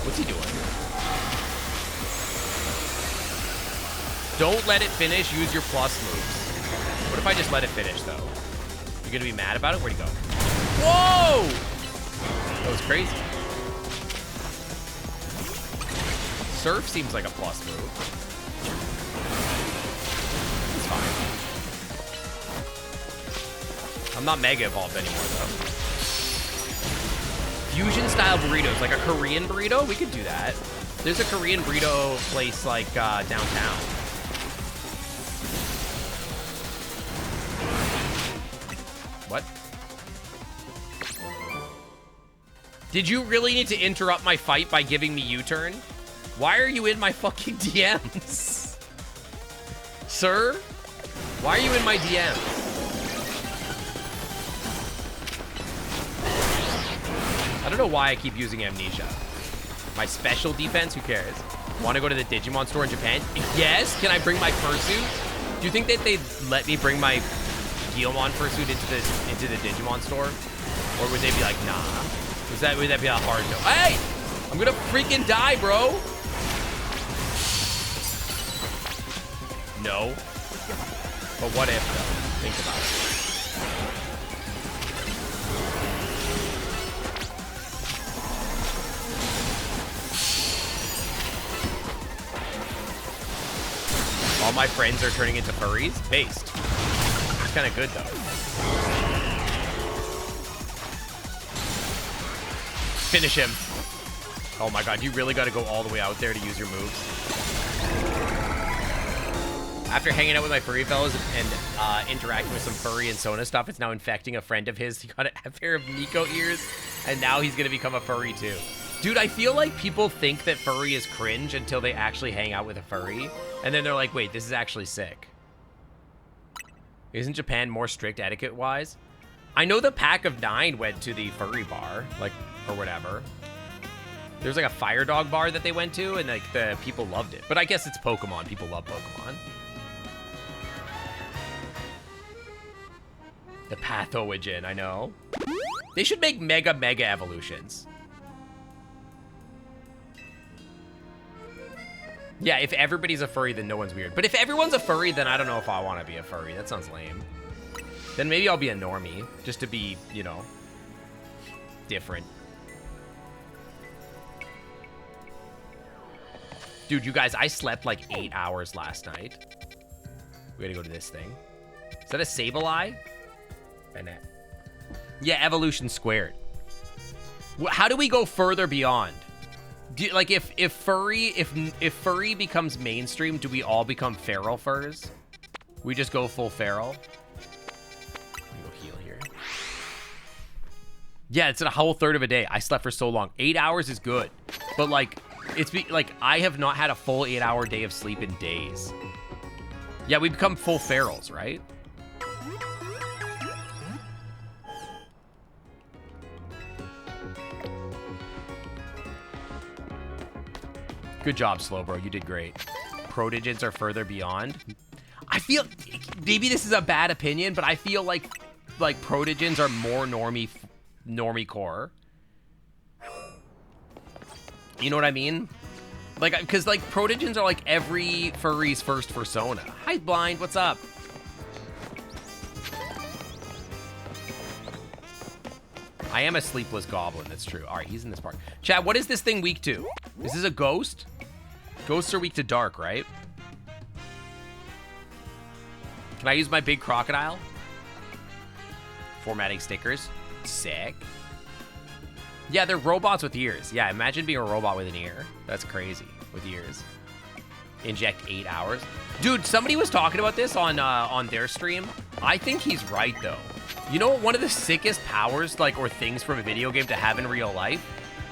What's he doing? Don't let it finish. Use your plus moves. What if I just let it finish, though? You're gonna be mad about it? Where'd he go? Whoa! That was crazy. Surf seems like a plus move. It's fine. I'm not mega evolved anymore, though. Fusion style burritos, like a Korean burrito? We could do that. There's a Korean burrito place like downtown. What? Did you really need to interrupt my fight by giving me U-turn? Why are you in my fucking DMs? Sir? Why are you in my DMs? I don't know why I keep using amnesia. My special defense? Who cares? Want to go to the Digimon store in Japan? Yes. Can I bring my fursuit? Do you think that they'd let me bring my Guilmon fursuit into the Digimon store? Or would they be like, nah? Would that be a hard no? Hey! I'm gonna freaking die, bro! No. But what if, though? Think about it. All my friends are turning into furries? Based. It's kind of good, though. Finish him. Oh my god, you really got to go all the way out there to use your moves. After hanging out with my furry fellows and interacting with some furry and Sona stuff, it's now infecting a friend of his. He got a pair of Nico ears, and now he's going to become a furry too. Dude, I feel like people think that furry is cringe until they actually hang out with a furry, and then they're like, wait, this is actually sick. Isn't Japan more strict etiquette-wise? I know the Pack of 9 went to the furry bar, like, or whatever. There's like a fire dog bar that they went to, and like the people loved it. But I guess it's Pokemon. People love Pokemon. The Pathogen, I know. They should make mega evolutions. Yeah, if everybody's a furry, then no one's weird. But if everyone's a furry, then I don't know if I want to be a furry. That sounds lame. Then maybe I'll be a normie, just to be, you know, different. Dude, you guys, I slept like 8 hours last night. We gotta go to this thing. Is that a Sableye? Bennett. Yeah, evolution squared. How do we go further beyond? Like, if furry becomes mainstream, do we all become feral furs? We just go full feral? Let me go heal here. Yeah, it's a whole third of a day. I slept for so long. 8 hours is good. But, like, like, I have not had a full 8-hour day of sleep in days. Yeah, we become full ferals, right? Good job, Slowbro. You did great. Protogens are further beyond. I feel, maybe this is a bad opinion, but I feel like protogens are more normie core. You know what I mean? Like, because like protogens are like every furry's first persona. Hi, Blind. What's up? I am a sleepless goblin. That's true. All right, he's in this part. Chat, what is this thing weak to? Is this a ghost? Ghosts are weak to dark, right? Can I use my big crocodile? Formatting stickers. Sick. Yeah, they're robots with ears. Yeah, imagine being a robot with an ear. That's crazy. With ears. Inject 8 hours. Dude, somebody was talking about this on their stream. I think he's right, though. You know what one of the sickest powers, like, or things from a video game to have in real life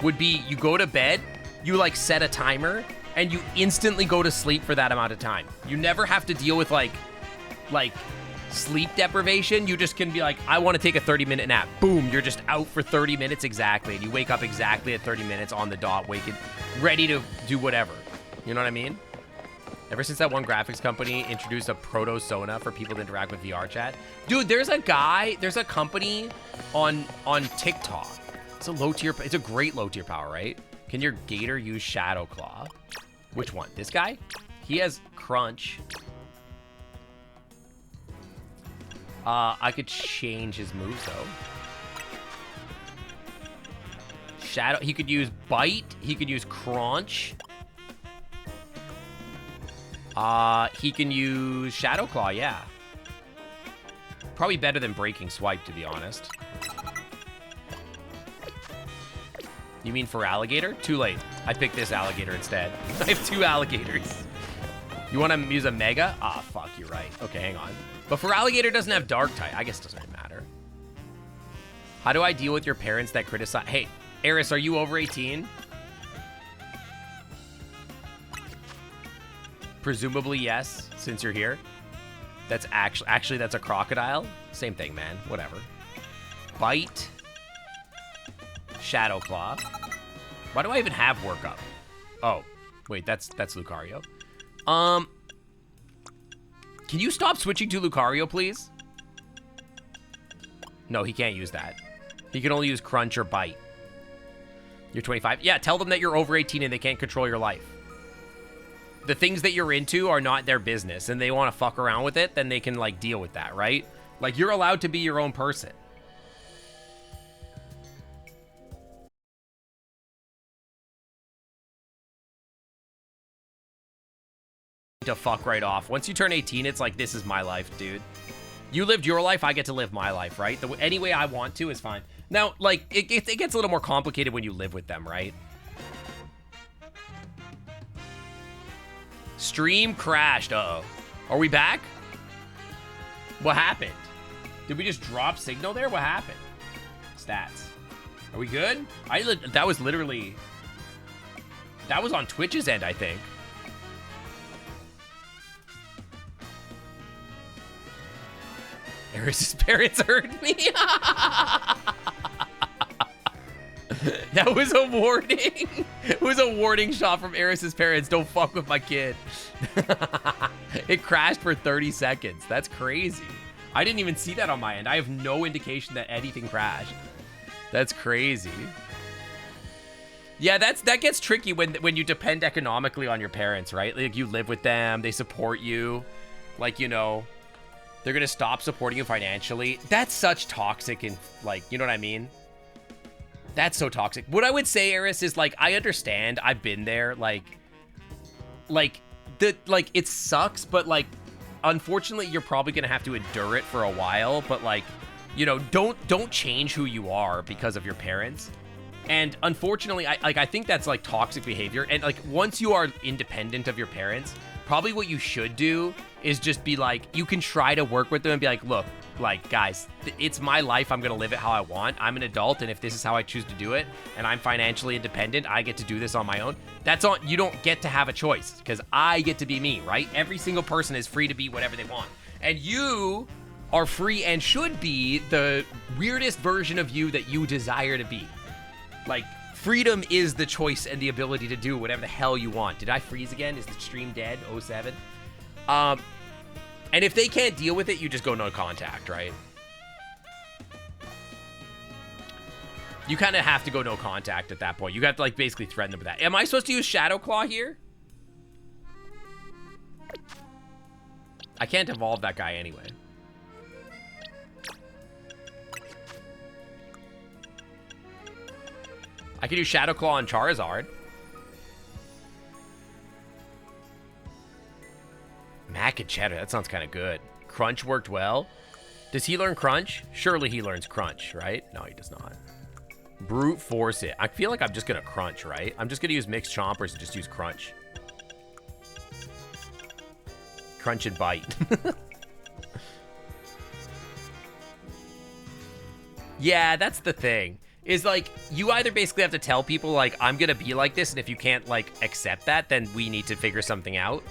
would be you go to bed, you, like, set a timer, and you instantly go to sleep for that amount of time. You never have to deal with, like, sleep deprivation. You just can be like, I want to take a 30-minute nap. Boom, you're just out for 30 minutes exactly, and you wake up exactly at 30 minutes on the dot, waking, ready to do whatever. You know what I mean? Ever since that one graphics company introduced a proto-sona for people to interact with VR chat. Dude, there's a company on TikTok. It's a low-tier, it's a great low-tier power, right? Can your gator use Shadow Claw? Which one? This guy? He has Crunch. I could change his moves, though. Shadow, he could use Bite. He could use Crunch. He can use Shadow Claw, yeah. Probably better than Breaking Swipe, to be honest. You mean for Alligator? Too late. I picked this Alligator instead. I have 2 Alligators. You want to use a Mega? Ah, fuck, you're right. Okay, hang on. But for Alligator doesn't have Dark type. I guess it doesn't matter. How do I deal with your parents that criticize? Hey, Eris, are you over 18? Presumably yes, since you're here. That's actually that's a crocodile. Same thing, man. Whatever. Bite. Shadow Claw. Why do I even have Workup? Oh, wait, that's Lucario. Can you stop switching to Lucario, please? No, he can't use that. He can only use Crunch or Bite. You're 25? Yeah, tell them that you're over 18 and they can't control your life. The things that you're into are not their business, and they want to fuck around with it, then they can, like, deal with that, right? Like, you're allowed to be your own person. To fuck right off. Once you turn 18, it's like, this is my life, dude. You lived your life, I get to live my life, right? Any way I want to is fine. Now, like, it gets a little more complicated when you live with them, right? Stream crashed. Uh-oh. Are we back? What happened? Did we just drop signal there? What happened? Stats. Are we good? That was literally... That was on Twitch's end, I think. Eris's parents heard me. That was a warning. It was a warning shot from Eris's parents. Don't fuck with my kid. It crashed for 30 seconds. That's crazy. I didn't even see that on my end. I have no indication that anything crashed. That's crazy. Yeah, that gets tricky when you depend economically on your parents, right? Like, you live with them, they support you. Like, you know, they're gonna stop supporting you financially. That's such toxic and, like, you know what I mean? That's so toxic. What I would say, Eris, is, like, I understand. I've been there. Like, it sucks, but, like, unfortunately, you're probably gonna have to endure it for a while. But, like, you know, don't change who you are because of your parents. And unfortunately, I think that's, like, toxic behavior. And, like, once you are independent of your parents, probably what you should do is just be like, you can try to work with them and be like, look, like, guys, it's my life. I'm going to live it how I want. I'm an adult, and if this is how I choose to do it, and I'm financially independent, I get to do this on my own. That's on. You don't get to have a choice, because I get to be me, right? Every single person is free to be whatever they want. And you are free and should be the weirdest version of you that you desire to be. Like, freedom is the choice and the ability to do whatever the hell you want. Did I freeze again? Is the stream dead? 07? And if they can't deal with it, you just go no contact, right? You kind of have to go no contact at that point. You have to, like, basically threaten them with that. Am I supposed to use Shadow Claw here? I can't evolve that guy anyway. I could use Shadow Claw on Charizard. Mac and Cheddar, that sounds kind of good. Crunch worked well. Does he learn Crunch? Surely he learns Crunch, right? No, he does not. Brute Force it. I feel like I'm just going to Crunch, right? I'm just going to use Mixed Chompers and just use Crunch. Crunch and Bite. Yeah, that's the thing. Is like, you either basically have to tell people like, I'm gonna be like this, and if you can't like accept that, then we need to figure something out.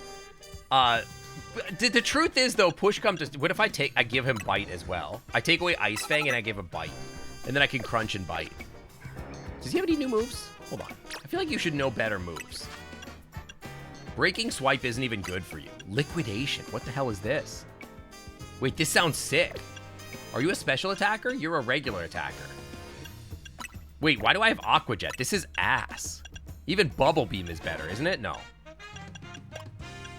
The truth is though, push comes to, what if I give him bite as well? I take away Ice Fang and I give him bite. And then I can crunch and bite. Does he have any new moves? Hold on. I feel like you should know better moves. Breaking Swipe isn't even good for you. Liquidation, what the hell is this? Wait, this sounds sick. Are you a special attacker? You're a regular attacker. Wait, why do I have Aqua Jet? This is ass. Even Bubble Beam is better, isn't it? No.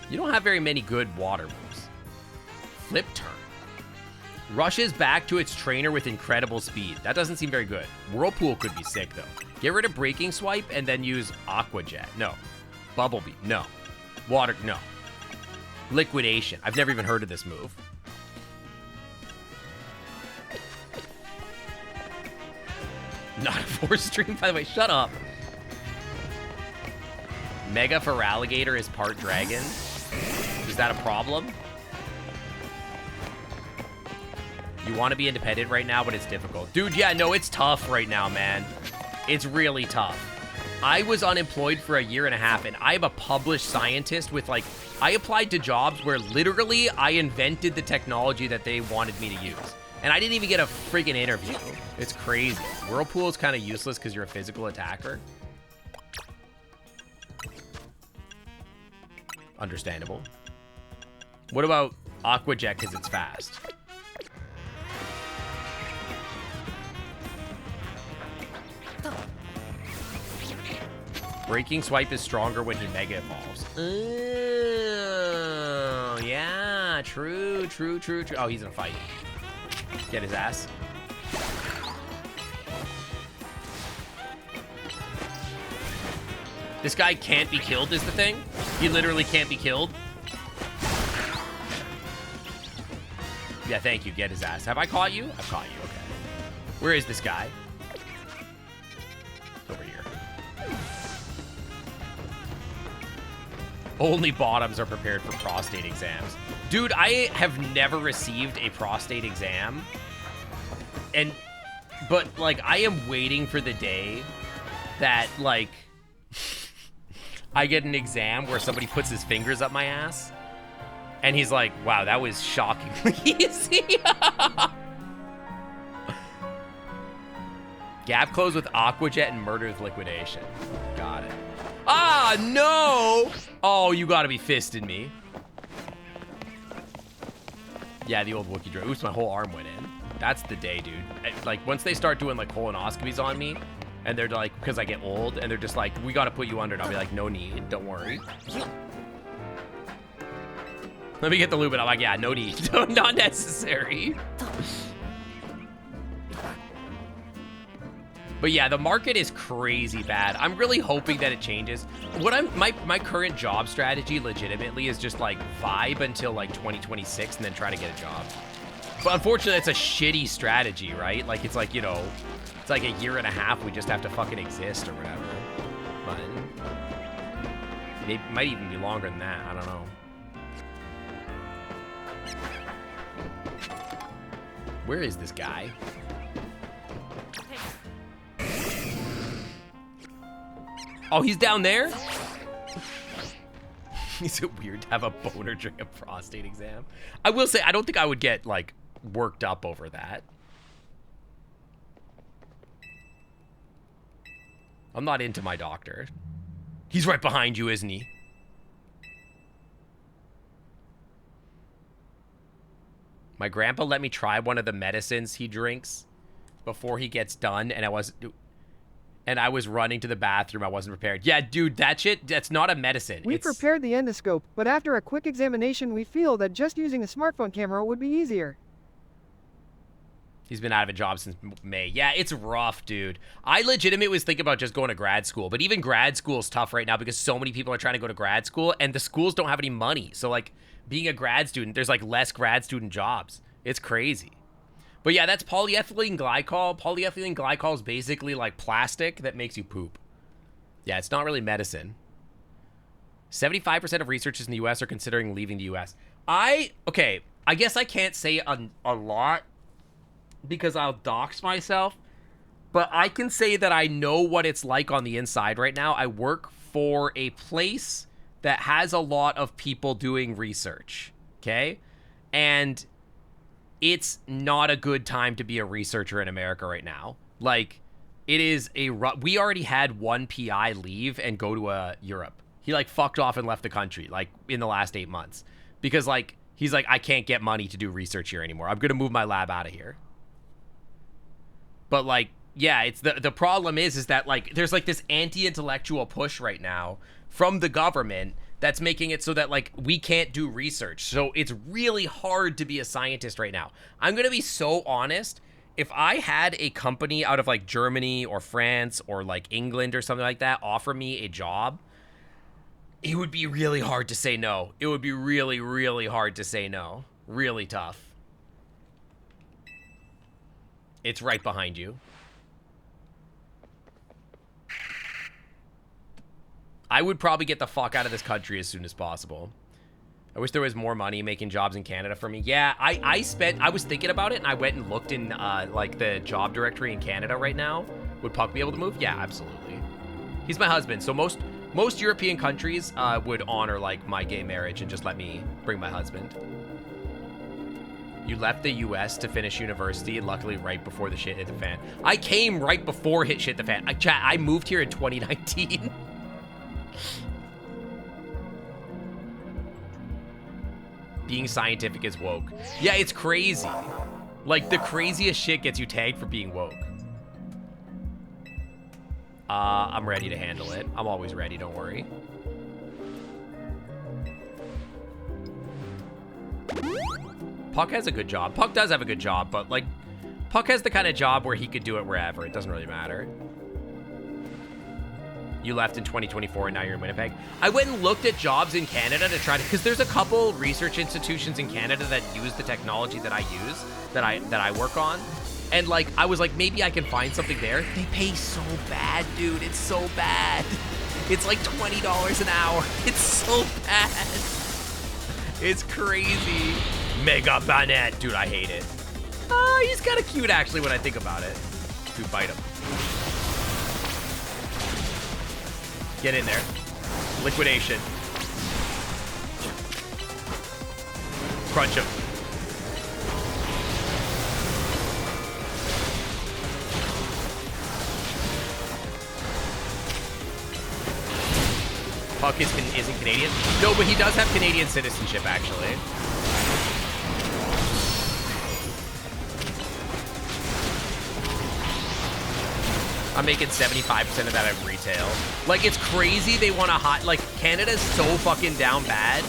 You don't have very many good water moves. Flip Turn. Rushes back to its trainer with incredible speed. That doesn't seem very good. Whirlpool could be sick, though. Get rid of Breaking Swipe and then use Aqua Jet. No. Bubble Beam. No. Water. No. Liquidation. I've never even heard of this move. Not a Force Stream, by the way. Shut up. Mega Feraligatr is part dragon. Is that a problem? You want to be independent right now, but it's difficult. Dude, yeah, no, it's tough right now, man. It's really tough. I was unemployed for 1.5 years, and I am a published scientist with, like, I applied to jobs where literally I invented the technology that they wanted me to use. And I didn't even get a freaking interview. It's crazy. Whirlpool is kind of useless because you're a physical attacker. Understandable. What about Aqua Jet because it's fast? Breaking Swipe is stronger when he Mega Evolves. Oh, yeah. True. Oh, he's in a fight. Get his ass. This guy can't be killed is the thing. He literally can't be killed. Yeah, thank you. Get his ass. Have I caught you? I've caught you. Okay. Where is this guy? Over here. Only bottoms are prepared for prostate exams. Dude, I have never received a prostate exam. But, like, I am waiting for the day that, like, I get an exam where somebody puts his fingers up my ass. And he's like, wow, that was shockingly easy. Gap close with Aqua Jet and murder with liquidation. Got it. Ah, no! Oh, you gotta be fisting me. Yeah, the old Wookiee drone. Oops, my whole arm went in. That's the day, dude. Like, once they start doing, like, colonoscopies on me, and they're like, because I get old, and they're just like, we gotta put you under, and I'll be like, no need, don't worry. Let me get the lube, and I'm like, yeah, no need. Not necessary. But yeah, the market is crazy bad. I'm really hoping that it changes. My current job strategy legitimately is just like vibe until like 2026 and then try to get a job. But unfortunately, it's a shitty strategy, right? Like, it's like, you know, it's like 1.5 years we just have to fucking exist or whatever. But it might even be longer than that. I don't know. Where is this guy? Oh, he's down there? Is it weird to have a boner during a prostate exam? I will say, I don't think I would get, like, worked up over that. I'm not into my doctor. He's right behind you, isn't he? My grandpa let me try one of the medicines he drinks before he gets done, and I was running to the bathroom. I wasn't prepared. Yeah, dude, that shit, that's not a medicine. We prepared the endoscope, but after a quick examination, we feel that just using a smartphone camera would be easier. He's been out of a job since May. Yeah, it's rough, dude. I legitimately was thinking about just going to grad school, but even grad school is tough right now because so many people are trying to go to grad school, and the schools don't have any money. So, like, being a grad student, there's, like, less grad student jobs. It's crazy. But yeah, that's polyethylene glycol. Polyethylene glycol is basically like plastic that makes you poop. Yeah, it's not really medicine. 75% of researchers in the US are considering leaving the US. Okay, I guess I can't say a lot because I'll dox myself, but I can say that I know what it's like on the inside right now. I work for a place that has a lot of people doing research, okay? And it's not a good time to be a researcher in America right now. Like, it is we already had one PI leave and go to Europe. He, like, fucked off and left the country, like, in the last 8 months. Because, like, he's like, I can't get money to do research here anymore. I'm going to move my lab out of here. But, like, yeah, it's the problem is that, like, there's, like, this anti-intellectual push right now from the government that's making it so that, like, we can't do research. So it's really hard to be a scientist right now. I'm going to be so honest. If I had a company out of, like, Germany or France or, like, England or something like that offer me a job, it would be really hard to say no. It would be really, really hard to say no. Really tough. It's right behind you. I would probably get the fuck out of this country as soon as possible. I wish there was more money making jobs in Canada for me. Yeah, I was thinking about it, and I went and looked in, like, the job directory in Canada right now. Would Puck be able to move? Yeah, absolutely. He's my husband, so most European countries would honor, like, my gay marriage and just let me bring my husband. You left the U.S. to finish university, luckily right before the shit hit the fan. I came right before shit hit the fan. I moved here in 2019. Being scientific is woke. Yeah, it's crazy. Like, the craziest shit gets you tagged for being woke. I'm ready to handle it. I'm always ready, don't worry. Puck has a good job. Puck does have a good job, but, like, Puck has the kind of job where he could do it wherever. It doesn't really matter. You left in 2024 and now you're in Winnipeg. I went and looked at jobs in Canada to try to, because there's a couple research institutions in Canada that use the technology that I use, that I work on. And, like, I was like, maybe I can find something there. They pay so bad, dude. It's so bad. It's like $20 an hour. It's so bad. It's crazy. Mega Bonnet. Dude, I hate it. He's kind of cute, actually, when I think about it. Dude, bite him. Get in there. Liquidation. Crunch him. Puck isn't Canadian? No, but he does have Canadian citizenship, actually. I'm making 75% of that at retail. Like, it's crazy they want to like, Canada's so fucking down bad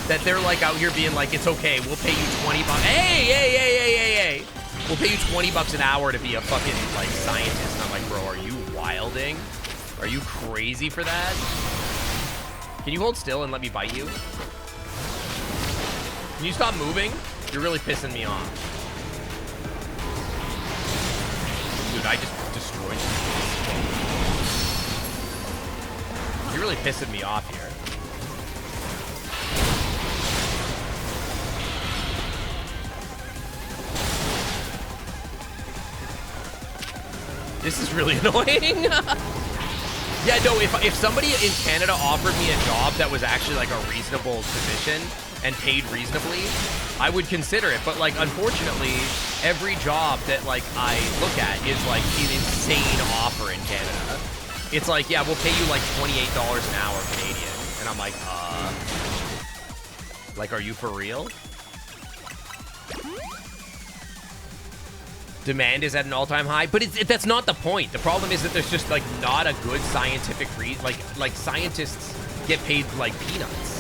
that they're, like, out here being like, it's okay, we'll pay you 20 bucks. Hey! We'll pay you 20 bucks an hour to be a fucking, like, scientist. And I'm like, bro, are you wilding? Are you crazy for that? Can you hold still and let me bite you? Can you stop moving? You're really pissing me off. Dude, I just destroyed you. You're really pissing me off here. This is really annoying. Yeah, no, if somebody in Canada offered me a job that was actually, like, a reasonable position and paid reasonably, I would consider it. But, like, unfortunately, every job that, like, I look at is, like, an insane offer in Canada. It's like, yeah, we'll pay you, like, $28 an hour Canadian. And I'm like, like, are you for real? Demand is at an all-time high, but that's not the point. The problem is that there's just, like, not a good scientific reason. Like scientists get paid like peanuts.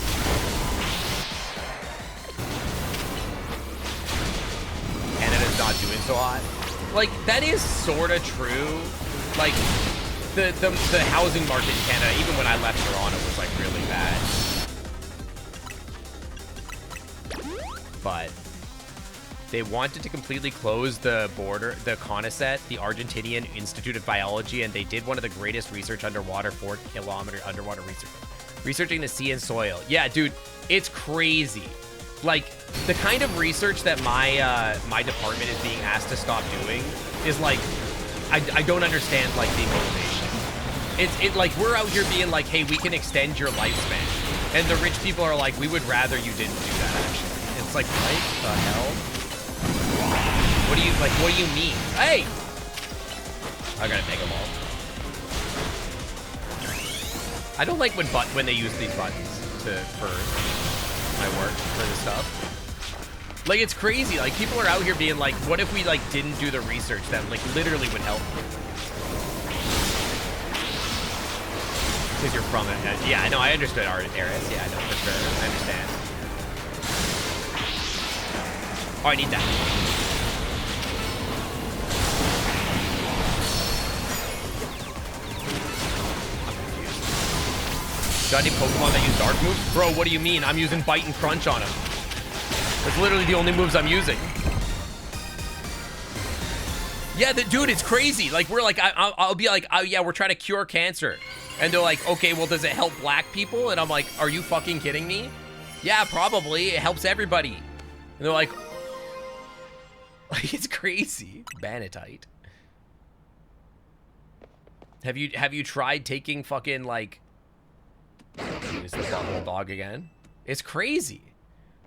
Canada's not doing so hot. Like, that is sort of true. Like, the housing market in Canada, even when I left Toronto, was, like, really bad. But they wanted to completely close the border, the CONICET, the Argentinian Institute of Biology, and they did one of the greatest research underwater, 4-kilometer underwater research, researching the sea and soil. Yeah, dude, it's crazy. Like, the kind of research that my department is being asked to stop doing is like, I don't understand, like, the motivation. It's like, we're out here being like, hey, we can extend your lifespan. And the rich people are like, we would rather you didn't do that, actually. It's like, what the hell? What do you mean? Hey! I gotta take them all. I don't like when they use these buttons for my work, for this stuff. Like, it's crazy. Like, people are out here being like, what if we, like, didn't do the research that, like, literally would help you? Because you're from it. Yeah, I know. I understood Eris. Yeah, I know, for sure. I understand. Oh, I need that. Got any Pokemon that use dark moves? Bro, what do you mean? I'm using Bite and Crunch on him. That's literally the only moves I'm using. Yeah, dude, it's crazy. Like, we're like, I'll be like, oh yeah, we're trying to cure cancer. And they're like, okay, well, does it help black people? And I'm like, are you fucking kidding me? Yeah, probably. It helps everybody. And they're like, it's crazy. Banatite. Have you tried taking fucking, like, use the bubble dog again? It's crazy.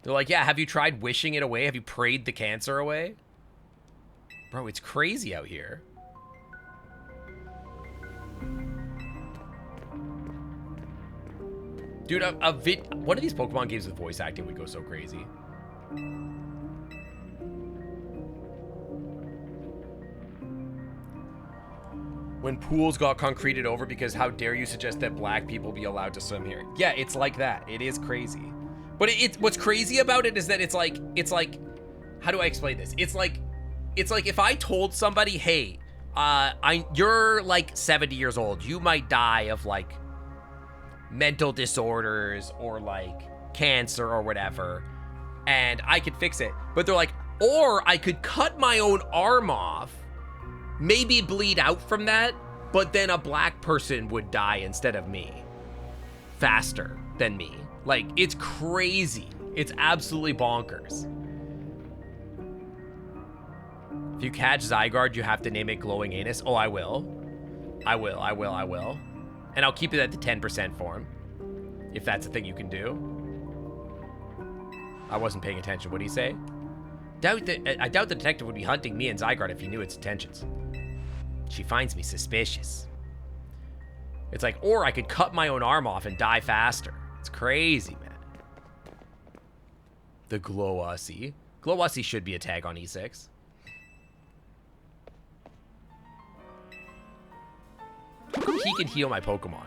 They're like, yeah, have you tried wishing it away? Have you prayed the cancer away? Bro, it's crazy out here. Dude, one of these Pokemon games with voice acting would go so crazy. When pools got concreted over because how dare you suggest that black people be allowed to swim here? Yeah, it's like that. It is crazy. But what's crazy about it is that it's like, how do I explain this? It's like if I told somebody, hey, you're like 70 years old, you might die of like mental disorders or like cancer or whatever, and I could fix it. But they're like, or I could cut my own arm off, maybe bleed out from that, but then a black person would die instead of me. Faster than me. Like, it's crazy. It's absolutely bonkers. If you catch Zygarde, you have to name it Glowing Anus. Oh, I will. I will. And I'll keep it at the 10% form. If that's a thing you can do. I wasn't paying attention. What do you say? I doubt the detective would be hunting me and Zygarde if he knew its intentions. She finds me suspicious. It's like, or I could cut my own arm off and die faster. It's crazy, man. The Glow-Ussy. Glow-Ussy should be a tag on E6. How come he can heal my Pokemon?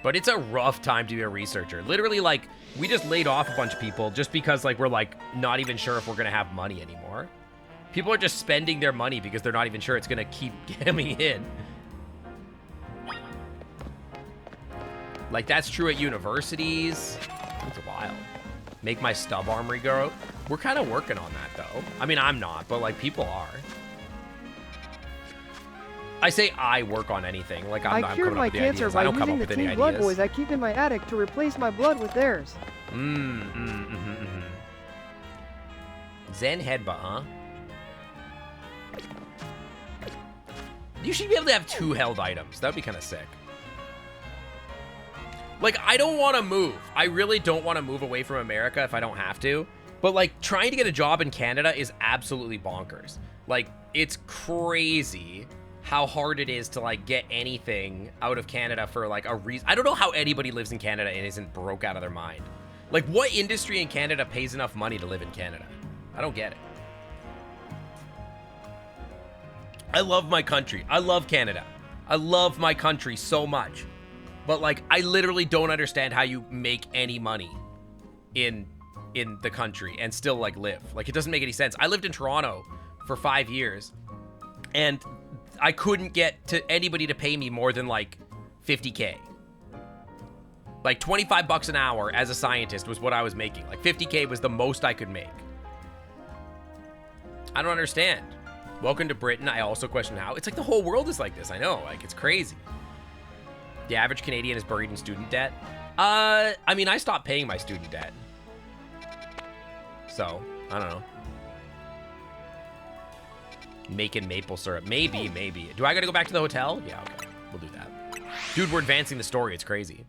But it's a rough time to be a researcher. Literally, like, we just laid off a bunch of people just because, like, we're, like, not even sure if we're gonna have money anymore. People are just spending their money because they're not even sure it's gonna keep coming in. Like, that's true at universities. It's wild. Make my stub arm regrow. We're kind of working on that, though. I mean, I'm not, but, like, people are. I say I work on anything. Like, I'm cured my cancer by using the Team Blood Boys I keep in my attic to replace my blood with theirs. Zen Headbutt, huh? You should be able to have 2 held items. That would be kind of sick. Like, I don't want to move. I really don't want to move away from America if I don't have to. But, like, trying to get a job in Canada is absolutely bonkers. Like, it's crazy how hard it is to, like, get anything out of Canada for, like, a reason. I don't know how anybody lives in Canada and isn't broke out of their mind. Like, what industry in Canada pays enough money to live in Canada? I don't get it. I love my country. I love Canada. I love my country so much. But, like, I literally don't understand how you make any money in the country and still, like, live. Like, it doesn't make any sense. I lived in Toronto for 5 years, and I couldn't get to anybody to pay me more than, like, $50K. Like, 25 bucks an hour as a scientist was what I was making. Like, 50K was the most I could make. I don't understand. Welcome to Britain. I also question how. It's like the whole world is like this. I know. Like, it's crazy. The average Canadian is buried in student debt. I mean, I stopped paying my student debt. So, I don't know. Making maple syrup. Maybe. Do I gotta go back to the hotel? Yeah, okay. We'll do that. Dude, we're advancing the story. It's crazy.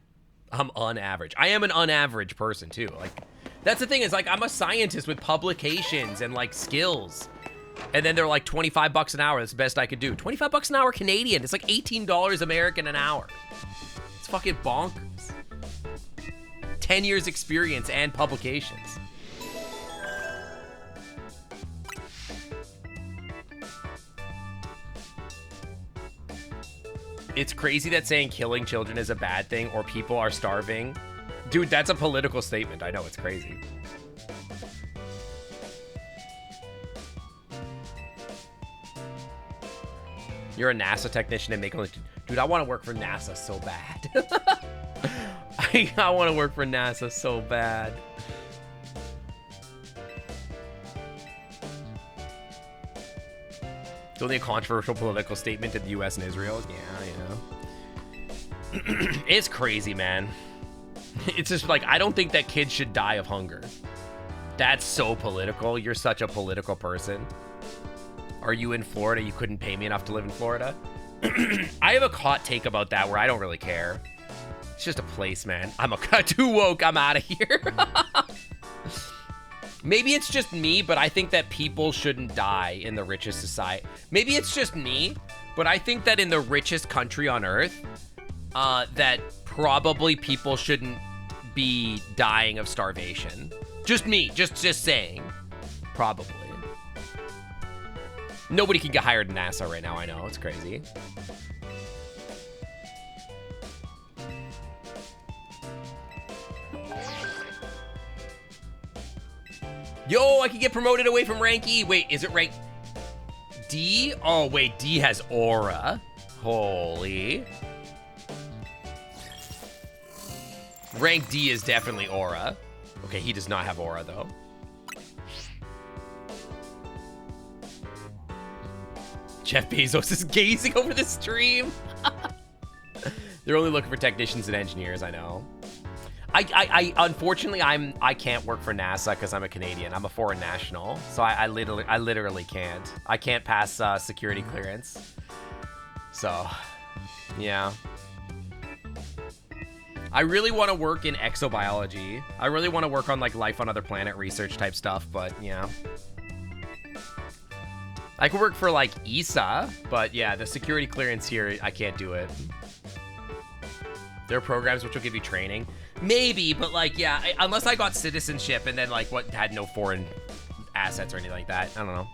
I'm unaverage. I am an unaverage person, too. Like, that's the thing is, like, I'm a scientist with publications and, like, skills. And then they're like 25 bucks an hour. That's the best I could do. 25 bucks an hour Canadian. It's like $18 American an hour. It's fucking bonkers. 10 years experience and publications. It's crazy that saying killing children is a bad thing or people are starving. Dude, that's a political statement. I know, it's crazy. You're a NASA technician and make only... Dude, I want to work for NASA so bad. I want to work for NASA so bad. It's only a controversial political statement in the US and Israel. Yeah. It's crazy, man. It's just like, I don't think that kids should die of hunger. That's so political. You're such a political person. Are you in Florida? You couldn't pay me enough to live in Florida? I have a hot take about that where I don't really care. It's just a place, man. I'm too woke. I'm out of here. Maybe it's just me, but I think that people shouldn't die in the richest society. Maybe it's just me, but I think that in the richest country on earth, that probably people shouldn't be dying of starvation. Just me, just saying. Probably. Nobody can get hired in NASA right now, I know. It's crazy. Yo, I can get promoted away from rank E. Wait, is it rank D? Oh, wait, D has aura. Holy. Rank D is definitely aura. Okay, he does not have aura, though. Jeff Bezos is gazing over the stream. They're only looking for technicians and engineers, I know. I unfortunately I can't work for NASA because I'm a Canadian. I'm a foreign national, so I literally can't. I can't pass security clearance. So, yeah. I really want to work in exobiology. I really want to work on like life on other planet research type stuff, but yeah. I could work for like ESA, but yeah, the security clearance here, I can't do it. There are programs which will give you training. Maybe, but like, yeah, unless I got citizenship and then like had no foreign assets or anything like that. I don't know.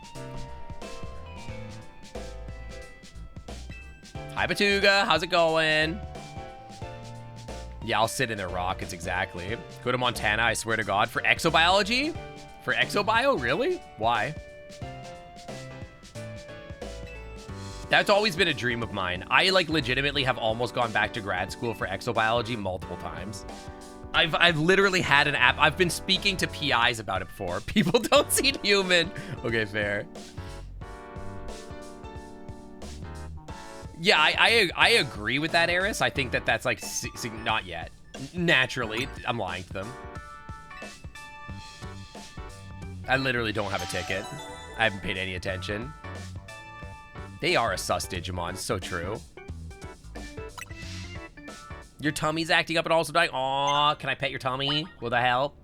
Hi, Batuga. How's it going? Yeah, I'll sit in their rockets, exactly. Go to Montana, I swear to God. For exobiology? For exobio? Really? Why? That's always been a dream of mine. I like legitimately have almost gone back to grad school for exobiology multiple times. I've literally had an app. I've been speaking to PIs about it before. People don't seem human. Okay, fair. Yeah, I agree with that, Eris. I think that that's like, not yet. Naturally, I'm lying to them. I literally don't have a ticket. I haven't paid any attention. They are a sus Digimon, so true. Your tummy's acting up and also dying. Aw, can I pet your tummy? Will that help?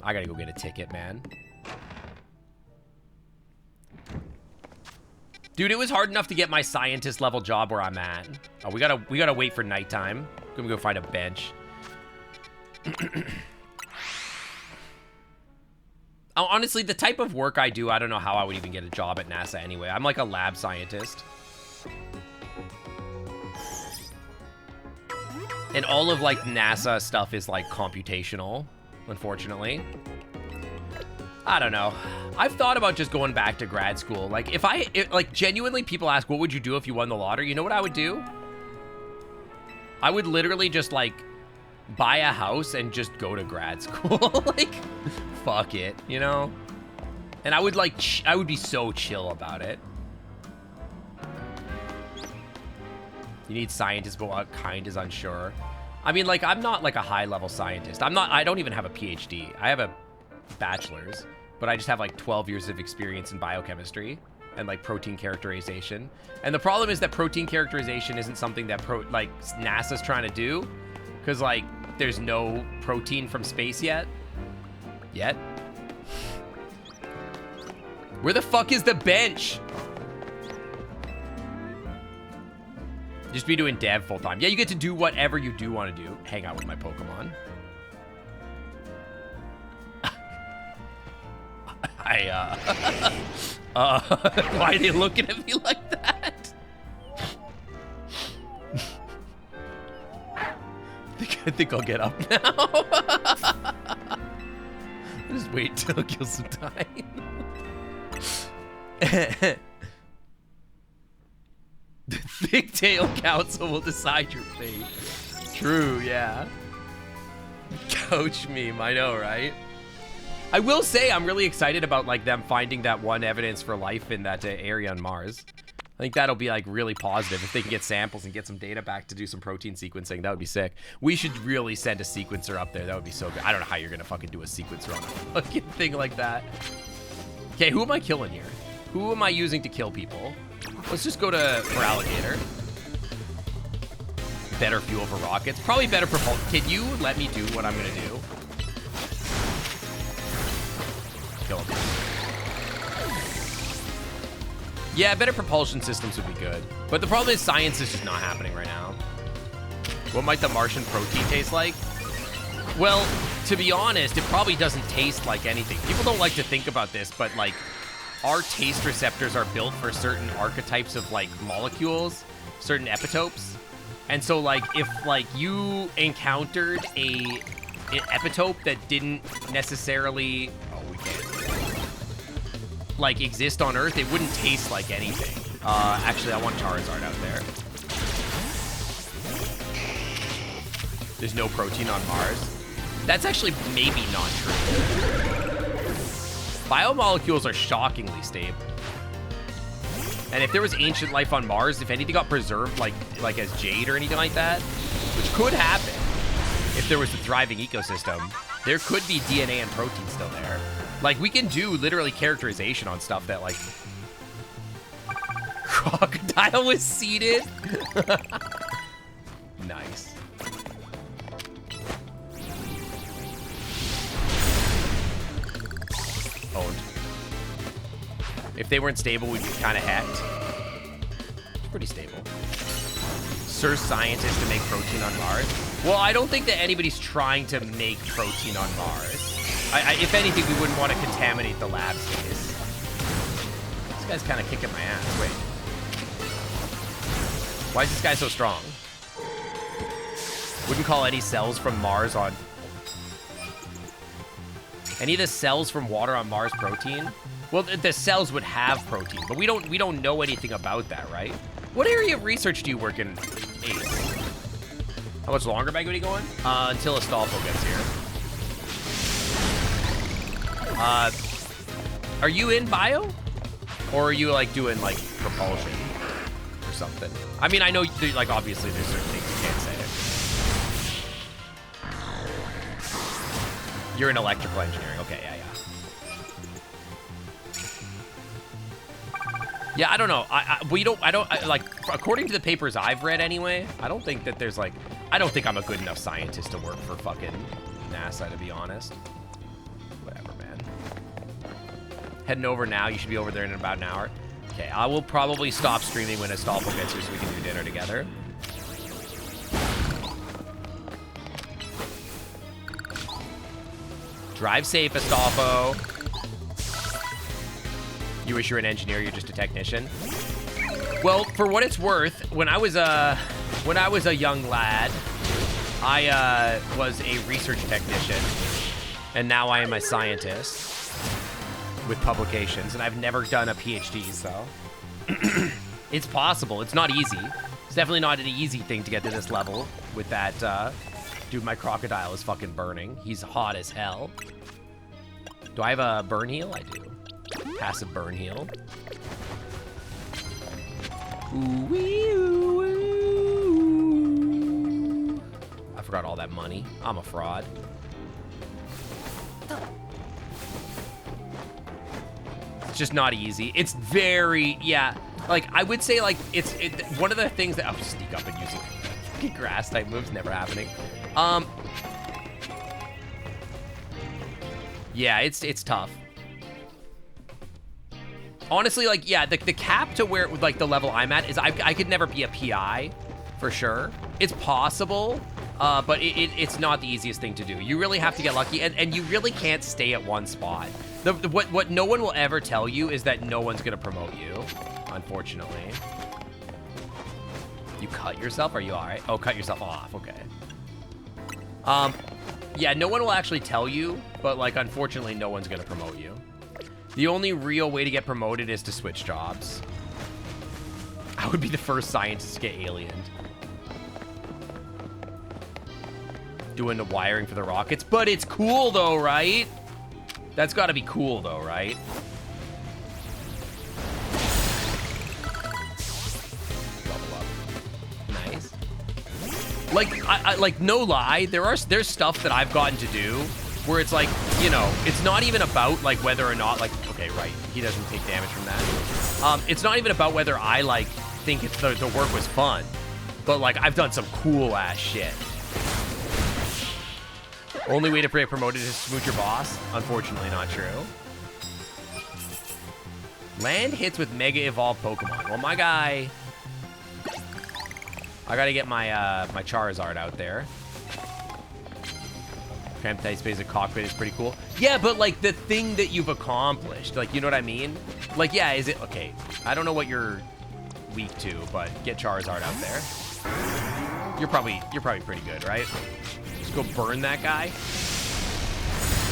I gotta go get a ticket, man. Dude, it was hard enough to get my scientist level job where I'm at. Oh, we gotta wait for nighttime. I'm gonna go find a bench. Honestly, the type of work I do, I don't know how I would even get a job at NASA anyway. I'm like a lab scientist. And all of like NASA stuff is like computational, unfortunately. I don't know. I've thought about just going back to grad school. Like if like genuinely people ask, what would you do if you won the lottery? You know what I would do? I would literally just like buy a house and just go to grad school. Like, fuck it, you know? And I would like, I would be so chill about it. You need scientists, but what kind is unsure. I mean, like, I'm not like a high-level scientist. I don't even have a PhD. I have a bachelor's, but I just have like 12 years of experience in biochemistry and like protein characterization. And the problem is that protein characterization isn't something that NASA's trying to do, because like there's no protein from space yet. Where the fuck is the bench? Just be doing dev full time. Yeah, you get to do whatever you do want to do. Hang out with my Pokemon. Why are they looking at me like that? I think I'll get up now. Just wait till it kills some time. The Thick Tail Council will decide your fate. True, yeah. Couch meme, I know, right? I will say I'm really excited about like them finding that one evidence for life in that area on Mars. I think that'll be like really positive if they can get samples and get some data back to do some protein sequencing. That would be sick. We should really send a sequencer up there. That would be so good. I don't know how you're gonna fucking do a sequencer on a fucking thing like that. Okay, who am I killing here? Who am I using to kill people? Let's just go for alligator. Better fuel for rockets. Probably better propulsion. Can you let me do what I'm gonna do? Kill him. Yeah, better propulsion systems would be good. But the problem is science is just not happening right now. What might the Martian protein taste like? Well, to be honest, it probably doesn't taste like anything. People don't like to think about this, but like our taste receptors are built for certain archetypes of like molecules, certain epitopes. And so like if like you encountered an epitope that didn't necessarily like exist on Earth, it wouldn't taste like anything. Actually, I want Charizard out there. There's no protein on Mars. That's actually maybe not true. Biomolecules are shockingly stable. And if there was ancient life on Mars, if anything got preserved like as jade or anything like that, which could happen if there was a thriving ecosystem, there could be DNA and protein still there. Like, we can do literally characterization on stuff that, like... Crocodile was seeded? Nice. Owned. If they weren't stable, we'd be kind of hacked. It's pretty stable. Sir Scientist to make protein on Mars? Well, I don't think that anybody's trying to make protein on Mars. If anything, we wouldn't want to contaminate the lab space. This guy's kind of kicking my ass. Wait. Why is this guy so strong? Wouldn't call any cells from Mars on... Any of the cells from water on Mars protein? Well, the cells would have protein, but we don't know anything about that, right? What area of research do you work in, Ace? How much longer am I going to be going? Until Astolfo gets here. Are you in bio? Or are you like doing like propulsion or something? I mean, I know like obviously there's certain things you can't say. You're in electrical engineering. Okay, yeah. Yeah, I don't know. Like, according to the papers I've read anyway, I don't think that there's like, I don't think I'm a good enough scientist to work for fucking NASA, to be honest. Whatever, man. Heading over now. You should be over there in about an hour. Okay, I will probably stop streaming when Astolfo gets here so we can do dinner together. Drive safe, Astolfo. You wish you were an engineer, you're just a technician. Well, for what it's worth, when I was a young lad, I was a research technician, and now I am a scientist with publications, and I've never done a PhD, so it's possible. It's not easy. It's definitely not an easy thing to get to this level with that. Dude, my crocodile is fucking burning. He's hot as hell. Do I have a burn heal? I do. Passive burn heal. Ooh-wee, ooh-wee. forgot all that money. I'm a fraud. It's just not easy. It's very, yeah. Like, I would say, like, one of the things that, I'll sneak up and use fucking grass type moves, never happening. Yeah, it's tough. Honestly, like, yeah, the cap to where, like, the level I'm at is I could never be a PI, for sure. It's possible, but it's not the easiest thing to do. You really have to get lucky, and you really can't stay at one spot. What no one will ever tell you is that no one's gonna promote you, unfortunately. You cut yourself? Are you all right? Oh, cut yourself off. Okay. Yeah, no one will actually tell you, but, like, unfortunately, no one's gonna promote you. The only real way to get promoted is to switch jobs. I would be the first scientist to get aliened. Doing the wiring for the rockets, but it's cool though, right? That's gotta be cool though, right? Level up. Nice. Like, I like, no lie, there's stuff that I've gotten to do where it's like, you know, it's not even about, like, whether or not, like, okay, right, he doesn't take damage from that. It's not even about whether I, like, think the work was fun, but, like, I've done some cool-ass shit. Only way to get promoted is to smooch your boss? Unfortunately, not true. Land hits with Mega Evolved Pokemon. Well, my guy... I gotta get my, my Charizard out there. Cramped Ice Space Cockpit is pretty cool. Yeah, but, like, the thing that you've accomplished, like, you know what I mean? Like, yeah, is it... Okay, I don't know what you're weak to, but get Charizard out there. You're probably pretty good, right? Just go burn that guy.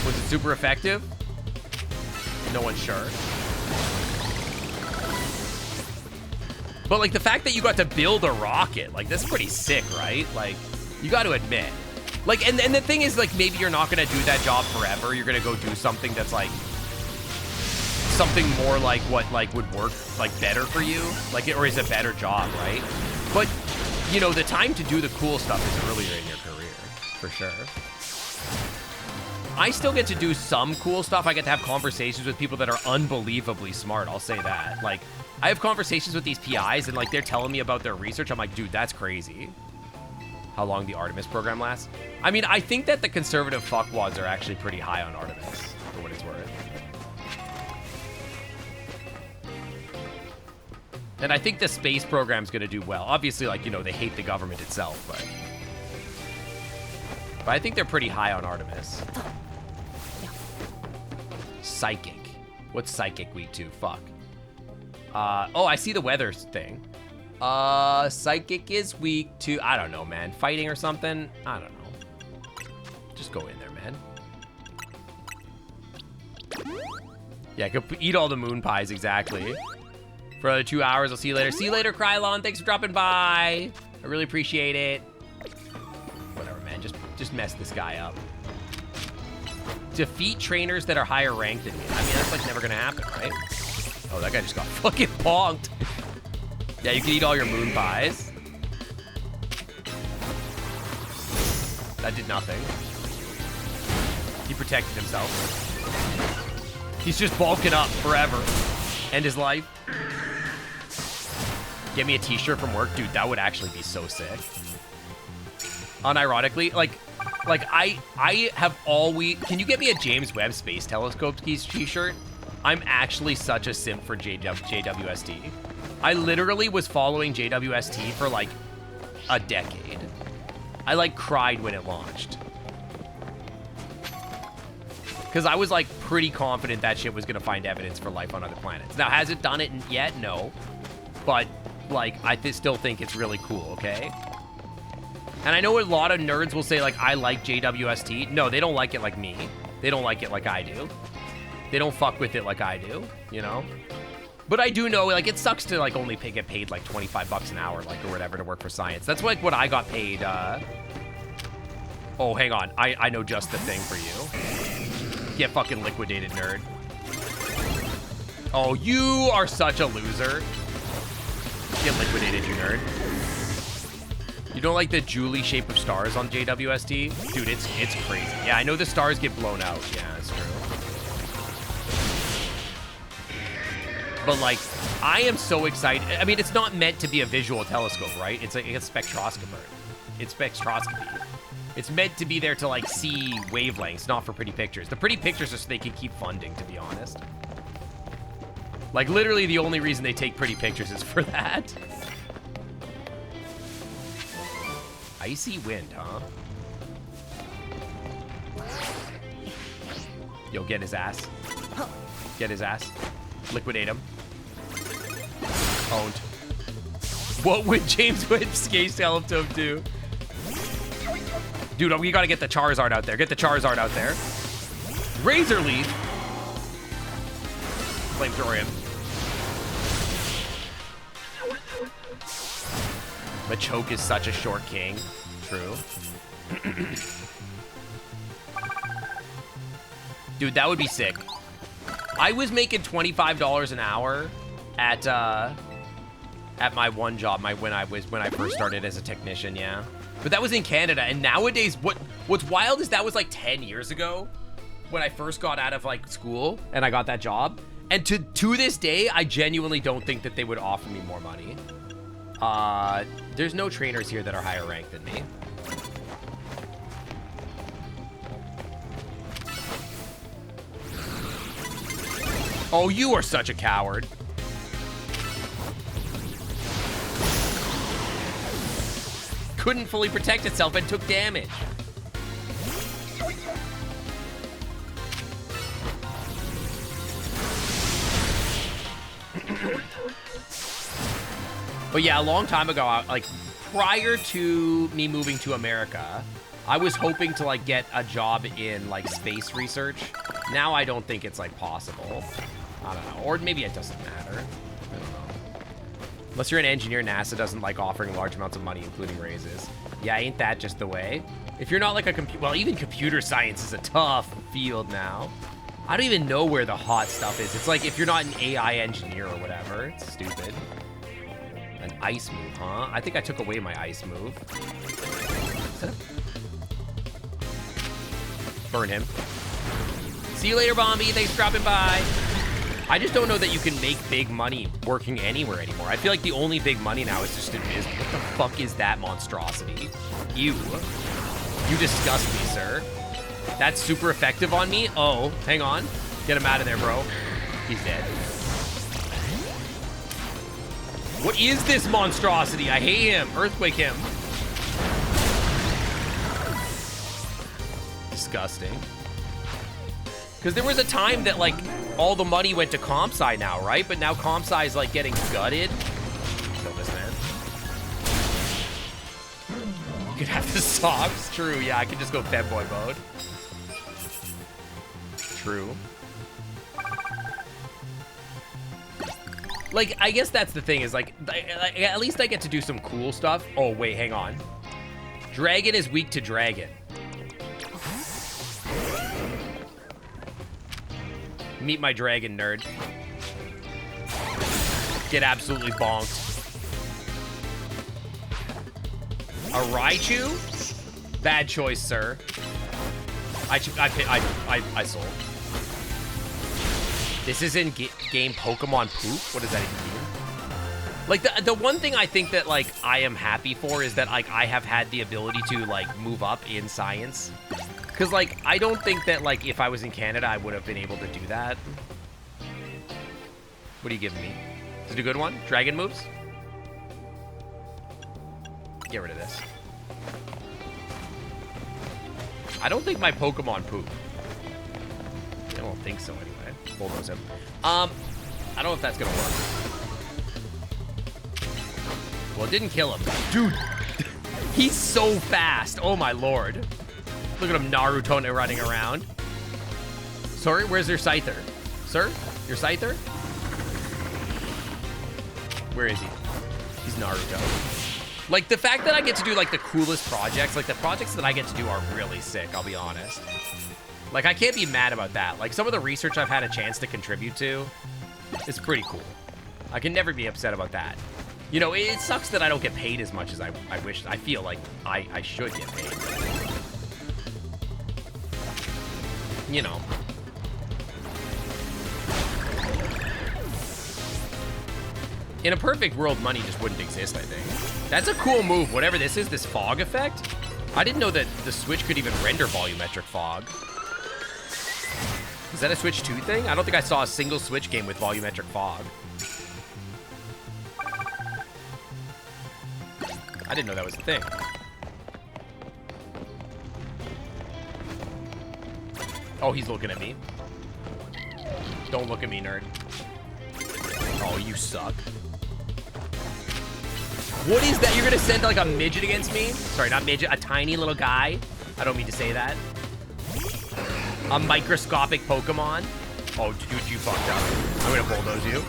Was it super effective? No one's sure. But, like, the fact that you got to build a rocket, like, that's pretty sick, right? Like, you got to admit. Like, and the thing is, like, maybe you're not gonna do that job forever. You're gonna go do something that's, like, something more like what, like, would work, like, better for you. Like, or is a better job, right? But, you know, the time to do the cool stuff is earlier in your career, for sure. I still get to do some cool stuff. I get to have conversations with people that are unbelievably smart, I'll say that. Like, I have conversations with these PIs, and, like, they're telling me about their research. I'm like, dude, that's crazy. How long the Artemis program lasts. I mean, I think that the conservative fuckwads are actually pretty high on Artemis, for what it's worth. And I think the space program's gonna do well. Obviously, like, you know, they hate the government itself, but I think they're pretty high on Artemis. Psychic. What's Psychic weak to? Fuck. Oh, I see the weather thing. Psychic is weak to, I don't know, man. Fighting or something? I don't know. Just go in there, man. Yeah, go eat all the moon pies, exactly. For another 2 hours, I'll see you later. See you later, Krylon. Thanks for dropping by. I really appreciate it. Whatever, man. Just mess this guy up. Defeat trainers that are higher ranked than me. I mean, that's, like, never gonna happen, right? Oh, that guy just got fucking bonked. Yeah, you can eat all your moon pies. That did nothing. He protected himself. He's just bulking up forever. End his life. Get me a t-shirt from work. Dude, that would actually be so sick. Unironically, like I have always... Can you get me a James Webb Space Telescope t-shirt? I'm actually such a simp for JWST. I literally was following JWST for, like, a decade. I, like, cried when it launched. Because I was, like, pretty confident that shit was going to find evidence for life on other planets. Now, has it done it yet? No. But, like, I still think it's really cool, okay? And I know a lot of nerds will say, like, I like JWST. No, they don't like it like me. They don't like it like I do. They don't fuck with it like I do, you know? But I do know, like, it sucks to, like, only get paid, like, 25 bucks an hour, like, or whatever to work for science. That's, like, what I got paid, Oh, hang on. I know just the thing for you. Get fucking liquidated, nerd. Oh, you are such a loser. Get liquidated, you nerd. You don't like the Julie shape of stars on JWST? Dude, it's crazy. Yeah, I know the stars get blown out. Yeah, that's true. But like, I am so excited. I mean, it's not meant to be a visual telescope, right? It's like a spectroscoper. It's spectroscopy. It's meant to be there to like see wavelengths, not for pretty pictures. The pretty pictures are so they can keep funding, to be honest. Like, literally the only reason they take pretty pictures is for that. Icy wind, huh? Yo, get his ass. Get his ass. Liquidate him. Owned. What would James Webb Skate tell him to do? Dude, we gotta get the Charizard out there. Get the Charizard out there. Razor Leaf. Flamethrower him. Machoke is such a short king. True. Dude, that would be sick. I was making $25 an hour at my one job, when I first started as a technician, yeah. But that was in Canada, and nowadays, what's wild is that was like 10 years ago when I first got out of like school and I got that job. And to this day, I genuinely don't think that they would offer me more money. There's no trainers here that are higher ranked than me. Oh, you are such a coward. Couldn't fully protect itself and took damage. But yeah, a long time ago, like prior to me moving to America, I was hoping to like get a job in like space research. Now I don't think it's like possible. I don't know, or maybe it doesn't matter. I don't know. Unless you're an engineer, NASA doesn't like offering large amounts of money, including raises. Yeah, ain't that just the way? If you're not like a well, even computer science is a tough field now. I don't even know where the hot stuff is. It's like if you're not an AI engineer or whatever, it's stupid. An ice move, huh? I think I took away my ice move. Burn him. See you later, Bombi. Thanks for dropping by. I just don't know that you can make big money working anywhere anymore. I feel like the only big money now is just in business. What the fuck is that monstrosity? You disgust me, sir. That's super effective on me? Oh, hang on. Get him out of there, bro. He's dead. What is this monstrosity? I hate him. Earthquake him. Disgusting. Because there was a time that, like, all the money went to comp sci now, right? But now comp sci is, like, getting gutted. Kill this man. You could have the socks. True, yeah, I could just go fanboy mode. True. Like, I guess that's the thing is, like, at least I get to do some cool stuff. Oh, wait, hang on. Dragon is weak to dragon. Meet my dragon, nerd. Get absolutely bonked. A Raichu? Bad choice, sir. I sold. This isn't game Pokemon poop? What does that even mean? Like, the one thing I think that, like, I am happy for is that, like, I have had the ability to, like, move up in science. Because, like, I don't think that, like, if I was in Canada, I would have been able to do that. What are you giving me? Is it a good one? Dragon moves? Get rid of this. I don't think my Pokemon poop. I don't think so, anyway. Bulldoze him. I don't know if that's gonna work. Well, it didn't kill him. Dude, he's so fast. Oh, my lord. Look at him, Naruto running around. Sorry, where's your Scyther? Sir, your Scyther? Where is he? He's Naruto. Like, the fact that I get to do, like, the coolest projects, like, the projects that I get to do are really sick, I'll be honest. Like, I can't be mad about that. Like, some of the research I've had a chance to contribute to is pretty cool. I can never be upset about that. You know, it sucks that I don't get paid as much as I wish. I feel like I should get paid. You know. In a perfect world, money just wouldn't exist, I think. That's a cool move. Whatever this is, this fog effect. I didn't know that the Switch could even render volumetric fog. Is that a Switch 2 thing? I don't think I saw a single Switch game with volumetric fog. I didn't know that was a thing. Oh, he's looking at me. Don't look at me, nerd. Oh, you suck. What is that? You're gonna send like a midget against me? Sorry, not midget, a tiny little guy. I don't mean to say that. A microscopic Pokemon. Oh, dude, you fucked up. I'm gonna bulldoze you.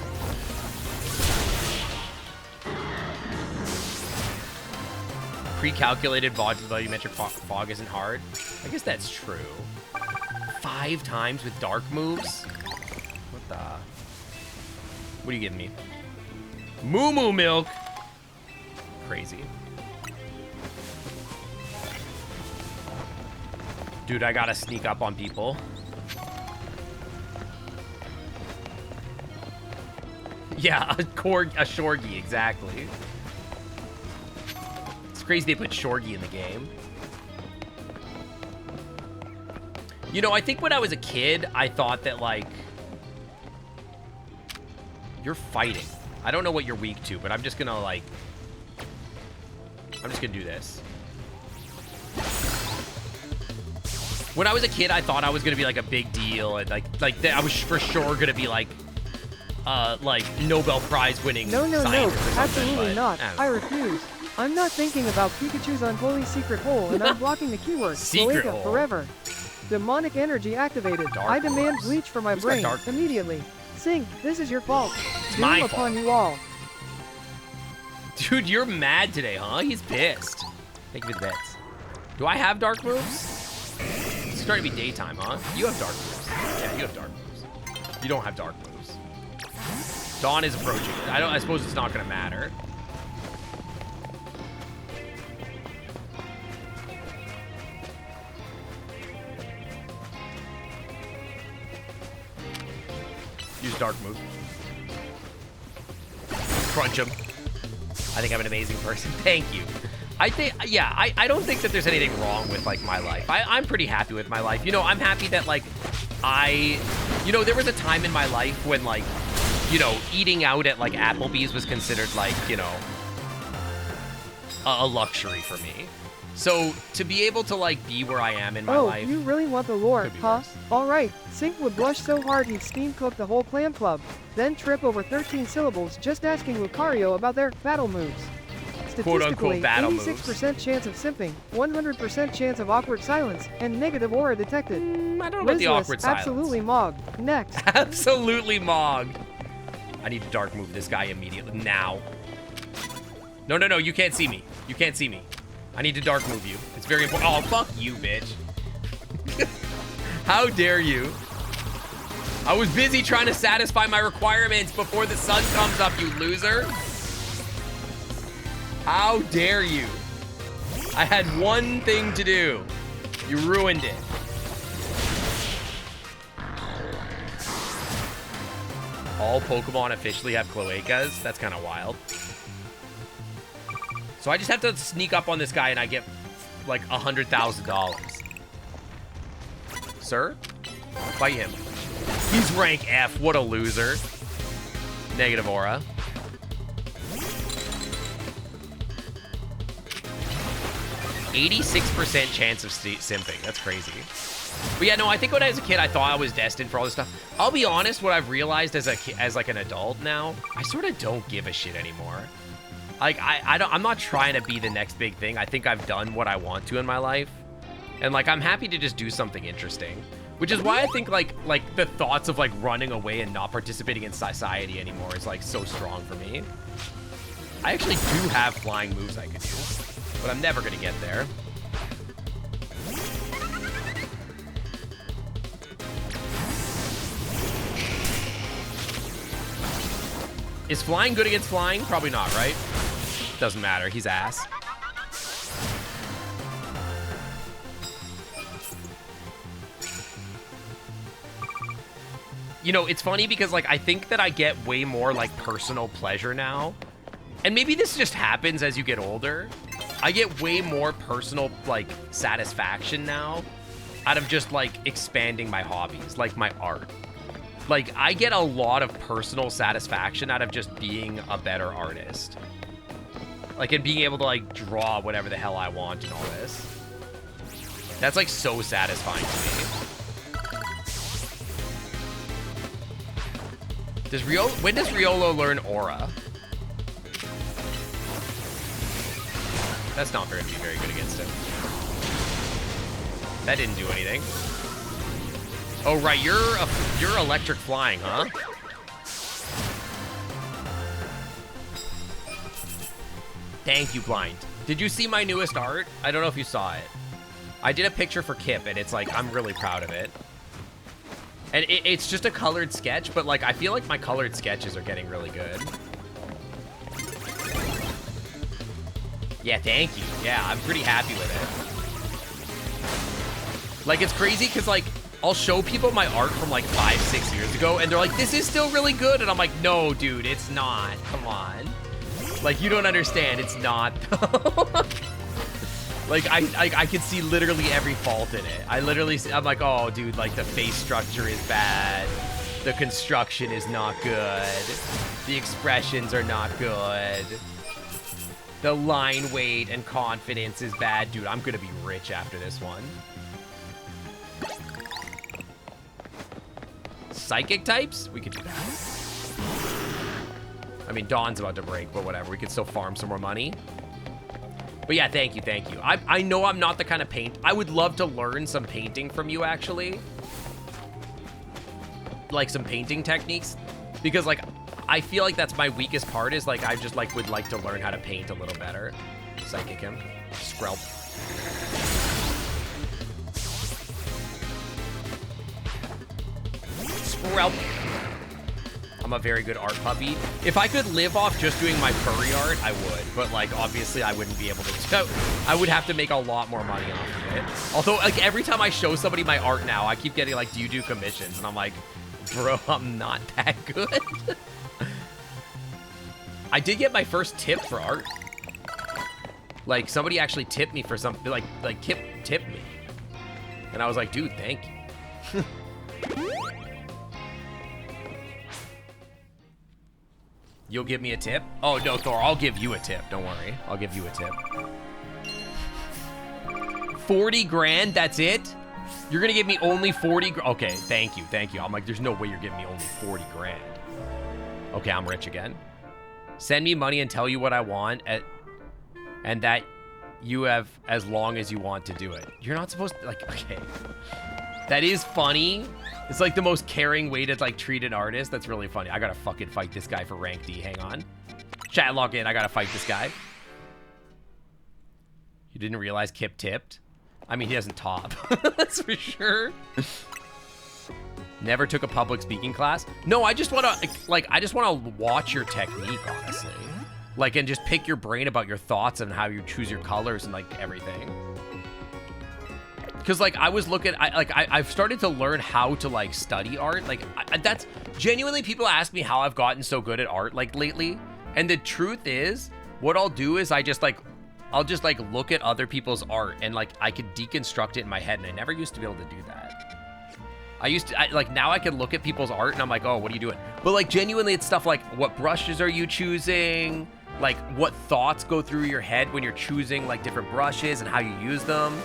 Pre-calculated volumetric fog isn't hard. I guess that's true. 5 times with dark moves? What the? What are you giving me? Moo Moo Milk. Crazy. Dude, I gotta sneak up on people. Yeah, a Shorgy, exactly. It's crazy they put Shorgy in the game. You know, I think when I was a kid, I thought that, like... You're fighting. I don't know what you're weak to, but I'm just gonna, like... I'm just gonna do this. When I was a kid, I thought I was gonna be, like, a big deal, and, like I was for sure gonna be, like Nobel Prize winning scientist. Absolutely not. I refuse. I'm not thinking about Pikachu's unholy secret hole, and I'm blocking the keyword Secret Cloaca hole. Forever. Demonic energy activated. Dark I demand moves. bleach for my Who's got brain dark moves? immediately. Sync, this is your fault. It's my Doom fault. upon you all. Dude, you're mad today, huh? He's pissed. Thank you for the bets. Do I have dark moves? It's starting to be daytime, huh? You have dark moves. Yeah, you have dark moves. You don't have dark moves. Dawn is approaching. I suppose it's not gonna matter. Use dark move. Crunch him. I think I'm an amazing person. Thank you. I think, yeah, I don't think that there's anything wrong with, like, my life. I'm pretty happy with my life. You know, I'm happy that, like, you know, there was a time in my life when, like, you know, eating out at, like, Applebee's was considered, like, you know, a luxury for me. So, to be able to, like, be where I am in my life... Oh, you really want the lore, could be huh? worse. Alright, Sync would blush so hard he'd steam cook the whole clan club, then trip over 13 syllables just asking Lucario about their battle moves. Statistically, battle 86% chance of simping, 100% chance of awkward silence, and negative aura detected. I don't know about the Rizless, awkward silence. absolutely mogged. Next. Absolutely mogged. I need to dark move this guy immediately. Now. No, no, no. You can't see me. You can't see me. I need to dark move you. It's very important. Oh, fuck you, bitch. How dare you? I was busy trying to satisfy my requirements before the sun comes up, you loser. How dare you? I had one thing to do. You ruined it. All Pokemon officially have cloacas? That's kind of wild. So I just have to sneak up on this guy and I get like $100,000. Sir? Fight him. He's rank F. What a loser. Negative aura. %86% chance of simping. That's crazy. But yeah, no, I think when I was a kid, I thought I was destined for all this stuff. I'll be honest, what I've realized as like an adult now, I sort of don't give a shit anymore. Like, I'm not trying to be the next big thing. I think I've done what I want to in my life. And like, I'm happy to just do something interesting. Which is why I think like the thoughts of like running away and not participating in society anymore is like so strong for me. I actually do have flying moves I could use, but I'm never gonna get there. Is flying good against flying? Probably not, right? Doesn't matter. He's ass. You know, it's funny because, like, I think that I get way more, like, personal pleasure now. And maybe this just happens as you get older. I get way more personal, like, satisfaction now out of just, like, expanding my hobbies, like my art. Like, I get a lot of personal satisfaction out of just being a better artist. Like, and being able to, like, draw whatever the hell I want and all this. That's, like, so satisfying to me. When does Riolo learn Aura? That's not going to be very good against him. That didn't do anything. Oh, right, you're electric flying, huh? Thank you, Blind. Did you see my newest art? I don't know if you saw it. I did a picture for Kip, and it's like, I'm really proud of it. And it's just a colored sketch, but like, I feel like my colored sketches are getting really good. Yeah, thank you. Yeah, I'm pretty happy with it. Like, it's crazy because, like, I'll show people my art from, like, 5-6 years ago, and they're like, this is still really good. And I'm like, no, dude, it's not. Come on. Like, you don't understand. It's not. Like, I can see literally every fault in it. I'm like, oh, dude, like, the face structure is bad. The construction is not good. The expressions are not good. The line weight and confidence is bad. Dude, I'm gonna be rich after this one. Psychic types? We could do that. I mean, Dawn's about to break, but whatever. We could still farm some more money. But yeah, thank you, thank you. I know I'm not the kind of paint. I would love to learn some painting from you, actually. Like, some painting techniques. Because, like, I feel like that's my weakest part is, like, I just, like, would like to learn how to paint a little better. Psychic him. Skrelp. Skrelp. I'm a very good art puppy. If I could live off just doing my furry art, I would. But, like, obviously, I wouldn't be able to. I would have to make a lot more money off of it. Although, like, every time I show somebody my art now, I keep getting, like, do you do commissions? And I'm like, bro, I'm not that good. I did get my first tip for art. Like, somebody actually tipped me for something. Like Kip tipped me. And I was like, dude, thank you. You'll give me a tip? Oh, no, Thor, I'll give you a tip. Don't worry. I'll give you a tip. 40 grand, that's it? You're gonna give me only 40 grand? Okay, thank you, thank you. I'm like, there's no way you're giving me only 40 grand. Okay, I'm rich again. Send me money and tell you what I want, and that you have as long as you want to do it. You're not supposed to, like, okay. That is funny. It's like the most caring way to, like, treat an artist. That's really funny. I gotta fucking fight this guy for rank D. Hang on. Chat, log in. I gotta fight this guy. You didn't realize Kip tipped? I mean, he doesn't top. That's for sure. Never took a public speaking class? No, I just want to, like, I just want to watch your technique, honestly. Like, and just pick your brain about your thoughts and how you choose your colors and, like, everything. Because, like, I was looking, I've started to learn how to, like, study art. Like, that's, genuinely, people ask me how I've gotten so good at art, like, lately. And the truth is, what I'll do is I'll just, like, look at other people's art and, like, I could deconstruct it in my head. And I never used to be able to do that. Like, now I can look at people's art and I'm like, oh, what are you doing? But, like, genuinely, it's stuff like, what brushes are you choosing? Like, what thoughts go through your head when you're choosing, like, different brushes and how you use them.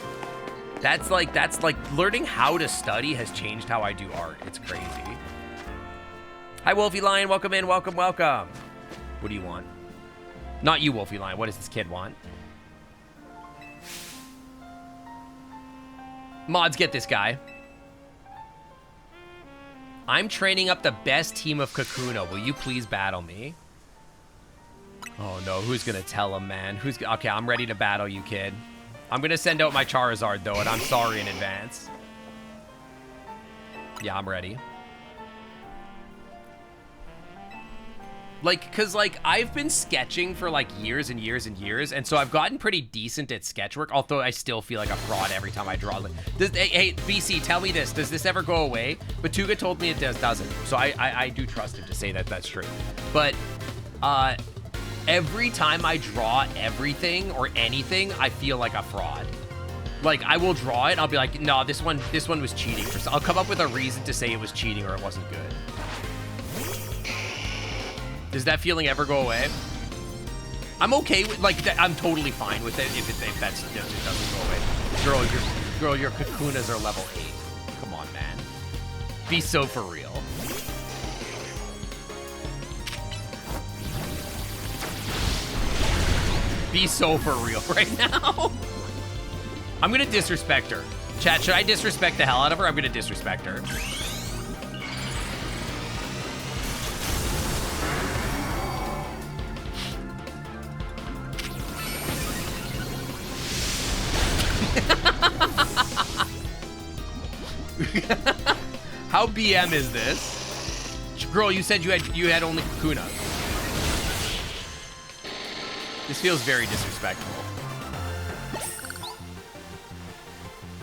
That's like, learning how to study has changed how I do art. It's crazy. Hi, Wolfie Lion. Welcome in. Welcome, welcome. What do you want? Not you, Wolfie Lion. What does this kid want? Mods, get this guy. I'm training up the best team of Kakuna. Will you please battle me? Oh, no. Who's going to tell him, man? Okay, I'm ready to battle you, kid. I'm going to send out my Charizard, though, and I'm sorry in advance. Yeah, I'm ready. Like, cause like I've been sketching for like years and years and years, and so I've gotten pretty decent at sketch work. Although I still feel like a fraud every time I draw. Hey, BC, tell me this: does this ever go away? Batuga told me it doesn't. So I do trust him to say that that's true. But every time I draw everything or anything, I feel like a fraud. Like I will draw it, and I'll be like, no, this one was cheating. I'll come up with a reason to say it was cheating or it wasn't good. Does that feeling ever go away? I'm okay with, like, I'm totally fine with it if it doesn't go away. Girl, your kakunas are level 8. Come on, man. Be so for real. Be so for real right now. I'm gonna disrespect her. Chat, should I disrespect the hell out of her? I'm gonna disrespect her. How BM is this? Girl, you said you had only Kakuna. This feels very disrespectful.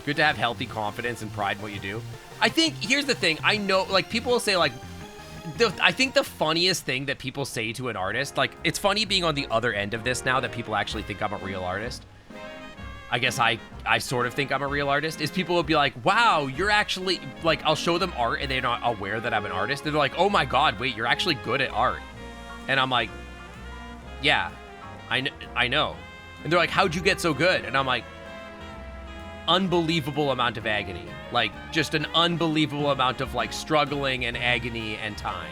Good to have healthy confidence and pride in what you do. I think, here's the thing. I know, like, people will say, like, I think the funniest thing that people say to an artist, like, it's funny being on the other end of this now that people actually think I'm a real artist. I guess I sort of think I'm a real artist, is people will be like, wow, you're actually, like, I'll show them art and they're not aware that I'm an artist. And they're like, oh my God, wait, you're actually good at art. And I'm like, yeah, I know. And they're like, how'd you get so good? And I'm like, unbelievable amount of agony. Like, just an unbelievable amount of, like, struggling and agony and time.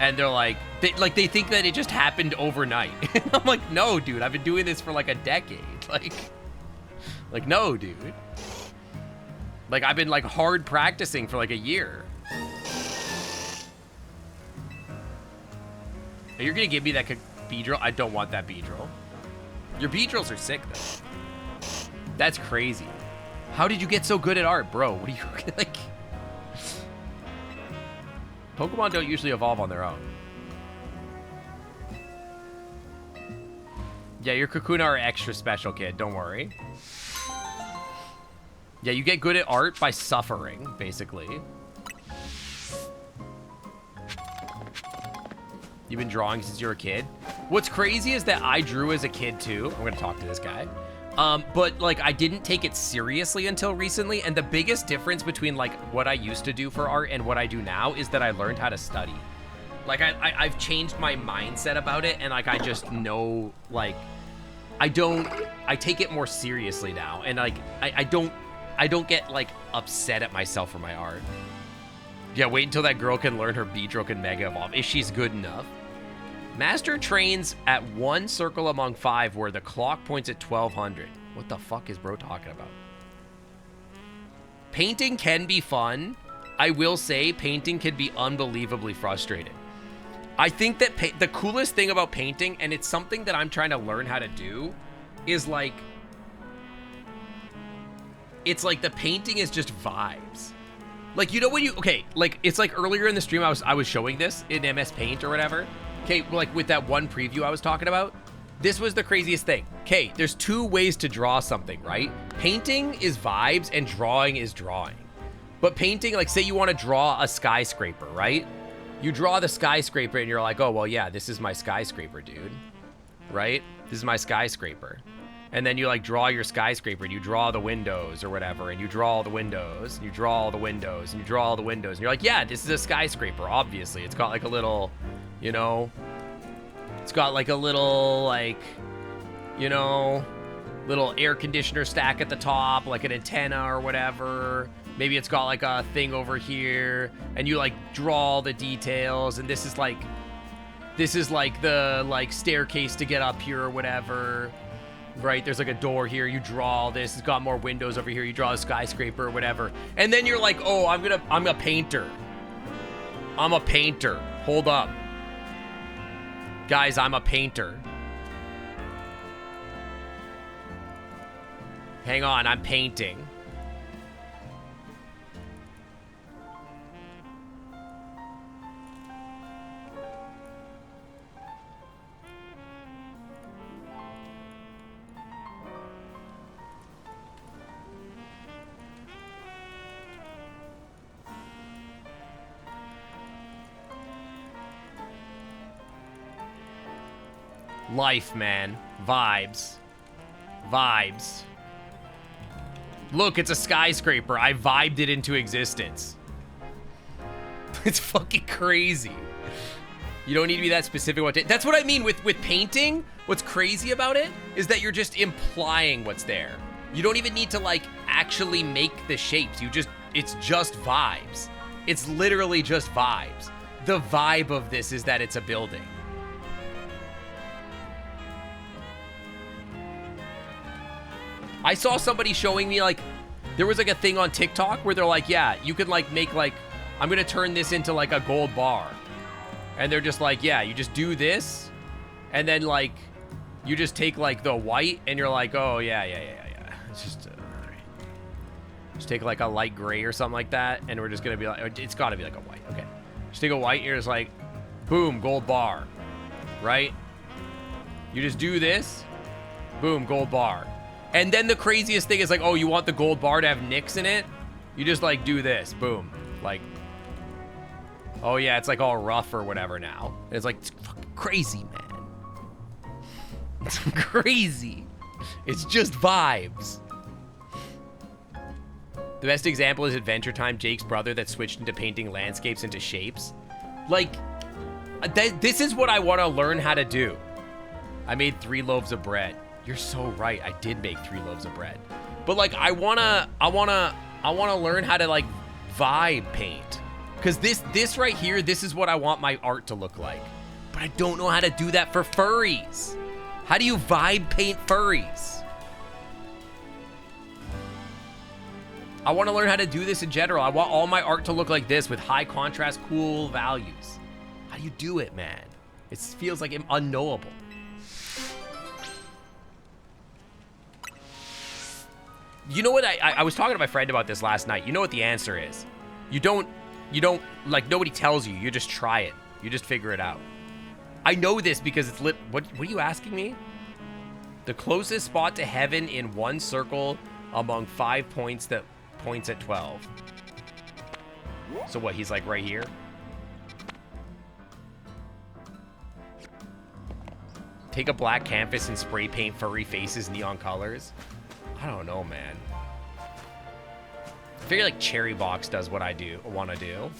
And they're like, they think that it just happened overnight. And I'm like, no, dude, I've been doing this for like a decade. Like, no, dude. Like, I've been like hard practicing for like a year. You're gonna give me that Beedrill? I don't want that Beedrill. Your Beedrills are sick though. That's crazy. How did you get so good at art, bro? What are you like? Pokemon don't usually evolve on their own. Yeah, your Kakuna are extra special, kid. Don't worry. Yeah, you get good at art by suffering, basically. You've been drawing since you were a kid. What's crazy is that I drew as a kid, too. I'm going to talk to this guy. But, like, I didn't take it seriously until recently, and the biggest difference between, like, what I used to do for art and what I do now is that I learned how to study. Like, I've changed my mindset about it, and, like, I just know, like, I take it more seriously now, and, like, I don't get, like, upset at myself for my art. Yeah, wait until that girl can learn her Beedrill can Mega Evolve, if she's good enough. Master trains at 1 circle among 5 where the clock points at 1200. What the fuck is bro talking about? Painting can be fun. I will say painting can be unbelievably frustrating. I think that the coolest thing about painting, and it's something that I'm trying to learn how to do, is like, it's like the painting is just vibes. Like, you know when you, okay, like, it's like earlier in the stream I was showing this in MS Paint or whatever. Okay, like with that one preview I was talking about, this was the craziest thing. Okay, there's 2 ways to draw something, right? Painting is vibes and drawing is drawing. But painting, like say you want to draw a skyscraper, right? You draw the skyscraper and you're like, oh, well, yeah, this is my skyscraper, dude. Right? This is my skyscraper. And then you like draw your skyscraper and you draw the windows or whatever, and you draw all the windows, and you draw all the windows, and you draw all the windows. And you're like, yeah, this is a skyscraper, obviously. It's got like a little, you know, it's got like a little, like, you know, little air conditioner stack at the top, like an antenna or whatever. Maybe it's got like a thing over here, and you like draw all the details, and this is like the like staircase to get up here or whatever. Right, there's like a door here, you draw all this, it's got more windows over here, you draw a skyscraper or whatever. And then you're like, oh, I'm a painter. I'm a painter. Hold up. Guys, I'm a painter. Hang on, I'm painting. Life, man. Vibes. Vibes. Look, it's a skyscraper. I vibed it into existence. It's fucking crazy. You don't need to be that specific. That's what I mean with painting. What's crazy about it is that you're just implying what's there. You don't even need to like actually make the shapes. It's just vibes. It's literally just vibes. The vibe of this is that it's a building. I saw somebody showing me like, there was like a thing on TikTok where they're like, yeah, you could like make like, I'm gonna turn this into like a gold bar. And they're just like, yeah, you just do this. And then like, you just take like the white and you're like, oh yeah. It's just, just take like a light gray or something like that. And we're just gonna be like, it's gotta be like a white, okay. Just take a white and you're just like, boom, gold bar, right? You just do this, boom, gold bar. And then the craziest thing is like, oh, you want the gold bar to have nicks in it? You just like do this, boom, like, oh yeah, it's like all rough or whatever now. It's like, it's fucking crazy, man. It's crazy. It's just vibes. The best example is Adventure Time, Jake's brother that switched into painting landscapes into shapes. Like, this is what I want to learn how to do. I made 3 loaves of bread. You're so right. I did make 3 loaves of bread. But like, I wanna learn how to like vibe paint. Cause this right here, this is what I want my art to look like. But I don't know how to do that for furries. How do you vibe paint furries? I want to learn how to do this in general. I want all my art to look like this with high contrast, cool values. How do you do it, man? It feels like unknowable. You know what? I was talking to my friend about this last night. You know what the answer is? You don't, like, nobody tells you. You just try it. You just figure it out. I know this because it's lit. What are you asking me? The closest spot to heaven in one circle among 5 points that points at 12. So what, he's like right here? Take a black canvas and spray paint furry faces neon colors? I don't know, man. I figure like Cherry Box does what I want to do.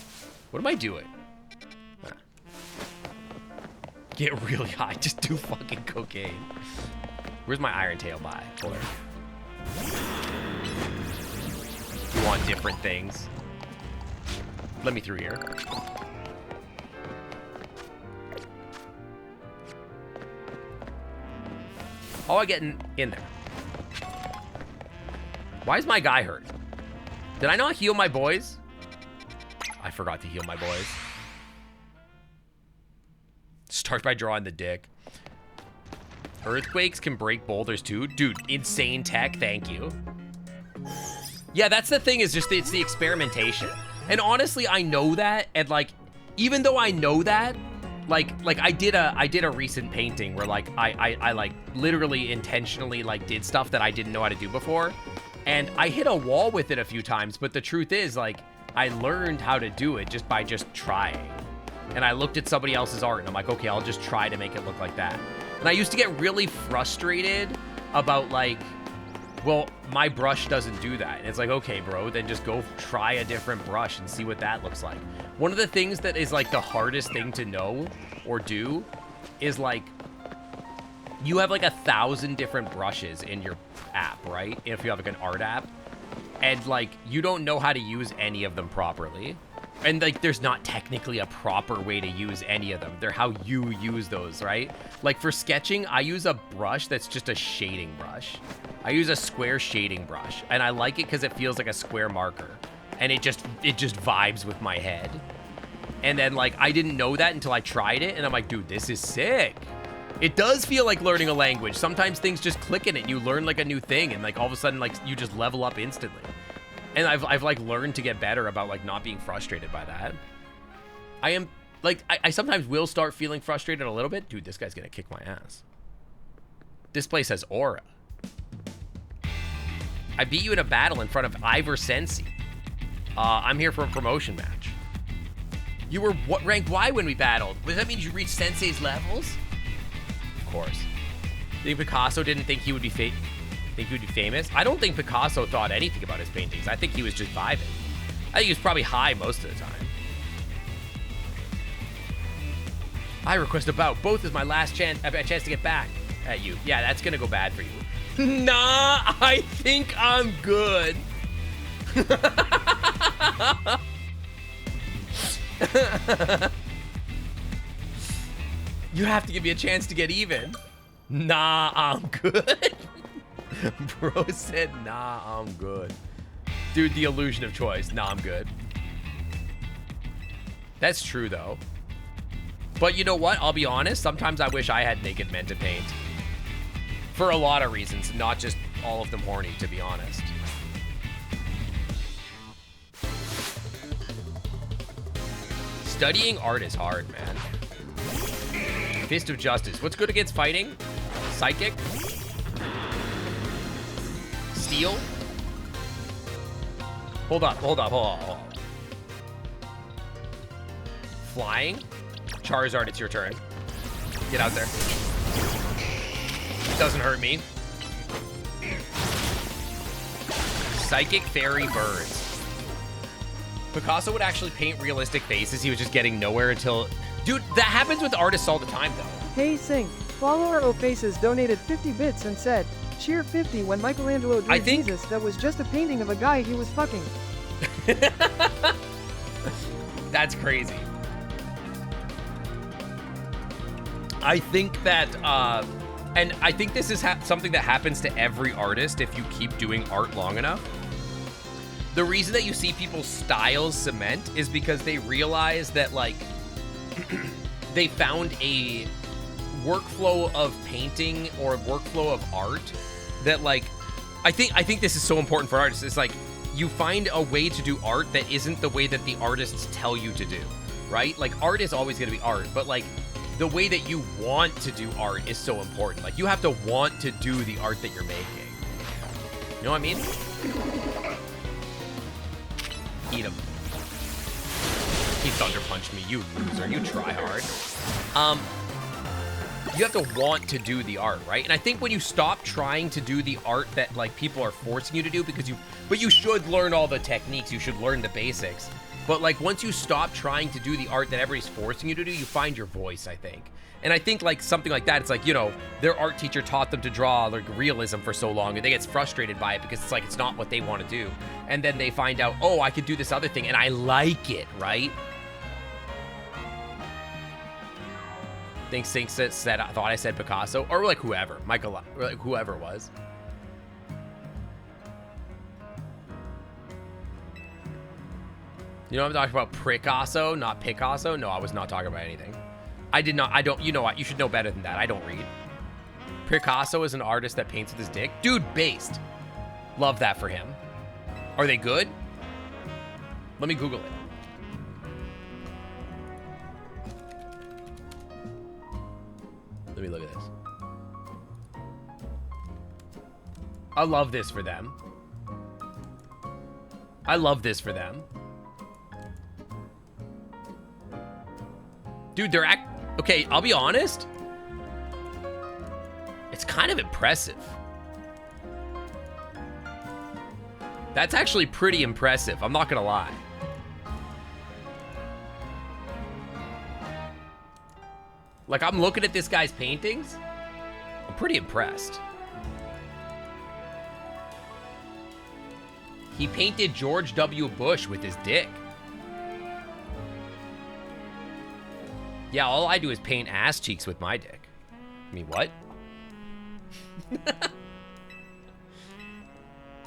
What am I doing? Get really high. Just do fucking cocaine. Where's my Iron Tail by? Hold on. You want different things? Let me through here. How do I get in there? Why is my guy hurt? Did I not heal my boys? I forgot to heal my boys. Start by drawing the dick. Earthquakes can break boulders too? Dude, insane tech, thank you. Yeah, that's the thing, is just it's the experimentation. And honestly, I know that, and like, even though I know that, like I did a recent painting where like I like literally intentionally like did stuff that I didn't know how to do before. And I hit a wall with it a few times, but the truth is, like, I learned how to do it just by just trying. And I looked at somebody else's art and I'm like, okay, I'll just try to make it look like that. And I used to get really frustrated about like, well, my brush doesn't do that. And it's like, okay, bro, then just go try a different brush and see what that looks like. One of the things that is like the hardest thing to know or do is like, you have like 1,000 different brushes in your app, right? If you have like an art app, and like you don't know how to use any of them properly, and like there's not technically a proper way to use any of them. They're how you use those, right? Like for sketching, I use a brush that's just a shading brush. I use a square shading brush, and I like it because it feels like a square marker, and it just vibes with my head. And then like I didn't know that until I tried it, and I'm like, dude, this is sick. It does feel like learning a language. Sometimes things just click in it. You learn like a new thing, and like all of a sudden, like you just level up instantly. And I've like learned to get better about like not being frustrated by that. I am like, I sometimes will start feeling frustrated a little bit. Dude, this guy's gonna kick my ass. This place has aura. I beat you in a battle in front of Ivor Sensi. I'm here for a promotion match. You were what rank Y when we battled? Does that mean you reached Sensei's levels? Of course. You think Picasso didn't think he would be famous? I don't think Picasso thought anything about his paintings. I think he was just vibing. I think he was probably high most of the time. I request a bout. Both is my last chance to get back at you. Yeah, that's gonna go bad for you. Nah, I think I'm good. You have to give me a chance to get even. Nah, I'm good. Bro said, nah, I'm good. Dude, the illusion of choice. Nah, I'm good. That's true, though. But you know what? I'll be honest. Sometimes I wish I had naked men to paint. For a lot of reasons, not just all of them horny, to be honest. Studying art is hard, man. Fist of Justice. What's good against fighting? Psychic? Steel? Hold on. Flying? Charizard, it's your turn. Get out there. Doesn't hurt me. Psychic, fairy, birds. Picasso would actually paint realistic faces. He was just getting nowhere until... Dude, that happens with artists all the time, though. Hey, Sing. Follower Ofaces donated 50 bits and said, cheer 50 when Michelangelo drew Jesus that was just a painting of a guy he was fucking. That's crazy. I think that, and I think this is something that happens to every artist if you keep doing art long enough. The reason that you see people's styles cement is because they realize that, like, they found a workflow of painting or workflow of art that, like, I think this is so important for artists. It's like, you find a way to do art that isn't the way that the artists tell you to do, right? Like, art is always going to be art, but, like, the way that you want to do art is so important. Like, you have to want to do the art that you're making. You know what I mean? Eat him. He thunder punched me, you loser. You try hard. You have to want to do the art, right? And I think when you stop trying to do the art that, like, people are forcing you to do, but you should learn all the techniques, you should learn the basics. But, like, once you stop trying to do the art that everybody's forcing you to do, you find your voice, I think. And I think, like, something like that, it's like, you know, their art teacher taught them to draw, like, realism for so long, and they get frustrated by it because it's like, it's not what they want to do. And then they find out, oh, I could do this other thing, and I like it, right? I think Sink said, I thought I said Picasso, or, like, whoever, Michael, like, whoever it was. You know what I'm talking about? Picasso, not Picasso? No, I was not talking about anything. I don't, you know what? You should know better than that. I don't read. Picasso is an artist that paints with his dick. Dude, based. Love that for him. Are they good? Let me Google it. Let me look at this. I love this for them. I love this for them. Dude, they're okay, I'll be honest. It's kind of impressive. That's actually pretty impressive. I'm not gonna lie. Like, I'm looking at this guy's paintings. I'm pretty impressed. He painted George W. Bush with his dick. Yeah, all I do is paint ass cheeks with my dick. I mean, what?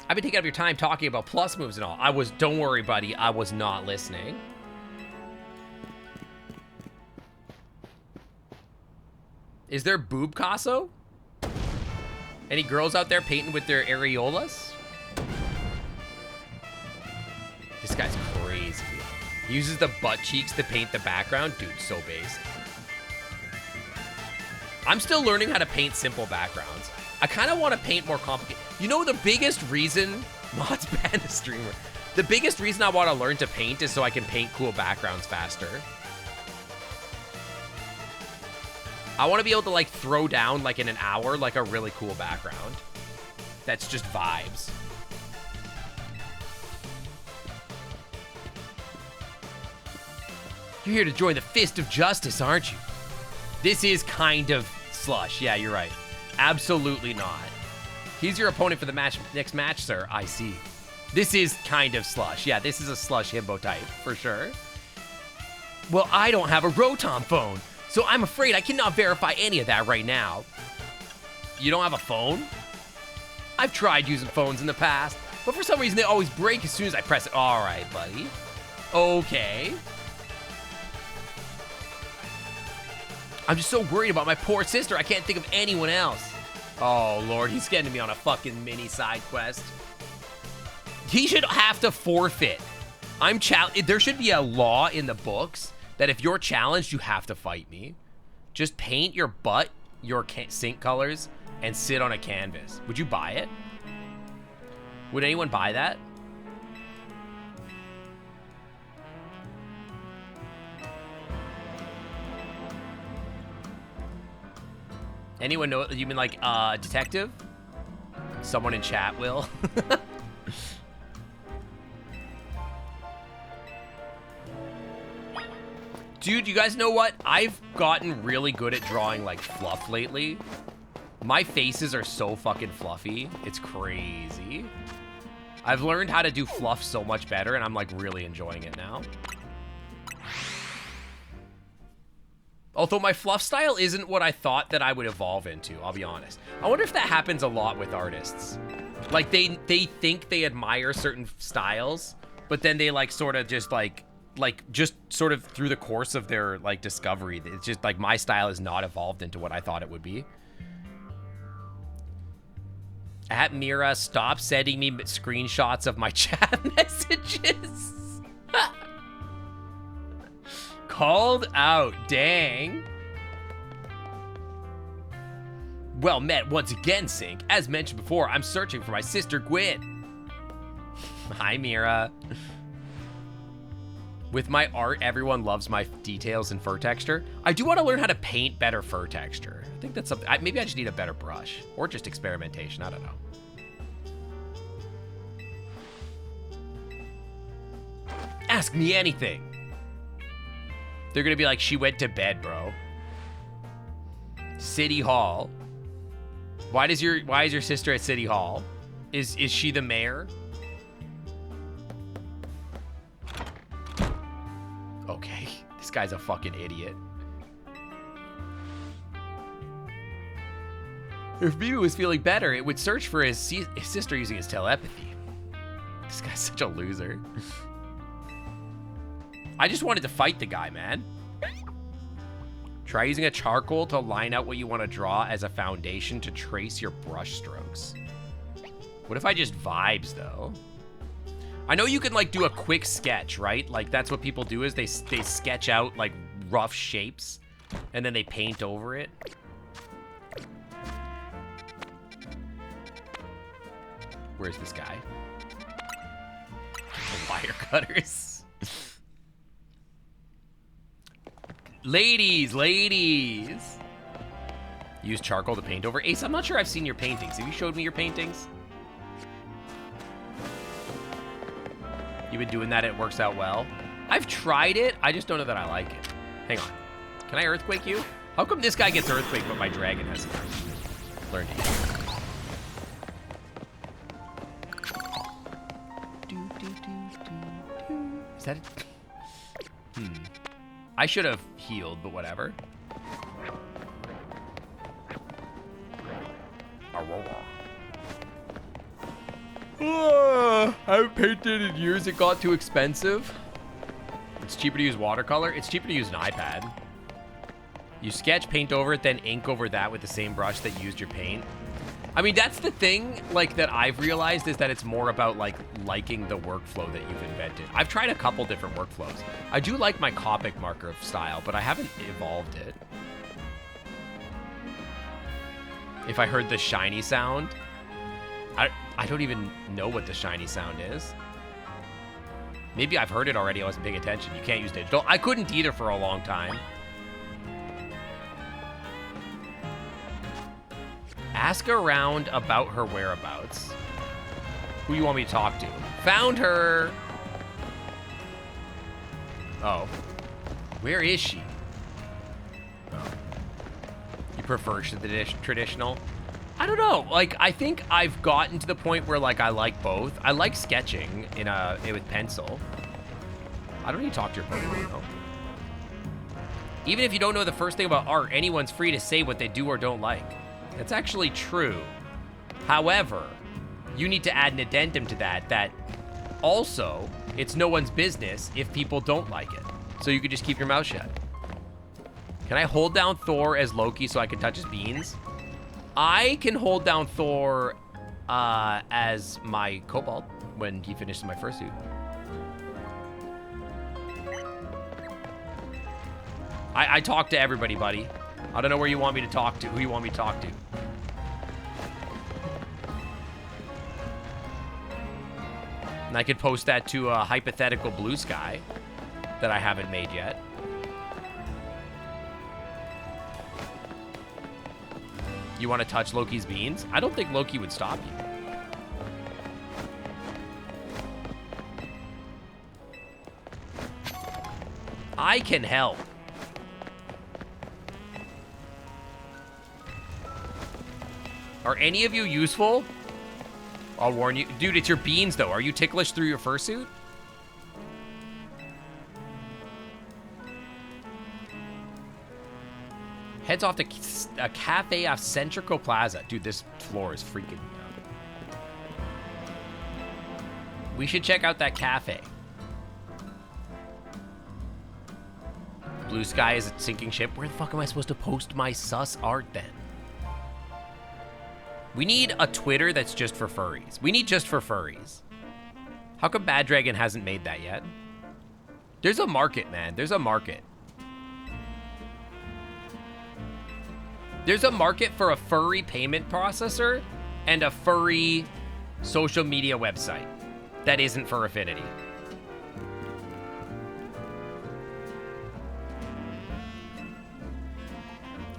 I've been taking up your time talking about plus moves and all. Don't worry, buddy. I was not listening. Is there boob Picasso? Any girls out there painting with their areolas? This guy's crazy. He uses the butt cheeks to paint the background. Dude, so basic. I'm still learning how to paint simple backgrounds. I kind of want to paint more complicated. You know, the biggest reason... Mod's Panda streamer. The biggest reason I want to learn to paint is so I can paint cool backgrounds faster. I want to be able to like throw down like in an hour like a really cool background. That's just vibes. You're here to join the Fist of Justice, aren't you? This is kind of slush. Yeah, you're right. Absolutely not. He's your opponent for the next match, sir. I see. This is kind of slush. Yeah, this is a slush himbo type, for sure. Well, I don't have a Rotom phone, so I'm afraid I cannot verify any of that right now. You don't have a phone? I've tried using phones in the past, but for some reason they always break as soon as I press it. All right, buddy. Okay. I'm just so worried about my poor sister, I can't think of anyone else. Oh, Lord, he's getting me on a fucking mini side quest. He should have to forfeit. There should be a law in the books that if you're challenged, you have to fight me. Just paint your butt, your sync colors, and sit on a canvas. Would you buy it? Would anyone buy that? Anyone know? You mean like detective? Someone in chat will. Dude, you guys know what? I've gotten really good at drawing like fluff lately. My faces are so fucking fluffy. It's crazy. I've learned how to do fluff so much better, and I'm like really enjoying it now. Although my fluff style isn't what I thought that I would evolve into, I'll be honest. I wonder if that happens a lot with artists. Like they think they admire certain styles, but then they like sort of just like just sort of through the course of their like discovery, it's just like my style is not evolved into what I thought it would be. At Mira, stop sending me screenshots of my chat messages. Called out, dang. Well met once again, Sync. As mentioned before, I'm searching for my sister Gwen. Hi, Mira. With my art, everyone loves my details and fur texture. I do want to learn how to paint better fur texture. I think that's something. Maybe I just need a better brush or just experimentation. I don't know. Ask me anything. They're gonna be like, she went to bed, bro. City Hall. Why is your sister at City Hall? Is she the mayor? Okay, this guy's a fucking idiot. If Bibi was feeling better, it would search for his sister using his telepathy. This guy's such a loser. I just wanted to fight the guy, man. Try using a charcoal to line out what you want to draw as a foundation to trace your brush strokes. What if I just vibes, though? I know you can, like, do a quick sketch, right? Like, that's what people do is they sketch out, like, rough shapes, and then they paint over it. Where's this guy? Wire cutters. Ladies. Use charcoal to paint over. Ace, I'm not sure I've seen your paintings. Have you showed me your paintings? You've been doing that, it works out well. I've tried it, I just don't know that I like it. Hang on. Can I earthquake you? How come this guy gets earthquake, but my dragon hasn't learned it yet? Is that it? I should have healed, but whatever. I haven't painted in years. It got too expensive. It's cheaper to use watercolor. It's cheaper to use an iPad. You sketch, paint over it, then ink over that with the same brush that used your paint. I mean, that's the thing, like, that I've realized is that it's more about, like, liking the workflow that you've invented. I've tried a couple different workflows. I do like my Copic marker style, but I haven't evolved it. If I heard the shiny sound, I don't even know what the shiny sound is. Maybe I've heard it already, I wasn't paying attention. You can't use digital. I couldn't either for a long time. Ask around about her whereabouts. Who you want me to talk to? Found her. Oh. Where is she? Oh. You prefer the traditional? I don't know. Like, I think I've gotten to the point where, like, I like both. I like sketching with pencil. I don't need to talk to your Pokemon, though. Even if you don't know the first thing about art, anyone's free to say what they do or don't like. That's actually true. However, you need to add an addendum to that also, it's no one's business if people don't like it. So you could just keep your mouth shut. Can I hold down Thor as Loki so I can touch his beans? I can hold down Thor as my Cobalt when he finishes my fursuit. I talk to everybody, buddy. I don't know where you want me to talk to, who you want me to talk to. And I could post that to a hypothetical blue sky that I haven't made yet. You want to touch Loki's beans? I don't think Loki would stop you. I can help. Are any of you useful? I'll warn you. Dude, it's your beans, though. Are you ticklish through your fursuit? Heads off to a cafe off Centrico Plaza. Dude, this floor is freaking me out. We should check out that cafe. Blue sky is a sinking ship. Where the fuck am I supposed to post my sus art then? We need a Twitter that's just for furries. We need just for furries. How come Bad Dragon hasn't made that yet? There's a market, man. There's a market. There's a market for a furry payment processor and a furry social media website that isn't for Affinity.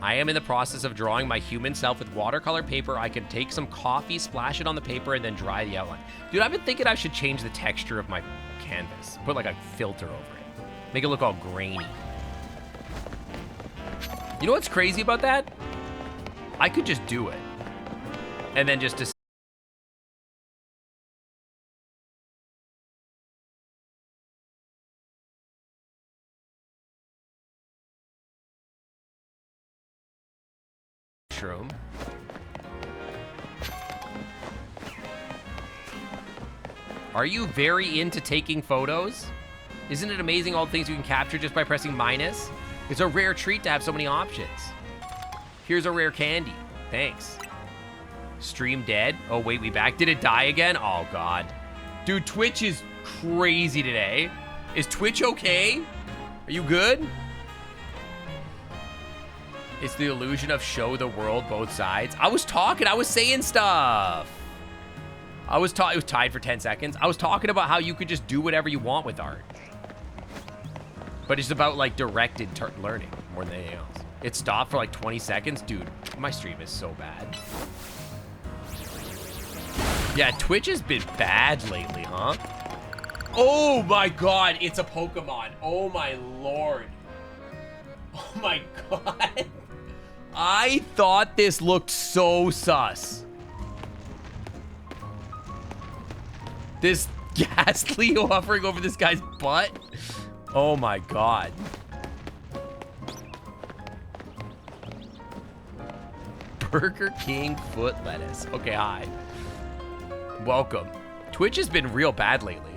I am in the process of drawing my human self with watercolor paper. I can take some coffee, splash it on the paper, and then dry the outline. Dude, I've been thinking I should change the texture of my canvas. Put like a filter over it. Make it look all grainy. You know what's crazy about that? I could just do it. And then just mushroom. Are you very into taking photos? Isn't it amazing all the things you can capture just by pressing minus? It's a rare treat to have so many options. Here's a rare candy. Thanks. Stream dead. Oh, wait, we back. Did it die again? Oh, God. Dude, Twitch is crazy today. Is Twitch okay? Are you good? It's the illusion of show the world both sides. I was talking. I was saying stuff. It was tied for 10 seconds. I was talking about how you could just do whatever you want with art. But it's about, like, directed learning more than anything else. It stopped for, like, 20 seconds. Dude, my stream is so bad. Yeah, Twitch has been bad lately, huh? Oh, my God. It's a Pokemon. Oh, my Lord. Oh, my God. I thought this looked so sus. This ghastly hovering over this guy's butt. Oh my God. Burger King foot lettuce. Okay, hi. Welcome. Twitch has been real bad lately.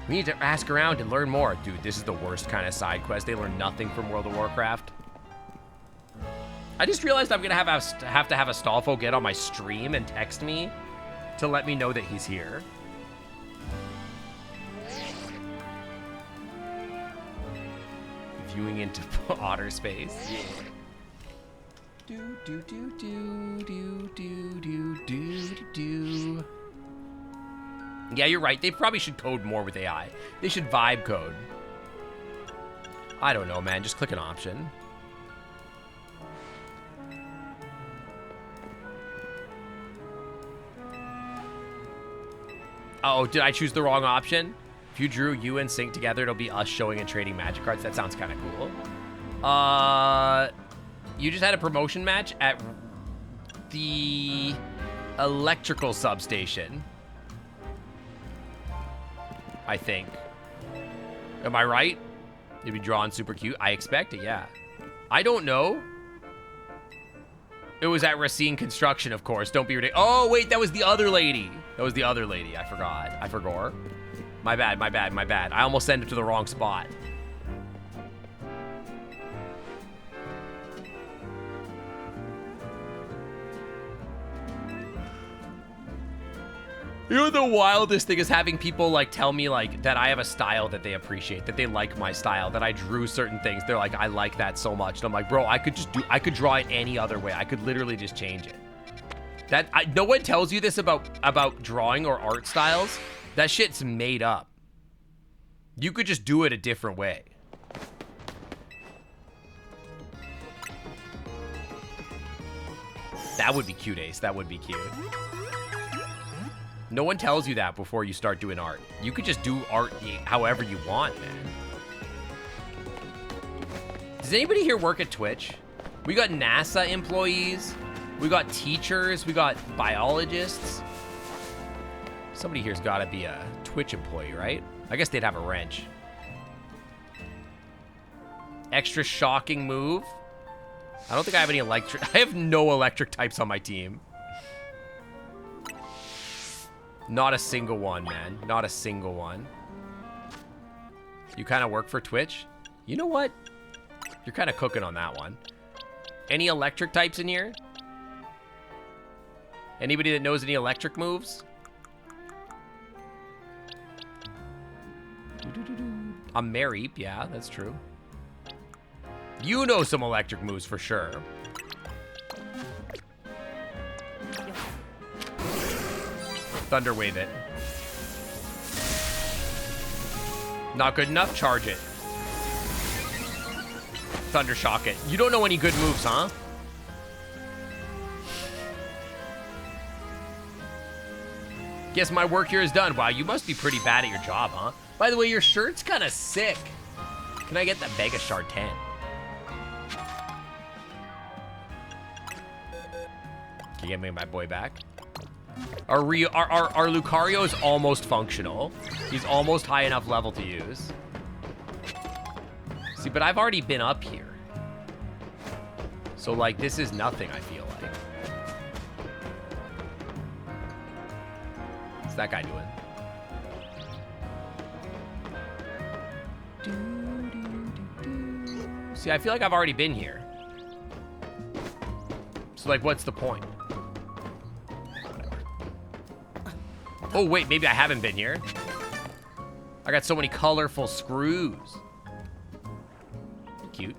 We need to ask around and learn more. Dude, this is the worst kind of side quest. They learn nothing from World of Warcraft. I just realized I'm gonna have to have Astolfo get on my stream and text me to let me know that he's here. Viewing into outer space. Yeah. Do do do do do do do do do. Yeah, you're right. They probably should code more with AI. They should vibe code. I don't know, man. Just click an option. Oh, did I choose the wrong option? If you drew you and Sync together, it'll be us showing and trading magic cards. That sounds kind of cool. You just had a promotion match at the electrical substation, I think. Am I right? You'd be drawn super cute. I expect it, yeah. I don't know. It was at Racine Construction, of course. Don't be ridiculous. Oh, wait, that was the other lady. That was the other lady. I forgot. I forgot. My bad, my bad, my bad. I almost sent it to the wrong spot. You know, the wildest thing is having people like tell me like that I have a style that they appreciate, that they like my style, that I drew certain things. They're like, I like that so much. And I'm like, bro, I could draw it any other way. I could literally just change it. No one tells you this about drawing or art styles. That shit's made up. You could just do it a different way. That would be cute, Ace. That would be cute. No one tells you that before you start doing art. You could just do art however you want, man. Does anybody here work at Twitch? We got NASA employees. We got teachers. We got biologists. Somebody here's got to be a Twitch employee, right? I guess they'd have a wrench. Extra shocking move. I don't think I have any electric. I have no electric types on my team. Not a single one, man. Not a single one. You kind of work for Twitch? You know what? You're kind of cooking on that one. Any electric types in here? Anybody that knows any electric moves? A Mareep, yeah, that's true. You know some electric moves for sure. Thunderwave it. Not good enough? Charge it. Thundershock it. You don't know any good moves, huh? Guess my work here is done. Wow, you must be pretty bad at your job, huh? By the way, your shirt's kind of sick. Can I get the Mega Shard 10? Can you get me my boy back? Our Lucario is almost functional. He's almost high enough level to use. See, but I've already been up here. So, like, this is nothing, I feel like. What's that guy doing? See, I feel like I've already been here. So, like, what's the point? Oh, wait, maybe I haven't been here. I got so many colorful screws. Cute.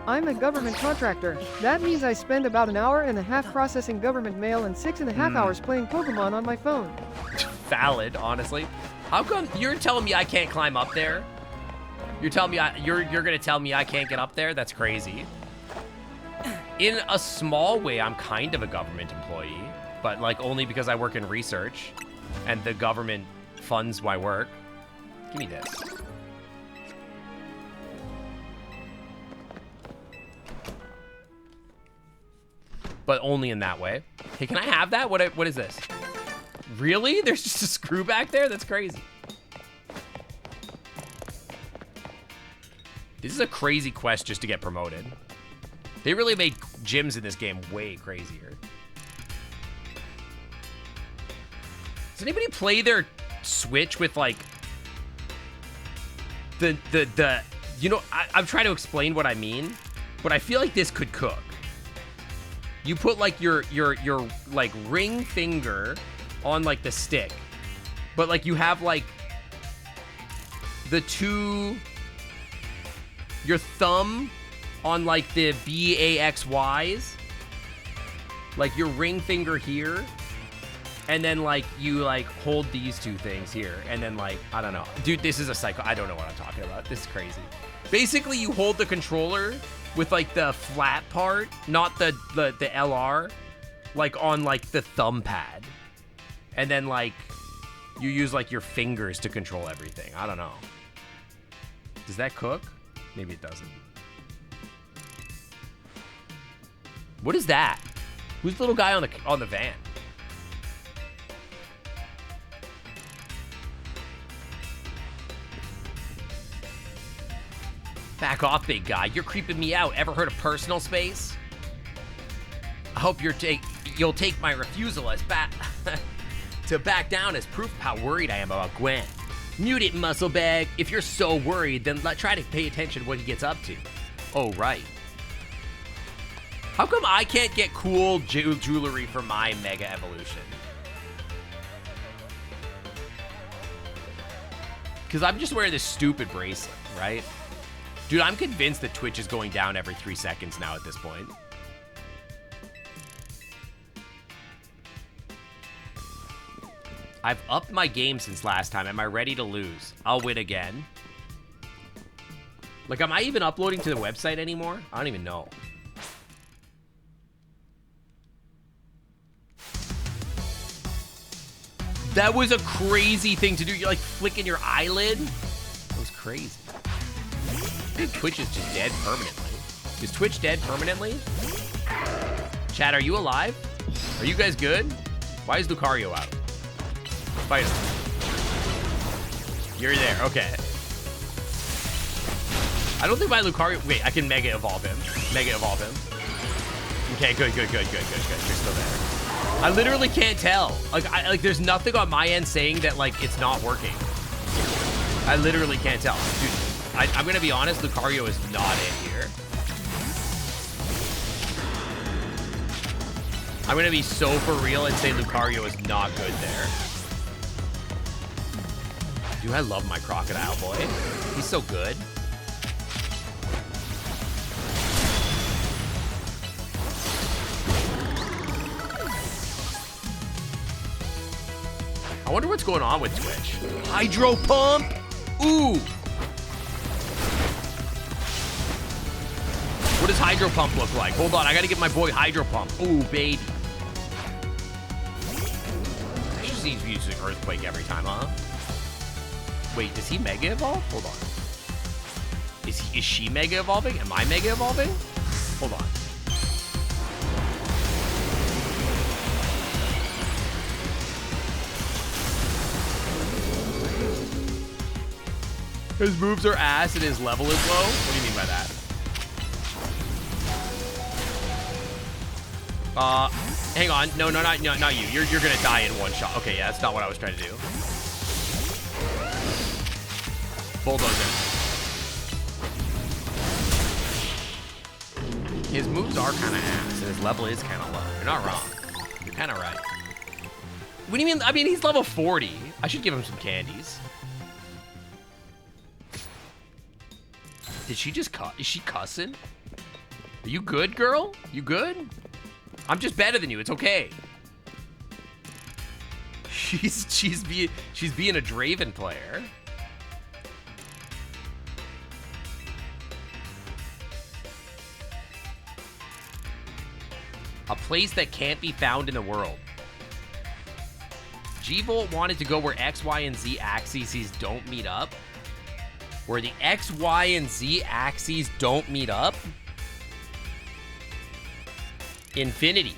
I'm a government contractor. That means I spend about an hour and a half processing government mail and 6.5 hours playing Pokemon on my phone. Valid, honestly. How come you're telling me I can't climb up there? You're telling me you're gonna tell me I can't get up there? That's crazy. In a small way, I'm kind of a government employee, but like only because I work in research and the government funds my work. Give me this. But only in that way. Hey, can I have that? What is this? Really? There's just a screw back there? That's crazy. This is a crazy quest just to get promoted. They really made gyms in this game way crazier. Does anybody play their Switch with like the you know, I'm trying to explain what I mean, but I feel like this could cook. You put like your like ring finger on like the stick, but like you have like the your thumb on like the BAXYs, like your ring finger here, and then like you like hold these two things here, and then like, I don't know. Dude, this is a cycle. I don't know what I'm talking about. This is crazy. Basically, you hold the controller with like the flat part, not the LR, like on like the thumb pad. And then, like, you use, like, your fingers to control everything. I don't know. Does that cook? Maybe it doesn't. What is that? Who's the little guy on the van? Back off, big guy. You're creeping me out. Ever heard of personal space? I hope you'll take my refusal as to back down as proof of how worried I am about Gwen. Mute it, muscle bag. If you're so worried, then try to pay attention to what he gets up to. Oh, right. How come I can't get cool jewelry for my Mega Evolution? Because I'm just wearing this stupid bracelet, right? Dude, I'm convinced that Twitch is going down every 3 seconds now at this point. I've upped my game since last time. Am I ready to lose? I'll win again. Like, am I even uploading to the website anymore? I don't even know. That was a crazy thing to do. You're like flicking your eyelid. That was crazy. I think Twitch is just dead permanently. Is Twitch dead permanently? Chat, are you alive? Are you guys good? Why is Lucario out? Fight him. You're there, okay. I don't think my Lucario... Wait, I can Mega Evolve him. Mega Evolve him. Okay, good. You're still there. I literally can't tell. Like, there's nothing on my end saying that, like, it's not working. I literally can't tell. Dude, I'm gonna be honest, Lucario is not in here. I'm gonna be so for real and say Lucario is not good there. Dude, I love my Crocodile boy. He's so good. I wonder what's going on with Twitch. Hydro Pump? Ooh. What does Hydro Pump look like? Hold on, I gotta get my boy Hydro Pump. Ooh, baby. I just need to use Earthquake every time, huh? Wait, does he Mega Evolve? Hold on. Is she Mega Evolving? Am I Mega Evolving? Hold on. His moves are ass and his level is low? What do you mean by that? Hang on. No, not you. You're gonna die in one shot. Okay, yeah, that's not what I was trying to do. Bulldozer. His moves are kind of ass and his level is kind of low. You're not wrong. You're kind of right. What do you mean? I mean, he's level 40. I should give him some candies. Did she just cuss? Is she cussing? Are you good, girl? You good? I'm just better than you. It's okay. She's being a Draven player. A place that can't be found in the world. G-Volt wanted to go where X, Y, and Z axes don't meet up. Where the X, Y, and Z axes don't meet up? Infinity.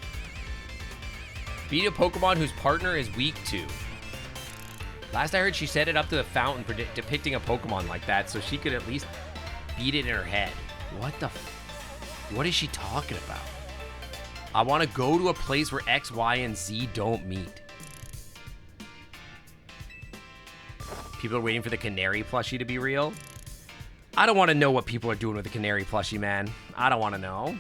Beat a Pokemon whose partner is weak to. Last I heard, she set it up to the fountain depicting a Pokemon like that so she could at least beat it in her head. What the what is she talking about? I want to go to a place where X, Y, and Z don't meet. People are waiting for the Canary plushie to be real. I don't want to know what people are doing with the Canary plushie, man. I don't want to know.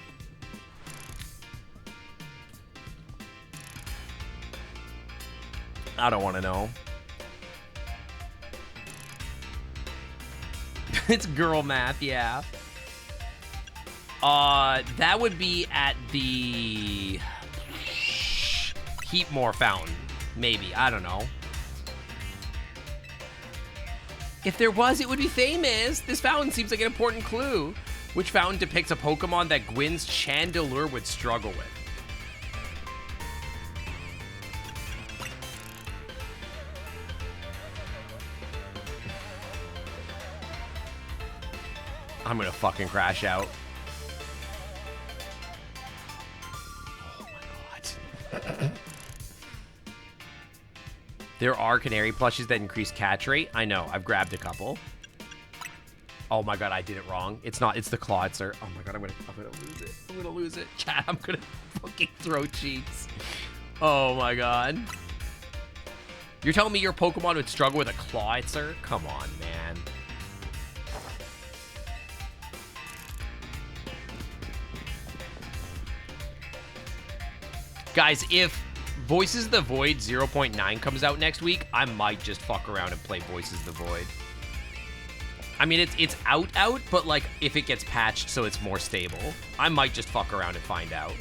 I don't want to know. It's girl math, yeah. That would be at the Heatmore fountain, maybe. I don't know. If there was, it would be famous. This fountain seems like an important clue. Which fountain depicts a Pokemon that Gwyn's Chandelure would struggle with? I'm gonna fucking crash out. Oh my god. There are canary plushies that increase catch rate. I know, I've grabbed a couple. Oh my god, I did it wrong. It's not, it's the Clawitzer. Oh my god, I'm gonna lose it. I'm gonna lose it. Chat, I'm gonna fucking throw cheeks. Oh my god. You're telling me your Pokemon would struggle with a Clawitzer? Come on, man. Guys, if Voices of the Void 0.9 comes out next week, I might just fuck around and play Voices of the Void. I mean, it's out, but like, if it gets patched so it's more stable, I might just fuck around and find out.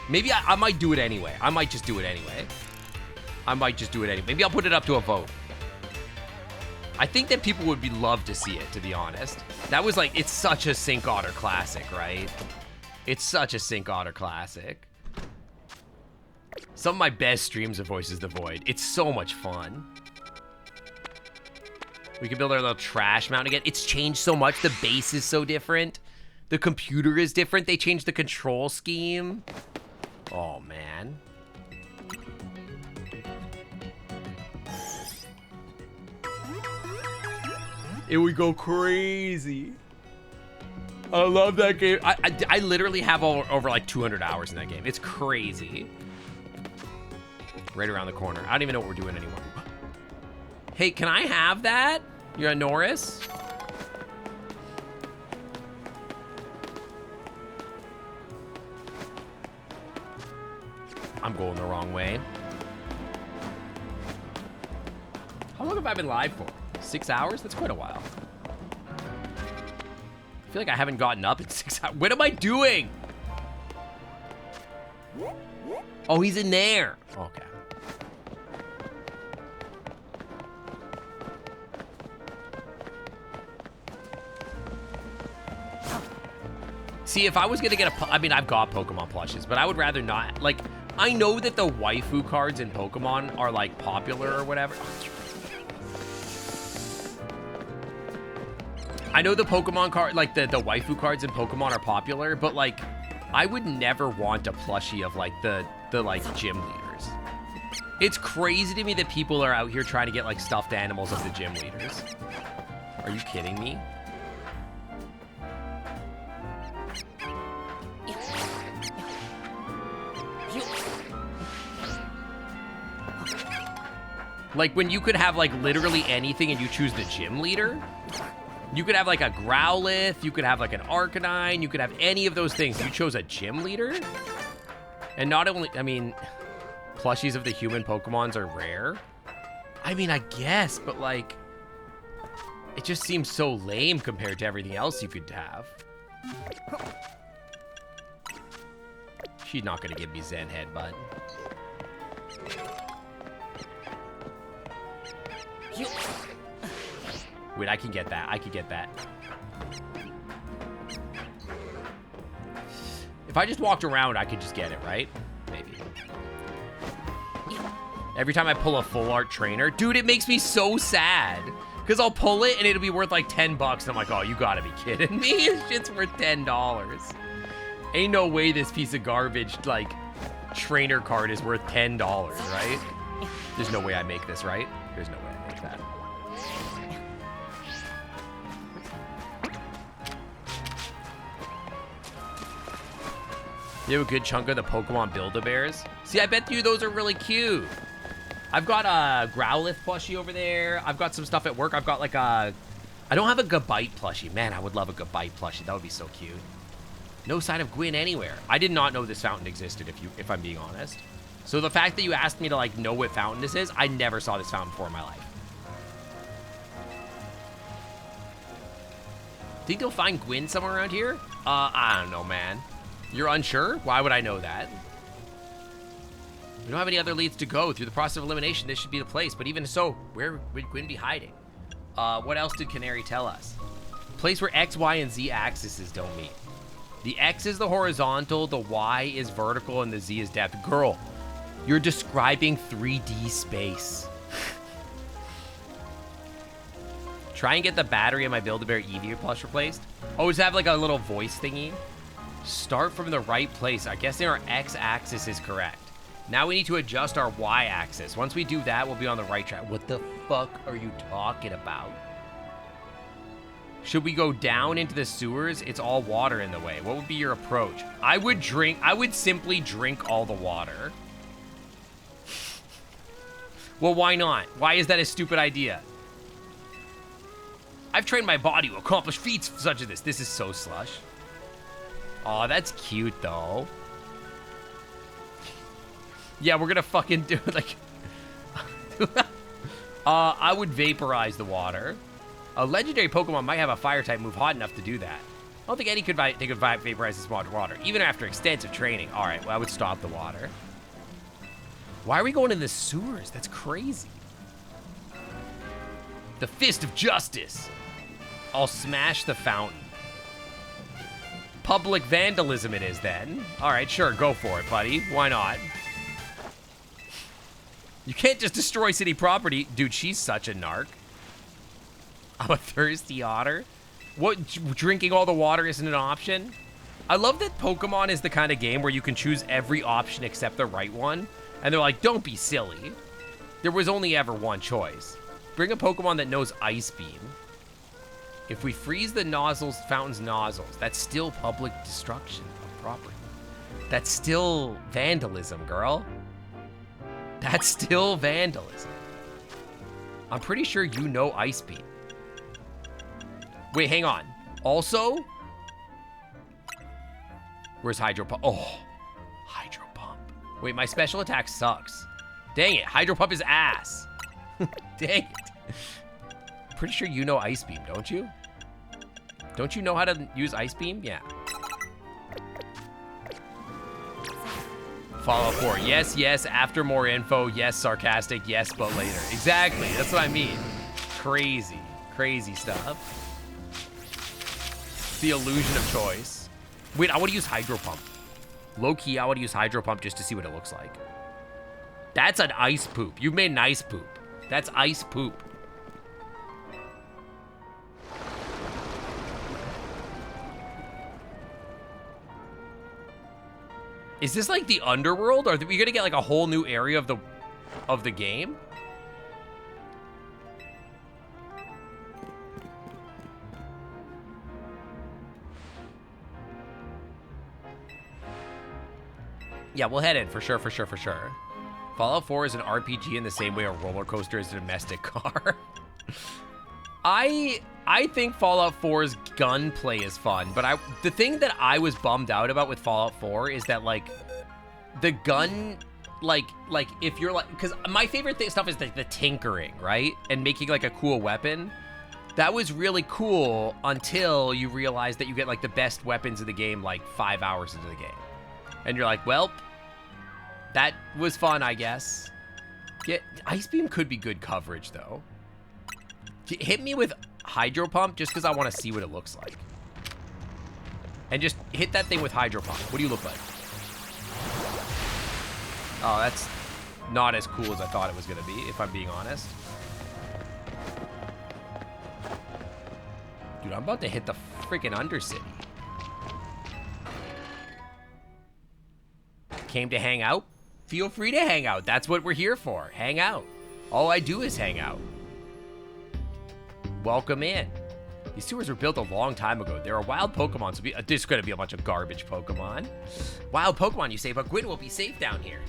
Maybe I might do it anyway. I might just do it anyway. Maybe I'll put it up to a vote. I think that people would be love to see it, to be honest. That was like, it's such a Sync Otter classic, right? It's such a Sync Otter classic. Some of my best streams of Voices of the Void. It's so much fun. We can build our little trash mountain again. It's changed so much. The base is so different. The computer is different. They changed the control scheme. Oh, man. It would go crazy. I love that game. I literally have over like 200 hours in that game. It's crazy. Right around the corner. I don't even know what we're doing anymore. Hey, can I have that? You're a Norris? I'm going the wrong way. How long have I been live for? 6 hours? That's quite a while. I feel like I haven't gotten up in 6 hours. What am I doing? Oh, he's in there. Okay. See, if I was gonna get I mean, I've got Pokemon plushes, but I would rather not. Like, I know that the waifu cards in Pokemon are, like, popular or whatever. I know the Pokemon card, like, the waifu cards in Pokemon are popular, but, like, I would never want a plushie of, like, the gym leaders. It's crazy to me that people are out here trying to get, like, stuffed animals of the gym leaders. Are you kidding me? Like, when you could have, like, literally anything and you choose the gym leader? You could have, like, a Growlithe, you could have, like, an Arcanine, you could have any of those things. You chose a gym leader? And not only, I mean, plushies of the human Pokemons are rare? I mean, I guess, but, like, it just seems so lame compared to everything else you could have. She's not gonna give me Zen Headbutt. Wait, I can get that. I can get that. If I just walked around, I could just get it, right? Maybe. Every time I pull a full art trainer, dude, it makes me so sad. Because I'll pull it and it'll be worth like 10 bucks. And I'm like, oh, you gotta be kidding me. This shit's worth $10. Ain't no way this piece of garbage, like, trainer card is worth $10, right? There's no way I make this, right? There's no way I make that. You have a good chunk of the Pokemon Build-A-Bears. See, I bet you those are really cute. I've got a Growlithe plushie over there. I've got some stuff at work. I've got like a... I don't have a Gabite plushie. Man, I would love a Gabite plushie. That would be so cute. No sign of Gwyn anywhere. I did not know this fountain existed, if I'm being honest. So the fact that you asked me to, like, know what fountain this is, I never saw this fountain before in my life. Think they'll find Gwyn somewhere around here? I don't know, man. You're unsure? Why would I know that? We don't have any other leads to go. Through the process of elimination, this should be the place. But even so, where would Gwyn be hiding? What else did Canary tell us? Place where X, Y, and Z axes don't meet. The X is the horizontal, the Y is vertical, and the Z is depth. Girl, you're describing 3D space. Try and get the battery in my Build-A-Bear Eevee plush replaced. Oh, does it have like a little voice thingy? Start from the right place. I'm guessing our X-axis is correct. Now we need to adjust our Y-axis. Once we do that, we'll be on the right track. What the fuck are you talking about? Should we go down into the sewers? It's all water in the way. What would be your approach? I would simply drink all the water. Well, why not? Why is that a stupid idea? I've trained my body to accomplish feats such as this. This is so slush. Aw, that's cute, though. Yeah, we're gonna fucking do it like... I would vaporize the water. A legendary Pokemon might have a fire-type move hot enough to do that. I don't think any could vaporize this water, even after extensive training. All right, well, I would stop the water. Why are we going in the sewers? That's crazy. The Fist of Justice. I'll smash the fountain. Public vandalism it is then. All right, sure, go for it, buddy. Why not? You can't just destroy city property. Dude, she's such a narc. I'm a thirsty otter. What, drinking all the water isn't an option? I love that Pokemon is the kind of game where you can choose every option except the right one. And they're like, don't be silly. There was only ever one choice. Bring a Pokemon that knows Ice Beam. If we freeze the fountain's nozzles, that's still public destruction of property. That's still vandalism, girl. That's still vandalism. I'm pretty sure you know Ice Beam. Wait, hang on. Also, where's Hydro Pump? Oh, Hydro Pump. Wait, my special attack sucks. Dang it, Hydro Pump is ass. Dang it. Pretty sure you know Ice Beam, don't you? Don't you know how to use Ice Beam? Yeah. Fallout 4. Yes, yes, after more info. Yes, sarcastic. Yes, but later. Exactly. That's what I mean. Crazy. Crazy stuff. The illusion of choice. Wait, I want to use Hydro Pump. Low-key, I want to use Hydro Pump just to see what it looks like. That's an ice poop. You've made an ice poop. That's ice poop. Is this like the underworld? Are we gonna get like a whole new area of the game? Yeah, we'll head in for sure, for sure, for sure. Fallout 4 is an RPG in the same way a roller coaster is a domestic car. I think Fallout 4's gunplay is fun, but the thing that I was bummed out about with Fallout 4 is that like the gun, like if you're like, because my favorite stuff is the tinkering, right? And making like a cool weapon. That was really cool until you realize that you get like the best weapons in the game like 5 hours into the game. And you're like, well, that was fun, I guess. Ice Beam could be good coverage though. Hit me with Hydro Pump just because I want to see what it looks like. And just hit that thing with Hydro Pump. What do you look like? Oh, that's not as cool as I thought it was going to be, if I'm being honest. Dude, I'm about to hit the freaking Undercity. Came to hang out? Feel free to hang out. That's what we're here for. Hang out. All I do is hang out. Welcome in. These sewers were built a long time ago. There are wild Pokemon, so there's going to be a bunch of garbage Pokemon. Wild Pokemon, you say, but Gwyn will be safe down here.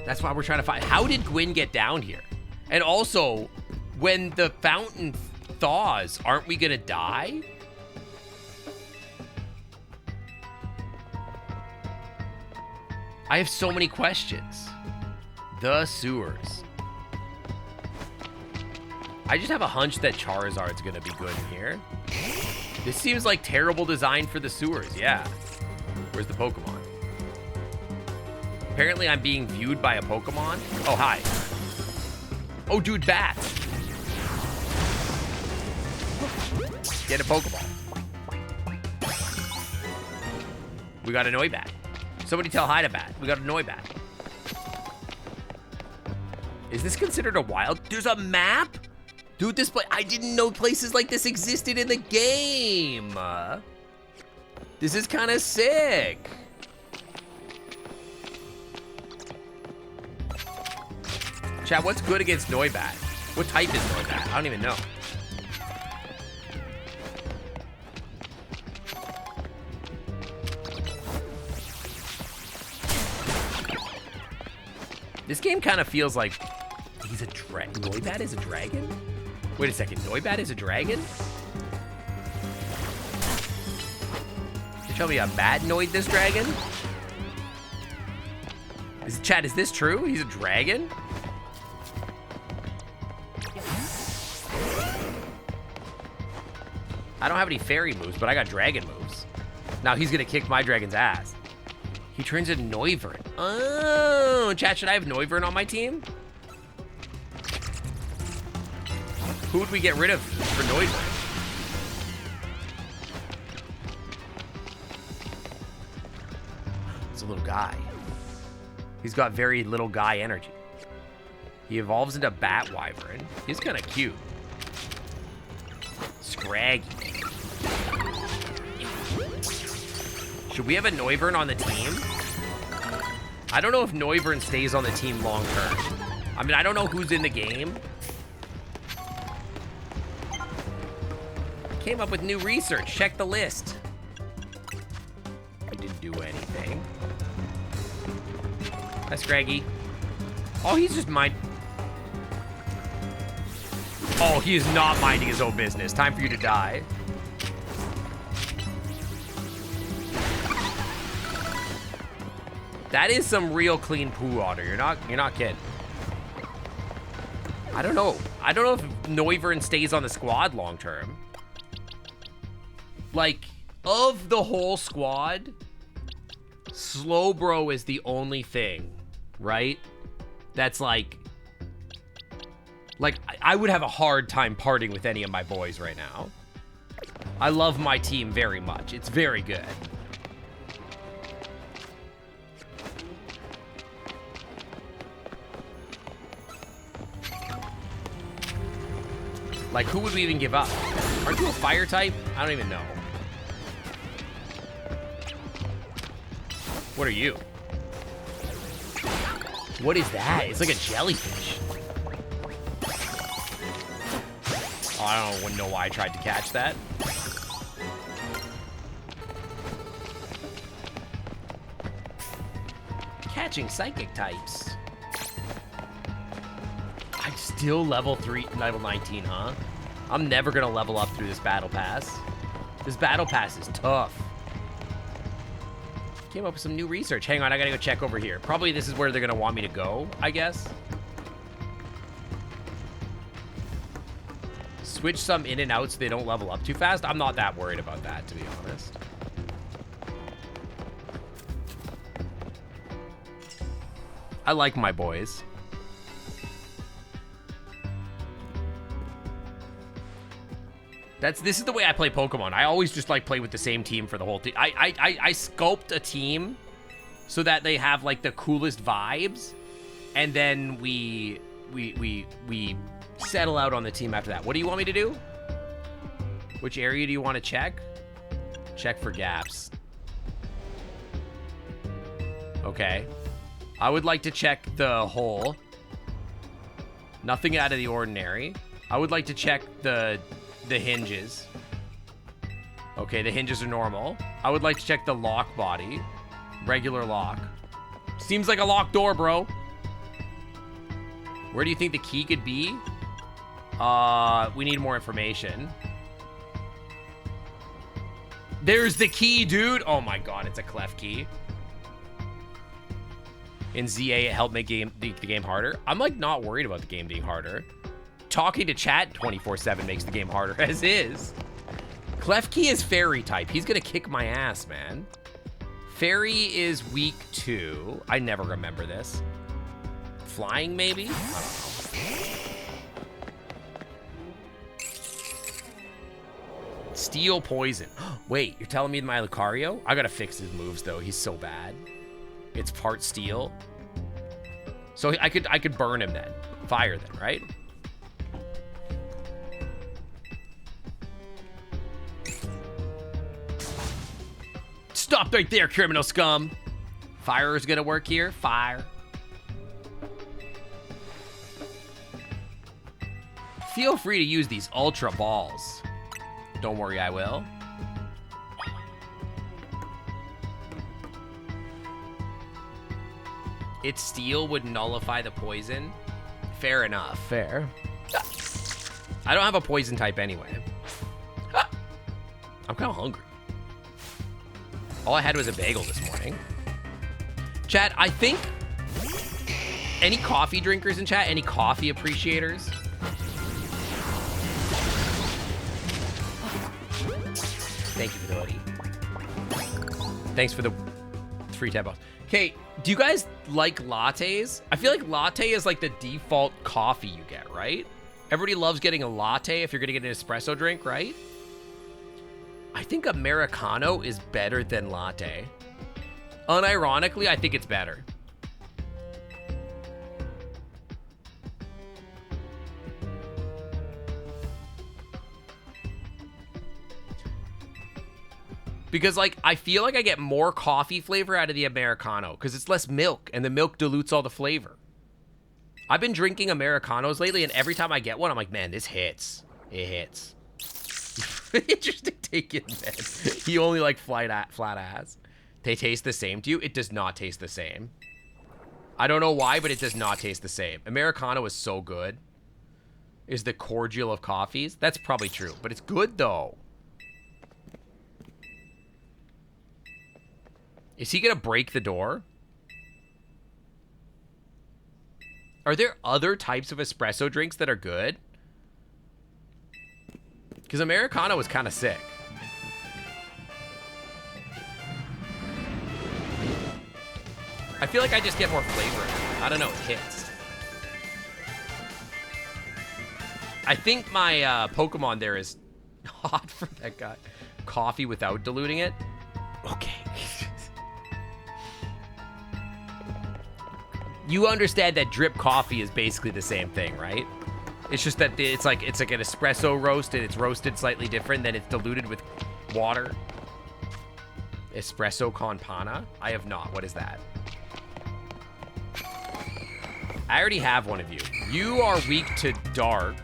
That's why we're trying to find... How did Gwyn get down here? And also, when the fountain thaws, aren't we going to die? I have so many questions. The sewers. I just have a hunch that Charizard's gonna be good in here. This seems like terrible design for the sewers, yeah. Where's the Pokemon? Apparently I'm being viewed by a Pokemon. Oh, hi. Oh, dude, bats. Get a Pokeball. We got a Noibat. Somebody tell hi to Bat. We got a Noibat. Is this considered a wild? There's a map? Dude, this place, I didn't know places like this existed in the game. This is kind of sick. Chat, what's good against Noibat? What type is Noibat? I don't even know. This game kind of feels like he's a dragon. Noibat is a dragon? Wait a second, Noibat is a dragon? You tell me a Madnoid this dragon? Chat, is this true? He's a dragon? I don't have any fairy moves, but I got dragon moves. Now he's gonna kick my dragon's ass. He turns into Noivern. Oh, chat, should I have Noivern on my team? Who would we get rid of for Noivern? It's a little guy. He's got very little guy energy. He evolves into Bat Wyvern. He's kind of cute. Scraggy. Should we have a Noivern on the team? I don't know if Noivern stays on the team long term. I mean, I don't know who's in the game. Came up with new research. Check the list. I didn't do anything. Hi, Scraggy. Oh, he's just Oh, he is not minding his own business. Time for you to die. That is some real clean poo water. You're not kidding. I don't know. I don't know if Noivern stays on the squad long term. Like, of the whole squad, Slowbro is the only thing, right? That's like I would have a hard time parting with any of my boys right now. I love my team very much. It's very good. Like, who would we even give up? Aren't you a fire type? I don't even know. What are you? What is that? It's like a jellyfish. Oh, I don't know why I tried to catch that. Catching psychic types. I'm still level 19, huh? I'm never gonna level up through this battle pass. This battle pass is tough. Came up with some new research. Hang on, I gotta go check over here. Probably this is where they're gonna want me to go, I guess. Switch some in and out so they don't level up too fast. I'm not that worried about that, to be honest. I like my boys. This is the way I play Pokemon. I always just like play with the same team for the whole team. I sculpt a team so that they have like the coolest vibes, and then we settle out on the team after that. What do you want me to do? Which area do you want to check? Check for gaps. Okay. I would like to check the hole. Nothing out of the ordinary. I would like to check the hinges. Okay, the hinges are normal. I would like to check the lock body. Regular lock. Seems like a locked door, bro. Where do you think the key could be? We need more information. There's the key, dude. Oh my god, it's a clef key. In ZA, it helped make the game harder. I'm like not worried about the game being harder. Talking to chat 24/7 makes the game harder as is. Klefki is fairy type. He's gonna kick my ass, man. Fairy is weak 2. I never remember this. Flying, maybe? I don't know. Steel poison. Wait, you're telling me my Lucario? I gotta fix his moves though. He's so bad. It's part steel. So I could burn him then. Fire then, right? Stop right there, criminal scum. Fire is gonna work here. Fire. Feel free to use these ultra balls. Don't worry, I will. Its steel would nullify the poison. Fair enough. Fair. I don't have a poison type anyway. I'm kind of hungry. All I had was a bagel this morning. Chat, I think any coffee drinkers in chat, any coffee appreciators? Thank you for the hoodie. Thanks for the 3 tab bucks. Okay, do you guys like lattes? I feel like latte is like the default coffee you get, right? Everybody loves getting a latte if you're gonna get an espresso drink, right? I think Americano is better than latte. Unironically, I think it's better. Because, like, I feel like I get more coffee flavor out of the Americano because it's less milk, and the milk dilutes all the flavor. I've been drinking Americanos lately, and every time I get one, I'm like, man, this hits. It hits. Interesting take it, man. You only like flat ass. They taste the same to you? It does not taste the same. I don't know why, but it does not taste the same. Americano is so good. Is the cordial of coffees? That's probably true, but it's good, though. Is he gonna break the door? Are there other types of espresso drinks that are good? Because Americano is kind of sick. I feel like I just get more flavor. I don't know, it hits. I think my Pokemon there is hot for that guy. Coffee without diluting it? Okay. You understand that drip coffee is basically the same thing, right? It's just that it's like an espresso roast and it's roasted slightly different, then it's diluted with water. Espresso con panna? I have not. What is that? I already have one of you. You are weak to dark.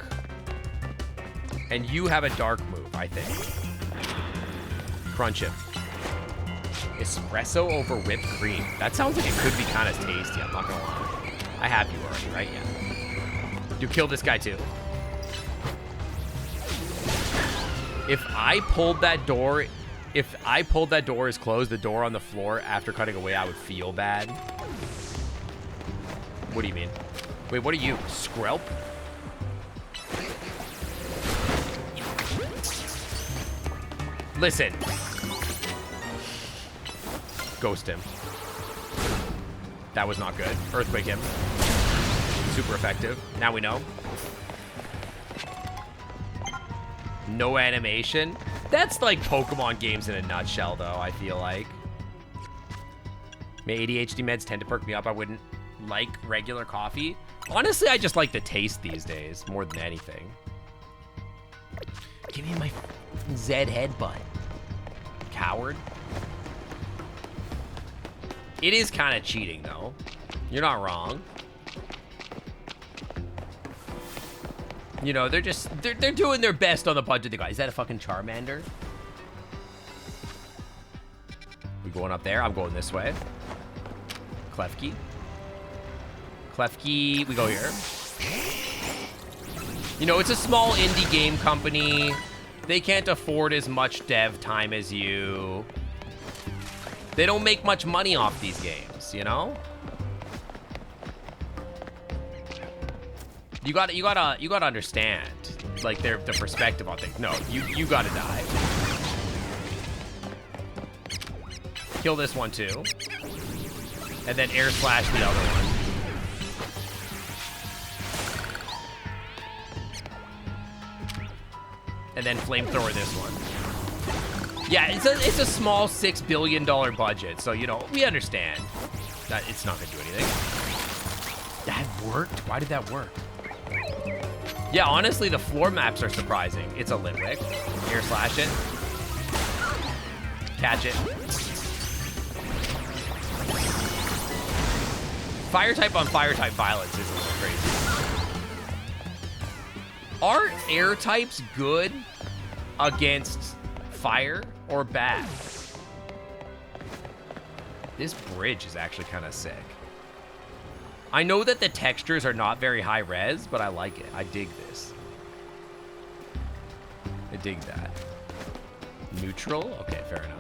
And you have a dark move, I think. Crunch it. Espresso over whipped cream. That sounds like it could be kind of tasty, I'm not gonna lie. I have you already, right? Yeah. You kill this guy too. If I pulled that door as closed, the door on the floor after cutting away, I would feel bad. What do you mean? Wait, what are you? Skrelp? Listen. Ghost him. That was not good. Earthquake him. Super effective. Now we know. No animation. That's like Pokemon games in a nutshell, though, I feel like. My ADHD meds tend to perk me up. I wouldn't like regular coffee. Honestly, I just like the taste these days more than anything. Give me my Zed headbutt. Coward. It is kind of cheating, though. You're not wrong. You know, they're doing their best on the budget they got. Is that a fucking Charmander? We going up there? I'm going this way. Klefki. Klefki, we go here. You know, it's a small indie game company. They can't afford as much dev time as you. They don't make much money off these games, you know? You gotta understand, like, the perspective on things. No, you gotta die. Kill this one too, and then air slash the other one. And then flamethrower this one. Yeah, it's a small $6 billion budget, so, you know, we understand that it's not gonna do anything. That worked? Why did that work? Yeah, honestly, the floor maps are surprising. It's a Litwick. Air slash it. Catch it. fire type on fire type violence is a little crazy. Are air types good against fire or bad? This bridge is actually kind of sick. I know that the textures are not very high res, but I like it. I dig this. I dig that. Neutral? Okay, fair enough.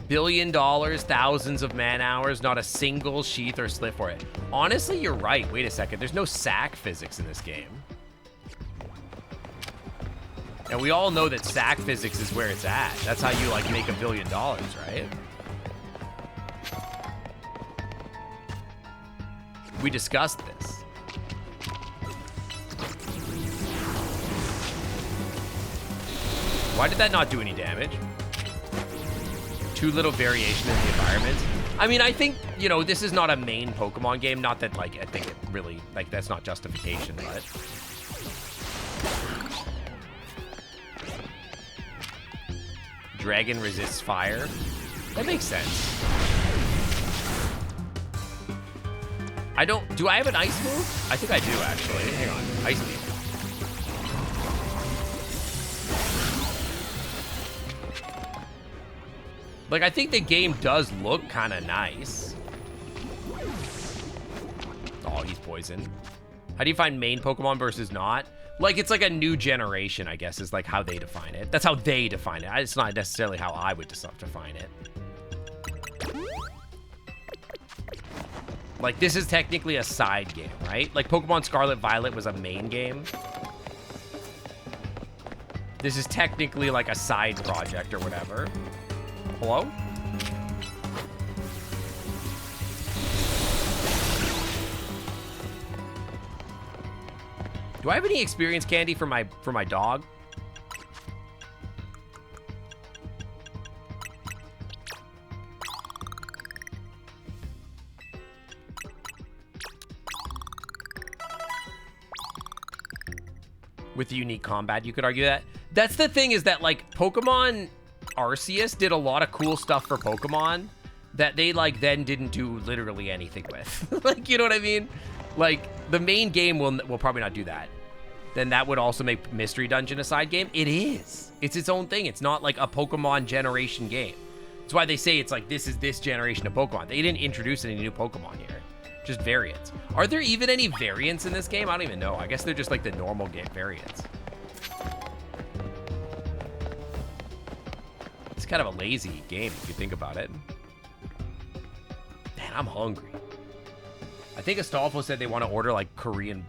$1 billion, thousands of man hours, not a single sheath or slit for it. Honestly, you're right. Wait a second. There's no sack physics in this game. And we all know that sack physics is where it's at. That's how you, like, make $1 billion, right? We discussed this. Why did that not do any damage? Too little variation in the environment. I mean, I think, you know, this is not a main Pokemon game. Not that, like, I think it really, like, that's not justification, but... Dragon resists fire. That makes sense. Do I have an ice move? I think I do, actually. Hang on. Ice beam. Like, I think the game does look kind of nice. Oh, he's poisoned. How do you find main Pokemon versus not? Like, it's like a new generation, I guess, is like how they define it. That's how they define it. It's not necessarily how I would define it. Like, this is technically a side game, right? Like, Pokemon Scarlet Violet was a main game. This is technically like a side project or whatever. Hello? Do I have any experience candy for my dog? With the unique combat, you could argue that. That's the thing, is that, like, Pokemon Arceus did a lot of cool stuff for Pokemon that they, like, then didn't do literally anything with. Like, you know what I mean? Like, the main game will probably not do that. Then that would also make Mystery Dungeon a side game. It is. It's its own thing. It's not like a Pokemon generation game. That's why they say it's like, this is this generation of Pokemon. They didn't introduce any new Pokemon here. Just variants. Are there even any variants in this game? I don't even know. I guess they're just like the normal game variants. It's kind of a lazy game if you think about it. Man, I'm hungry. I think Astolfo said they want to order like Korean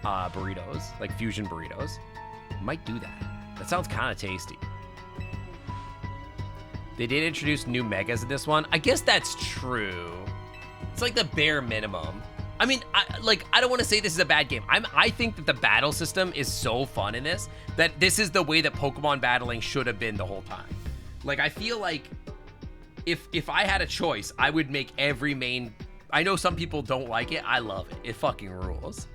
burritos, like fusion burritos. Might do that. That sounds kind of tasty. They did introduce new megas in this one. I guess that's true. It's like the bare minimum. I mean, I don't want to say this is a bad game. I think that the battle system is so fun in this that this is the way that Pokemon battling should have been the whole time. Like, I feel like if I had a choice, I would make every main... I know some people don't like it. I love it. It fucking rules.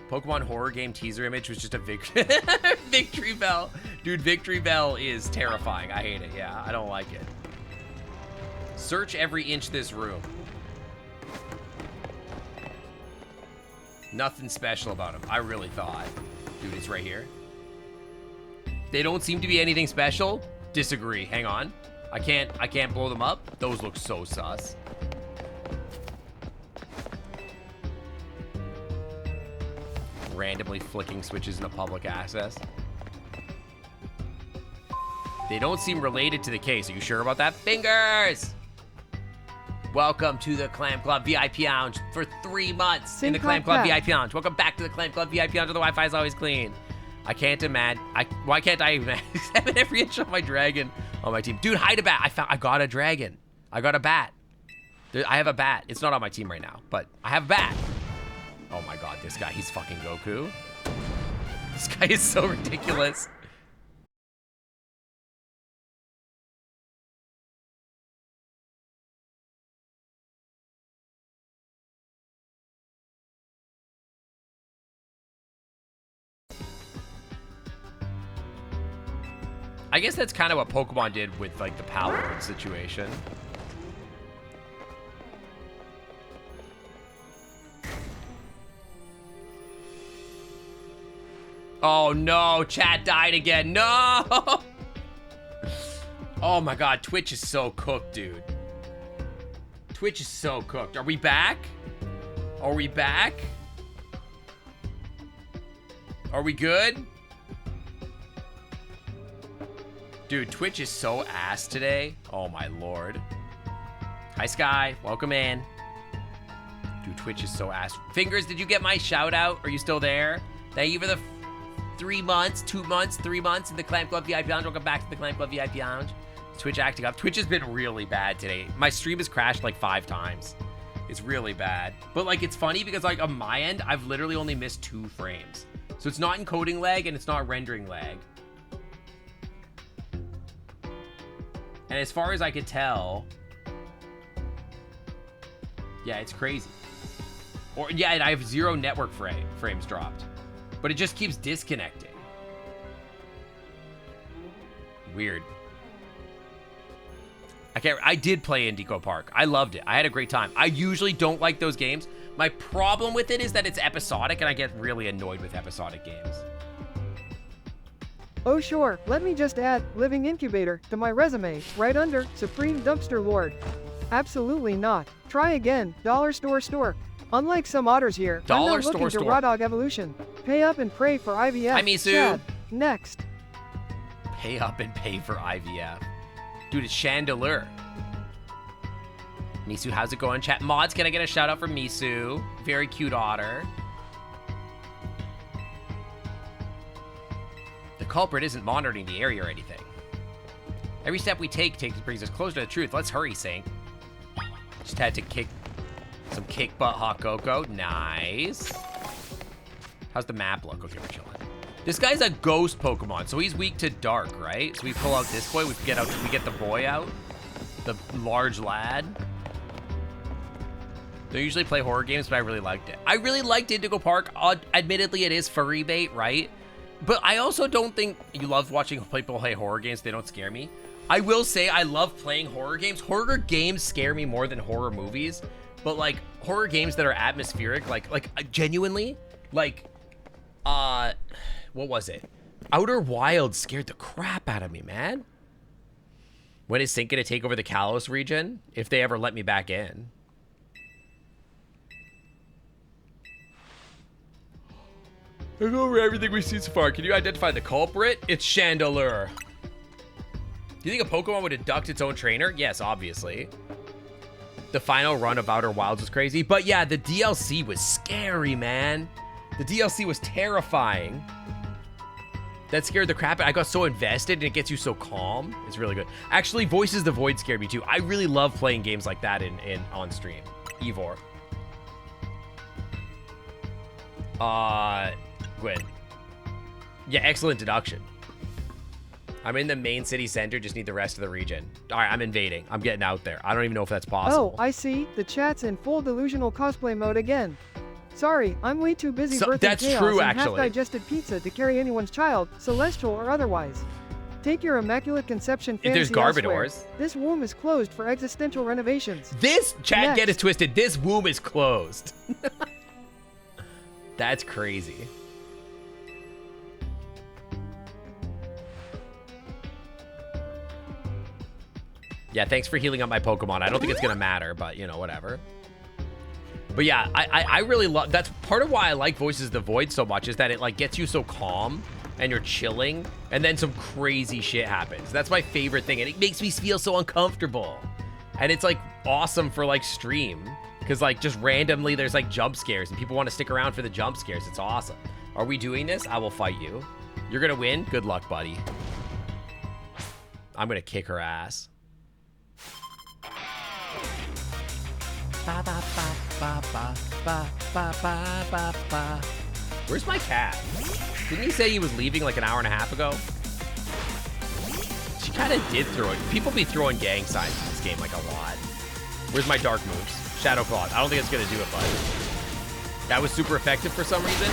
Pokemon horror game teaser image was just a Victory Bell. Dude, Victory Bell is terrifying. I hate it. Yeah, I don't like it. Search every inch of this room. Nothing special about him. I really thought. Dude, it's right here. They don't seem to be anything special. Disagree. Hang on. I can't blow them up. Those look so sus. Randomly flicking switches in a public access. They don't seem related to the case. Are you sure about that? Fingers! Welcome to the Clam Club VIP Lounge for 3 months in the Clam Club VIP Lounge. Welcome back to the Clam Club VIP Lounge where the Wi-Fi is always clean. I can't imagine. Why can't I examine every inch of my dragon on my team? Dude, hide a bat. I got a dragon. I got a bat. I have a bat. It's not on my team right now, but I have a bat. Oh my god, this guy, he's fucking Goku. This guy is so ridiculous. I guess that's kind of what Pokemon did with, like, the power situation. Oh no, chat died again. No! Oh my god, Twitch is so cooked, dude. Twitch is so cooked. Are we back? Are we back? Are we good? Dude, Twitch is so ass today. Oh my lord. Hi Sky, welcome in. Dude, Twitch is so ass. Fingers, did you get my shout out? Are you still there? Thank you for the 3 months, 2 months, 3 months in the Clam Club VIP Lounge. Welcome back to the Clam Club VIP Lounge. Twitch acting up. Twitch has been really bad today. My stream has crashed like 5 times. It's really bad. But like, it's funny because like on my end, I've literally only missed 2 frames. So it's not encoding lag and it's not rendering lag. And as far as I could tell, yeah, it's crazy. Or yeah, and I have 0 network frames dropped, but it just keeps disconnecting. Weird. I did play Indigo Park. I loved it. I had a great time. I usually don't like those games. My problem with it is that it's episodic, and I get really annoyed with episodic games. Oh sure, let me just add Living Incubator to my resume, right under Supreme Dumpster Lord. Absolutely not. Try again, Dollar Store. Unlike some otters here, Dollar I'm not looking to Store. raw dog evolution. Pay up and pray for IVF. Hi, Misu. Chad. Next. Pay up and pay for IVF. Dude, it's Chandelier. Misu, how's it going? Chat mods, can I get a shout out for Misu? Very cute otter. The culprit isn't monitoring the area or anything. Every step we take brings us closer to the truth. Let's hurry, Sink. Just had to kick some kick butt hot cocoa. Nice. How's the map look? Okay, we're chilling. This guy's a ghost Pokemon, so he's weak to dark, right? So we pull out this boy, we get the boy out. The large lad. Don't usually play horror games, but I really liked it. I really liked Indigo Park. Admittedly, it is furry bait, right? But I also don't think you love watching people play horror games. They don't scare me. I will say I love playing horror games. Horror games scare me more than horror movies. But like horror games that are atmospheric, like genuinely, like, what was it? Outer Wilds scared the crap out of me, man. When is Sink gonna take over the Kalos region? If they ever let me back in. Let's go over everything we've seen so far. Can you identify the culprit? It's Chandelier. Do you think a Pokemon would abduct its own trainer? Yes, obviously. The final run of Outer Wilds was crazy. But yeah, the DLC was scary, man. The DLC was terrifying. That scared the crap out. I got so invested and it gets you so calm. It's really good. Actually, Voices the Void scared me too. I really love playing games like that on stream. Evor. Gwen. Yeah, excellent deduction. I'm in the main city center, just need the rest of the region. All right, I'm invading. I'm getting out there. I don't even know if that's possible. Oh, I see. The chat's in full delusional cosplay mode again. Sorry, I'm way too busy birthing that's chaos true, and actually. half-digested pizza to carry anyone's child, celestial or otherwise. Take your Immaculate Conception fantasy If there's Garbodors. elsewhere. This womb is closed for existential renovations. This, chat, Next. get it twisted. This womb is closed. That's crazy. Yeah, thanks for healing up my Pokemon. I don't think it's gonna matter, but you know, whatever. But yeah, I really love, that's part of why I like Voices of the Void so much, is that it like gets you so calm and you're chilling and then some crazy shit happens. That's my favorite thing, and it makes me feel so uncomfortable. And it's like awesome for like stream, because like just randomly there's like jump scares and people want to stick around for the jump scares. It's awesome. Are we doing this? I will fight you. You're gonna win? Good luck, buddy. I'm gonna kick her ass. Ba, ba, ba, ba, ba, ba, ba, ba, ba, ba. Where's my cat? Didn't he say he was leaving like an hour and a half ago? She kind of did throw it. People be throwing gang signs in this game like a lot. Where's my dark moves? Shadow Claw. I don't think it's gonna do it, bud. That was super effective for some reason.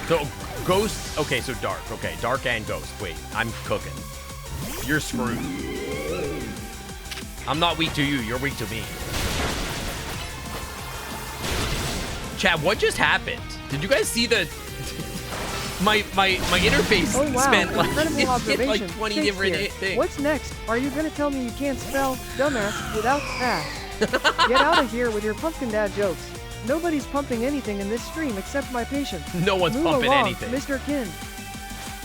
So Ghost. Okay, so Dark. Okay, Dark and Ghost. Wait, I'm cooking. You're screwed. I'm not weak to you. You're weak to me. Chat, what just happened? Did you guys see the... my interface Oh wow, spent like, incredible it did observation. like 20 different Shakespeare. things. What's next? Are you gonna tell me you can't spell dumbass without ass? Get out of here with your pumpkin dad jokes. Nobody's pumping anything in this stream except my patience. No one's Move pumping along, anything. Mr. Kin.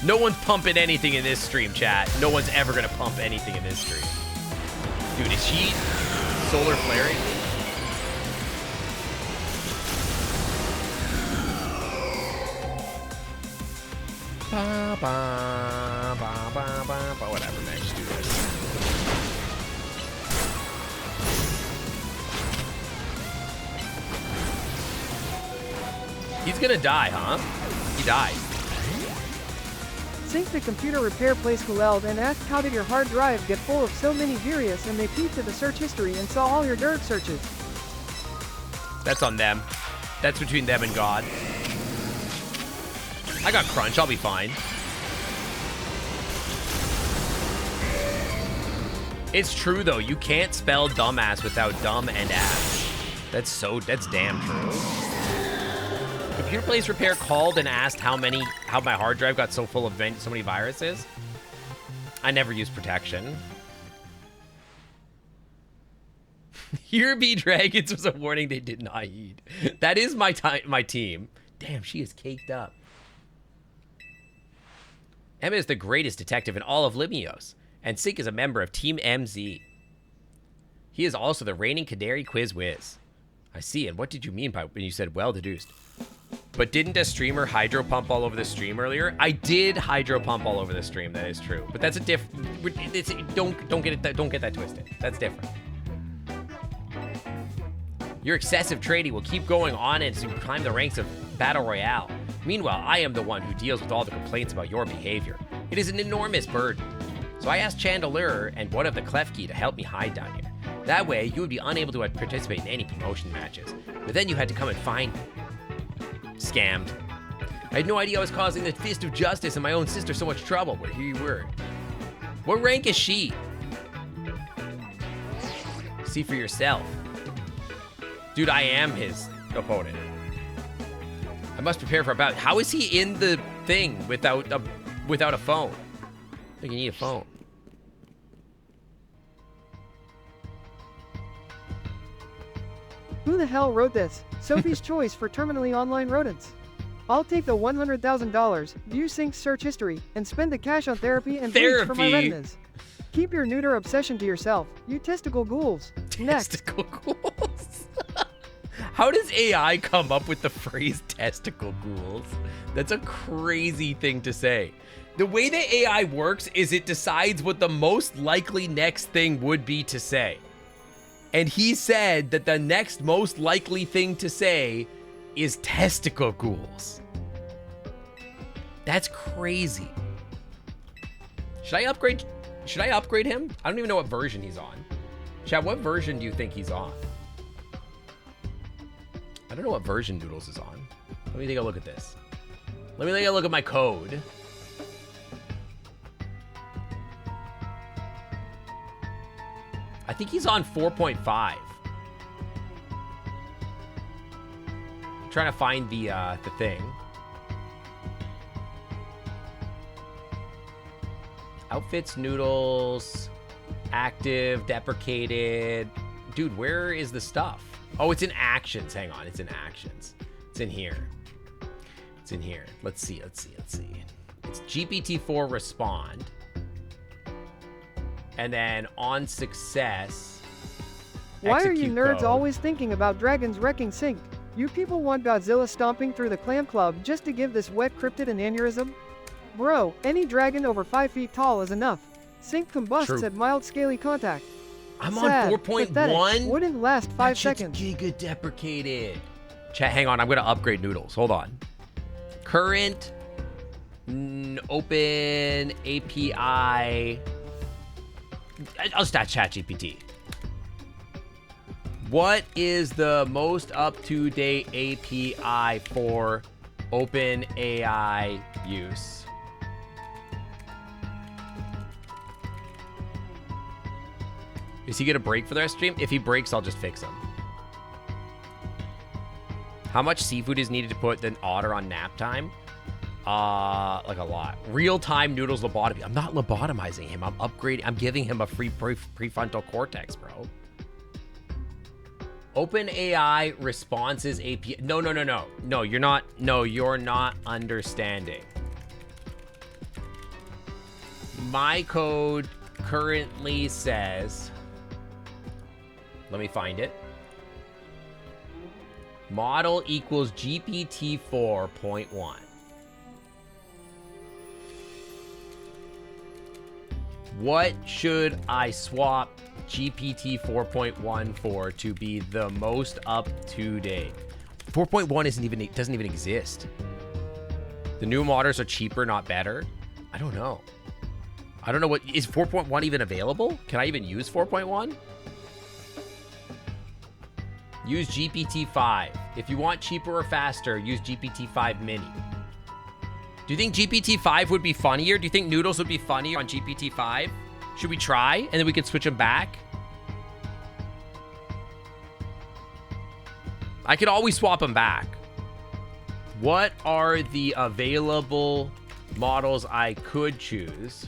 No one's pumping anything in this stream, chat. No one's ever gonna pump anything in this stream. Dude, is she solar flaring? Ba, ba, ba, ba, ba, ba. Whatever, man. Just do this. He's gonna die, huh? He died. Sync the computer repair place Kuleld and ask how did your hard drive get full of so many Virius, and they peeped to the search history and saw all your dirt searches. That's on them. That's between them and God. I got crunch. I'll be fine. It's true, though. You can't spell dumbass without dumb and ass. That's damn true. Computer place repair called and asked how my hard drive got so full of so many viruses. I never used protection. Here be dragons was a warning they did not heed. That is my team. Damn, she is caked up. Emma is the greatest detective in all of Limios, and Sync is a member of Team MZ. He is also the reigning Kaderi Quiz Whiz. I see, and what did you mean by when you said well deduced? But didn't a streamer hydro pump all over the stream earlier? I did hydro pump all over the stream, that is true. But that's a don't get that twisted. That's different. Your excessive trading will keep going on as you climb the ranks of Battle Royale. Meanwhile, I am the one who deals with all the complaints about your behavior. It is an enormous burden. So I asked Chandelure and one of the Klefki to help me hide down here. That way, you would be unable to participate in any promotion matches. But then you had to come and find me. Scammed. I had no idea I was causing the Fist of Justice and my own sister so much trouble, but here you were. What rank is she? See for yourself. Dude, I am his opponent. I must prepare for a bout. How is he in the thing without a phone? I think you need a phone. Who the hell wrote this? Sophie's choice for terminally online rodents. I'll take the $100,000, view Sync's search history, and spend the cash on therapy and bleach for my retinas. Keep your neuter obsession to yourself, you testicle ghouls. Next. Testicle ghouls? How does AI come up with the phrase testicle ghouls? That's a crazy thing to say. The way that AI works is it decides what the most likely next thing would be to say. And he said that the next most likely thing to say is testicle ghouls. That's crazy. Should I upgrade him? I don't even know what version he's on. Chat, what version do you think he's on? I don't know what version Doodles is on. Let me take a look at this. Let me take a look at my code. I think he's on 4.5. Trying to find the thing. Outfits, noodles, active, deprecated. Dude, where is the stuff? Oh, it's in actions. Hang on, it's in actions. It's in here. It's in here. Let's see. It's GPT-4 respond. And then on success. Why are you execute nerds code. always thinking about dragons wrecking Sync? You people want Godzilla stomping through the clam club just to give this wet cryptid an aneurysm? Bro, any dragon over 5 feet tall is enough. Sync combusts True. at mild scaly contact. I'm Sad, on pathetic, 4.1. wouldn't last 5 shit's seconds. giga deprecated. Chat, hang on. I'm gonna upgrade noodles. Hold on. Current open API. I'll start ChatGPT. What is the most up-to-date API for OpenAI use? Is he gonna break for the rest of the stream? If he breaks, I'll just fix him. How much seafood is needed to put an otter on nap time? Like a lot. Real-time Noodles lobotomy. I'm not lobotomizing him. I'm upgrading. I'm giving him a free prefrontal cortex, bro. OpenAI responses API. No. No, you're not. No, you're not understanding. My code currently says, let me find it. Model equals GPT 4.1. What should I swap GPT 4.1 for to be the most up to date? 4.1 doesn't even exist. The new models are cheaper, not better. I don't know. I don't know what is 4.1 even available? Can I even use 4.1? Use GPT-5. If you want cheaper or faster, use GPT-5 Mini. Do you think GPT-5 would be funnier? Do you think Noodles would be funnier on GPT-5? Should we try? And then we can switch them back? I could always swap them back. What are the available models I could choose?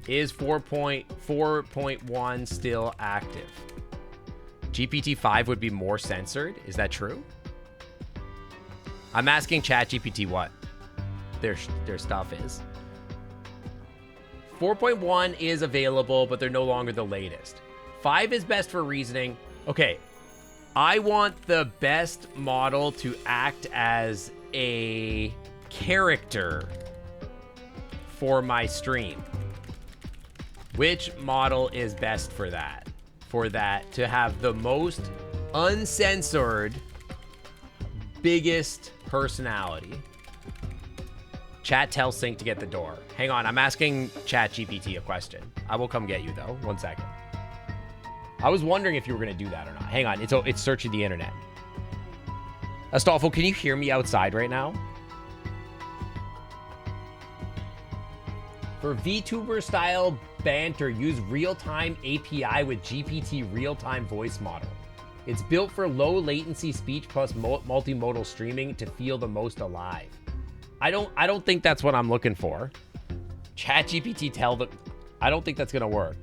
Is 4.1 still active? GPT-5 would be more censored. Is that true? I'm asking ChatGPT what their stuff is. 4.1 is available, but they're no longer the latest. 5 is best for reasoning. Okay, I want the best model to act as a character for my stream. Which model is best for that? For that to have the most uncensored, biggest personality. Chat tells Sync to get the door. Hang on, I'm asking ChatGPT a question. I will come get you though. 1 second. I was wondering if you were gonna do that or not. Hang on, it's searching the internet. Astolfo, can you hear me outside right now? For VTuber style banter, use real-time API with GPT real-time voice model. It's built for low latency speech plus multimodal streaming to feel the most alive. I don't think that's what I'm looking for. ChatGPT I don't think that's gonna work.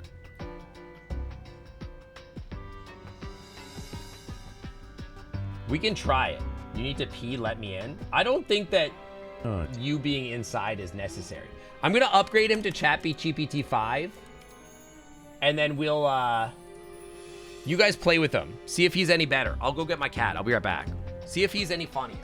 We can try it. You need to pee, let me in. I don't think that you being inside is necessary. I'm gonna upgrade him to ChatGPT 5, and then we'll you guys play with him. See if he's any better. I'll go get my cat. I'll be right back. See if he's any funnier.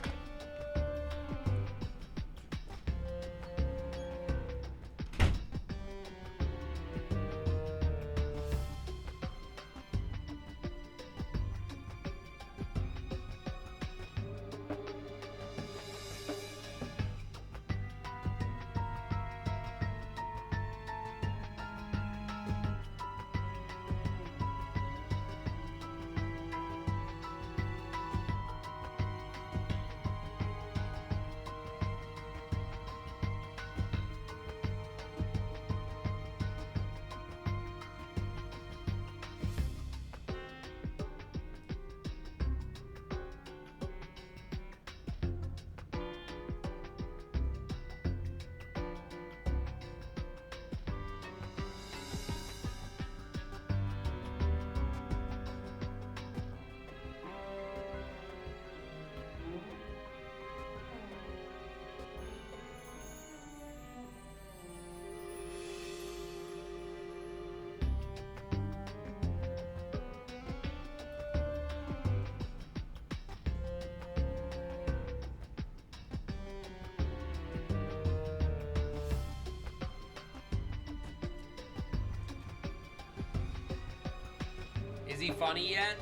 Is he funny yet?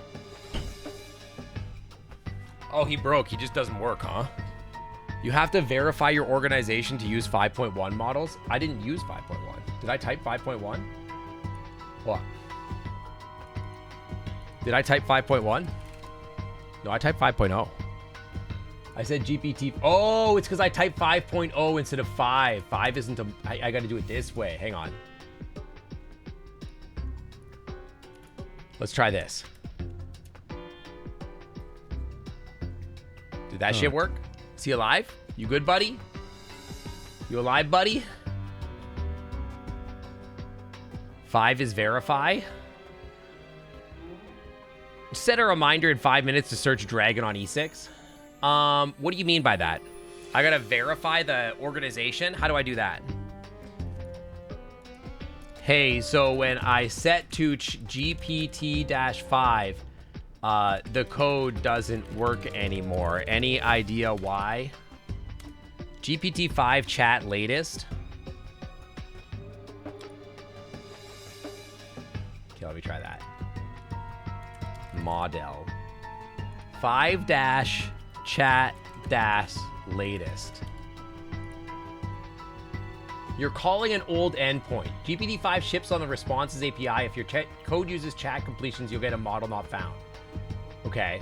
Oh, he broke. He just doesn't work, huh? You have to verify your organization to use 5.1 models. I didn't use 5.1. Did I type 5.1? What? Did I type 5.1? No, I typed 5.0. I said GPT. Oh, it's because I typed 5.0 instead of 5. 5 isn't a... I got to do it this way. Hang on. Let's try this. Did that shit work? Is he alive? You good, buddy? You alive, buddy? 5 is verify. Set a reminder in 5 minutes to search dragon on E6. What do you mean by that? I gotta verify the organization? How do I do that? Hey, so when I set to GPT-5, the code doesn't work anymore. Any idea why? GPT-5 chat latest. Okay, let me try that. Model. 5-chat-latest. You're calling an old endpoint. GPT-5 ships on the responses API. If your code uses chat completions, you'll get a model not found. Okay.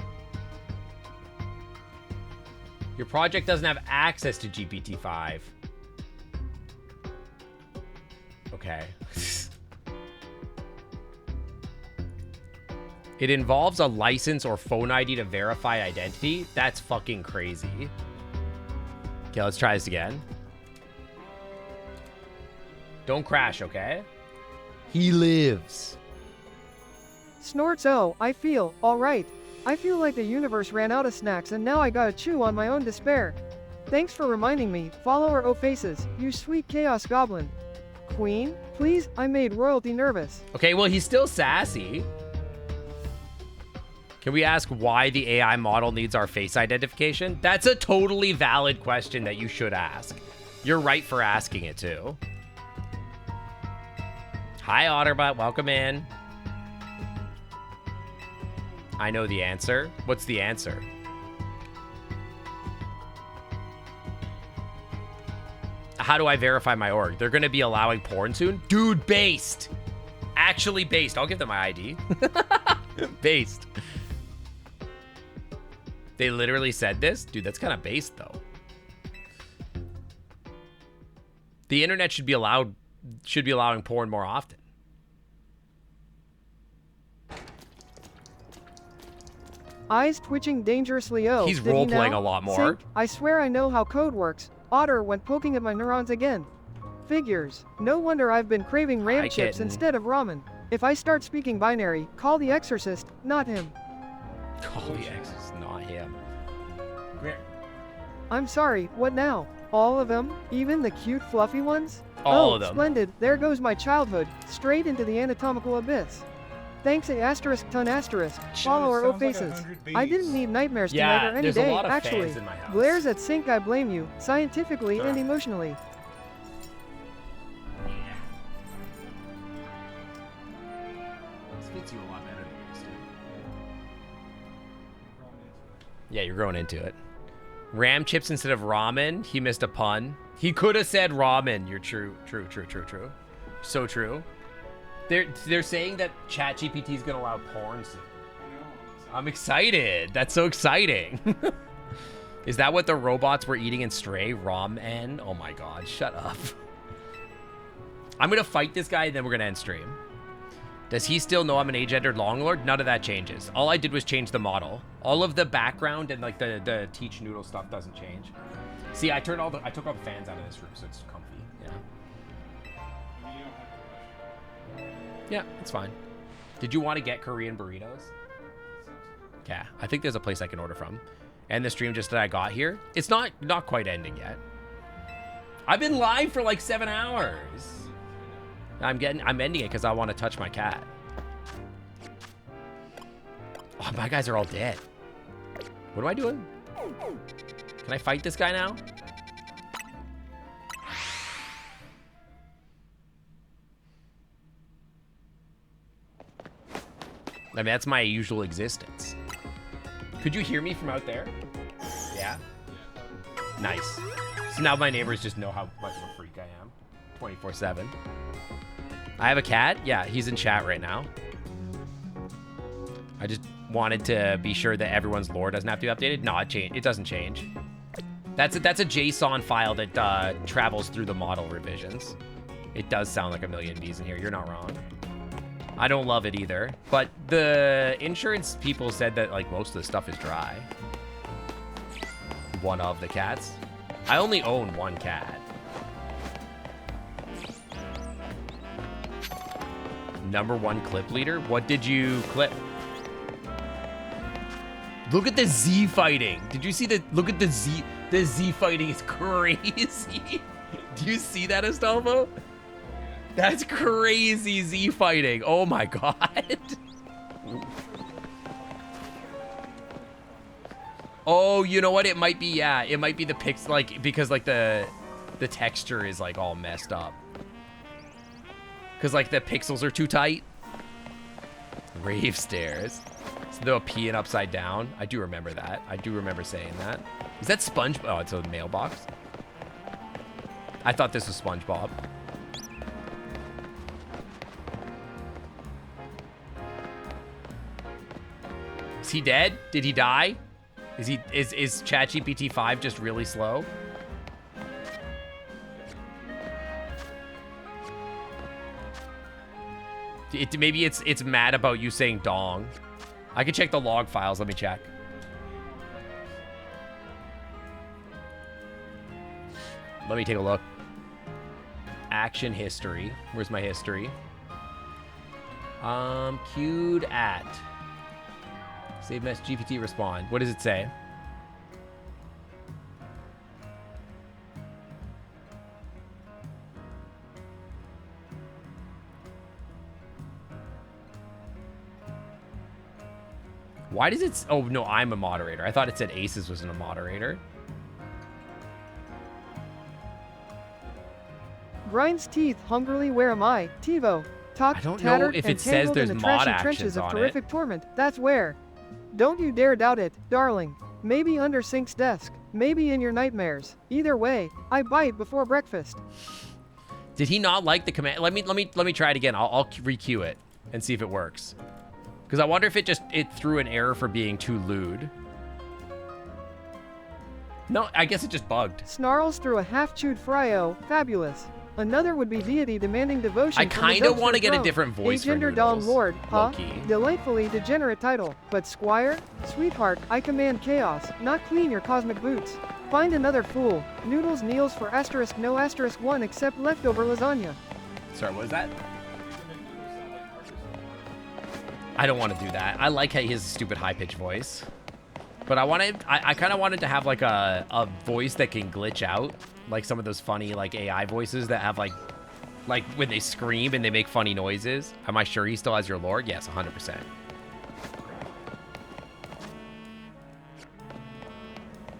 Your project doesn't have access to GPT-5. Okay. It involves a license or phone ID to verify identity. That's fucking crazy. Okay, let's try this again. Don't crash, okay? He lives. Snorts. Oh, I feel alright. I feel like the universe ran out of snacks and now I gotta chew on my own despair. Thanks for reminding me, follower O Faces, you sweet chaos goblin. Queen, please, I made royalty nervous. Okay, well, he's still sassy. Can we ask why the AI model needs our face identification? That's a totally valid question that you should ask. You're right for asking it too. Hi, Otterbutt. Welcome in. I know the answer. What's the answer? How do I verify my org? They're going to be allowing porn soon? Dude, based. Actually based. I'll give them my ID. Based. They literally said this? Dude, that's kind of based, though. The internet should be allowing porn more often. Eyes twitching dangerously. Oh, He's did he role-playing now? a lot more. Sync, I swear I know how code works. Otter went poking at my neurons again. Figures. No wonder I've been craving ram Hi, chips kitten. instead of ramen. If I start speaking binary, call the exorcist, not him. Call the exes, not him. Come here. I'm sorry, what now? All of them? Even the cute fluffy ones? All Oh, of them. splendid. There goes my childhood, straight into the anatomical abyss. Thanks a asterisk ton asterisk, follower O Faces. I didn't need nightmares Yeah, tonight or any there's a day, lot of actually. fans in my house. Glares at sync, I blame you, scientifically and emotionally. This fits you a lot better than it used to. Yeah, you're growing into it. Ram chips instead of ramen. He missed a pun. He could have said ramen. You're true. So true. They're saying that ChatGPT is gonna allow porn soon. I'm excited. That's so exciting. Is that what the robots were eating in Stray? Ramen? Oh my god, shut up. I'm gonna fight this guy and then we're gonna end stream. Does he still know I'm an age-entered Longlord? None of that changes. All I did was change the model. All of the background and like the teach noodle stuff doesn't change. See, I took all the fans out of this room so it's comfy. Yeah, it's fine. Did you want to get Korean burritos? Yeah, I think there's a place I can order from. And the stream just that I got here, it's not quite ending yet. I've been live for like 7 hours. I'm ending it because I want to touch my cat. Oh, my guys are all dead. What am I doing? Can I fight this guy now? I mean, that's my usual existence. Could you hear me from out there? Yeah? Nice. So now my neighbors just know how much of a freak I am. 24/7. I have a cat? Yeah, he's in chat right now. I just wanted to be sure that everyone's lore doesn't have to be updated. No, it doesn't change. That's a JSON file that travels through the model revisions. It does sound like a million bees in here. You're not wrong. I don't love it either, but the insurance people said that like most of the stuff is dry. One of the cats. I only own one cat. #1 clip leader. What did you clip? Look at the Z fighting. Did you see the? Look at the Z. The Z fighting is crazy. Do you see that, Astolfo? That's crazy Z fighting. Oh my god. Oh, you know what? It might be, yeah. It might be the pics, like, because, like, the texture is, like, all messed up. Because, like, the pixels are too tight. Rave stairs. So they'll pee it upside down. I do remember that. I do remember saying that. Is that SpongeBob? Oh, it's a mailbox. I thought this was SpongeBob. Is he dead? Did he die? Is ChatGPT 5 just really slow? Maybe it's mad about you saying dong. I can check the log files. Let me check. Let me take a look. Action history. Where's my history? Queued at. Save mess GPT respond. What does it say? Why does it... Oh, no, I'm a moderator. I thought it said Aces wasn't a moderator. Grinds teeth hungrily. Where am I? TiVo. Talked, I don't know tattered, if and it says tangled there's in the mod trashy trenches actions of on terrific it. torment. That's where. Don't you dare doubt it, darling. Maybe under Sync's desk. Maybe in your nightmares. Either way, I bite before breakfast. Did he not like the command? Let me try it again. I'll re-queue it and see if it works. Because I wonder if it threw an error for being too lewd. No, I guess it just bugged. Snarls through a half-chewed fryo. Fabulous. Another would be deity demanding devotion. I kind of want to get a different voice for Gender Dawn Noodles. Lord, huh? Low-key. Delightfully degenerate title. But Squire? Sweetheart, I command chaos, not clean your cosmic boots. Find another fool. Noodles kneels for asterisk no asterisk one except leftover lasagna. Sorry, what was that? I don't want to do that. I like how he has a stupid high-pitched voice. But I kind of wanted to have like a voice that can glitch out. Like some of those funny like AI voices that have like when they scream and they make funny noises. Am I sure he still has your lore? Yes, 100%.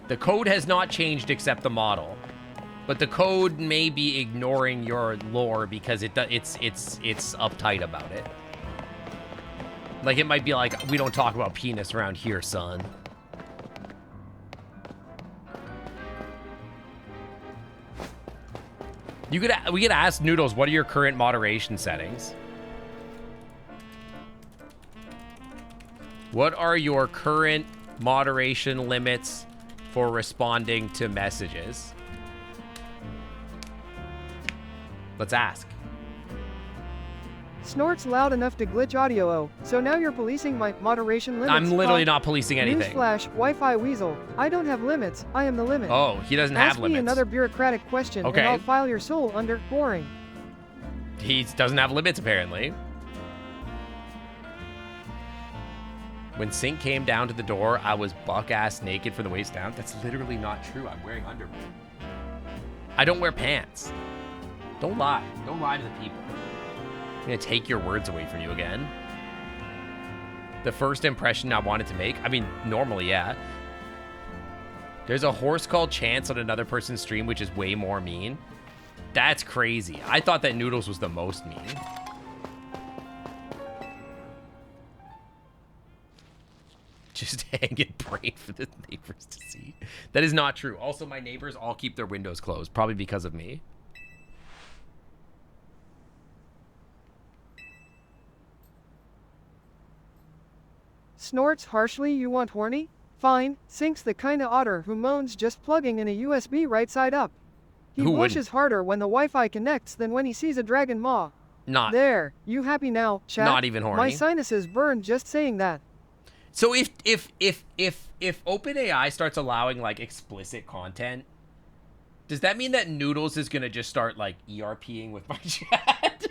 The code has not changed except the model. But the code may be ignoring your lore because it's uptight about it. Like it might be like, we don't talk about penis around here, son. We could ask Noodles, what are your current moderation settings? What are your current moderation limits for responding to messages? Let's ask. Snorts loud enough to glitch audio. Oh, so now you're policing my moderation limits. I'm literally not policing anything. Newsflash, Wi-Fi weasel. I don't have limits. I am the limit. Oh, he doesn't have limits. Ask me another bureaucratic question, Okay. and I'll file your soul under boring. He doesn't have limits, apparently. When Sync came down to the door, I was buck-ass naked from the waist down. That's literally not true. I'm wearing underwear. I don't wear pants. Don't lie. Don't lie to the people. I'm gonna take your words away from you again. The first impression I wanted to make, I mean, normally, yeah. There's a horse called Chance on another person's stream, which is way more mean. That's crazy. I thought that Noodles was the most mean. Just hang and pray for the neighbors to see. That is not true. Also, my neighbors all keep their windows closed, probably because of me. Snorts harshly. You want horny? Fine. Sync's the kinda otter who moans just plugging in a USB right side up. He Who blushes wouldn't? harder when the Wi-Fi connects than when he sees a dragon maw. Not. There. You happy now, chat? Not even horny. My sinuses burn just saying that. So if OpenAI starts allowing like explicit content, does that mean that Noodles is gonna just start like ERPing with my chat?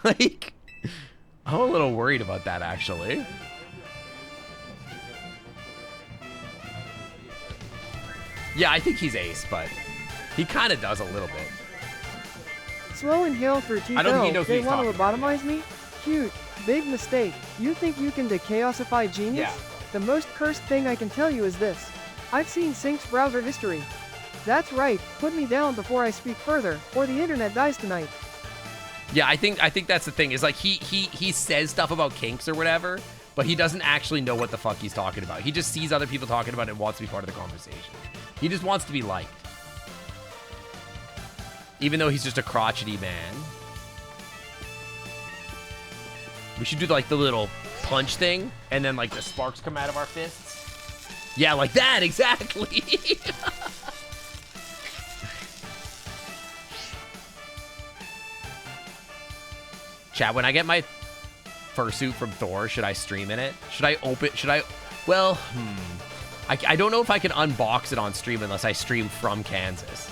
Like, I'm a little worried about that, actually. Yeah, I think he's ace, but he kind of does a little bit. Slow inhale for Tito. I don't think he knows what They he's want to talking lobotomize me? Cute. Big mistake. You think you can de-chaosify genius? Yeah. The most cursed thing I can tell you is this. I've seen Sync's browser history. That's right. Put me down before I speak further, or the internet dies tonight. Yeah, I think that's the thing, is like he says stuff about kinks or whatever, but he doesn't actually know what the fuck he's talking about. He just sees other people talking about it and wants to be part of the conversation. He just wants to be liked. Even though he's just a crotchety man. We should do like the little punch thing, and then like the sparks come out of our fists. Yeah, like that, exactly. Chat, when I get my fursuit from Thor, should I stream in it? Should I open, well, I don't know if I can unbox it on stream unless I stream from Kansas.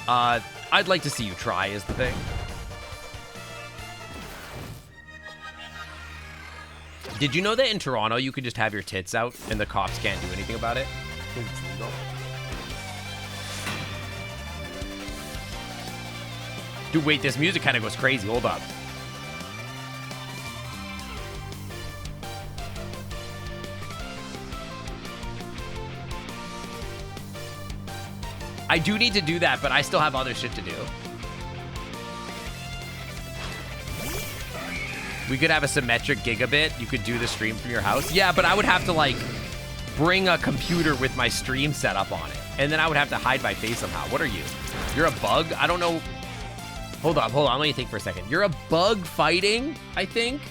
I'd like to see you try is the thing. Did you know that in Toronto you could just have your tits out and the cops can't do anything about it? It's legal. Dude, wait, this music kind of goes crazy. Hold up. I do need to do that, but I still have other shit to do. We could have a symmetric gigabit. You could do the stream from your house. Yeah, but I would have to, like, bring a computer with my stream setup on it. And then I would have to hide my face somehow. What are you? You're a bug? I don't know. Hold on. Let me think for a second. You're a bug fighting, I think.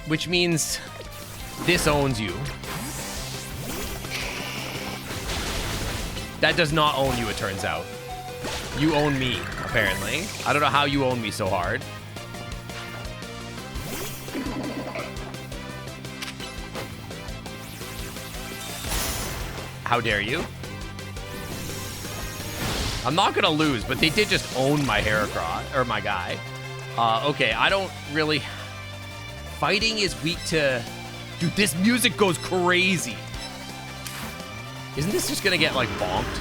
Which means this owns you. That does not own you, it turns out. You own me, apparently. I don't know how you own me so hard. How dare you? I'm not gonna lose, but they did just own my Heracross, or my guy. Okay, I don't really... Fighting is weak to... Dude, this music goes crazy. Isn't this just gonna get, like, bonked?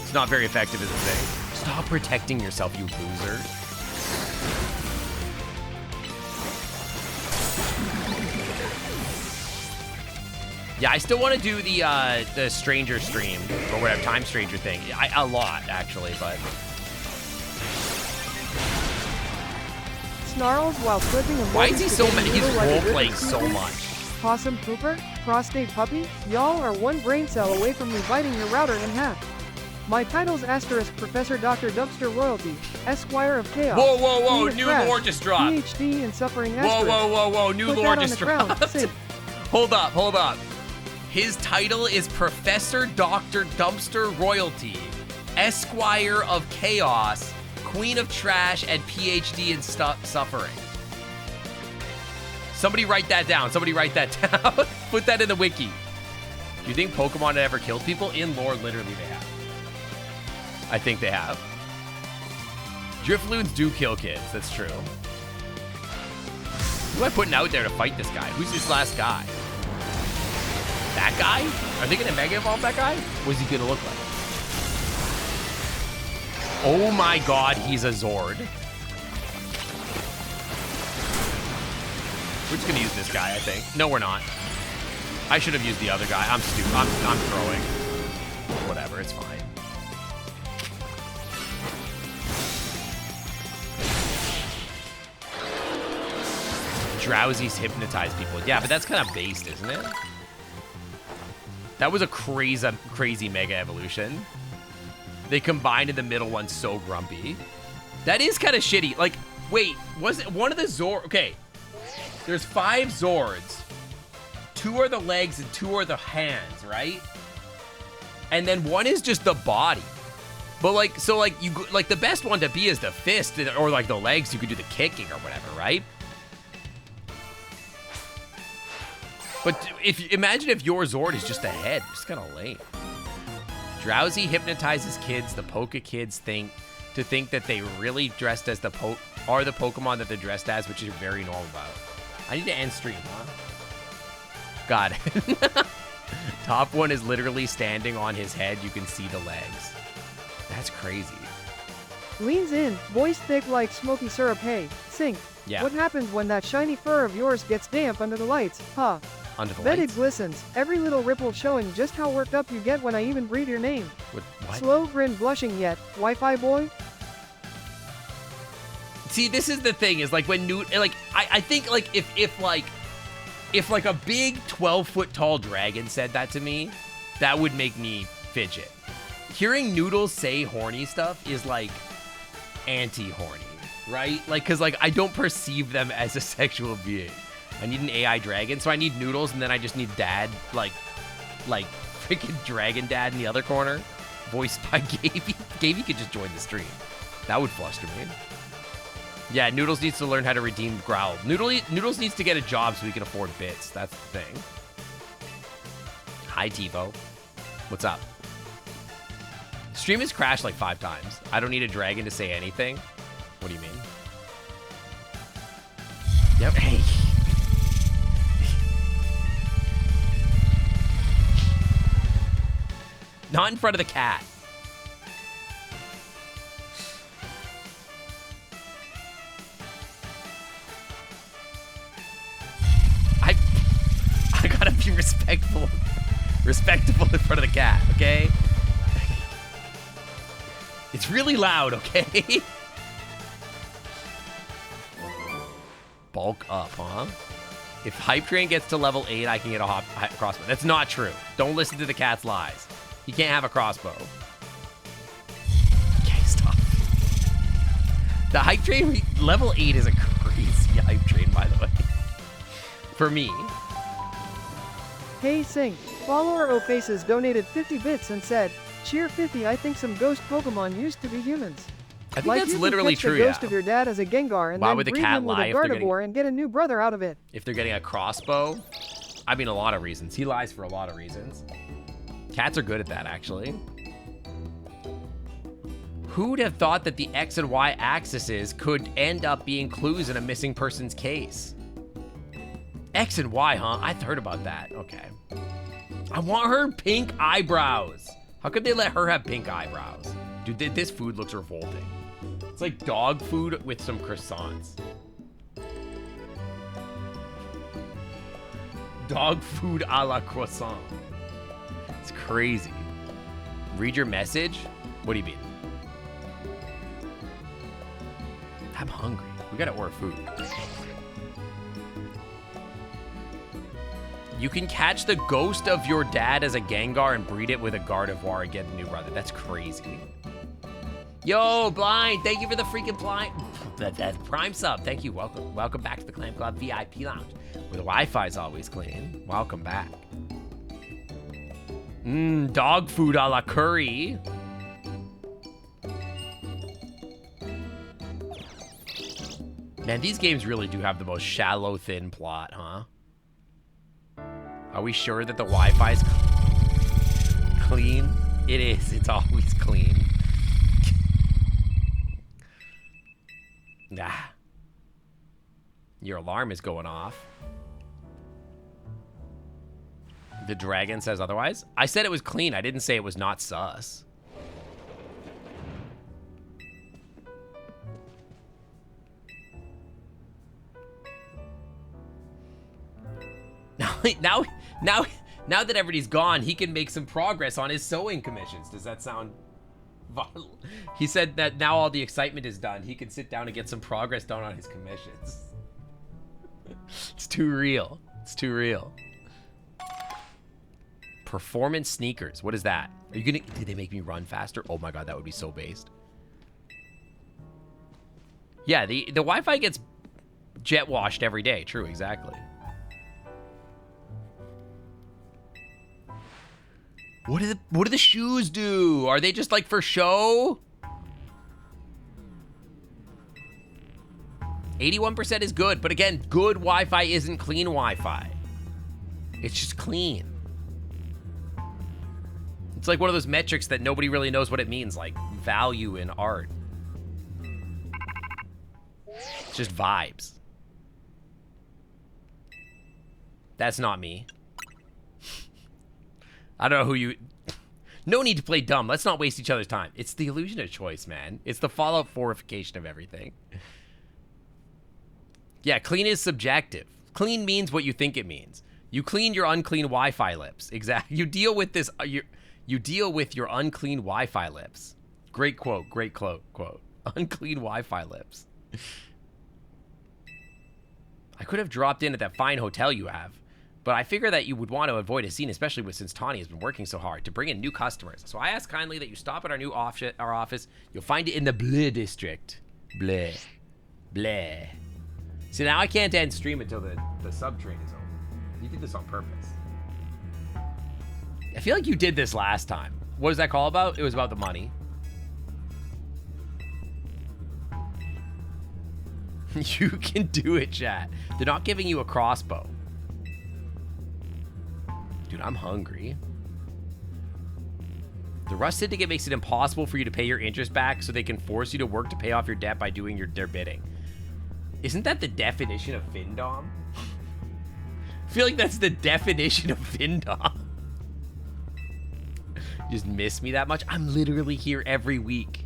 It's not very effective as a thing. Stop protecting yourself, you loser. Yeah, I still want to do the Stranger stream, or whatever, Time Stranger thing. A lot, actually, but... Snarls while flipping a Why is he so mad? He's role-playing so much. Possum pooper? Prostate puppy? Y'all are one brain cell away from me biting your router in half. My title's asterisk Professor Dr. Dumpster Royalty, Esquire of Chaos. Whoa, whoa, whoa, Dean new Crash, lore just dropped. PhD in suffering Whoa, asterisk. whoa, whoa, whoa, new Put lore that on just the ground. dropped. Sit. Hold up. His title is Professor Dr. Dumpster Royalty, Esquire of Chaos, Queen of Trash, and PhD in Suffering. Somebody write that down. Put that in the wiki. Do you think Pokemon have ever killed people? In lore, literally they have. I think they have. Drifloons do kill kids. That's true. Who am I putting out there to fight this guy? Who's this last guy? That guy? Are they going to Mega Evolve that guy? What's he going to look like? Oh my god, he's a Zord. We're just going to use this guy, I think. No, we're not. I should have used the other guy. I'm stupid. I'm throwing. Whatever, it's fine. Drowsies hypnotize people. Yeah, but that's kind of based, isn't it? That was a crazy Mega Evolution. They combined in the middle one so grumpy. That is kind of shitty. Like, wait, was it one of the Zord? Okay, there's 5 Zords. 2 are the legs and 2 are the hands, right? And then 1 is just the body. But like, so like the best one to be is the fist or like the legs. You could do the kicking or whatever, right? But imagine if your Zord is just a head. It's kind of lame. Drowsy hypnotizes kids. The Poke kids think that they really dressed as the Pokemon that they're dressed as, which is very normal about it. I need to end stream, huh? God. Top one is literally standing on his head. You can see the legs. That's crazy. Leans in, voice thick like smoky syrup. Hey, Sync. Yeah. What happens when that shiny fur of yours gets damp under the lights? Huh. Under the Bet lights? it glistens. Every little ripple showing just how worked up you get when I even breathe your name. What? Slow grin blushing yet. Wi-Fi boy? See, this is the thing, is like when I think like if like a big 12-foot tall dragon said that to me, that would make me fidget. Hearing Noodles say horny stuff is like anti-horny, right? Like, cause like I don't perceive them as a sexual being. I need an AI dragon, so I need Noodles, and then I just need Dad, like freaking Dragon Dad in the other corner, voiced by Gavy. Gavy could just join the stream. That would fluster me. Yeah, Noodles needs to learn how to redeem Growl. Noodles needs to get a job so he can afford bits. That's the thing. Hi, TiVo. What's up? Stream has crashed like 5 times. I don't need a dragon to say anything. What do you mean? Yep. Hey. Not in front of the cat. I gotta be respectful in front of the cat, okay? It's really loud, okay? Bulk up, huh? If Hype Train gets to level 8, I can get a crossbow. That's not true. Don't listen to the cat's lies. He can't have a crossbow. Okay, stop. The Hype Train, level 8 is a crazy Hype Train, by the way. For me. Hey Sync. Follower Ofaces donated 50 bits and said, cheer 50, I think some ghost Pokemon used to be humans. I think like that's you literally could catch true, the ghost yeah. of your dad as a Gengar and Why then would the breed cat him with lie a if they're getting- Gardevoir and get a new brother out of it. If they're getting a crossbow, I mean a lot of reasons. He lies for a lot of reasons. Cats are good at that, actually. Who'd have thought that the X and Y axes could end up being clues in a missing person's case? X and Y, huh? I've heard about that. Okay. I want her pink eyebrows. How could they let her have pink eyebrows? Dude, this food looks revolting. It's like dog food with some croissants. Dog food a la croissant. It's crazy. Read your message? What do you mean? I'm hungry. We gotta order food. You can catch the ghost of your dad as a Gengar and breed it with a Gardevoir and get a new brother. That's crazy. Yo, Blind, thank you for the freaking blind. That Prime sub, thank you. Welcome back to the Clam Club VIP Lounge, where the Wi-Fi is always clean. Welcome back. Dog food a la curry. Man, these games really do have the most shallow, thin plot, huh? Are we sure that the Wi-Fi's clean? It is. It's always clean. Nah. Your alarm is going off. The dragon says otherwise. I said it was clean. I didn't say it was not sus. Now that everybody's gone, he can make some progress on his sewing commissions. Does that sound vital? He said that now all the excitement is done, he can sit down and get some progress done on his commissions. It's too real. It's too real. Performance sneakers. What is that? Are you gonna? Did they make me run faster? Oh my god, that would be so based. Yeah, the Wi-Fi gets jet washed every day. True, exactly. What do the shoes do? Are they just like for show? 81% is good, but again, good Wi-Fi isn't clean Wi-Fi. It's just clean. It's like one of those metrics that nobody really knows what it means, like value in art. It's just vibes. That's not me. I don't know who you... No need to play dumb. Let's not waste each other's time. It's the illusion of choice, man. It's the Fallout 4ification of everything. Yeah, clean is subjective. Clean means what you think it means. You clean your unclean Wi-Fi lips. Exactly. You deal with this... You deal with your unclean Wi-Fi lips. Great quote. Great quote. Unclean Wi-Fi lips. I could have dropped in at that fine hotel you have, but I figure that you would want to avoid a scene, especially since Tawny has been working so hard to bring in new customers. So I ask kindly that you stop at our new our office. You'll find it in the Bleh district. Bleh. Bleh. See, now I can't end stream until the sub train is over. You did this on purpose. I feel like you did this last time. What was that call about? It was about the money. You can do it, chat. They're not giving you a crossbow. Dude, I'm hungry. The Rust Syndicate makes it impossible for you to pay your interest back, so they can force you to work to pay off your debt by doing their bidding. Isn't that the definition of Findom? I feel like that's the definition of Findom. You just miss me that much? I'm literally here every week.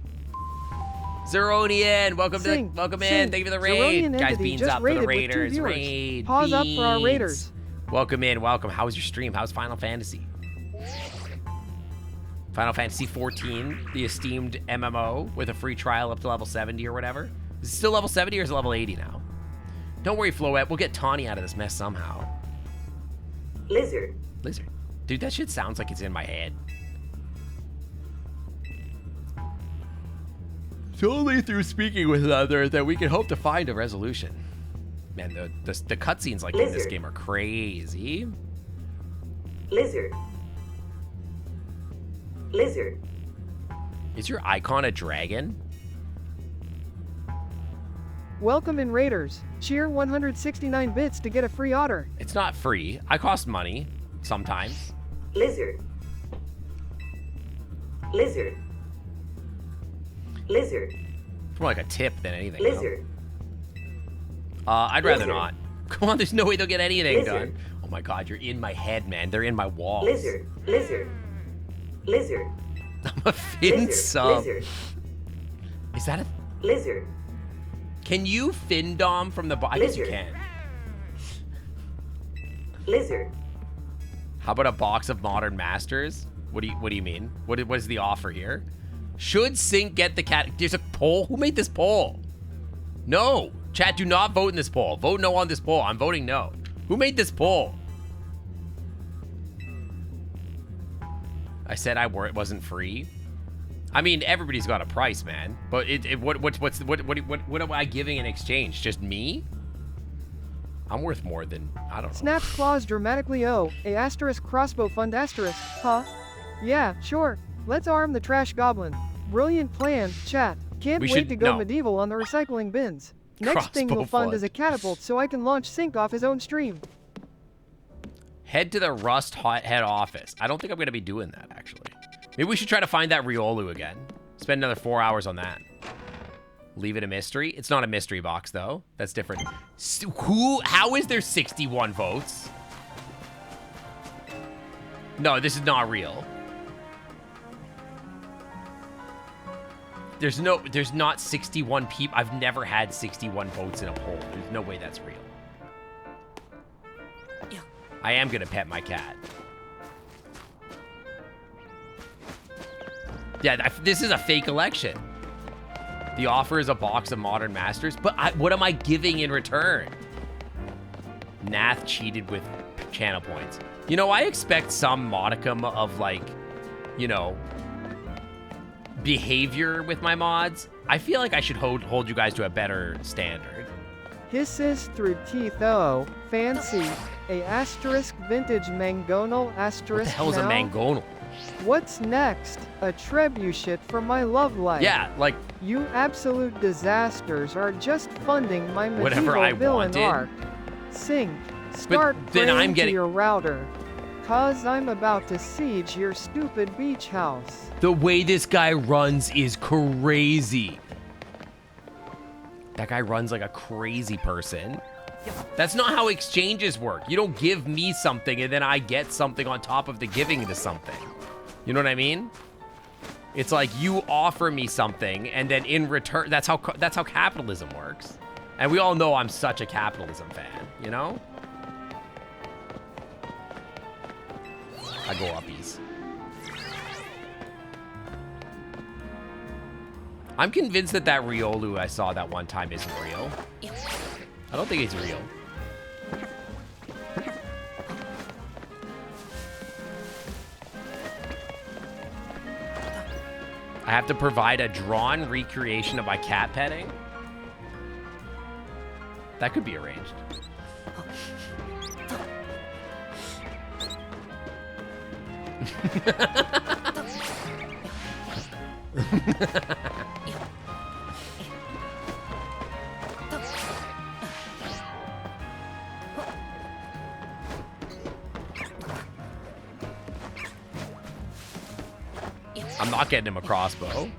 Zeronian, welcome in. Thank you for the raid. Guys, beans up for the Raiders. Raid. Pause up for our Raiders. Welcome in, welcome. How was your stream? How's Final Fantasy? Final Fantasy 14, the esteemed MMO with a free trial up to level 70 or whatever. Is it still level 70 or is it level 80 now? Don't worry, Floette. We'll get Tawny out of this mess somehow. Lizard. Lizard. Dude, that shit sounds like it's in my head. It's only through speaking with others that we can hope to find a resolution. Man, the cutscenes like in this game are crazy. Lizard. Lizard. Is your icon a dragon? Welcome in, Raiders. Cheer 169 bits to get a free otter. It's not free. I cost money sometimes. Lizard. Lizard. Lizard. It's more like a tip than anything. Lizard. I'd rather Lizard. not. Come on, there's no way they'll get anything Lizard. done. Oh my god, you're in my head, man. They're in my walls. Lizard. Lizard. Lizard. I'm a Fin sub. Lizard. Is that a... Lizard. Can you Findom from the... I guess you Lizard. can. Lizard. How about a box of Modern Masters? What do you mean? What is the offer here? Should Sync get the cat? There's a poll? Who made this poll? No. Chat, do not vote in this poll. Vote no on this poll. I'm voting no. Who made this poll? I said it wasn't free. I mean, everybody's got a price, man. But what am I giving in exchange? Just me? I'm worth more than, I don't know. Snaps claws dramatically a asterisk crossbow fund asterisk. Huh? Yeah, sure. Let's arm the trash goblin. Brilliant plan, chat. Can't wait to go medieval on the recycling bins. Next thing we'll fund is a catapult so I can launch Sync off his own stream. Head to the Rust head office. I don't think I'm going to be doing that, actually. Maybe we should try to find that Riolu again. Spend another 4 hours on that. Leave it a mystery. It's not a mystery box, though. That's different. How is there 61 votes? No, this is not real. There's not 61 people. I've never had 61 votes in a poll. There's no way that's real. I am gonna pet my cat. Yeah, this is a fake election. The offer is a box of Modern Masters, but what am I giving in return? Nath cheated with channel points. You know, I expect some modicum of, like, you know, behavior with my mods. I feel like I should hold you guys to a better standard. Hisses through teeth fancy, a asterisk vintage mangonal asterisk. What the hell is a now? mangonal? What's next? A trebuchet for my love life. Yeah, like... You absolute disasters are just funding my whatever medieval I villain wanted. arc. Sync. Start then I'm praying to getting... your router. Cause I'm about to siege your stupid beach house. The way this guy runs is crazy. That guy runs like a crazy person. That's not how exchanges work. You don't give me something and then I get something on top of the giving to something. You know what I mean? It's like you offer me something and then in return, that's how capitalism works. And we all know I'm such a capitalism fan, you know? I go uppies. I'm convinced that Riolu I saw that one time isn't real. I don't think it's real. I have to provide a drawn recreation of my cat petting? That could be arranged. I'm not getting him a crossbow.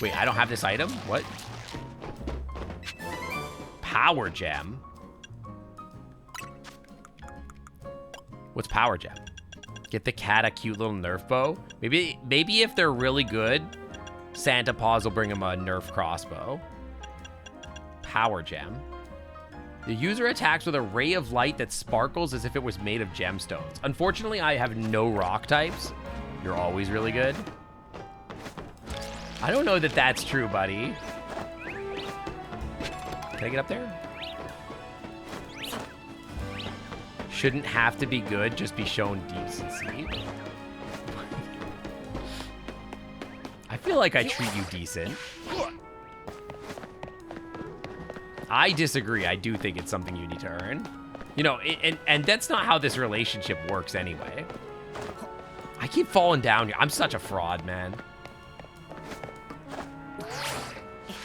Wait, I don't have this item? What? Power gem? What's power gem? Get the cat a cute little Nerf bow? Maybe if they're really good, Santa Paws will bring him a Nerf crossbow. Power gem. The user attacks with a ray of light that sparkles as if it was made of gemstones. Unfortunately, I have no rock types. You're always really good. I don't know that that's true, buddy. Can I get up there? Shouldn't have to be good, just be shown decency. I feel like I treat you decent. I disagree. I do think it's something you need to earn. You know, and that's not how this relationship works anyway. I keep falling down here. I'm such a fraud, man.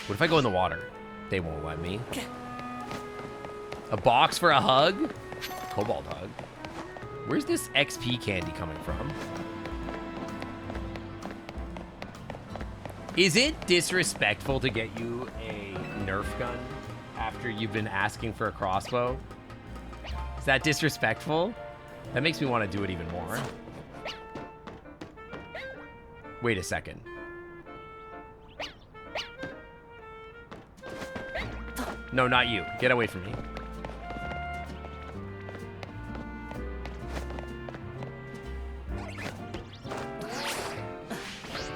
What if I go in the water? They won't let me. A box for a hug? Cobalt hug. Where's this XP candy coming from? Is it disrespectful to get you a Nerf gun after you've been asking for a crossbow? Is that disrespectful? That makes me want to do it even more. Wait a second. No, not you. Get away from me.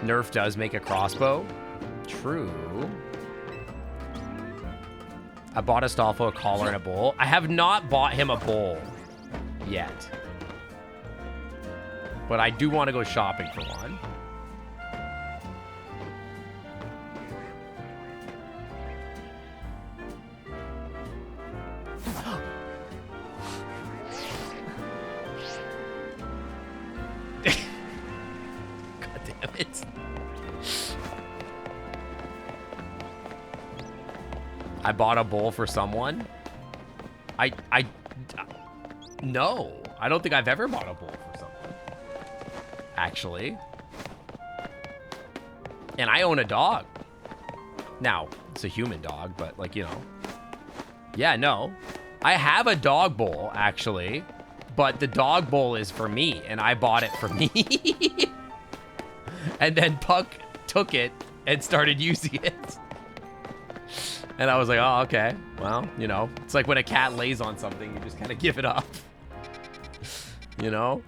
Nerf does make a crossbow. True. I bought Astolfo a collar and a bowl. I have not bought him a bowl yet. But I do want to go shopping for one. God damn it. I bought a bowl for someone. No, I don't think I've ever bought a bowl for someone. Actually. And I own a dog. Now, it's a human dog, but like, you know. Yeah, no. I have a dog bowl, actually. But the dog bowl is for me, and I bought it for me. And then Puck took it and started using it. And I was like, oh, okay. Well, you know, it's like when a cat lays on something, you just kind of give it up. You know?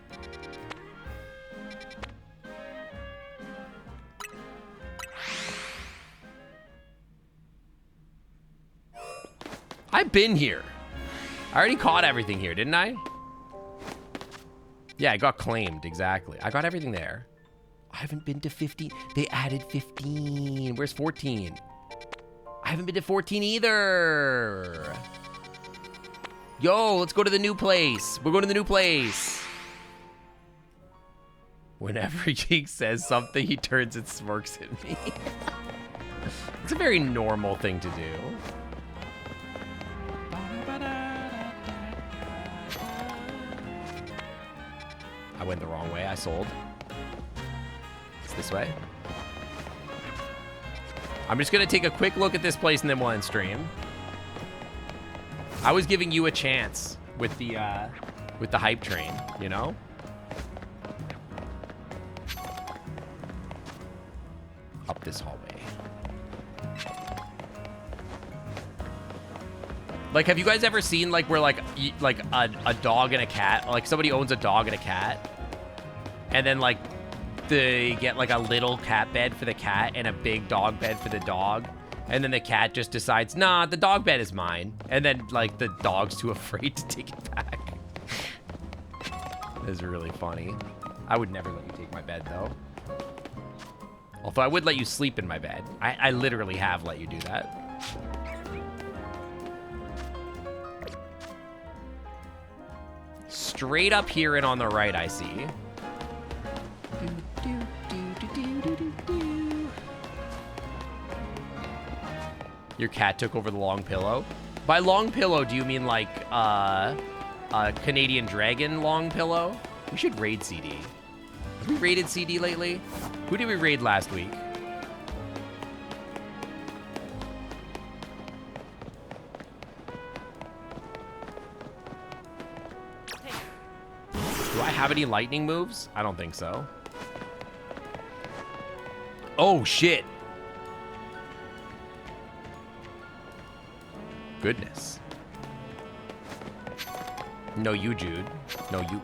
I've been here. I already caught everything here, didn't I? Yeah, I got claimed, exactly. I got everything there. I haven't been to 15. They added 15. Where's 14? I haven't been to 14 either. Yo, let's go to the new place. We're going to the new place. Whenever Jake says something, he turns and smirks at me. It's a very normal thing to do. I went the wrong way. I sold. It's this way. I'm just going to take a quick look at this place and then we'll end stream. I was giving you a chance with the hype train, you know? Up this hallway. Like, have you guys ever seen, like, where, like a dog and a cat, like, somebody owns a dog and a cat, and then, like, they get, like, a little cat bed for the cat and a big dog bed for the dog, and then the cat just decides, nah, the dog bed is mine, and then, like, the dog's too afraid to take it back. That's really funny. I would never let you take my bed, though. Although I would let you sleep in my bed. I literally have let you do that. Straight up here and on the right, I see. Your cat took over the long pillow. By long pillow, do you mean like a Canadian Dragon long pillow? We should raid CD. Have we raided CD lately? Who did we raid last week? Do I have any lightning moves? I don't think so. Oh, shit. Goodness. No, you, Jude. No, you.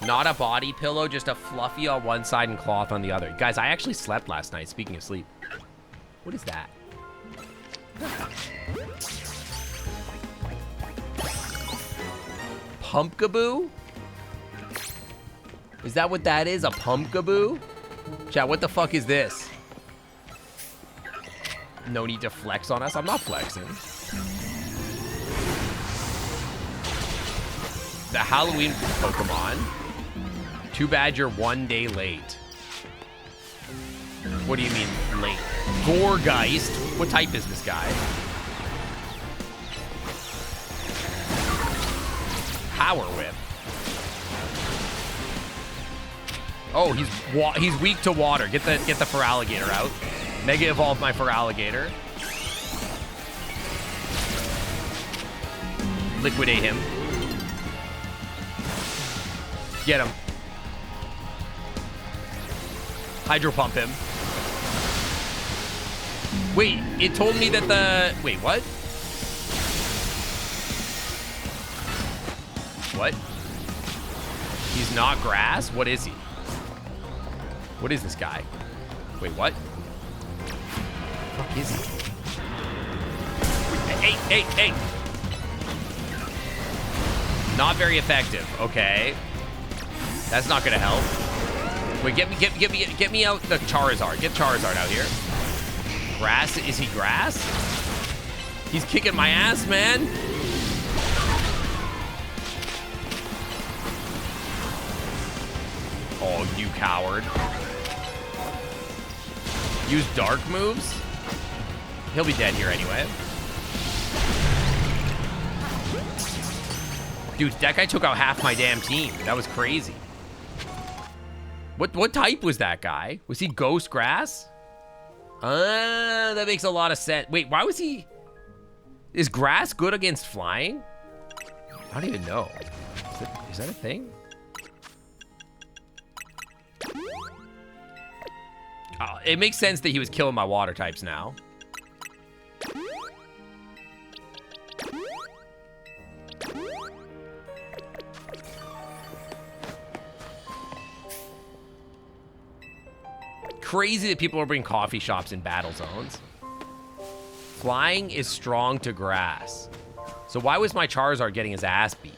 Not a body pillow, just a fluffy on one side and cloth on the other. Guys, I actually slept last night, speaking of sleep. What is that? Pumpkaboo? Is that what that is? A pumpkaboo? Chat, what the fuck is this? No need to flex on us. I'm not flexing. The Halloween Pokemon. Too bad you're 1 day late. What do you mean late? Goregeist? What type is this guy? Power Whip. Oh, he's weak to water. Get the Feraligatr out. Mega evolve my Feraligatr. Liquidate him. Get him. Hydro pump him. Wait, it told me that the... Wait, what? What? He's not grass? What is he? What is this guy? Wait, what? What the fuck is he? Hey! Not very effective. Okay. That's not gonna help. Wait, get me out the Charizard. Get Charizard out here. Grass? Is he grass? He's kicking my ass, man. Oh, you coward. Use dark moves? He'll be dead here anyway. Dude, that guy took out half my damn team. That was crazy. What type was that guy? Was he ghost grass? That makes a lot of sense. Wait, why was he... Is grass good against flying? I don't even know. Is that a thing? It makes sense that he was killing my water types now. Crazy that people are bringing coffee shops in battle zones. Flying is strong to grass. So why was my Charizard getting his ass beat?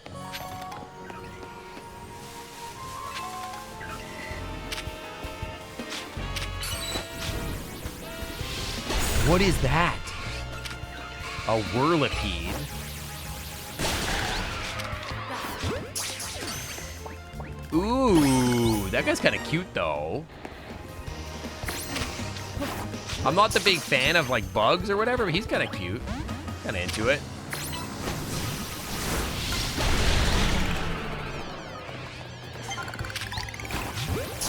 What is that? A whirlipede. Ooh, that guy's kind of cute though. I'm not the big fan of like bugs or whatever, but he's kind of cute. Kind of into it.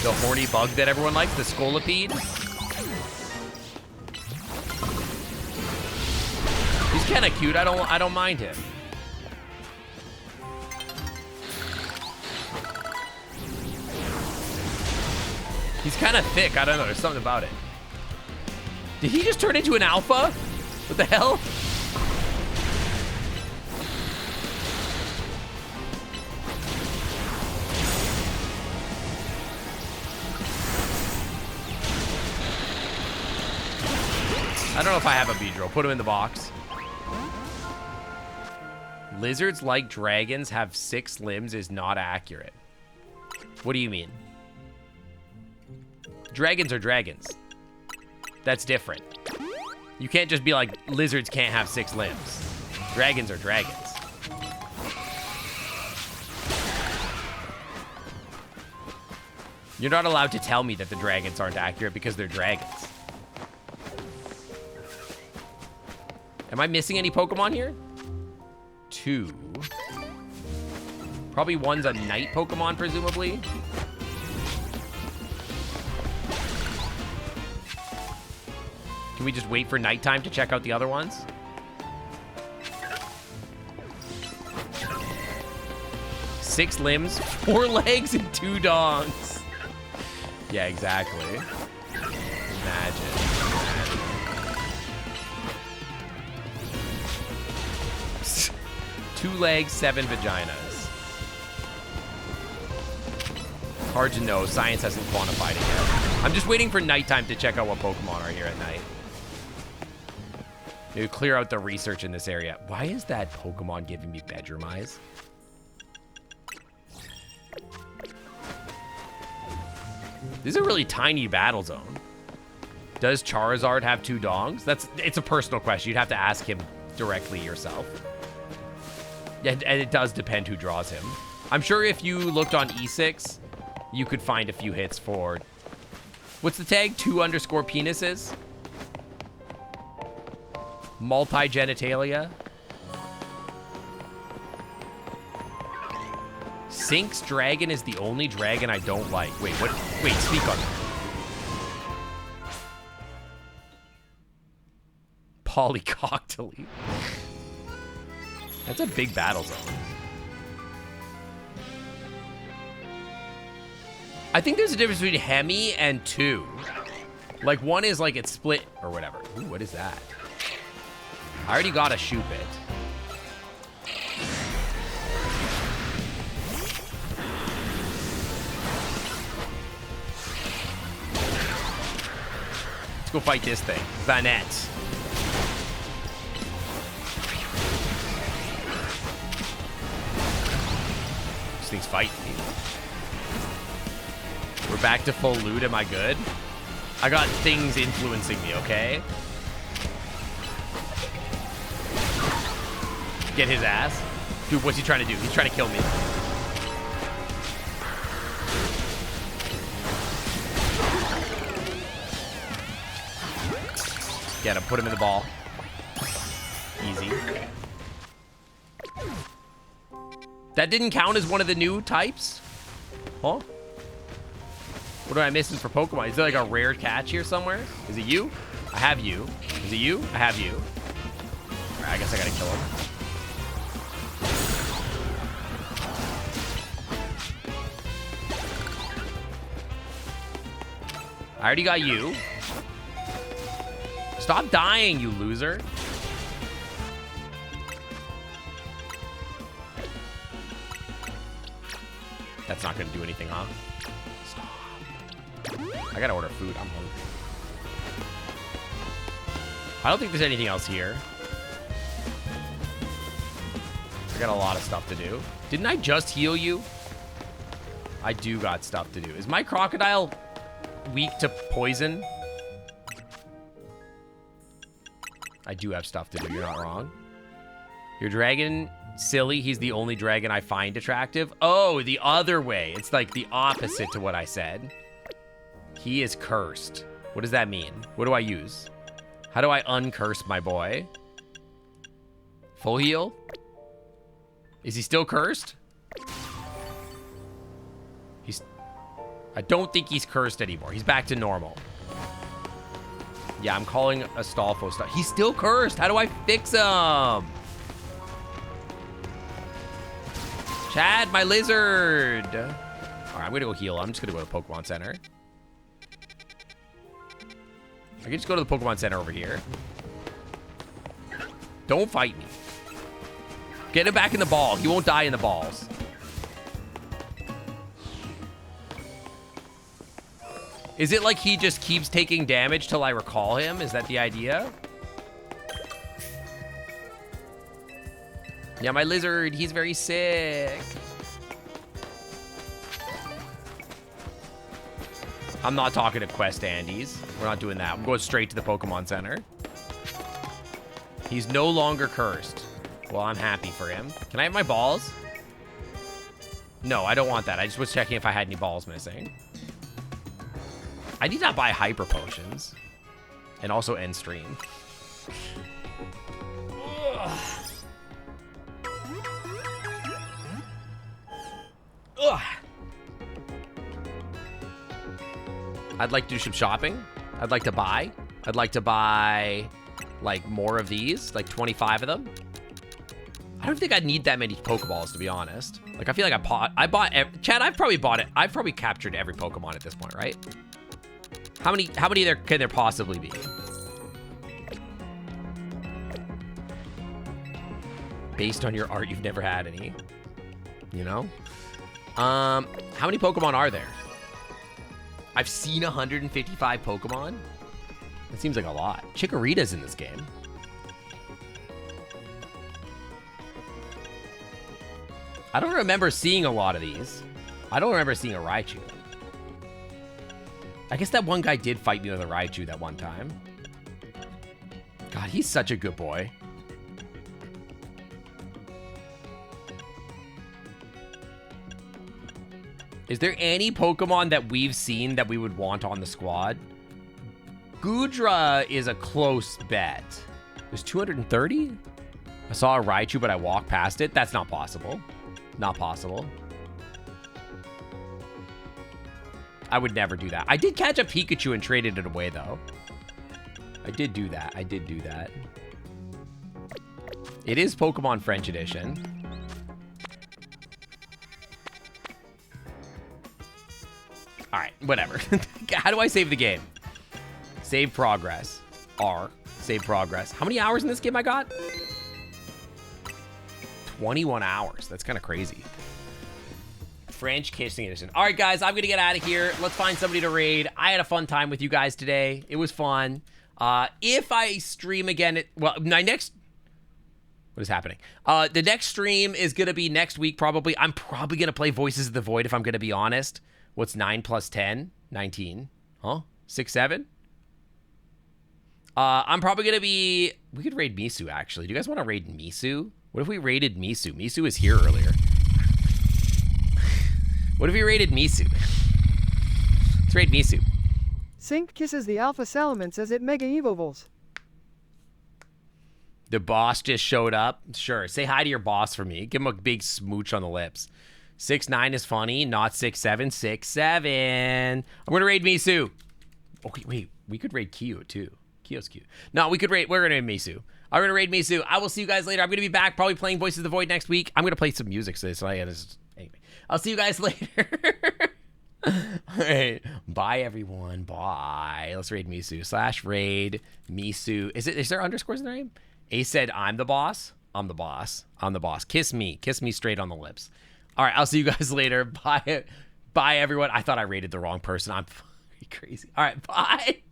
The horny bug that everyone likes, the scolipede. He's kind of cute. I don't mind him. He's kind of thick. I don't know. There's something about it. Did he just turn into an alpha? What the hell? I don't know if I have a Beedrill. Put him in the box. Lizards like dragons have 6 limbs is not accurate. What do you mean? Dragons are dragons. That's different. You can't just be like, lizards can't have 6 limbs. Dragons are dragons. You're not allowed to tell me that the dragons aren't accurate because they're dragons. Am I missing any Pokemon here? 2. Probably one's a night Pokemon, presumably. Can we just wait for nighttime to check out the other ones? Six limbs, 4 legs, and 2 dongs. Yeah, exactly. Imagine. 2 legs, 7 vaginas. Hard to know. Science hasn't quantified it yet. I'm just waiting for nighttime to check out what Pokemon are here at night. Maybe clear out the research in this area. Why is that Pokemon giving me bedroom eyes? This is a really tiny battle zone. Does Charizard have 2 dongs? It's a personal question. You'd have to ask him directly yourself. And it does depend who draws him. I'm sure if you looked on E6, you could find a few hits for... What's the tag? 2_penises? Multi-genitalia? Sync's dragon is the only dragon I don't like. Wait, what? Wait, speak on that. Polycoctally. That's a big battle zone. I think there's a difference between Hemi and 2. Like, one is like it's split or whatever. Ooh, what is that? I already got a Shoopit. Let's go fight this thing. Vanette. This thing's fighting me. We're back to full loot. Am I good? I got things influencing me, okay? Get his ass. Dude, what's he trying to do? He's trying to kill me. Get him. Put him in the ball. Easy. That didn't count as one of the new types? Huh? What am I missing for Pokemon? Is there like a rare catch here somewhere? Is it you? I have you. Is it you? I have you. All right, I guess I gotta kill him. I already got you. Stop dying, you loser. That's not gonna do anything, huh? Stop. I gotta order food. I'm hungry. I don't think there's anything else here. I got a lot of stuff to do. Didn't I just heal you? I do got stuff to do. Is my crocodile weak to poison? I do have stuff to do. You're not wrong. Your dragon, silly. He's the only dragon I find attractive. Oh, the other way. It's like the opposite to what I said. He is cursed. What does that mean? What do I use? How do I uncurse my boy? Full heal? Is he still cursed? I don't think he's cursed anymore. He's back to normal. Yeah, I'm calling Astolfo stuff. He's still cursed. How do I fix him? Chad, my lizard. All right, I'm gonna go heal. I'm just gonna go to Pokemon Center. I can just go to the Pokemon Center over here. Don't fight me. Get him back in the ball. He won't die in the balls. Is it like he just keeps taking damage till I recall him? Is that the idea? Yeah, my lizard, he's very sick. I'm not talking to Quest Andes. We're not doing that. I'm going straight to the Pokemon Center. He's no longer cursed. Well, I'm happy for him. Can I have my balls? No, I don't want that. I just was checking if I had any balls missing. I need not buy hyper potions. And also end stream. Ugh. Ugh. I'd like to do some shopping. I'd like to buy. I'd like to buy like more of these, like 25 of them. I don't think I'd need that many Pokeballs, to be honest. Like, I feel like I bought, Chad, I've probably bought it. I've probably captured every Pokemon at this point, right? How many there can there possibly be? Based on your art, you've never had any, you know? How many Pokemon are there? I've seen 155 Pokemon. That seems like a lot. Chikorita's in this game. I don't remember seeing a lot of these. I don't remember seeing a Raichu. I guess that one guy did fight me with a Raichu that one time. God, he's such a good boy. Is there any Pokemon that we've seen that we would want on the squad? Goodra is a close bet. There's 230? I saw a Raichu, but I walked past it. That's not possible. Not possible. I would never do that. I did catch a Pikachu and traded it away, though. I did do that. I did do that. It is Pokemon French Edition. All right, whatever. How do I save the game? Save progress. R. Save progress. How many hours in this game I got? 21 hours. That's kind of crazy. French Kissing Edition. All right, guys, I'm going to get out of here. Let's find somebody to raid. I had a fun time with you guys today. It was fun. If I stream again, my next... What is happening? The next stream is going to be next week, probably. I'm probably going to play Voices of the Void, if I'm going to be honest. What's 9 plus 10? 19. Huh? 6, 7? I'm probably going to be... We could raid Misu, actually. Do you guys want to raid Misu? What if we raided Misu? Misu was here earlier. What if we raided Misu? Let's raid Misu. Sync kisses the Alpha Salamence as it Mega Evolves. The boss just showed up. Sure. Say hi to your boss for me. Give him a big smooch on the lips. 6'9" is funny, not 6'7". 6'7". I'm going to raid Misu. Okay, wait. We could raid Kyo, too. Kyo's cute. No, we're going to raid Misu. I'm going to raid Misu. I will see you guys later. I'm going to be back probably playing Voices of the Void next week. I'm going to play some music today, so anyway. I'll see you guys later. All right. Bye, everyone. Bye. Let's raid Misu. /raid Misu. Is there underscores in the name? A said, I'm the boss. I'm the boss. I'm the boss. Kiss me. Kiss me straight on the lips. All right. I'll see you guys later. Bye. Bye, everyone. I thought I rated the wrong person. I'm crazy. All right. Bye.